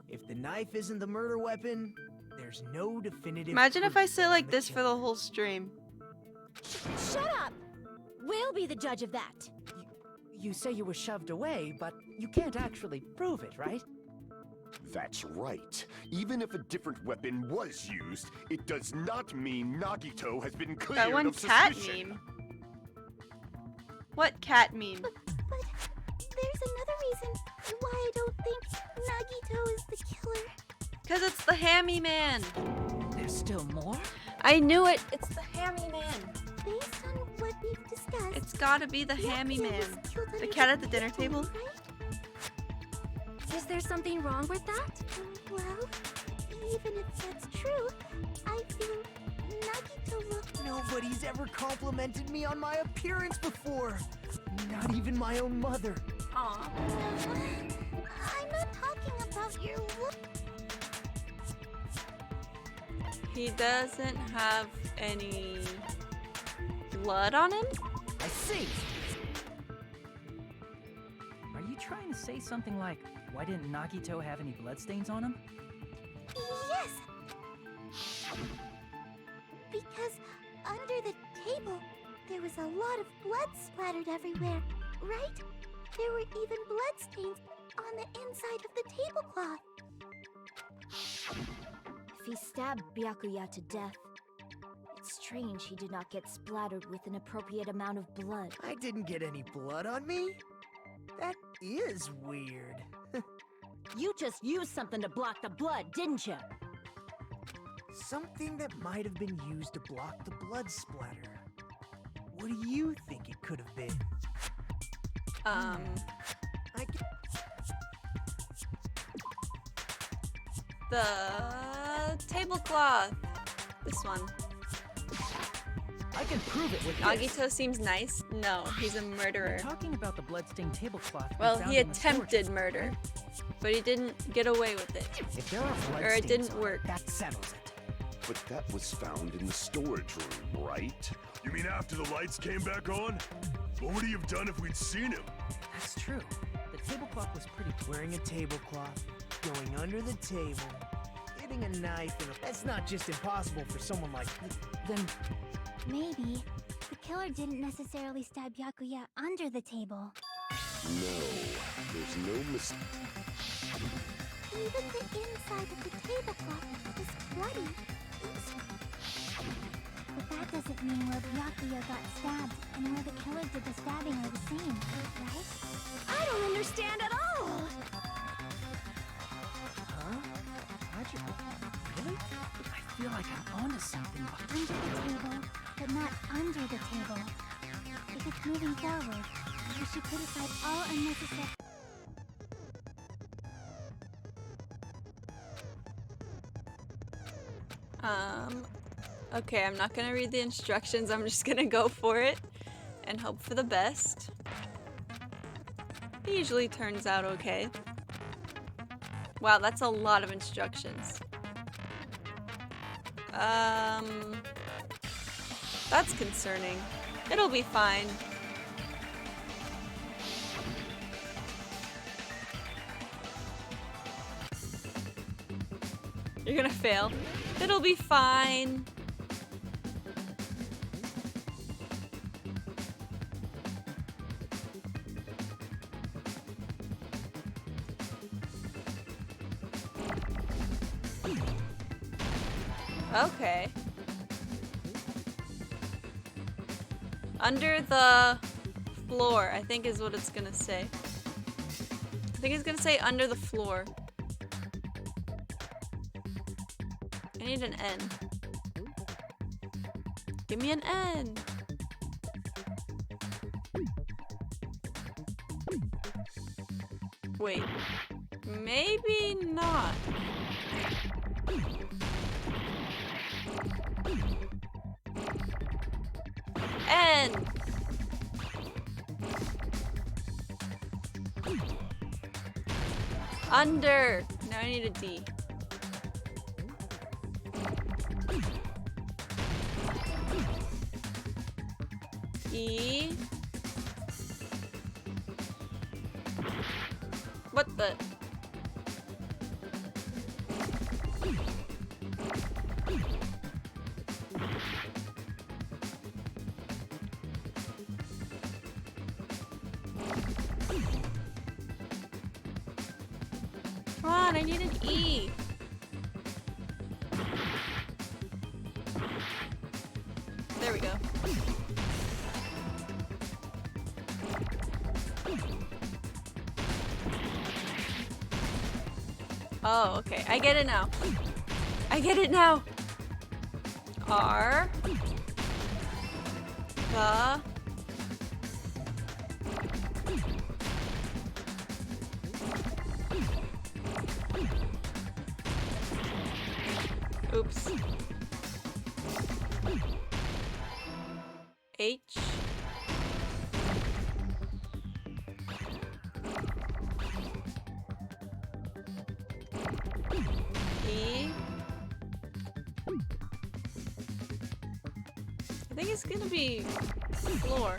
If the knife isn't the murder weapon, there's no definitive. Imagine if proof I sit of like the this for the killing. whole stream. Shut up! We'll be the judge of that. You say you were shoved away, but you can't actually prove it, right? That's right. Even if a different weapon was used, it does not mean Nagito has been cleared That one of cat suspicion. meme. What cat meme? But there's another reason why I don't think Nagito is the killer. Because it's the Hammy Man. There's still more? I knew it. It's the Hammy Man. Based on what we've discussed, It's gotta be the Hammy Byakuya Man. was killed The under cat at the dinner table? right? Is there something wrong with that? Well, even if that's true, I feel Nagito looked... Nobody's ever complimented me on my appearance before. Not even my own mother. Aw. I'm not talking about your look. He doesn't have any blood on him? I see! Are you trying to say something like, why didn't Nagito have any bloodstains on him? Yes! Because under the table, there was a lot of blood splattered everywhere, right? There were even bloodstains on the inside of the tablecloth. If he stabbed Byakuya to death, it's strange he did not get splattered with an appropriate amount of blood. I didn't get any blood on me. That is weird. You just used something to block the blood, didn't you? Something that might have been used to block the blood splatter. What do you think it could have been? I g- The tablecloth. This one. I can prove it with this. Nagito seems nice. No, he's a We're murderer. talking about the bloodstained tablecloth. we Well, found he in the storage attempted room, murder, right? but he didn't get away with it. If there are bloodstains Or it didn't on work. that settles it. But that was found in the storage room, right? You mean after the lights came back on? What would he have done if we'd seen him? That's true. The tablecloth was pretty Wearing a tablecloth, going under the table, getting a knife in a... That's not just impossible for someone like... Then Maybe the killer didn't necessarily stab Byakuya under the table. No, there's no mistake. Even the inside of the tablecloth is bloody. But that doesn't mean where Byakuya got stabbed and where the killer did the stabbing are the same, right? I don't understand at all! Huh? Roger, really? I feel like I'm onto something. Under the table, but not under the table. If it's moving forward, we should put aside all unnecessary... Okay, I'm not gonna read the instructions. I'm just gonna go for it and hope for the best. It usually turns out okay. Wow, that's a lot of instructions. That's concerning. It'll be fine. You're gonna fail. It'll be fine. Okay. Under the floor, I think is what it's gonna say. I think it's gonna say under the floor. I need an N. Give me an N. Wait. Maybe not. And under. Now I need a D. E. What the? Come on, I need an E. There we go. Oh, okay. I get it now. I get it now. R. The. Oops. H. E. I think it's gonna be floor.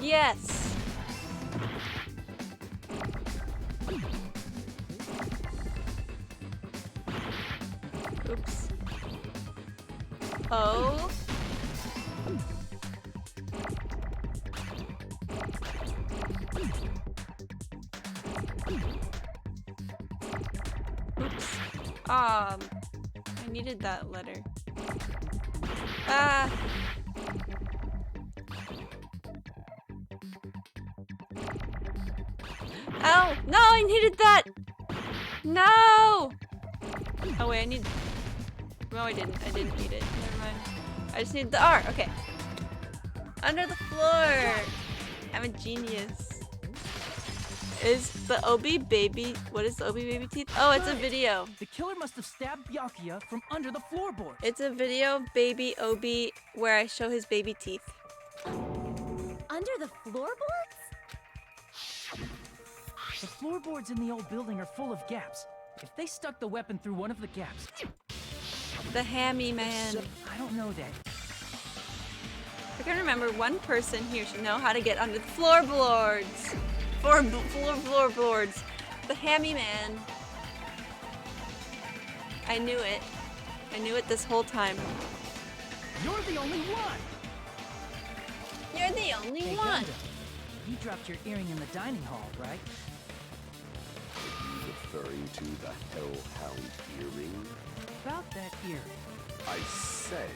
Yes. Oops. O. Oops. I needed that letter. Ah. Oh, no, I needed that. No. Oh wait, I need. No, I didn't. I didn't need it. Never mind. I just need the R. Okay. Under the floor. I'm a genius. Is the Obi baby? What is the Obi baby teeth? Oh, it's a video. The killer must have stabbed Byakuya from under the floorboards. It's a video of baby Obi where I show his baby teeth. Under the floorboards? The floorboards in the old building are full of gaps. If they stuck the weapon through one of the gaps... The hammy man. I don't know that. I can remember one person here should know how to get under the floorboards. Floorboards. The hammy man. I knew it. I knew it this whole time. You're the only one! You're the only Hey, one. Gundam, you dropped your earring in the dining hall, right? Referring to the Hellhound earring? About that earring. I said,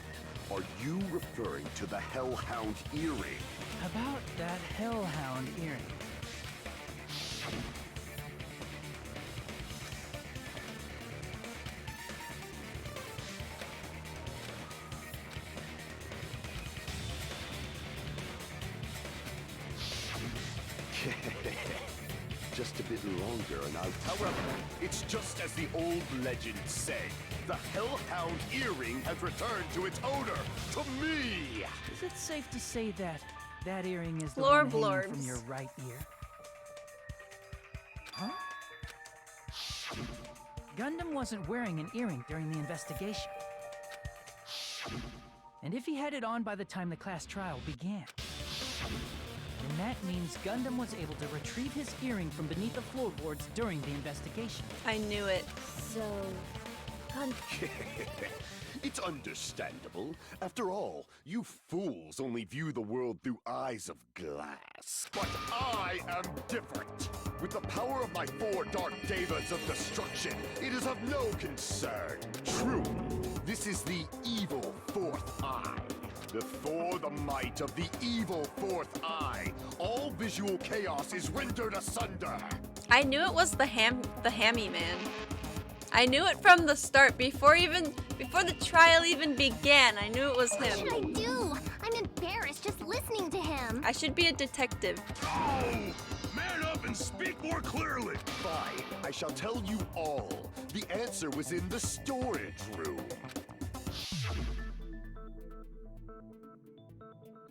are you referring to the Hellhound earring? About that Hellhound earring. Just a bit longer and I'll... However, it's just as the old legends say. The Hellhound earring has returned to its owner, to me! Is it safe to say that that earring is the one hanging from your right ear? Huh? Gundam wasn't wearing an earring during the investigation. And if he had it on by the time the class trial began, then that means Gundam was able to retrieve his earring from beneath the floorboards during the investigation. I knew it. So... It's understandable. After all, you fools only view the world through eyes of glass. But I am different. With the power of my 4 dark devas of destruction, it is of no concern. True, this is the evil 4th eye. Before the might of the evil 4th eye, all visual chaos is rendered asunder. I knew it was the hammy man. I knew it from the start, before the trial even began. I knew it was him. What should I do? I'm embarrassed just listening to him. I should be a detective. Oh! Man up and speak more clearly! Fine, I shall tell you all. The answer was in the storage room.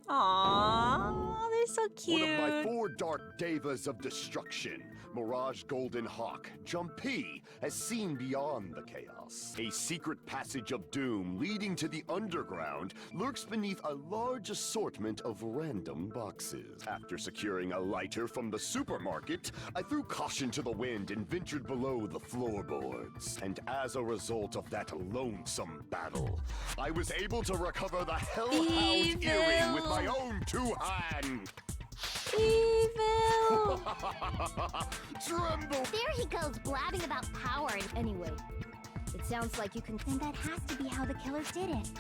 Aww, they're so cute. One of my 4 dark devas of destruction, Mirage Golden Hawk, Jumpy, has seen beyond the chaos. A secret passage of doom leading to the underground lurks beneath a large assortment of random boxes. After securing a lighter from the supermarket, I threw caution to the wind and ventured below the floorboards. And as a result of that lonesome battle, I was able to recover the Hellhound earring with my own 2 hands. Evil! Tremble! There he goes, blabbing about power. Anyway, it sounds like you can... Then that has to be how the killer did it.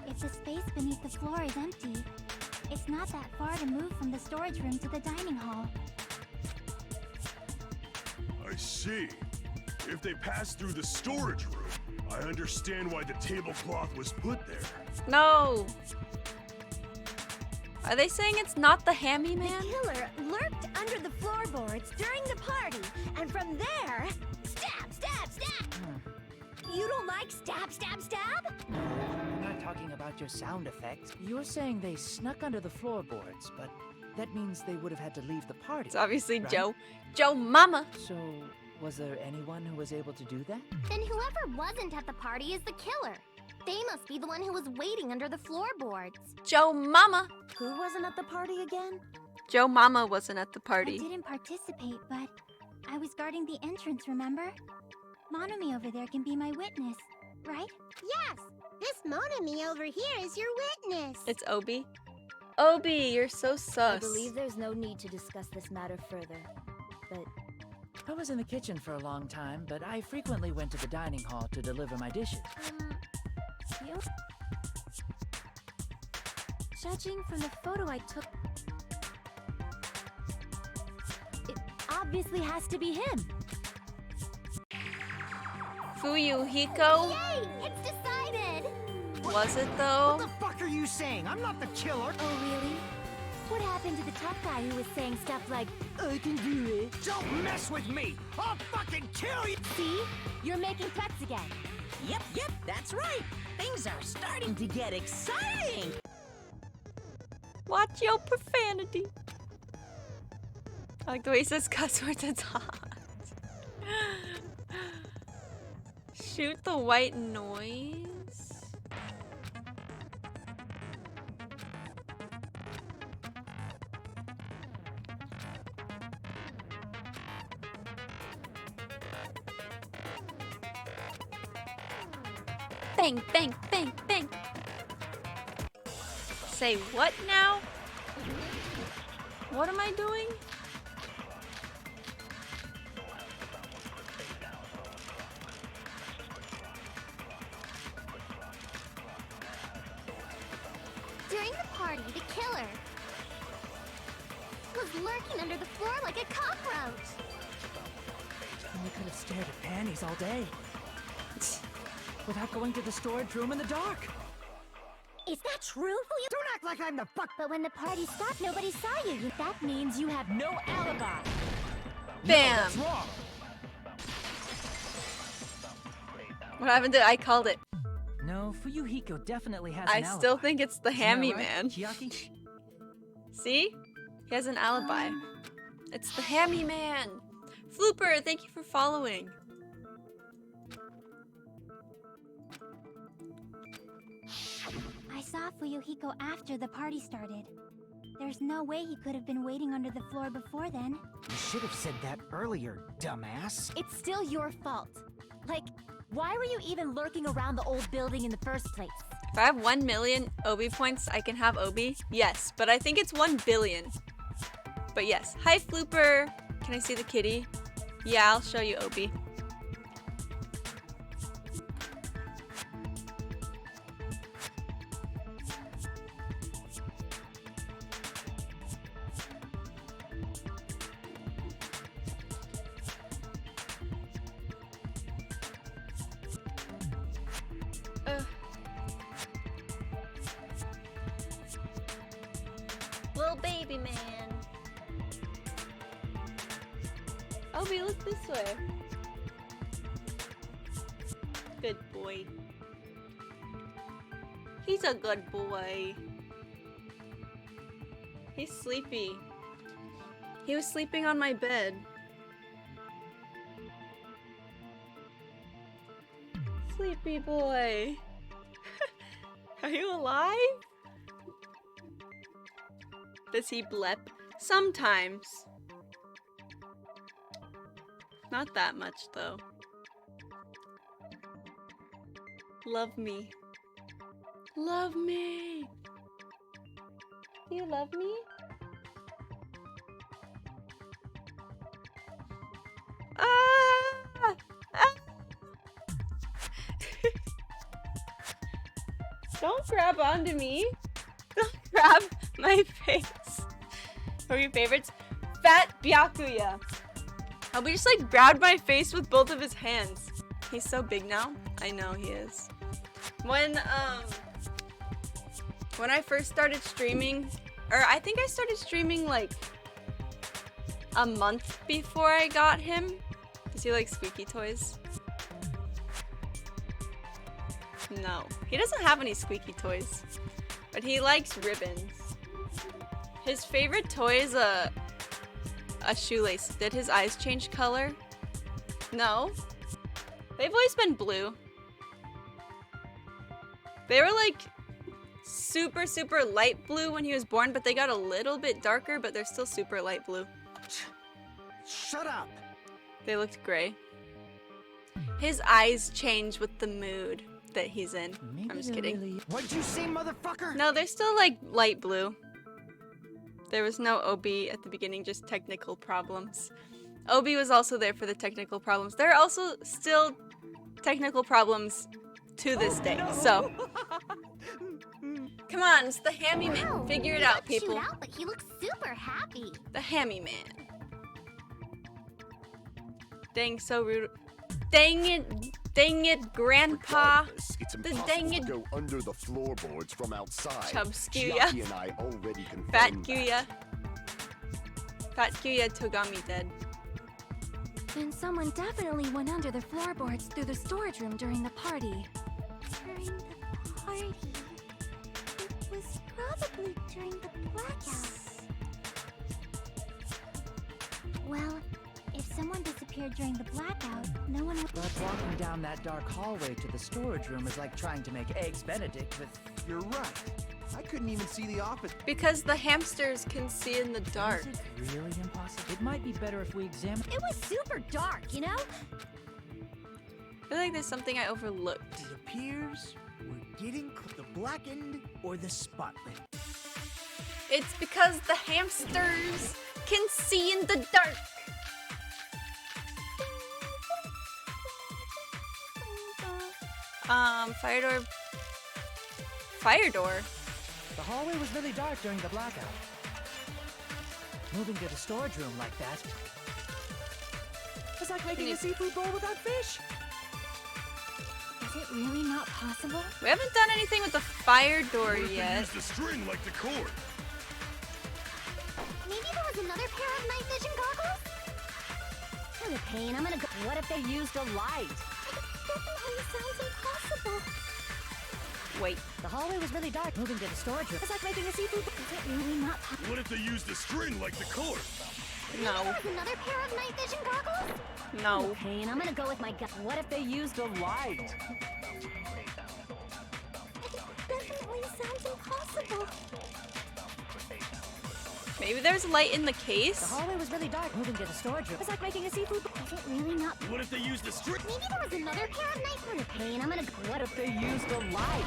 If the space beneath the floor is empty, it's not that far to move from the storage room to the dining hall. I see. If they passed through the storage room, I understand why the tablecloth was put there. No! Are they saying it's not the hammy man? The killer lurked under the floorboards during the party, and from there, stab, stab, stab! You don't like stab, stab, stab? I'm not talking about your sound effects. You're saying they snuck under the floorboards, but that means they would have had to leave the party. It's obviously right? Joe Mama. So, was there anyone who was able to do that? Then whoever wasn't at the party is the killer. They must be the one who was waiting under the floorboards. Joe Mama. Who wasn't at the party again? Joe Mama wasn't at the party. I didn't participate, but I was guarding the entrance, remember? Monomi over there can be my witness, right? Yes! This Monomi over here is your witness! It's Obi. Obi, you're so sus. I believe there's no need to discuss this matter further, but... I was in the kitchen for a long time, but I frequently went to the dining hall to deliver my dishes. You? Judging from the photo I took... It obviously has to be him. Fuyuhiko? Yay! It's decided! Was it though? What the fuck are you saying? I'm not the killer! Oh, really? What happened to the tough guy who was saying stuff like, I can do it? Don't mess with me! I'll fucking kill you! See? You're making threats again. Yep, that's right. Things are starting to get exciting. Watch your profanity. I like the way he says cuss words, it's hot. Shoot the white noise. Bang, bang, bang, bang. Say what now? What am I doing? During the party, the killer was lurking under the floor like a cockroach. We could have stared at panties all day. Without going to the storage room in the dark. Is that true? Don't act like I'm the fuck. But when the party stopped, nobody saw you. That means you have no alibi. Bam! That's wrong. What happened to I called it? No, Fuyuhiko definitely has I an alibi. still think it's the Isn't that hammy right, man. Chiaki? See? He has an alibi. It's the hammy man. Flooper, thank you for following. I saw Fuyuhiko after the party started. There's no way he could have been waiting under the floor before then. You should have said that earlier, dumbass. It's still your fault. Like, why were you even lurking around the old building in the first place? If I have 1 million Obi points, I can have Obi? Yes, but I think it's 1 billion. But yes. Hi, Flooper. Can I see the kitty? Yeah, I'll show you Obi. Little baby man. Obi, look this way. Good boy. He's a good boy. He's sleepy. He was sleeping on my bed. Sleepy boy. Are you alive? Does he blep? Sometimes. Not that much though. Love me. Love me. Do you love me? Ah! Ah! Don't grab onto me. Don't grab my face. What are your favorites? Fat Byakuya. How we just like grabbed my face with both of his hands. He's so big now. I know he is. When I first started streaming, or I think I started streaming like a month before I got him. Does he like squeaky toys? No, he doesn't have any squeaky toys, but he likes ribbons. His favorite toy is a shoelace. Did his eyes change color? No. They've always been blue. They were like super light blue when he was born, but they got a little bit darker, but they're still super light blue. Shut up! They looked gray. His eyes change with the mood that he's in. Maybe I'm just kidding. Really... What'd you say, motherfucker? No, they're still like light blue. There was no OB at the beginning, just technical problems. OB was also there for the technical problems. There are also still technical problems to this day, so. Come on, it's the Hammy Man. Figure it out, people. Chewed out, but he looks super happy. The Hammy Man. Dang, so rude. Dang it, Grandpa. It's The impossible dang it. to go under the floorboards from outside. Chubskuya. Chiaki and I already confirmed Fat that. Kuya. Fat Kuya Togami dead. Then someone definitely went under the floorboards through the storage room during the party. During the party. It was probably during the blackout. Well, if someone disappeared during the blackout, no one would... But walking down that dark hallway to the storage room is like trying to make Eggs Benedict with... You're right. I couldn't even see the office. Because the hamsters can see in the dark. Is it really impossible? It might be better if we examine... It was super dark, you know? I feel like there's something I overlooked. It appears we're getting the blackened or the spotlit. It's because the hamsters can see in the dark. Fire door. Fire door? The hallway was really dark during the blackout. Moving to the storage room like that. It's like making a seafood bowl without fish. Is it really not possible? We haven't done anything with the fire door What if they yet. used the string like the cord? Maybe there was another pair of night vision goggles? For the pain, I'm gonna go... What if they used a light? Definitely sounds impossible. Wait. The hallway was really dark. Moving to the storage room. It's like making a seafood... Is it really not possible? What if they used the string like the cord? No. There was another pair of night vision goggles? No. Pain, I'm gonna go with my gut. What if they used a light? Definitely sounds impossible. Maybe there's light in the The case? hallway was really dark. Moving to the storage room. It's like making a seafood... Is it really not... What if they used the string? Maybe there was another pair of night... For the pain, I'm gonna go... What if they used a light?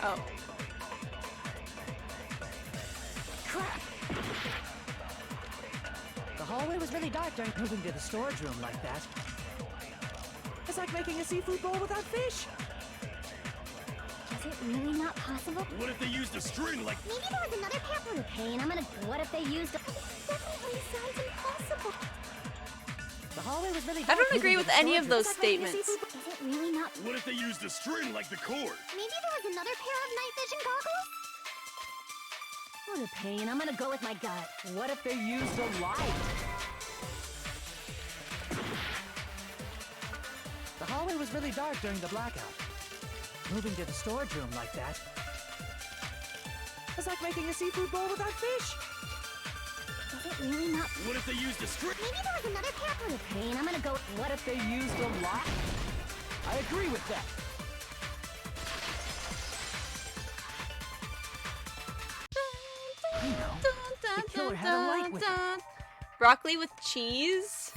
Oh. Crap. The hallway was really dark during moving to the storage room like that. It's like making a seafood bowl without fish. Is it really not possible? What if they used a string like... Maybe there was another pair... For the pain, I'm gonna... What if they used... Definitely sounds impossible. The hallway was really I dark. don't agree moving to with the any storage of room. those statements. Is it really not... What if they used a string like the cord? Maybe there was another pair of night vision goggles? the pain. I'm gonna go with my gut. What if they used a light? The hallway was really dark during the blackout. Moving to the storage room like that was like making a seafood bowl without fish. Does it really not? What if they used a strip? Maybe there was another path for the pain. I'm gonna go. What if they used a lock? I agree with that. You know, the killer had a light with him. Broccoli with cheese?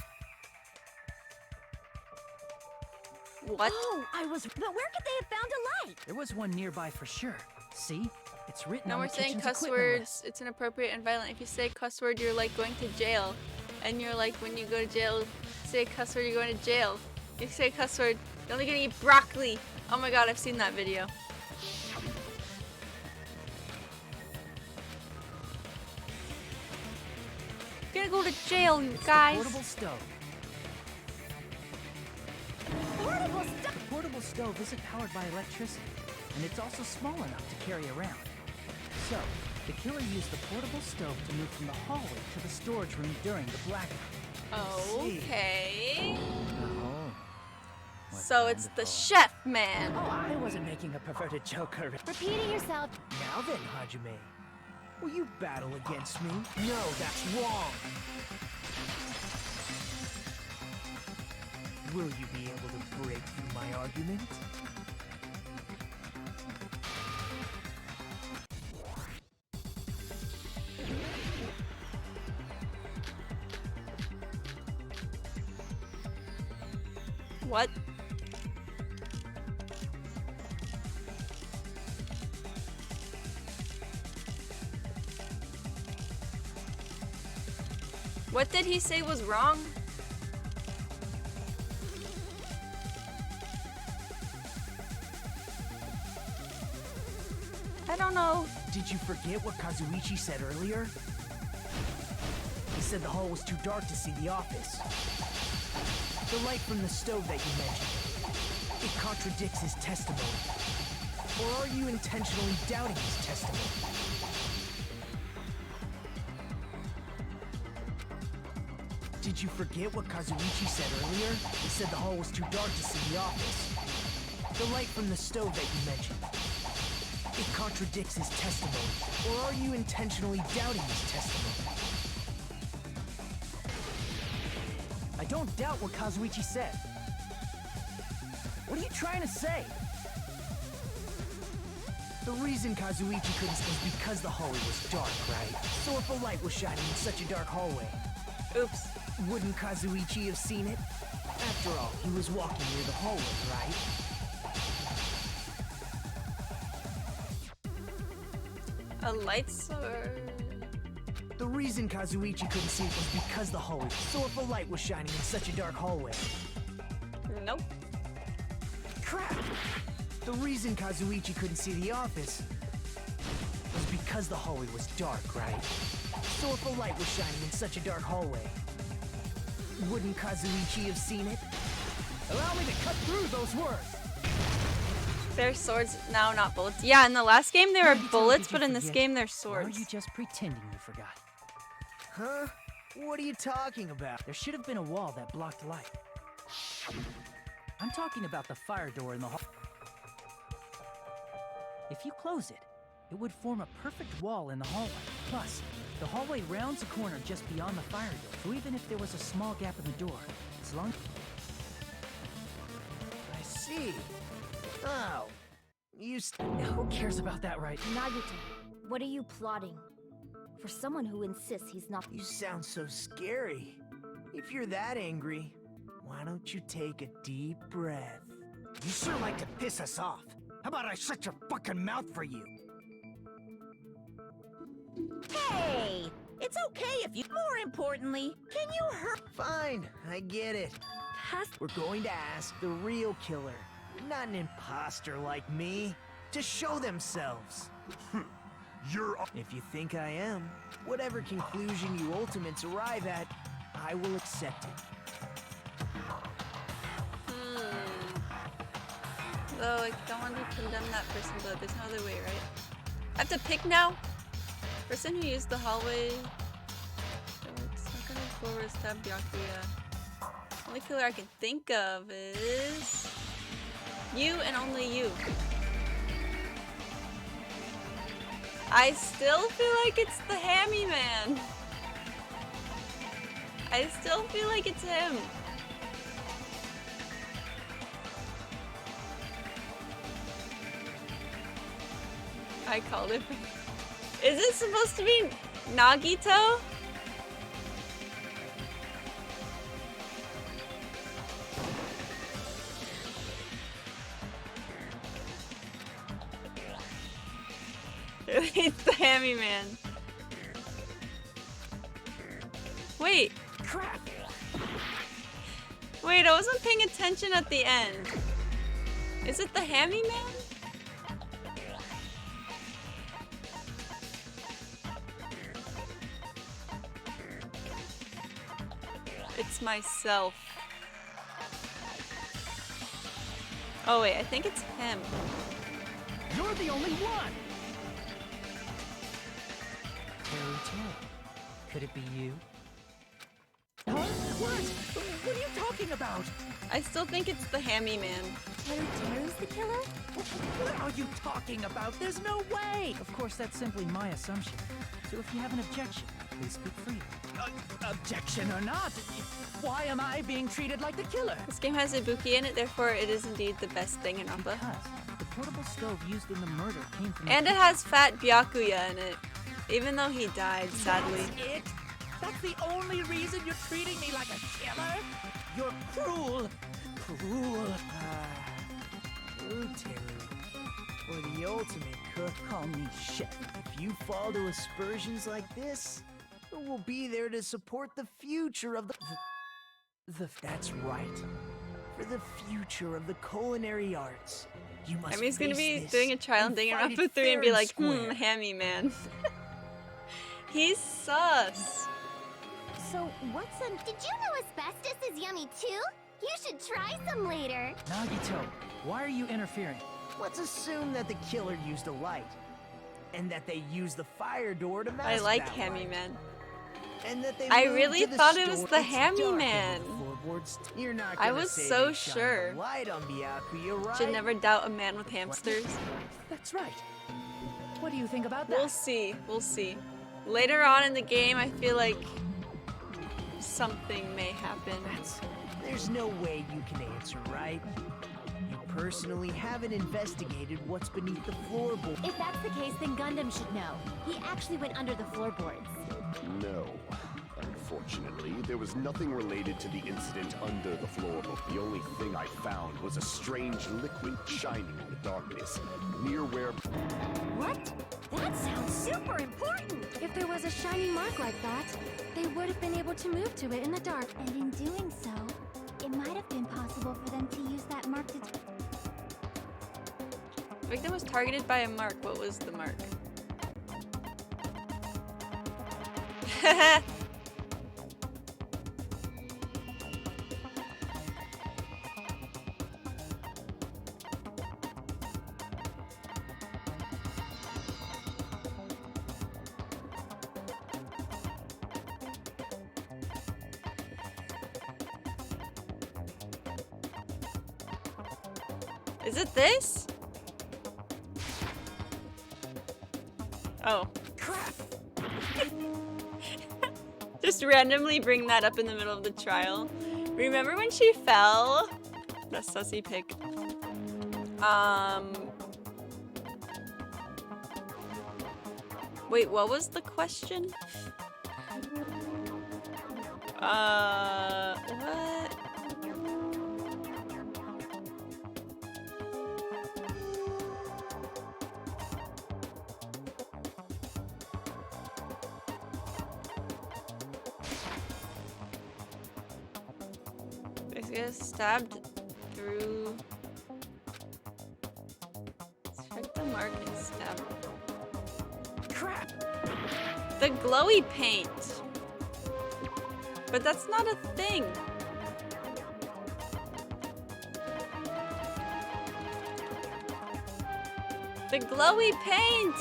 What? Oh, but where could they have found a light? There was one nearby for sure. See? It's written Now on we're the saying kitchen's cuss equipment words. list. It's inappropriate and violent. If you say cuss word, you're like going to jail. And you're like, when you go to jail, say a cuss word, you're going to jail. You say a cuss word, you're only gonna eat broccoli. Oh my god, I've seen that video. You're gonna go to jail, you It's guys. the portable stove. Portable stuff. The portable stove isn't powered by electricity, and it's also small enough to carry around. So, the killer used the portable stove to move from the hallway to the storage room during the blackout. Okay. Oh. So it's the chef man. Oh, I wasn't making a perverted joke. Repeating yourself. Now then, Hajime, will you battle against me? No, that's wrong. Will you be able to break through my argument? What? What did he say was wrong? I don't know. Did you forget what Kazuichi said earlier? He said the hall was too dark to see the office. The light from the stove that you mentioned, it contradicts his testimony. Or are you intentionally doubting his testimony? Did you forget what Kazuichi said earlier? He said the hall was too dark to see the office. The light from the stove that you mentioned, it contradicts his testimony. Or are you intentionally doubting his testimony? I don't doubt what Kazuichi said. What are you trying to say? The reason Kazuichi couldn't see was because the hallway was dark, right? So if a light was shining in such a dark hallway, Oops. wouldn't Kazuichi have seen it? After all, he was walking near the hallway, right? A light sword. The reason Kazuichi couldn't see it was because the hallway. So if a light was shining in such a dark hallway. Nope. Crap! The reason Kazuichi couldn't see the office was because the hallway was dark, right? So if a light was shining in such a dark hallway, wouldn't Kazuichi have seen it? Allow me to cut through those words. They're swords now, not bullets. Yeah, in the last game they were bullets, but in this game they're Or are swords. you just pretending you forgot? Huh? What are you talking about? There should have been a wall that blocked light. I'm talking about the fire door in the hall. If you close it, it would form a perfect wall in the hallway. Plus, the hallway rounds a corner just beyond the fire door, so even if there was a small gap in the door, as long... I see. Oh. Who cares about that right now? Nagito, what are you plotting? For someone who insists he's not. You sound so scary. If you're that angry, why don't you take a deep breath? You sure like to piss us off. How about I shut your fucking mouth for you? Hey! It's okay if you. More importantly, can you hurt? Fine, I get it. Past. We're going to ask the real killer, not an imposter like me, to show themselves. You're... If you think I am, whatever conclusion you ultimates arrive at, I will accept it. Though I don't want to condemn that person, but there's no other way, right? I have to pick now? Person who used the hallway. It's not gonna forward stab Byakuya. Only killer I can think of is you and only you. I still feel like it's the Hammy Man. I still feel like it's him. I called it. Is it supposed to be Nagito? It's the Hammy Man. Wait. Crap! Wait, I wasn't paying attention at the end. Is it the Hammy Man? It's myself. Oh wait, I think it's him. You're the only one! Terry. Could it be you? Huh? What? What are you talking about? I still think it's the Hammy Man. Teru's the killer? What are you talking about? There's no way! Of course, that's simply my assumption. So if you have an objection, please speak freely. Objection or not, why am I being treated like the killer? This game has Ibuki in it, therefore it is indeed the best thing in Rampa. Because the portable stove used in the murder came from And it has Fat Byakuya in it. Even though he died, sadly. That's it? That's the only reason you're treating me like a killer? You're cruel. Cruel. Terry. For the ultimate cook, call me chef. If you fall to aspersions like this, we'll be there to support the future of the That's right. For the future of the culinary arts. You must I mean, he's gonna face be this doing a trial in and fight it Danganronpa2 and be fair like, square. Hammy Man. He's sus. So what's an... Did you know asbestos is yummy too? You should try some later. Nagito, why are you interfering? Let's assume that the killer used a light, and that they used the fire door to mask I like that Hammy light. Man. And that they I moved really to the thought it was store the it's Hammy dark Man. under the floorboards. You're not I gonna was say so they shined sure. the light on Byakuya, right? Should never doubt a man with hamsters. That's right. What do you think about that? We'll see. We'll see. Later on in the game, I feel like something may happen. There's no way you can answer, right? You personally haven't investigated what's beneath the floorboard. If that's the case, then Gundam should know. He actually went under the floorboards. No. Unfortunately, there was nothing related to the incident under the floorboard. The only thing I found was a strange liquid shining in the darkness, near where... What? That sounds super important! If there was a shiny mark like that, they would have been able to move to it in the dark. And in doing so, it might have been possible for them to use that mark to... The victim was targeted by a mark. What was the mark? Is it this? Oh. Crap! Just randomly bring that up in the middle of the trial. Remember when she fell? The sussy pick. Wait, what was the question? What? Stabbed through. Check the mark and stab. Crap! The glowy paint. But that's not a thing. The glowy paint.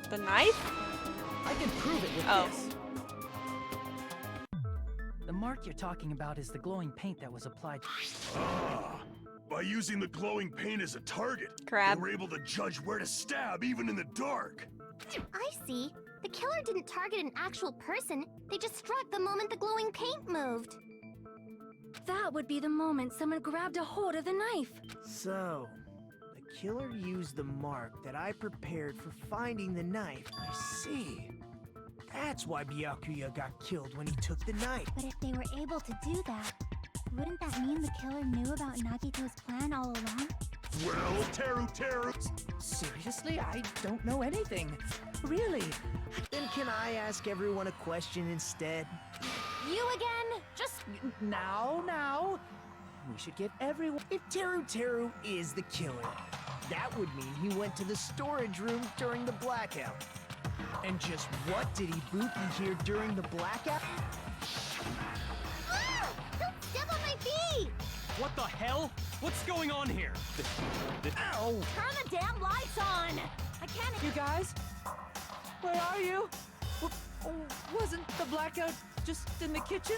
The knife? I can prove it with Oh. this. The mark you're talking about is the glowing paint that was applied. Ah, by using the glowing paint as a target, Crab. they were able to judge where to stab even in the dark. I see. The killer didn't target an actual person. They just struck the moment the glowing paint moved. That would be the moment someone grabbed a hold of the knife. So, the killer used the mark that I prepared for finding the knife. I see. That's why Byakuya got killed when he took the knife. But if they were able to do that, wouldn't that mean the killer knew about Nagito's plan all along? Well, Teru. Seriously? I don't know anything. Really? Then can I ask everyone a question instead? You again? Just Now. We should give everyone... If Teru is the killer, that would mean he went to the storage room during the blackout. And just what did Ibuki hear during the blackout? Ah! Don't step on my feet! What the hell? What's going on here? Ow! turn the damn lights on! I can't... You guys? Where are you? Wasn't the blackout just in the kitchen?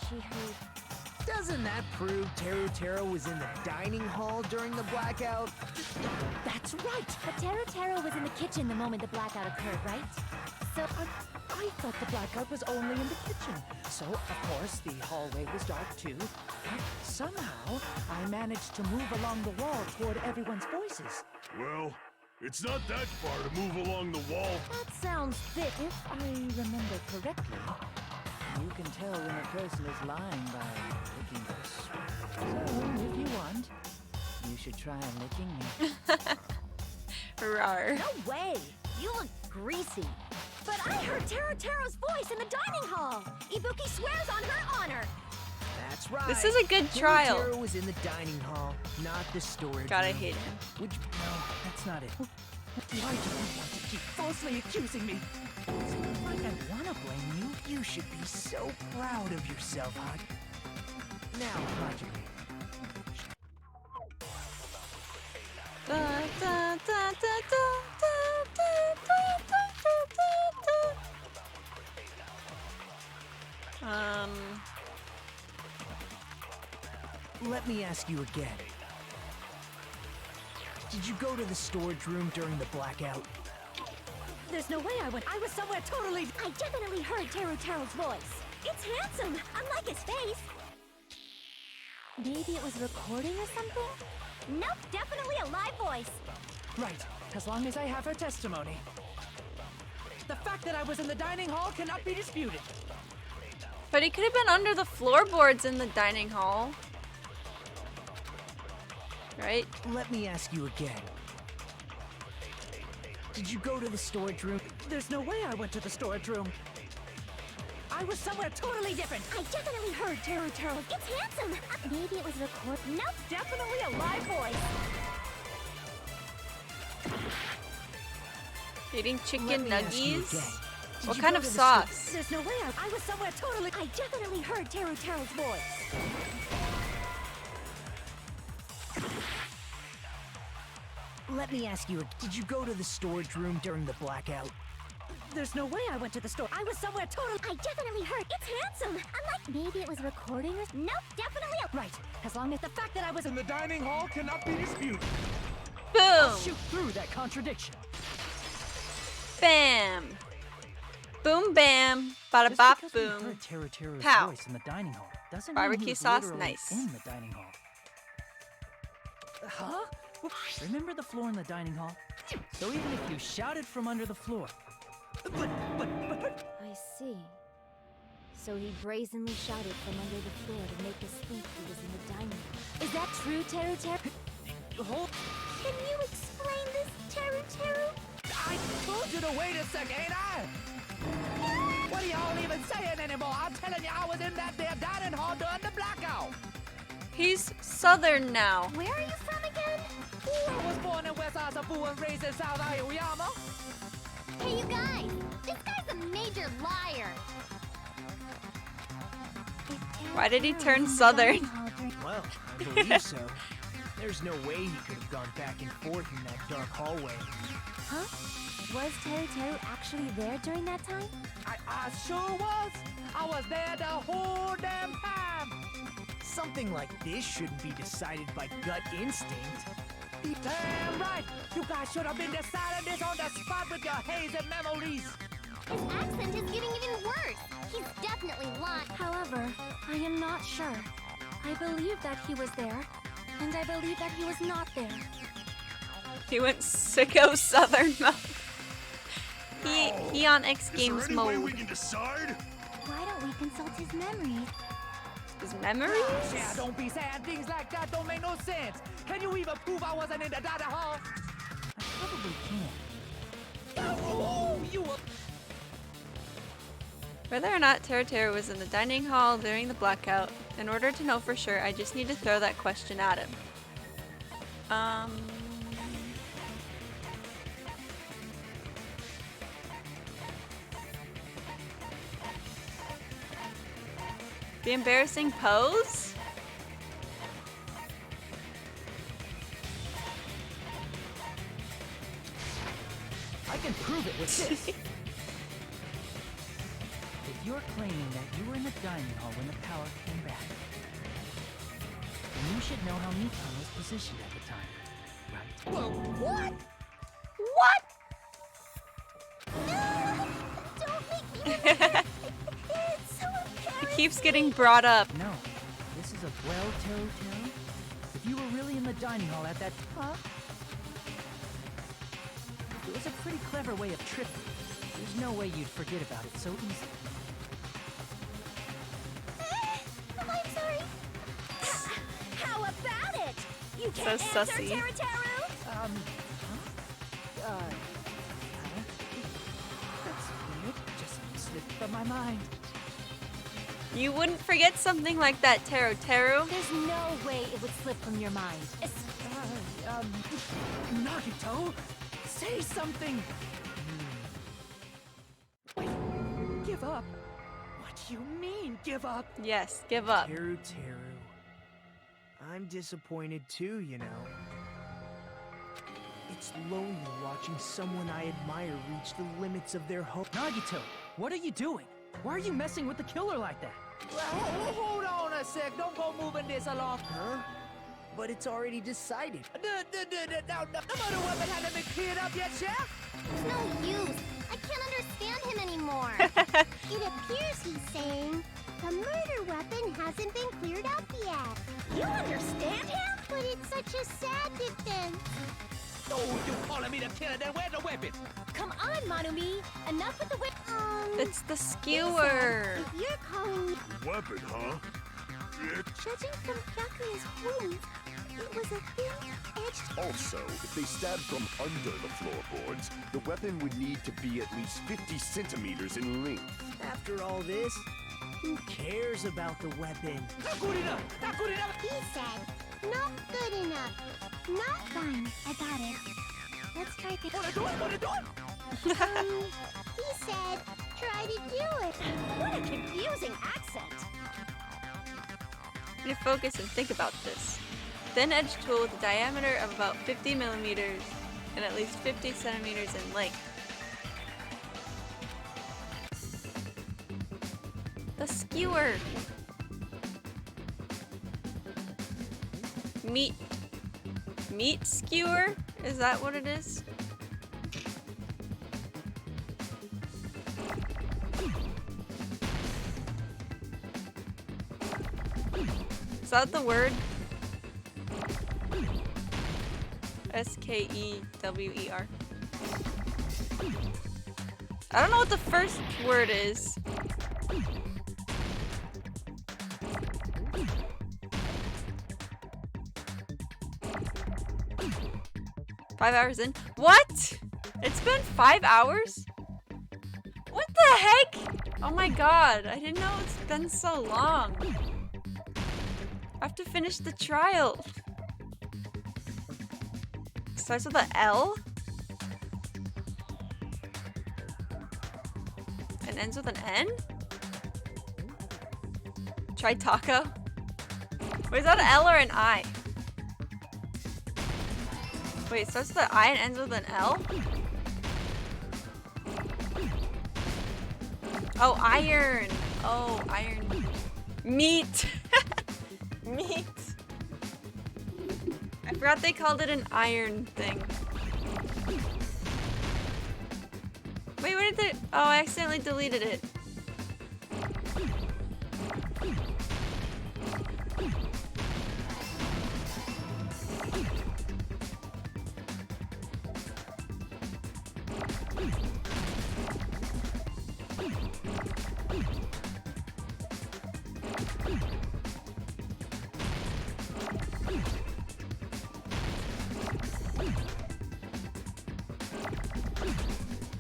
She heard... Doesn't that prove Teru was in the dining hall during the blackout? That's right! But Teru was in the kitchen the moment the blackout occurred, right? So, I thought the blackout was only in the kitchen. So, of course, the hallway was dark too. But somehow, I managed to move along the wall toward everyone's voices. Well, it's not that far to move along the wall. That sounds thick. If I remember correctly, you can tell when a person is lying by licking their sweat. So, if you want, you should try licking me. Rar. No way! You look greasy. But I heard Teru's voice in the dining hall. Ibuki swears on her honor. That's right. This is a good trial. Teru was in the dining hall, not the storage God, I room. hate him. Which... No, that's not it. Why do you want to keep falsely accusing me? It's not like I want to blame you. You should be so proud of yourself, Hot. Now, logically. Da, da, da, da, da, Let me ask you again. Did you go to the storage room during the blackout? There's no way I went. I was somewhere totally... I definitely heard Teru's voice. It's handsome, unlike his face. Maybe it was recording or something? Nope, definitely a live voice. Right, as long as I have her testimony. The fact that I was in the dining hall cannot be disputed. But he could have been under the floorboards in the dining hall. Right? Let me ask you again. Did you go to the storage room? There's no way I went to the storage room. I was somewhere totally different. I definitely heard Teru. It's handsome. Maybe it was recorded. Nope, definitely a live voice. Eating chicken Let me ask you nuggies? again. Did What you kind go of to the sauce? There's no way I was somewhere totally... I definitely heard Teru's voice. Let me ask you, did you go to the storage room during the blackout? There's no way I went to the store. I was somewhere totally... I definitely heard. It's handsome. Maybe it was recording or... Nope, definitely a... Right, as long as the fact that I was... In the dining hall cannot be disputed. Boom! Shoot through that contradiction. Bam! Boom bam! Bada bop Just because we boom. heard Teru's Pow. voice in the dining hall doesn't Barbecue mean he was sauce, literally nice. in the dining hall. Huh? Remember the floor in the dining hall? So even if you shouted from under the floor... But... I see. So he brazenly shouted from under the floor to make us think he was in the dining hall. Is that true, Teru? Hold... Can you explain this, Teru? I told you to wait a second, ain't I? What are y'all even saying anymore? I'm telling you, I was in that there dining hall during the blackout. He's southern now. Where are you from again? I was born in West Asafu and raised in South Aoyama. Hey, you guys! This guy's a major liar! Why did he turn southern? Well, I believe so. There's no way he could have gone back and forth in that dark hallway. Huh? Was Teru actually there during that time? I sure was. I was there the whole damn time. Something like this shouldn't be decided by gut instinct. Damn right. You guys should have been deciding this on the spot with your hazy memories. His accent is getting even worse. He's definitely lying. However, I am not sure. I believe that he was there, and I believe that he was not there. He went sicko southern mode. He on X Games Is there any way we mode. can decide? Why don't we consult his memories? His memories? Yeah, don't be sad. Things like that don't make no sense. Can you even prove I wasn't in the data hall? I probably can. Oh, you were... Whether or not Teru was in the dining hall during the blackout, in order to know for sure, I just need to throw that question at him. The embarrassing pose? I can prove it with this. If you're claiming that you were in the dining hall when the power came back, then you should know how Nikon was positioned at the time, right? Whoa, what? What? Don't make me. It's so embarrassing. It keeps getting brought up. No, this is a well, Teru. If you were really in the dining hall at that it was a pretty clever way of tripping. There's no way you'd forget about it so easily. I'm sorry. How about it? You So can't answer, sussy. Teru. That's weird. Just slipped from my mind. You wouldn't forget something like that, Teru. There's no way it would slip from your mind. Nagito, say something. Wait, give up? What do you mean, give up? Yes, give up. Teru. I'm disappointed too, you know. It's lonely watching someone I admire reach the limits of their hope. Nagito, what are you doing? Why are you messing with the killer like that? Hold on a sec. Don't go moving this along. Huh? But it's already decided. The murder weapon hasn't been cleared up yet, Chef? It's no use. I can't understand him anymore. It appears he's saying the murder weapon hasn't been cleared up yet. You understand him? But it's such a sad defense. Oh, you calling me the killer? Then where's the weapon? Come on, Manumi. Enough with the whip. It's the skewer. If you're calling Weapon, huh? judging from Byakuya's wounds, it was a thin-edged. Also, if they stabbed from under the floorboards, the weapon would need to be at least 50 centimeters in length. After all this, who cares about the weapon? Not good enough! Not good enough! He said, not good enough. Not fine. I got it. Let's try to. What are you doing? He said, try to do it. What a confusing accent. You need to focus and think about this. Thin edge tool with a diameter of about 50 millimeters and at least 50 centimeters in length. The skewer. Meat skewer? Is that what it is? Is that the word? S-K-E-W-E-R. I don't know what the first word is. Five hours in. What? It's been 5 hours? What the heck? Oh my god, I didn't know it's been so long. I have to finish the trial. Starts with an L? And ends with an N? Try taco? Wait, is that an L or an I? Wait, it starts with an I and ends with an L? Oh, iron. Oh, iron. Meat. Meat. I forgot they called it an iron thing. Wait, where did it? Oh, I accidentally deleted it.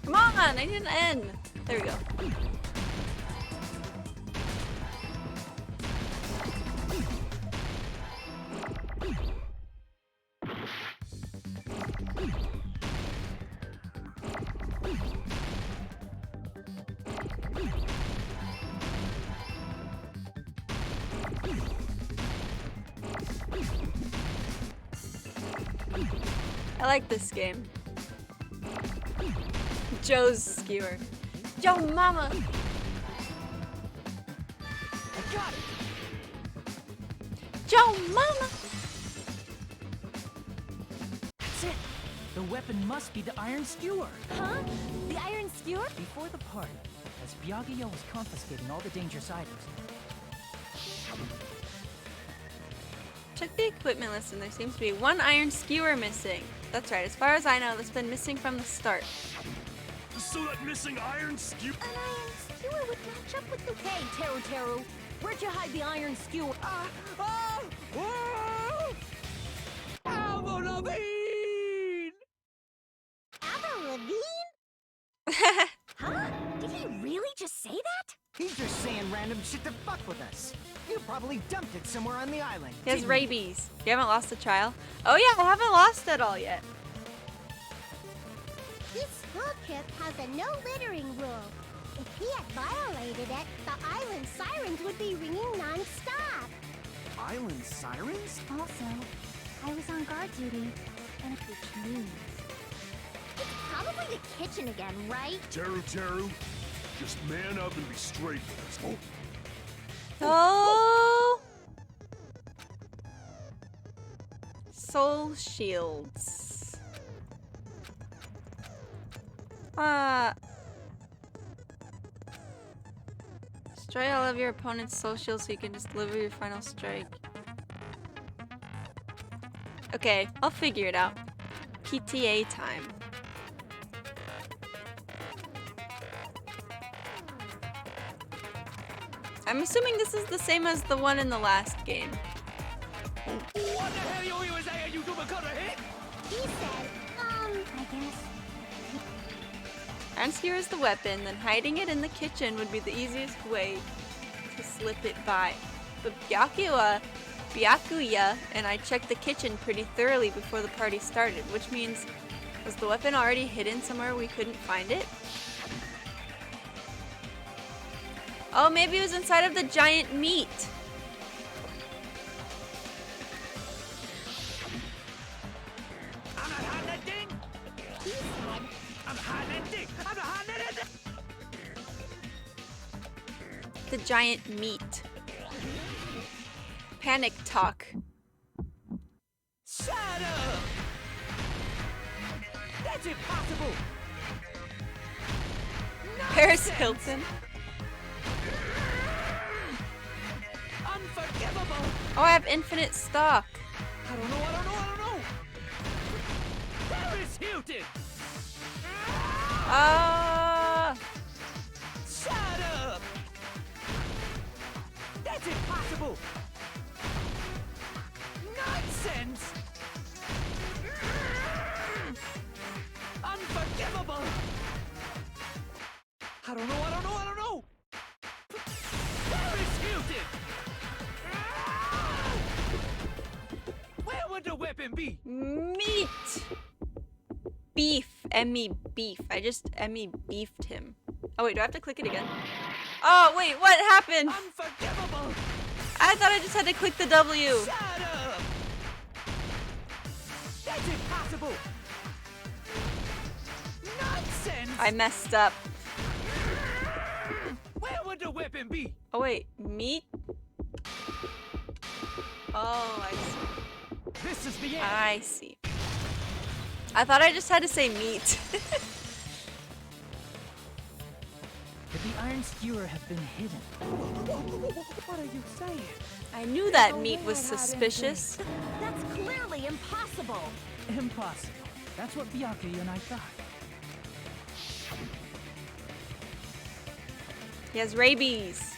Come on, I need an N. There we go. I like this game. Joe's skewer. Joe mama! I got it! Joe mama! That's it! The weapon must be the iron skewer! Huh? The iron skewer? Before the party, as Byakuya was confiscating all the dangerous items, Check the equipment list and there seems to be one iron skewer missing. That's right, as far as I know, that's been missing from the start. So that missing iron skewer. An iron skewer would match up with the... Hey, Teru Teru! Where'd you hide the iron skewer? Avril Lavigne! Avril Lavigne? Huh? Did he really just say that? He's just saying random shit to fuck with us. You probably dumped it somewhere on the island. He has didn't you? rabies. You haven't lost a child? Oh yeah, I haven't lost it all yet. This school trip has a no littering rule. If he had violated it, the island sirens would be ringing non-stop. Island sirens? Also, I was on guard duty, and which means it's probably the kitchen again, right? Teru Teru, just man up and be straight with us. Oh! Soul shields. Destroy all of your opponent's soul shields so you can just deliver your final strike. Okay, I'll figure it out. PTA time. I'm assuming this is the same as the one in the last game. What the hell you even saying, you super cutter hit? He said, I guess. Iron skewer is the weapon, then hiding it in the kitchen would be the easiest way to slip it by. But Byakuya and I checked the kitchen pretty thoroughly before the party started, which means, was the weapon already hidden somewhere we couldn't find it? Oh, maybe it was inside of the giant meat. I'm not hiding that thing! He said, I'm not hiding that thing! I'm not hiding that thing! The giant meat. Panic talk. Shut up! That's impossible! Paris Hilton. Unforgivable! Oh, I have infinite stock. I don't know! Paris Hilton! Shut up! That's impossible! Nonsense! Unforgivable! I don't know! Paris Hilton! Where would the weapon be? Meat. Beef. Emibeef. I just Emibeefed him. Oh wait, do I have to click it again? Oh wait, what happened? Unforgivable! I thought I just had to click the W. Shut up! That's impossible! impossible! Nonsense! I messed up. Where would the weapon be? Oh wait, meat? Oh, I see. This is the end. I see. I thought I just had to say meat. Could the iron skewer have been hidden? What are you saying? I knew that meat was suspicious. That's clearly impossible. Impossible. That's what Byakuya and I thought. He has rabies.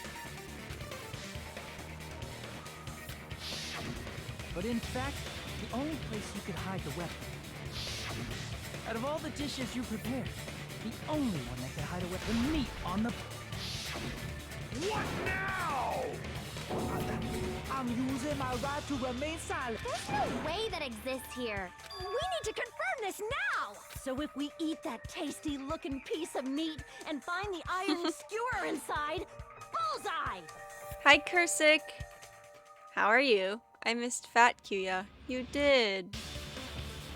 But in fact, the only place you could hide the weapon. Out of all the dishes you prepared, the only one that could hide a weapon, meat on the... What now? I'm using my right to remain silent. There's no way that exists here. We need to confirm this now! So if we eat that tasty-looking piece of meat and find the iron skewer inside, bullseye! Hi, Kursic. How are you? I missed Fat Kuya. You did.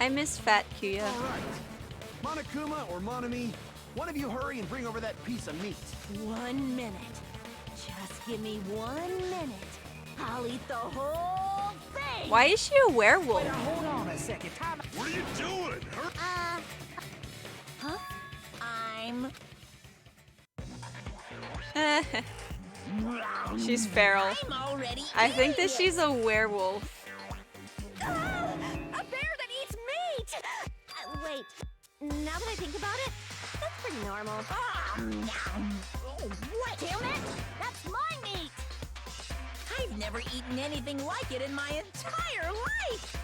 I missed Fat Kuya. All right. Monokuma or Monami, one of you hurry and bring over that piece of meat. 1 minute. Just give me 1 minute. I'll eat the whole thing! Why is she a werewolf? Now, hold on a second. Time. What are you doing? Huh? I'm... She's feral. I'm already I think that eating she's a werewolf. A bear that eats meat! Wait, now that I think about it, that's pretty normal. Oh, what? Damn it! That's my meat! I've never eaten anything like it in my entire life!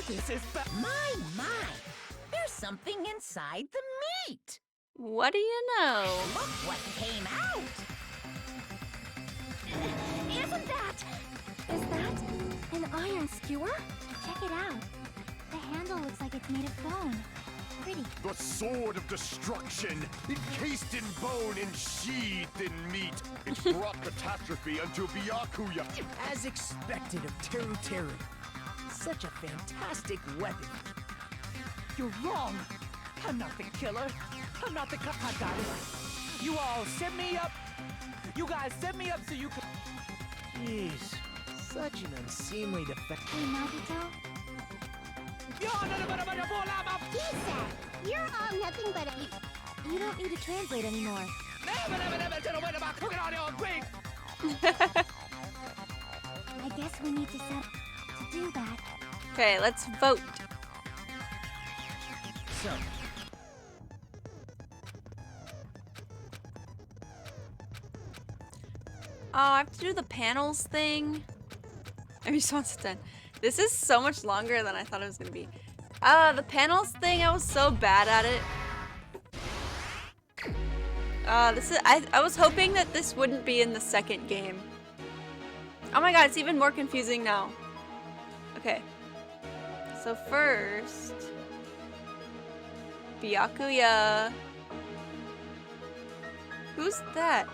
This is bad. My! There's something inside the meat! What do you know? Look what came out! Isn't that... Is that an iron skewer? Check it out. The handle looks like it's made of bone. Pretty. The sword of destruction, encased in bone and sheathed in meat. It's brought catastrophe unto Byakuya. As expected of Teru Teru. Such a fantastic weapon. You're wrong. I'm not the killer. I'm not the cop. I got it. You all set me up. You guys set me up so you could... Jeez, such an unseemly defect. Hey, Nagito? He said, you're all nothing but a... You don't need to translate anymore. I guess we need to set to do that. Okay, let's vote. So, Oh, I have to do the panels thing. Response 10. This is so much longer than I thought it was gonna be. The panels thing, I was so bad at it. I was hoping that this wouldn't be in the second game. Oh my god, it's even more confusing now. Okay. So first... Byakuya. Who's that?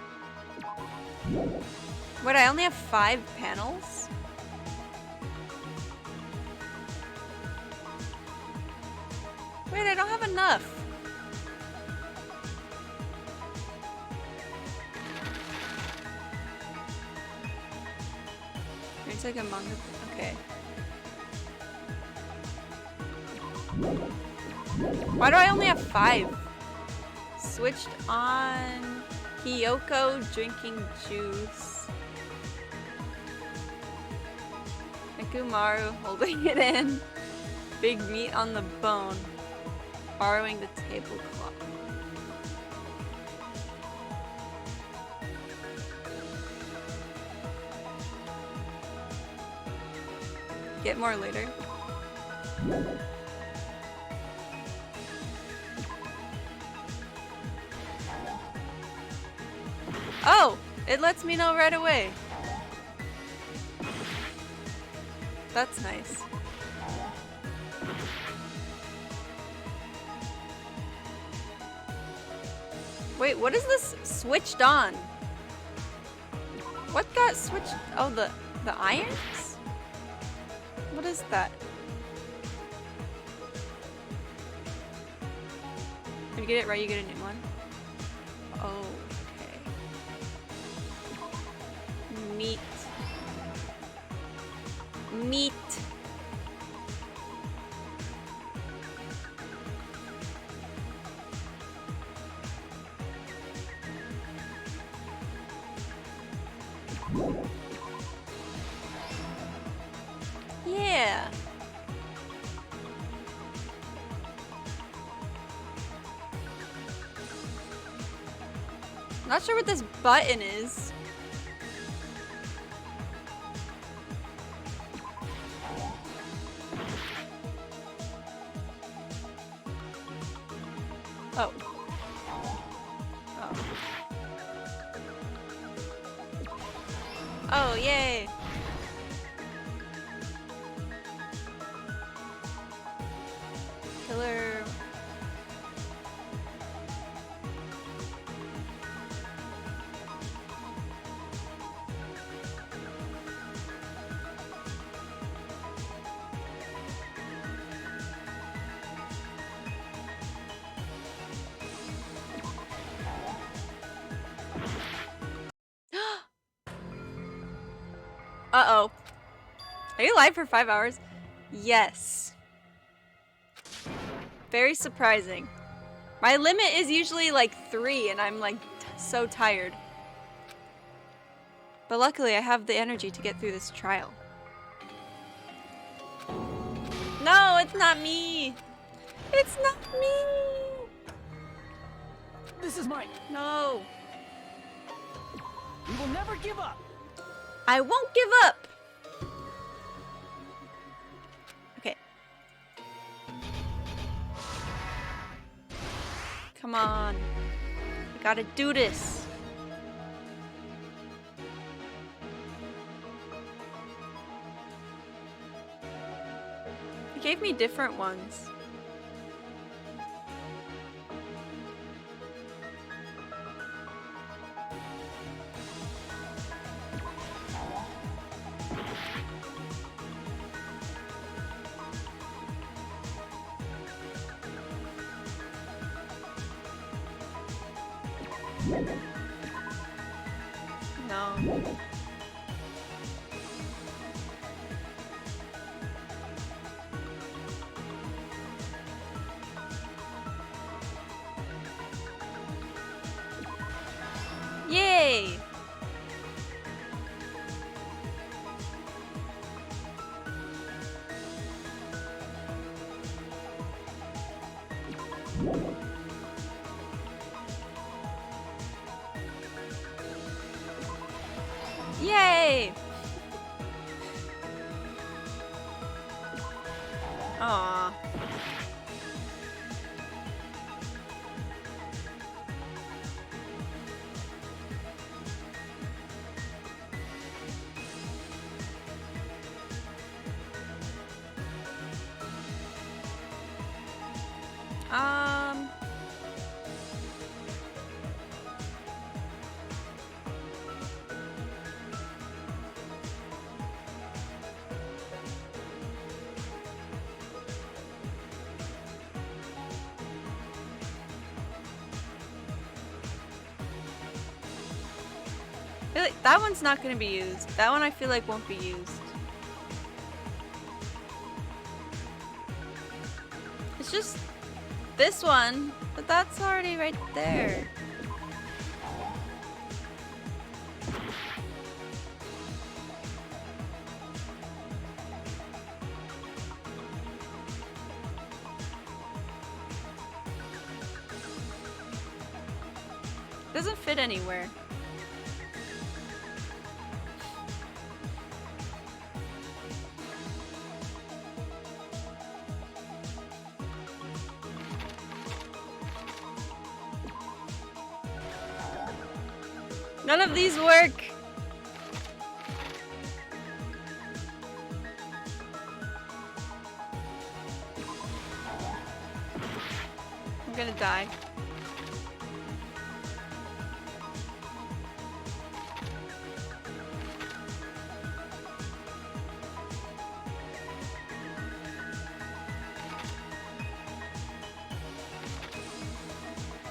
Wait, I only have 5 panels? Wait, I don't have enough. It's like a manga. Okay. Why do I only have 5? Switched on Hiyoko drinking juice. Nikumaru holding it in. Big meat on the bone. Borrowing the tablecloth. Get more later. Oh! It lets me know right away. That's nice. Wait, what is this switched on? What got switched? Oh, the irons? What is that? If you get it right, you get a new one. Okay. Meat. Meat. Yeah. Not sure what this button is. Oh. Oh. Oh, yay. Killer. Uh-oh. Are you live for 5 hours? Yes. Very surprising. My limit is usually like 3 and I'm like so tired. But luckily I have the energy to get through this trial. No, it's not me. It's not me. This is mine. No. We will never give up. I won't give up. Okay. Come on. I gotta do this. It gave me different ones. No. Yay! Yay! Aww. I feel like that one's not gonna be used. That one I feel like won't be used. It's just this one, but that's already right there. It doesn't fit anywhere. None of these work. I'm gonna die.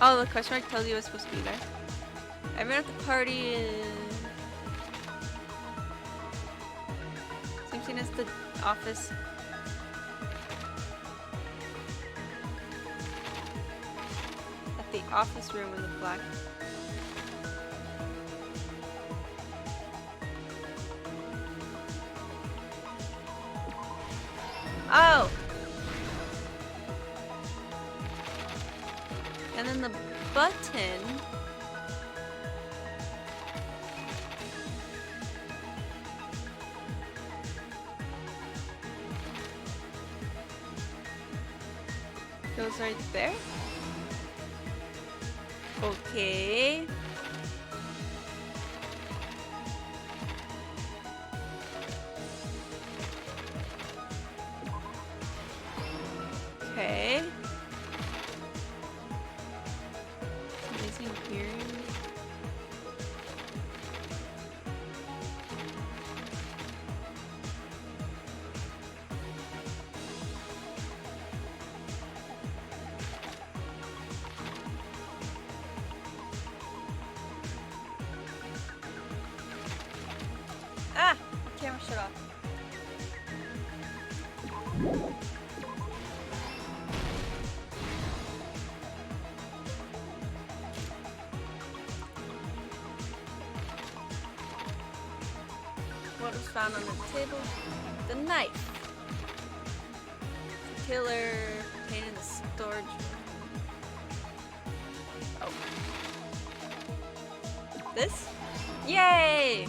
Oh, the question mark tells you it's supposed to be there. Everyone at the party is... Same thing as the office. At the office room in the black. Oh! And then the button goes right there. Okay. Okay. Amazing hearing. Ah! Camera shut off. What was found on the table? The knife. The killer contained in the storage room. Oh. This? Yay!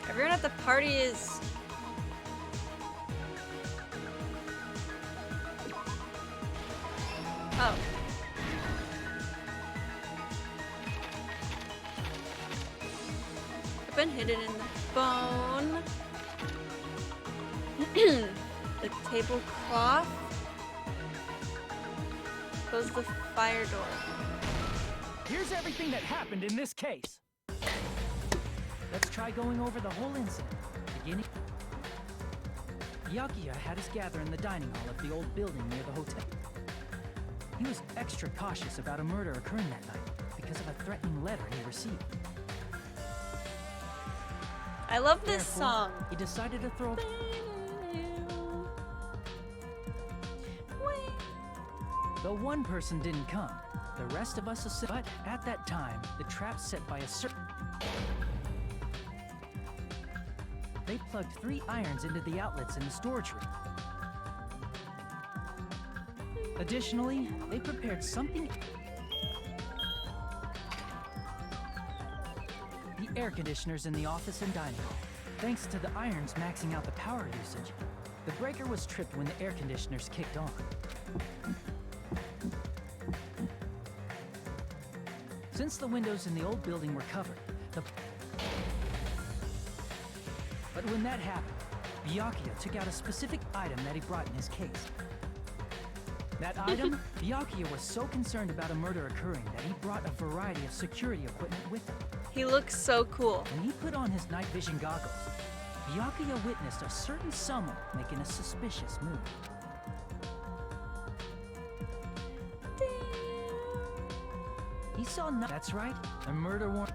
Everyone at the party is... Oh. I've been hidden in the bone. The tablecloth. Close the fire door. Here's everything that happened in this case. Let's try going over the whole incident. Beginning. Byakuya had us gather in the dining hall of the old building near the hotel. He was extra cautious about a murder occurring that night because of a threatening letter he received. I love this Therefore, song. He decided to throw... Though one person didn't come, the rest of us assembled. But at that time, the trap set by a certain... They plugged 3 irons into the outlets in the storage room. Additionally, they prepared something... The air conditioners in the office and dining hall. Thanks to the irons maxing out the power usage, the breaker was tripped when the air conditioners kicked on. Since the windows in the old building were covered, But when that happened, Byakuya took out a specific item that he brought in his case. That item, Byakuya was so concerned about a murder occurring that he brought a variety of security equipment with him. He looks so cool. When he put on his night vision goggles, Byakuya witnessed a certain someone making a suspicious move. He saw that's right, a murder warrant.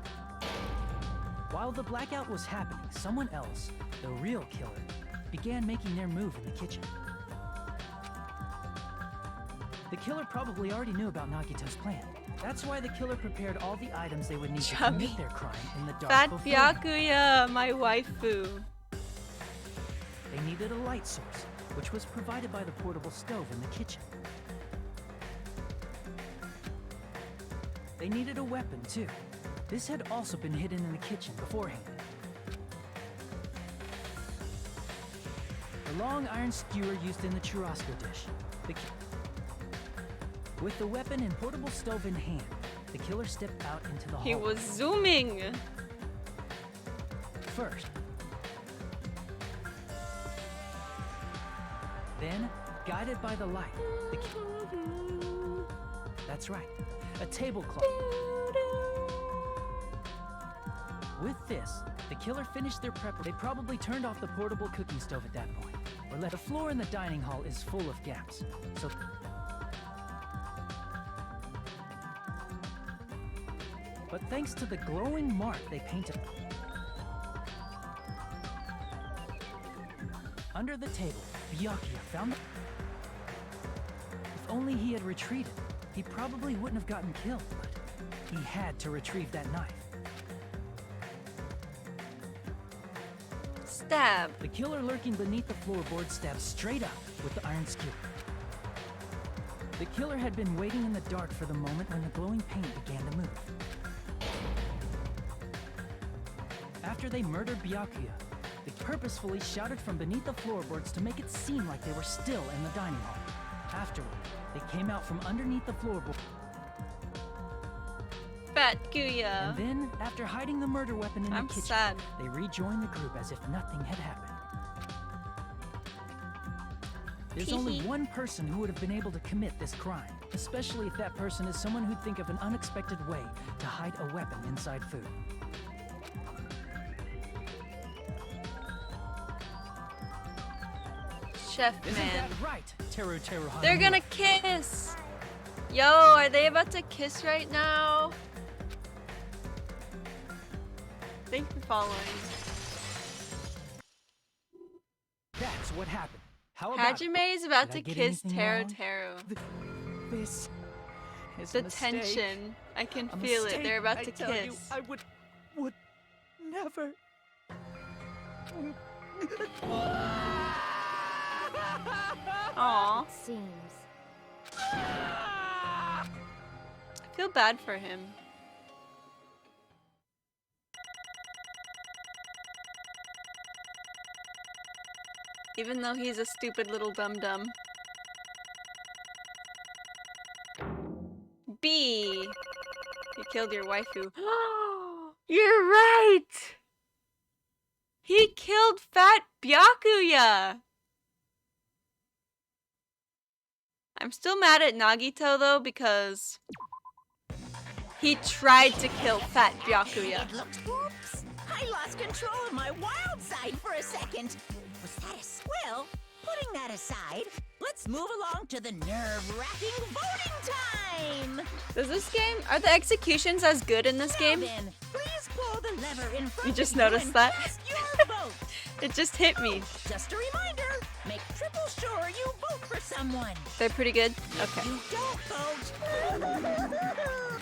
While the blackout was happening, someone else, the real killer, began making their move in the kitchen. The killer probably already knew about Nagito's plan. That's why the killer prepared all the items they would need to commit their crime in the dark. Fat beforehand. Byakuya, my waifu. They needed a light source, which was provided by the portable stove in the kitchen. They needed a weapon, too. This had also been hidden in the kitchen beforehand. The long iron skewer used in the churrasco dish. With the weapon and portable stove in hand, the killer stepped out into the hall. He was zooming. First. Then, Guided by the light, that's right, a tablecloth. With this, the killer finished their prep. They probably turned off the portable cooking stove at that point, or let the floor in the dining hall is full of gaps. So, but thanks to the glowing mark they painted under the table, Byakuya found. If only he had retreated, he probably wouldn't have gotten killed. But he had to retrieve that knife. Stab. The killer lurking beneath the floorboard stabbed straight up with the iron skewer. The killer had been waiting in the dark for the moment when the glowing paint began to move. After they murdered Byakuya, they purposefully shouted from beneath the floorboards to make it seem like they were still in the dining hall. Afterward, they came out from underneath the floorboard. Fat Kuya. And then, after hiding the murder weapon in the kitchen, sad. they rejoined the group as if nothing had happened. There's only one person who would have been able to commit this crime, especially if that person is someone who'd think of an unexpected way to hide a weapon inside food. Chef Isn't man. that right, Teru Teru Hanamura? They're gonna kiss! Yo, are they about to kiss right now? Thank you for following. That's what happened. How about Hajime is about Did I to get kiss anything Teru wrong? Teru. This is The a mistake. tension. I can A feel it. mistake, They're about I to tell kiss. You, I would never. Aww. Seems. I feel bad for him. Even though he's a stupid little dum-dum. B. You killed your waifu. You're right! He killed Fat Byakuya! I'm still mad at Nagito though because he tried to kill Fat Byakuya. It looked, oops! I lost control of my wild side for a second. Was that a squill? Putting that aside, let's move along to the nerve-wracking voting time! Does this game, are the executions as good in this game? Then, please pull the lever in front You just of noticed and that? cast your vote. It just hit me. Just a reminder, make triple sure you vote for someone. They're pretty good? Okay. You don't vote.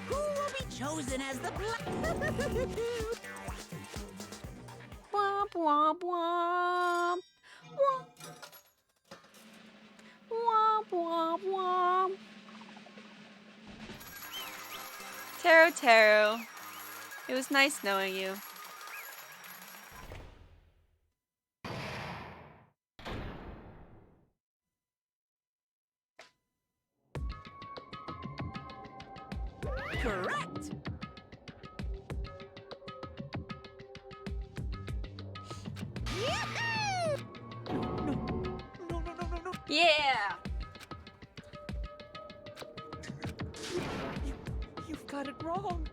Who will be chosen as the black? Womp womp womp. Womp. Womp womp womp. Teru Teru. It was nice knowing you. Correct. Yeah! You've got it wrong.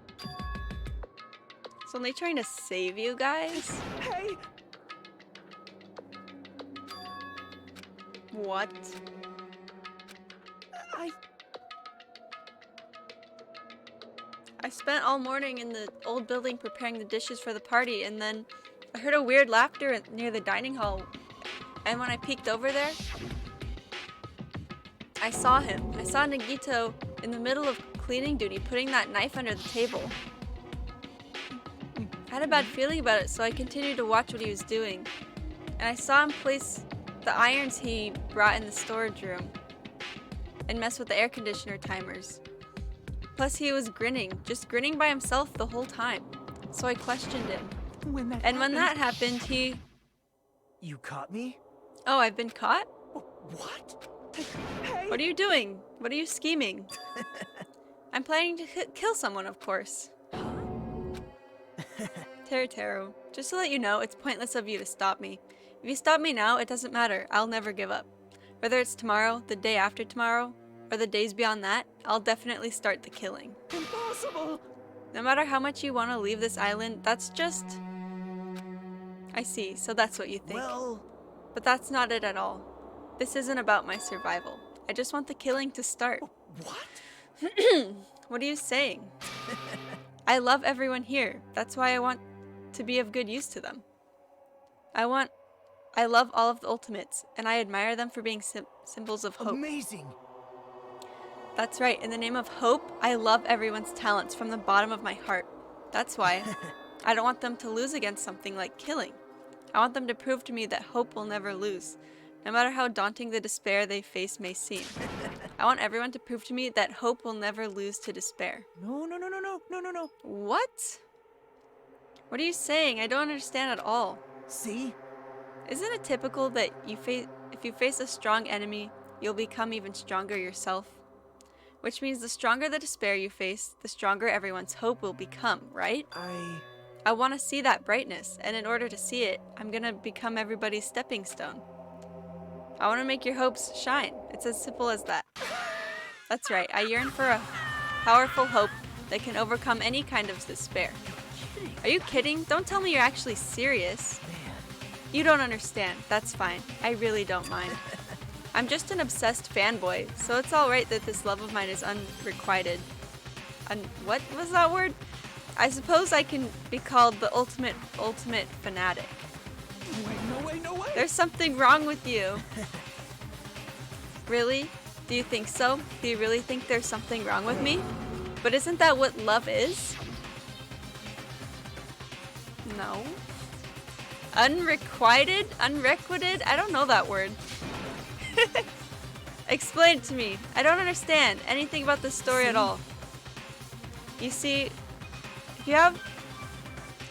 It's only trying to save you guys. Hey, What? I spent all morning in the old building preparing the dishes for the party, and then I heard a weird laughter near the dining hall. And when I peeked over there, I saw him. I saw Nagito in the middle of cleaning duty, putting that knife under the table. I had a bad feeling about it, so I continued to watch what he was doing. And I saw him place the irons he brought in the storage room and mess with the air conditioner timers. Plus he was grinning, just grinning by himself the whole time. So I questioned him. When that happened, he... you caught me? Oh, I've been caught? What? Hey. What are you doing? What are you scheming? I'm planning to kill someone, of course. Teru Teru, just to let you know, it's pointless of you to stop me. If you stop me now, it doesn't matter. I'll never give up. Whether it's tomorrow, the day after tomorrow, or the days beyond that, I'll definitely start the killing. Impossible! No matter how much you want to leave this island, that's just... I see, so that's what you think. Well... But that's not it at all. This isn't about my survival. I just want the killing to start. What? What are you saying? I love everyone here. That's why I want to be of good use to them. I love all of the Ultimates, and I admire them for being symbols of hope. Amazing! That's right, in the name of hope, I love everyone's talents from the bottom of my heart. That's why I don't want them to lose against something like killing. I want them to prove to me that hope will never lose, no matter how daunting the despair they face may seem. I want everyone to prove to me that hope will never lose to despair. No. What? What are you saying? I don't understand at all. See? Isn't it typical that if you face a strong enemy, you'll become even stronger yourself? Which means the stronger the despair you face, the stronger everyone's hope will become, right? I want to see that brightness, and in order to see it, I'm gonna become everybody's stepping stone. I want to make your hopes shine. It's as simple as that. That's right, I yearn for a powerful hope that can overcome any kind of despair. Are you kidding? Don't tell me you're actually serious. You don't understand. That's fine. I really don't mind. I'm just an obsessed fanboy, so it's alright that this love of mine is unrequited. What was that word? I suppose I can be called the ultimate fanatic. No way! There's something wrong with you. Really? Do you think so? Do you really think there's something wrong with me? But isn't that what love is? No. Unrequited? Unrequited? I don't know that word. Explain it to me. I don't understand anything about this story at all. You see, if you have...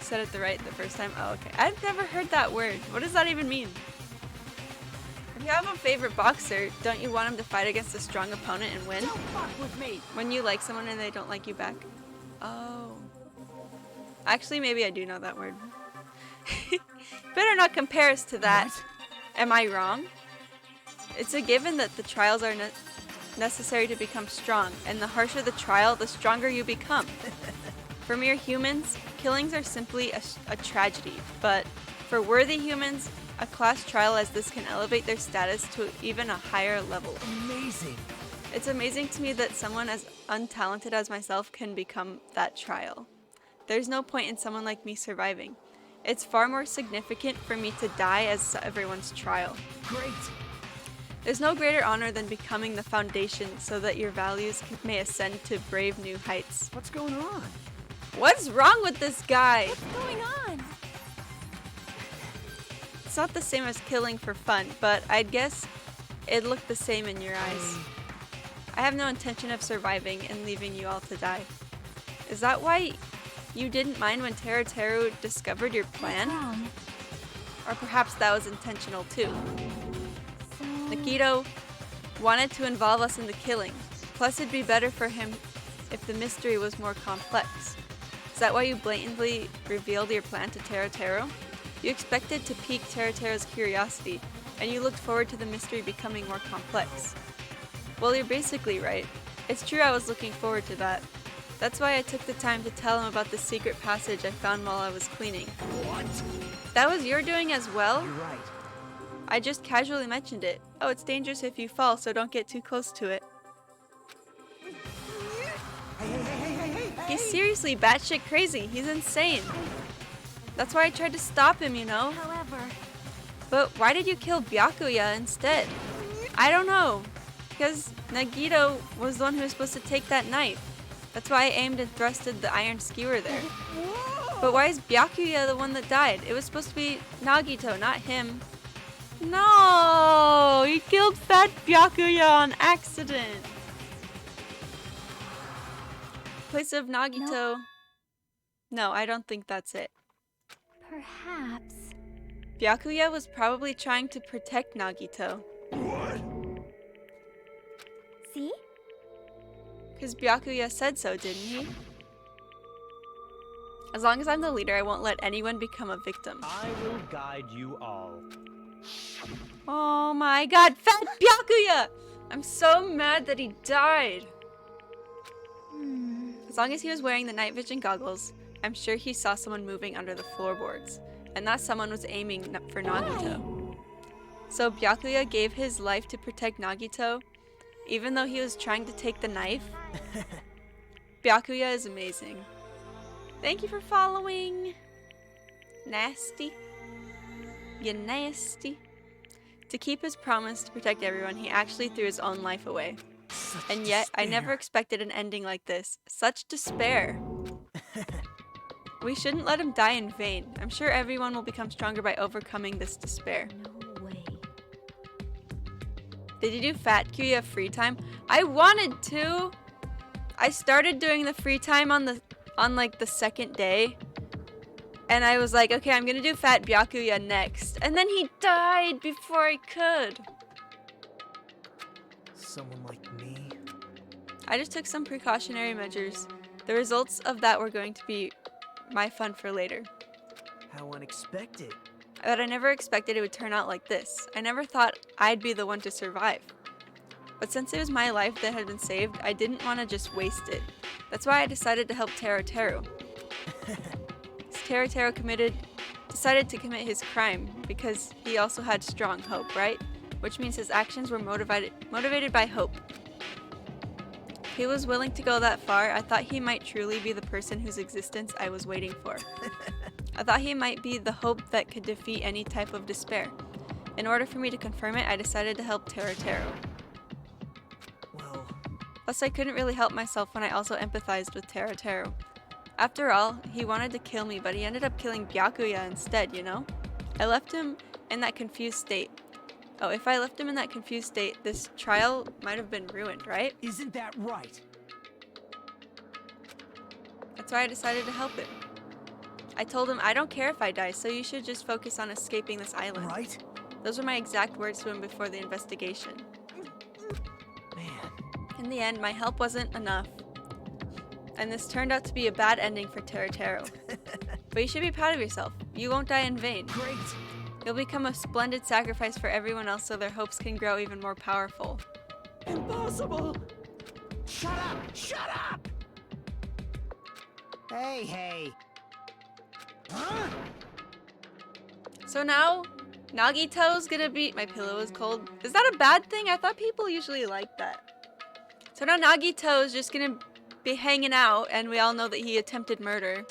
said it right the first time. Oh, okay. I've never heard that word. What does that even mean? If you have a favorite boxer, don't you want him to fight against a strong opponent and win? Don't fuck with me! When you like someone and they don't like you back? Oh. Actually, maybe I do know that word. Better not compare us to that. What? Am I wrong? It's a given that the trials are necessary to become strong, and the harsher the trial, the stronger you become. For mere humans, killings are simply a tragedy, but for worthy humans, a class trial as this can elevate their status to even a higher level. Amazing! It's amazing to me that someone as untalented as myself can become that trial. There's no point in someone like me surviving. It's far more significant for me to die as everyone's trial. Great! There's no greater honor than becoming the foundation so that your values may ascend to brave new heights. What's going on? What's wrong with this guy? What's going on? It's not the same as killing for fun, but I'd guess it'd look the same in your eyes. I have no intention of surviving and leaving you all to die. Is that why you didn't mind when Teru discovered your plan? Or perhaps that was intentional too. Nagito wanted to involve us in the killing. Plus it'd be better for him if the mystery was more complex. Is that why you blatantly revealed your plan to Teru? You expected to pique Teru's curiosity, and you looked forward to the mystery becoming more complex. Well, you're basically right. It's true I was looking forward to that. That's why I took the time to tell him about the secret passage I found while I was cleaning. What? That was your doing as well? You're right. I just casually mentioned it. Oh, it's dangerous if you fall, so don't get too close to it. Hey! He's seriously batshit crazy. He's insane. That's why I tried to stop him, you know? However... But why did you kill Byakuya instead? I don't know. Because Nagito was the one who was supposed to take that knife. That's why I aimed and thrusted the iron skewer there. But why is Byakuya the one that died? It was supposed to be Nagito, not him. No! He killed fat Byakuya on accident. In place of Nagito. No, I don't think that's it. Perhaps... Byakuya was probably trying to protect Nagito. What? See? Because Byakuya said so, didn't he? As long as I'm the leader, I won't let anyone become a victim. I will guide you all. Oh my god, Fat Byakuya! I'm so mad that he died. As long as he was wearing the night vision goggles, I'm sure he saw someone moving under the floorboards. And that someone was aiming for Nagito. So Byakuya gave his life to protect Nagito, even though he was trying to take the knife. Byakuya is amazing. Thank you for following. Nasty. You nasty. To keep his promise to protect everyone, he actually threw his own life away. And yet, I never expected an ending like this. Such despair. We shouldn't let him die in vain. I'm sure everyone will become stronger by overcoming this despair. No way. Did you do Fat Kyuya free time? I wanted to! I started doing the free time on like the second day. And I was like, okay, I'm gonna do Fat Byakuya next. And then he died before I could. Someone like me? I just took some precautionary measures. The results of that were going to be my fun for later. How unexpected. But I never expected it would turn out like this. I never thought I'd be the one to survive. But since it was my life that had been saved, I didn't want to just waste it. That's why I decided to help Teru. Teru decided to commit his crime because he also had strong hope, right? Which means his actions were motivated by hope. If he was willing to go that far, I thought he might truly be the person whose existence I was waiting for. I thought he might be the hope that could defeat any type of despair. In order for me to confirm it, I decided to help Teru. Well... Plus, I couldn't really help myself when I also empathized with Teru. After all, he wanted to kill me, but he ended up killing Byakuya instead, you know? I left him in that confused state. Oh, if I left him in that confused state, this trial might have been ruined, right? Isn't that right? That's why I decided to help him. I told him, I don't care if I die, so you should just focus on escaping this island. Right? Those were my exact words to him before the investigation. Man. In the end, my help wasn't enough. And this turned out to be a bad ending for Teru. But you should be proud of yourself. You won't die in vain. Great! You'll become a splendid sacrifice for everyone else so their hopes can grow even more powerful. Impossible! Shut up! Shut up! Hey. Huh? So now, Nagito's gonna be— my pillow is cold. Is that a bad thing? I thought people usually like that. So now Nagito is just gonna be hanging out, and we all know that he attempted murder.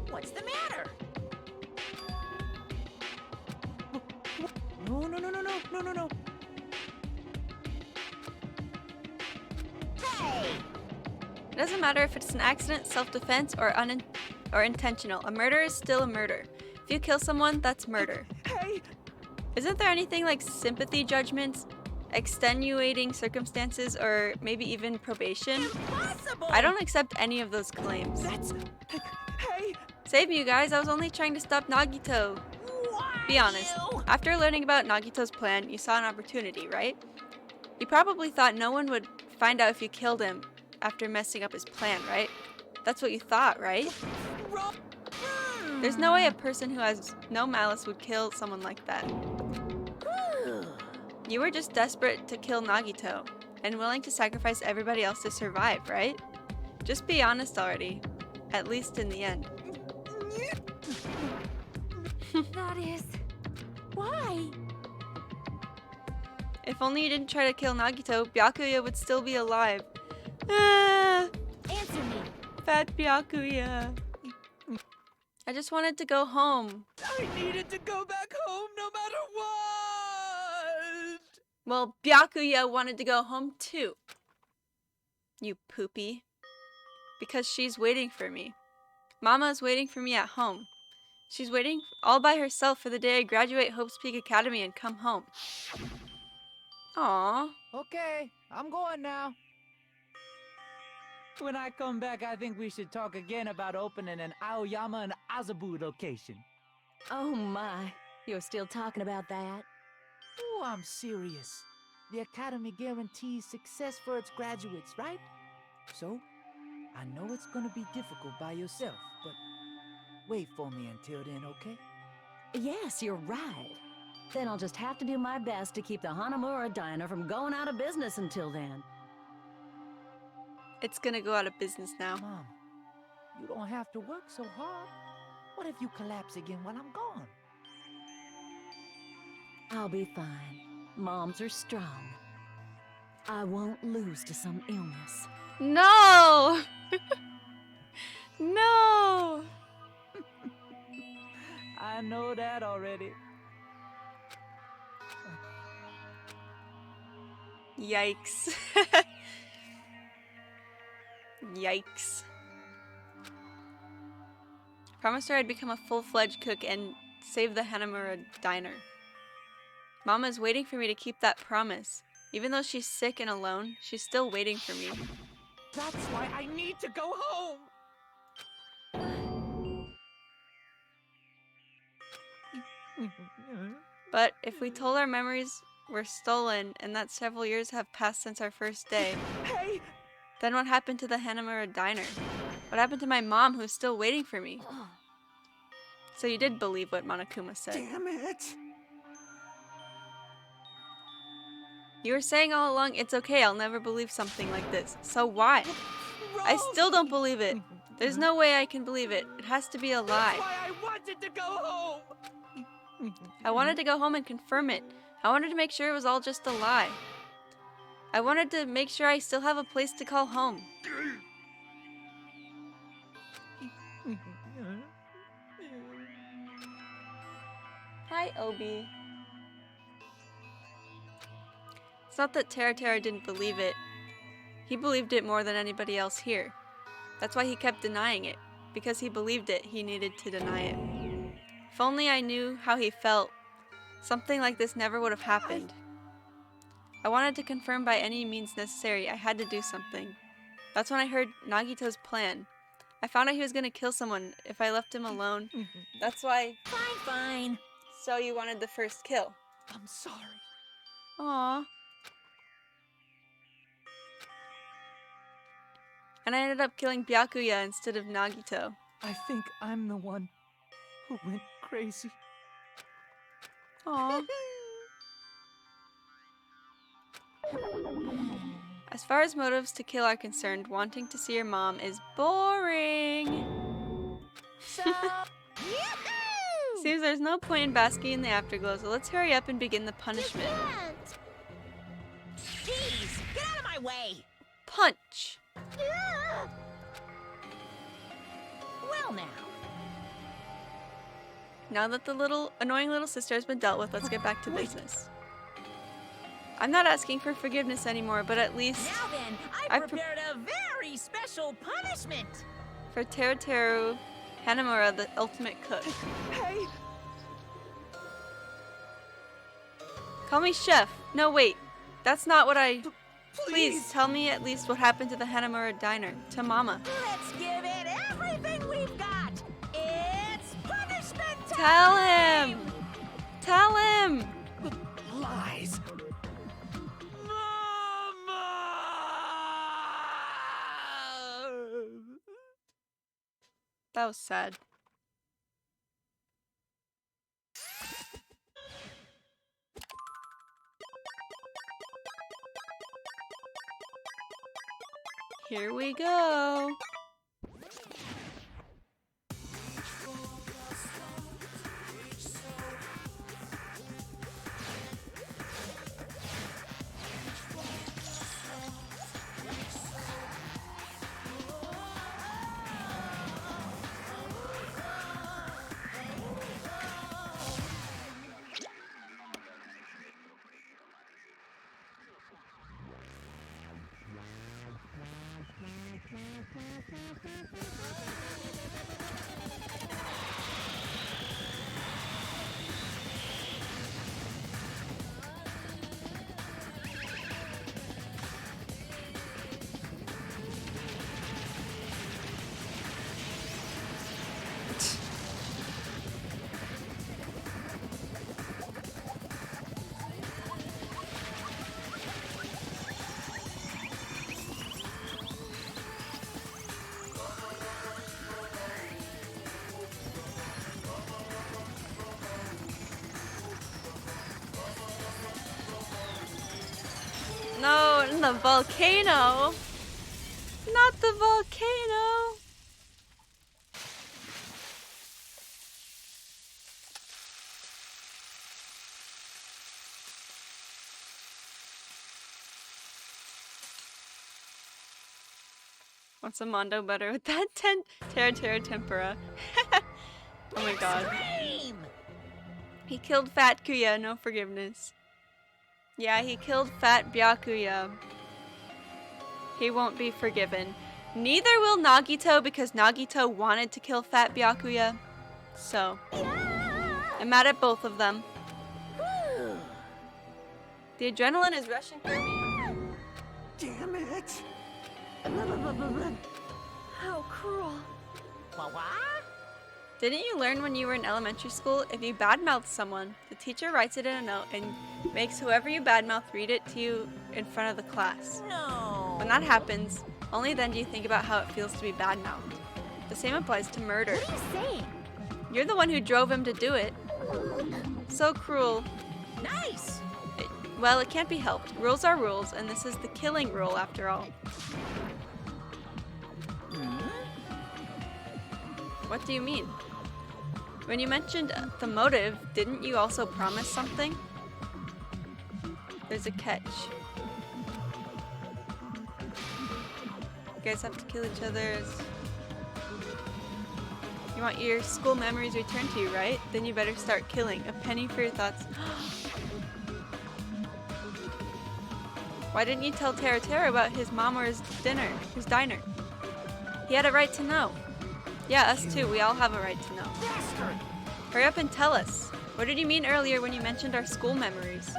What's the matter? No. It doesn't matter if it's an accident, self-defense, or intentional. A murder is still a murder. If you kill someone, that's murder. Hey! Isn't there anything like sympathy judgments, extenuating circumstances, or maybe even probation? Impossible! I don't accept any of those claims. That's... Hey! Save me, you guys. I was only trying to stop Nagito. Why Be honest. you? After learning about Nagito's plan, you saw an opportunity, right? You probably thought no one would find out if you killed him after messing up his plan, right? That's what you thought, right? There's no way a person who has no malice would kill someone like that. You were just desperate to kill Nagito and willing to sacrifice everybody else to survive, right? Just be honest already, at least in the end. That is... why? If only you didn't try to kill Nagito, Byakuya would still be alive. Ah, Answer me. Fat Byakuya. I just wanted to go home. I needed to go back home no matter what! Well, Byakuya wanted to go home too. You poopy. Because she's waiting for me. Mama is waiting for me at home. She's waiting all by herself for the day I graduate Hope's Peak Academy and come home. Aww. Okay, I'm going now. When I come back, I think we should talk again about opening an Aoyama and Azabu location. Oh my. You're still talking about that? Oh, I'm serious. The Academy guarantees success for its graduates, right? So, I know it's gonna be difficult by yourself, but wait for me until then, okay? Yes, you're right. Then I'll just have to do my best to keep the Hanamura Diner from going out of business until then. It's gonna go out of business now. Mom, you don't have to work so hard. What if you collapse again while I'm gone? I'll be fine. Moms are strong. I won't lose to some illness. No! No! I know that already. Yikes. Yikes. Promised her I'd become a full-fledged cook and save the Hanamura Diner. Mama's waiting for me to keep that promise. Even though she's sick and alone, she's still waiting for me. That's why I need to go home! But if we told our memories were stolen and that several years have passed since our first day, Hey! Then what happened to the Hanamura Diner? What happened to my mom who's still waiting for me? So you did believe what Monokuma said. Damn it! You were saying all along, it's okay, I'll never believe something like this. So why? I still don't believe it. There's no way I can believe it. It has to be a lie. That's why I wanted to go home! I wanted to go home and confirm it. I wanted to make sure it was all just a lie. I wanted to make sure I still have a place to call home. Hi, Obi. It's not that Tera didn't believe it. He believed it more than anybody else here. That's why he kept denying it. Because he believed it, he needed to deny it. If only I knew how he felt, something like this never would have happened. I wanted to confirm by any means necessary. I had to do something. That's when I heard Nagito's plan. I found out he was going to kill someone if I left him alone. That's why... Fine. So you wanted the first kill? I'm sorry. Aww. And I ended up killing Byakuya instead of Nagito. I think I'm the one who went crazy. Aww. As far as motives to kill are concerned, wanting to see your mom is boring. Seems there's no point in basking in the afterglow, so let's hurry up and begin the punishment. Jeez, get out of my way! Punch! Well now. Now that the annoying little sister has been dealt with, let's get back to business. I'm not asking for forgiveness anymore, but at least... Now then, I prepared a very special punishment! For Teruteru Hanamura, the ultimate cook. Hey! Call me chef. No, wait. That's not what I... Please tell me at least what happened to the Hanamura Diner. To Mama. Let's give it everything we've got! It's punishment time! Tell him! Tell him! Lies! That was sad. Here we go. on the volcano! Not the volcano! What's a Mondo better with that Terra tempura? Oh my god. He killed Fat Kuya, no forgiveness. Yeah, he killed Fat Byakuya. He won't be forgiven. Neither will Nagito because Nagito wanted to kill Fat Byakuya. So, I'm mad at both of them. The adrenaline is rushing through me. Damn it! How cruel. Didn't you learn when you were in elementary school, if you badmouth someone, the teacher writes it in a note and makes whoever you badmouth read it to you in front of the class? No. When that happens, only then do you think about how it feels to be badmouthed. The same applies to murder. What are you saying? You're the one who drove him to do it. So cruel. Nice. Well, it can't be helped. Rules are rules, and this is the killing rule after all. What do you mean? When you mentioned the motive, didn't you also promise something? There's a catch. You guys have to kill each other. You want your school memories returned to you, right? Then you better start killing. A penny for your thoughts. Why didn't you tell Terra about his mom or his diner? He had a right to know. Yeah, us too. We all have a right to know. Bastard! Hurry up and tell us. What did you mean earlier when you mentioned our school memories?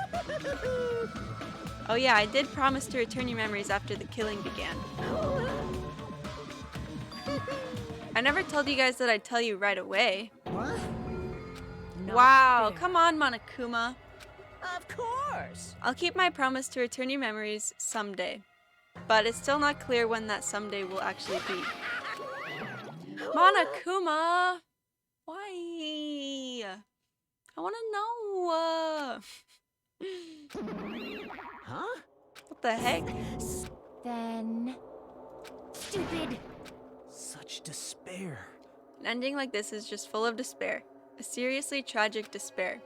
Oh yeah, I did promise to return your memories after the killing began. I never told you guys that I'd tell you right away. What? Wow, come on, Monokuma. Of course. I'll keep my promise to return your memories someday. But it's still not clear when that someday will actually be. Monokuma! Why? I want to know. Huh? What the heck? Then... Stupid! Such despair. An ending like this is just full of despair. A seriously tragic despair.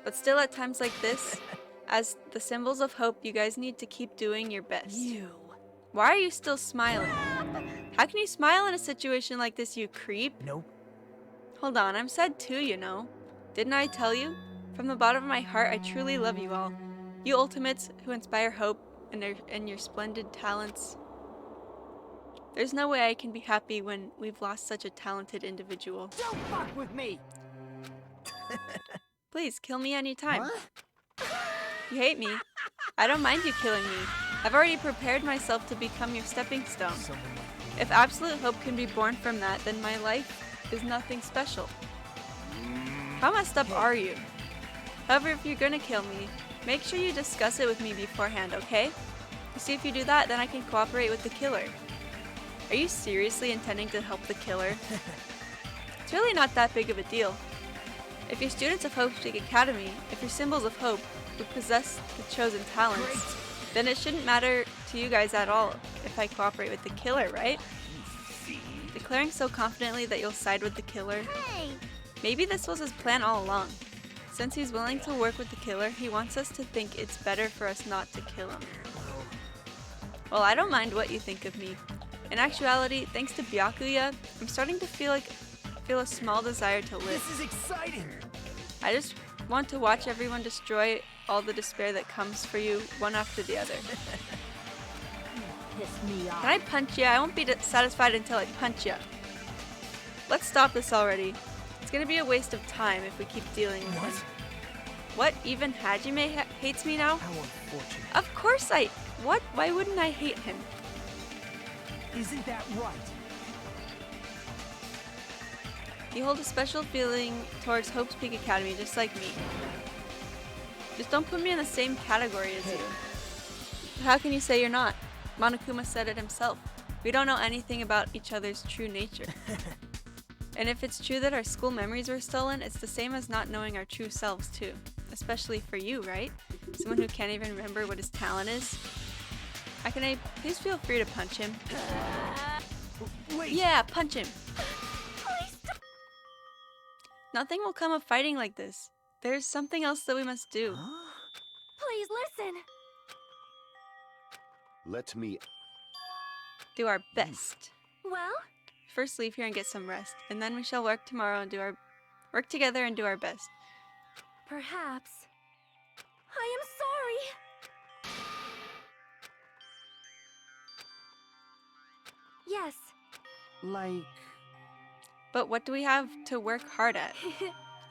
But still at times like this, as the symbols of hope, you guys need to keep doing your best. Why are you still smiling? How can you smile in a situation like this, you creep? Nope. Hold on, I'm sad too, you know. Didn't I tell you? From the bottom of my heart, I truly love you all. You ultimates who inspire hope and your splendid talents. There's no way I can be happy when we've lost such a talented individual. Don't fuck with me! Please, kill me anytime. What? You hate me. I don't mind you killing me. I've already prepared myself to become your stepping stone. If absolute hope can be born from that, then my life is nothing special. How messed up are you? However, if you're gonna kill me, make sure you discuss it with me beforehand, okay? You see, if you do that, then I can cooperate with the killer. Are you seriously intending to help the killer? It's really not that big of a deal. If you're students of Hope Peak Academy, if you're symbols of hope who possess the chosen talents, then it shouldn't matter to you guys at all if I cooperate with the killer, right? Declaring so confidently that you'll side with the killer. Hey! Maybe this was his plan all along. Since he's willing to work with the killer, he wants us to think it's better for us not to kill him. Well, I don't mind what you think of me. In actuality, thanks to Byakuya, I'm starting to feel a small desire to live. This is exciting! I just want to watch everyone destroy all the despair that comes for you, one after the other. Piss me off. Can I punch you? I won't be satisfied until I punch you. Let's stop this already. It's gonna be a waste of time if we keep dealing with him. What? Even Hajime hates me now? How unfortunate. Of course What? Why wouldn't I hate him? Isn't that right? You hold a special feeling towards Hope's Peak Academy, just like me. Just don't put me in the same category as you. How can you say you're not? Monokuma said it himself. We don't know anything about each other's true nature. And if it's true that our school memories were stolen, it's the same as not knowing our true selves too. Especially for you, right? Someone who can't even remember what his talent is. Akane, please feel free to punch him. Wait! Yeah, punch him. Please stop. Nothing will come of fighting like this. There's something else that we must do. Huh? Please listen. Let me... Do our best. Well, First leave here and get some rest, and then we shall work tomorrow and work together and do our best. perhaps. I am sorry. Yes. Like... But what do we have to work hard at?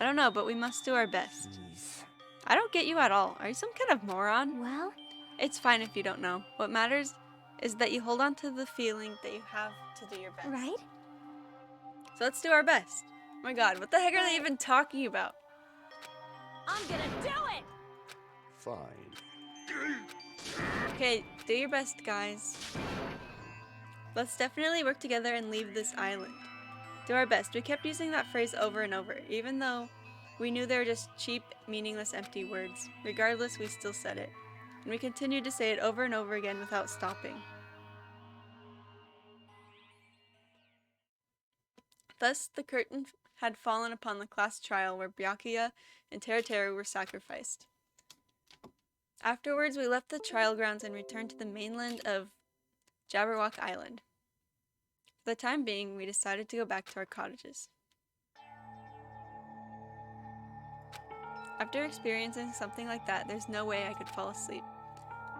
I don't know, but we must do our best. Jeez. I don't get you at all. Are you some kind of moron? Well, It's fine if you don't know. What matters is that you hold on to the feeling that you have to do your best. right? So let's do our best. Oh my god, what the heck are they even talking about? I'm gonna do it. Fine. Okay, do your best, guys. Let's definitely work together and leave this island. Do our best. We kept using that phrase over and over, even though we knew they were just cheap, meaningless, empty words. Regardless, we still said it. And we continued to say it over and over again without stopping. Thus, the curtain had fallen upon the class trial where Byakuya and Teruteru were sacrificed. Afterwards, we left the trial grounds and returned to the mainland of Jabberwock Island. For the time being, we decided to go back to our cottages. After experiencing something like that, there's no way I could fall asleep.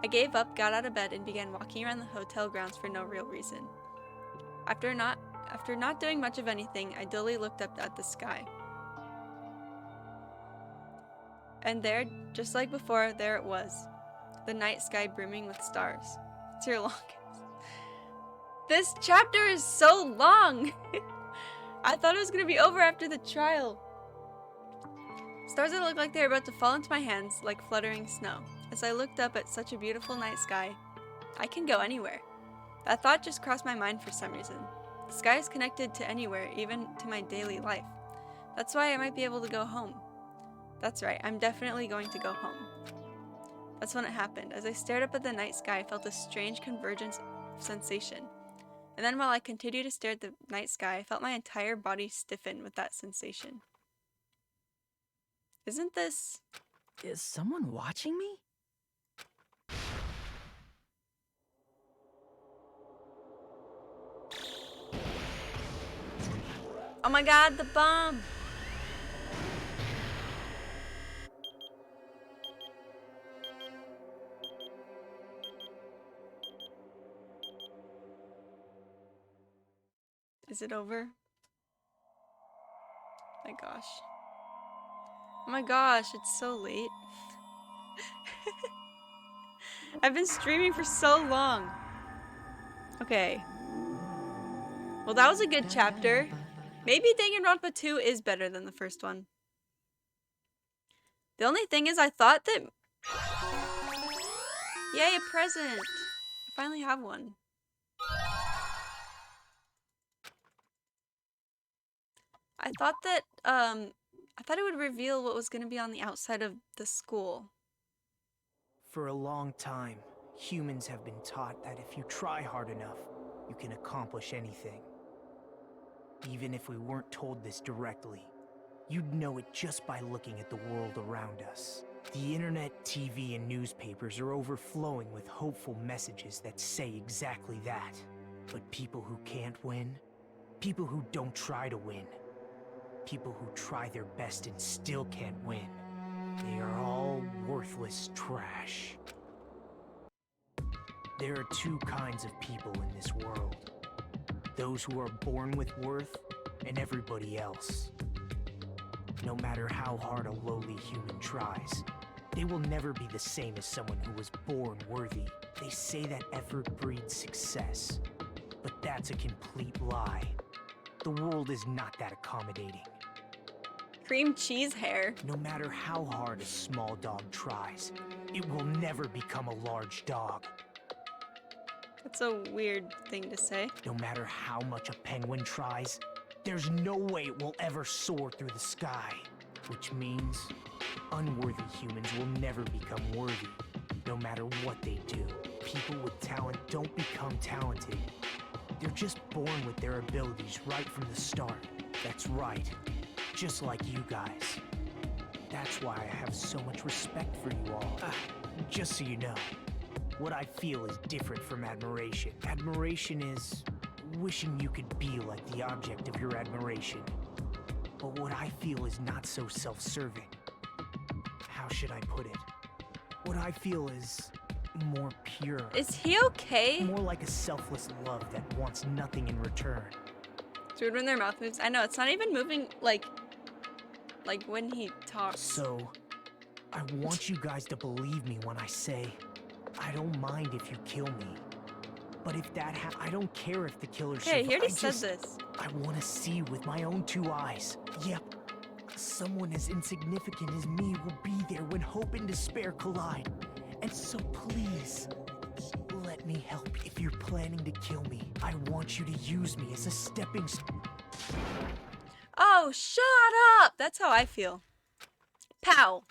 I gave up, got out of bed, and began walking around the hotel grounds for no real reason. After not doing much of anything, I dully looked up at the sky. And there, just like before, there it was. The night sky brimming with stars. It's your longest. This chapter is so long! I thought it was gonna be over after the trial. Stars that looked like they were about to fall into my hands like fluttering snow. As I looked up at such a beautiful night sky, I can go anywhere. That thought just crossed my mind for some reason. The sky is connected to anywhere, even to my daily life. That's why I might be able to go home. That's right, I'm definitely going to go home. That's when it happened. As I stared up at the night sky, I felt a strange convergence of sensation. And then while I continued to stare at the night sky, I felt my entire body stiffen with that sensation. Isn't this... Is someone watching me? Oh my god, the bomb! Is it over? My gosh. Oh my gosh, it's so late. I've been streaming for so long. Okay. Well, that was a good chapter. Maybe Danganronpa2 is better than the first one. The only thing is I thought that... Yay, a present! I finally have one. I thought that, I thought it would reveal what was going to be on the outside of the school. For a long time, humans have been taught that if you try hard enough, you can accomplish anything. Even if we weren't told this directly, you'd know it just by looking at the world around us. The internet, TV, and newspapers are overflowing with hopeful messages that say exactly that. But people who can't win, people who don't try to win, people who try their best and still can't win, they are all worthless trash. There are two kinds of people in this world. Those who are born with worth, and everybody else. No matter how hard a lowly human tries, they will never be the same as someone who was born worthy. They say that effort breeds success, but that's a complete lie. The world is not that accommodating. Cream cheese hair. No matter how hard a small dog tries, it will never become a large dog. That's a weird thing to say. No matter how much a penguin tries, there's no way it will ever soar through the sky. Which means unworthy humans will never become worthy, no matter what they do. people with talent don't become talented. They're just born with their abilities right from the start. That's right. Just like you guys. That's why I have so much respect for you all. Just so you know, what I feel is different from admiration. Admiration is wishing you could be like the object of your admiration. But what I feel is not so self-serving. How should I put it? What I feel is more pure. Is he okay? More like a selfless love that wants nothing in return. It's weird when their mouth moves. I know, it's not even moving like when he talks. So, I want you guys to believe me when I say, I don't mind if you kill me. But if that happens, I don't care if the killer Okay, he already said this. I want to see with my own 2 eyes. Yep. Someone as insignificant as me will be there when hope and despair collide. And so please, let me help. If you're planning to kill me, I want you to use me as a stepping stone. Oh, shut up! That's how I feel. Pow!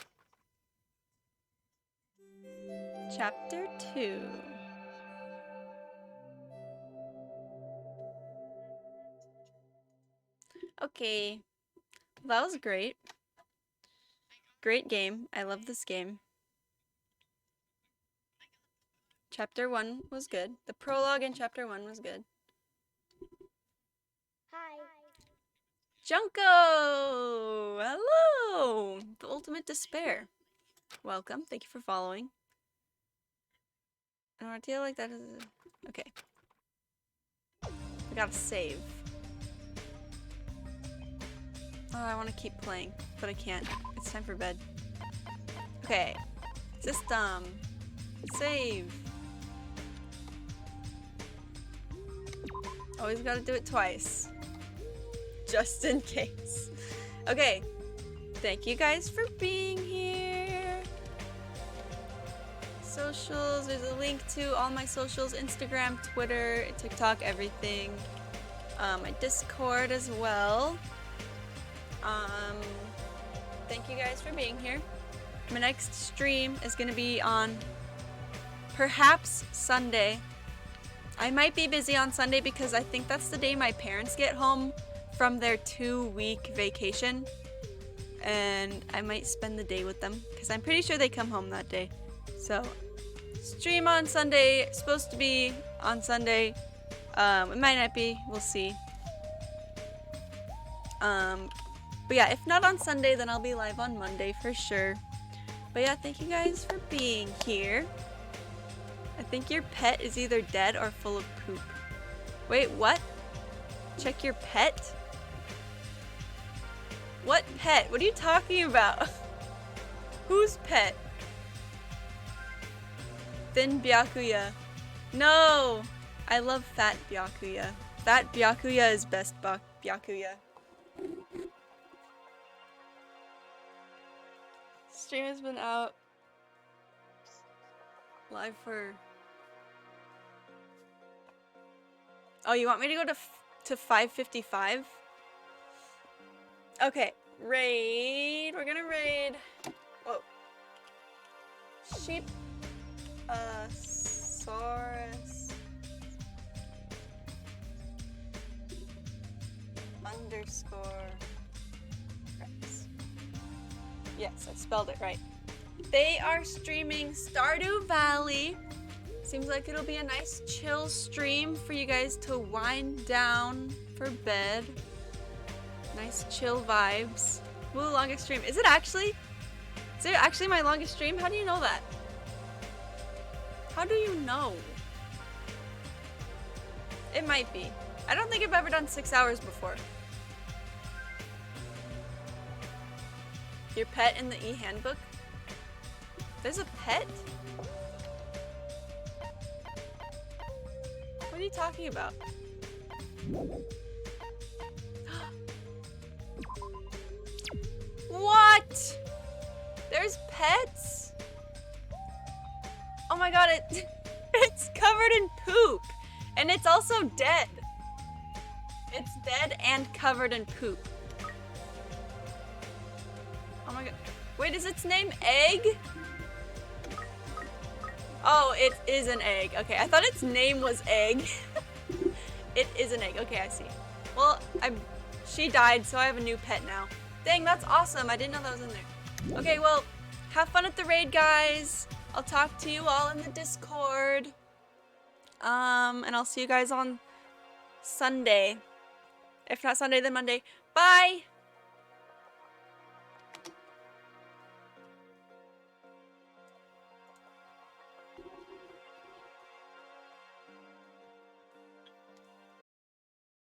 Chapter 2. Okay. That was great. Great game. I love this game. Chapter 1 was good. The prologue in Chapter 1 was good. Hi. Junko! Hello! The Ultimate Despair. Welcome. Thank you for following. An idea like that is... Okay. We gotta save. Oh, I want to keep playing, but I can't. It's time for bed. Okay. System. Save. Always gotta do it twice. Just in case. Okay. Thank you guys for being here. Socials. There's a link to all my socials. Instagram, Twitter, TikTok, everything. My Discord as well. Thank you guys for being here. My next stream is gonna be on perhaps Sunday. I might be busy on Sunday because I think that's the day my parents get home from their 2-week vacation. And I might spend the day with them because I'm pretty sure they come home that day. So, stream on Sunday, supposed to be on Sunday. It might not be, we'll see. But yeah, if not on Sunday, then I'll be live on Monday for sure. But yeah, thank you guys for being here. I think your pet is either dead or full of poop. Wait, what? Check your pet? What pet? What are you talking about? Whose pet? Thin Byakuya. No! I love Fat Byakuya. Fat Byakuya is best Byakuya. Stream has been out live for... Oh, you want me to go to 5:55? Okay, raid. We're gonna raid. Whoa. Sheep. Saurus. _ Rex. Yes, I spelled it right. They are streaming Stardew Valley. Seems like it'll be a nice chill stream for you guys to wind down for bed. Nice chill vibes. Ooh, longest stream. Is it actually my longest stream? How do you know that? How do you know? It might be. I don't think I've ever done 6 hours before. Your pet in the e-handbook? There's a pet? What are you talking about? What? There's pets? Oh my god, it's covered in poop. And it's also dead. It's dead and covered in poop. Oh my god. Wait, is its name Egg? Oh, it is an egg. Okay, I thought its name was Egg. It is an egg. Okay, I see. Well, she died, so I have a new pet now. Dang, that's awesome. I didn't know that was in there. Okay, well, have fun at the raid, guys. I'll talk to you all in the Discord. And I'll see you guys on Sunday. If not Sunday, then Monday. Bye!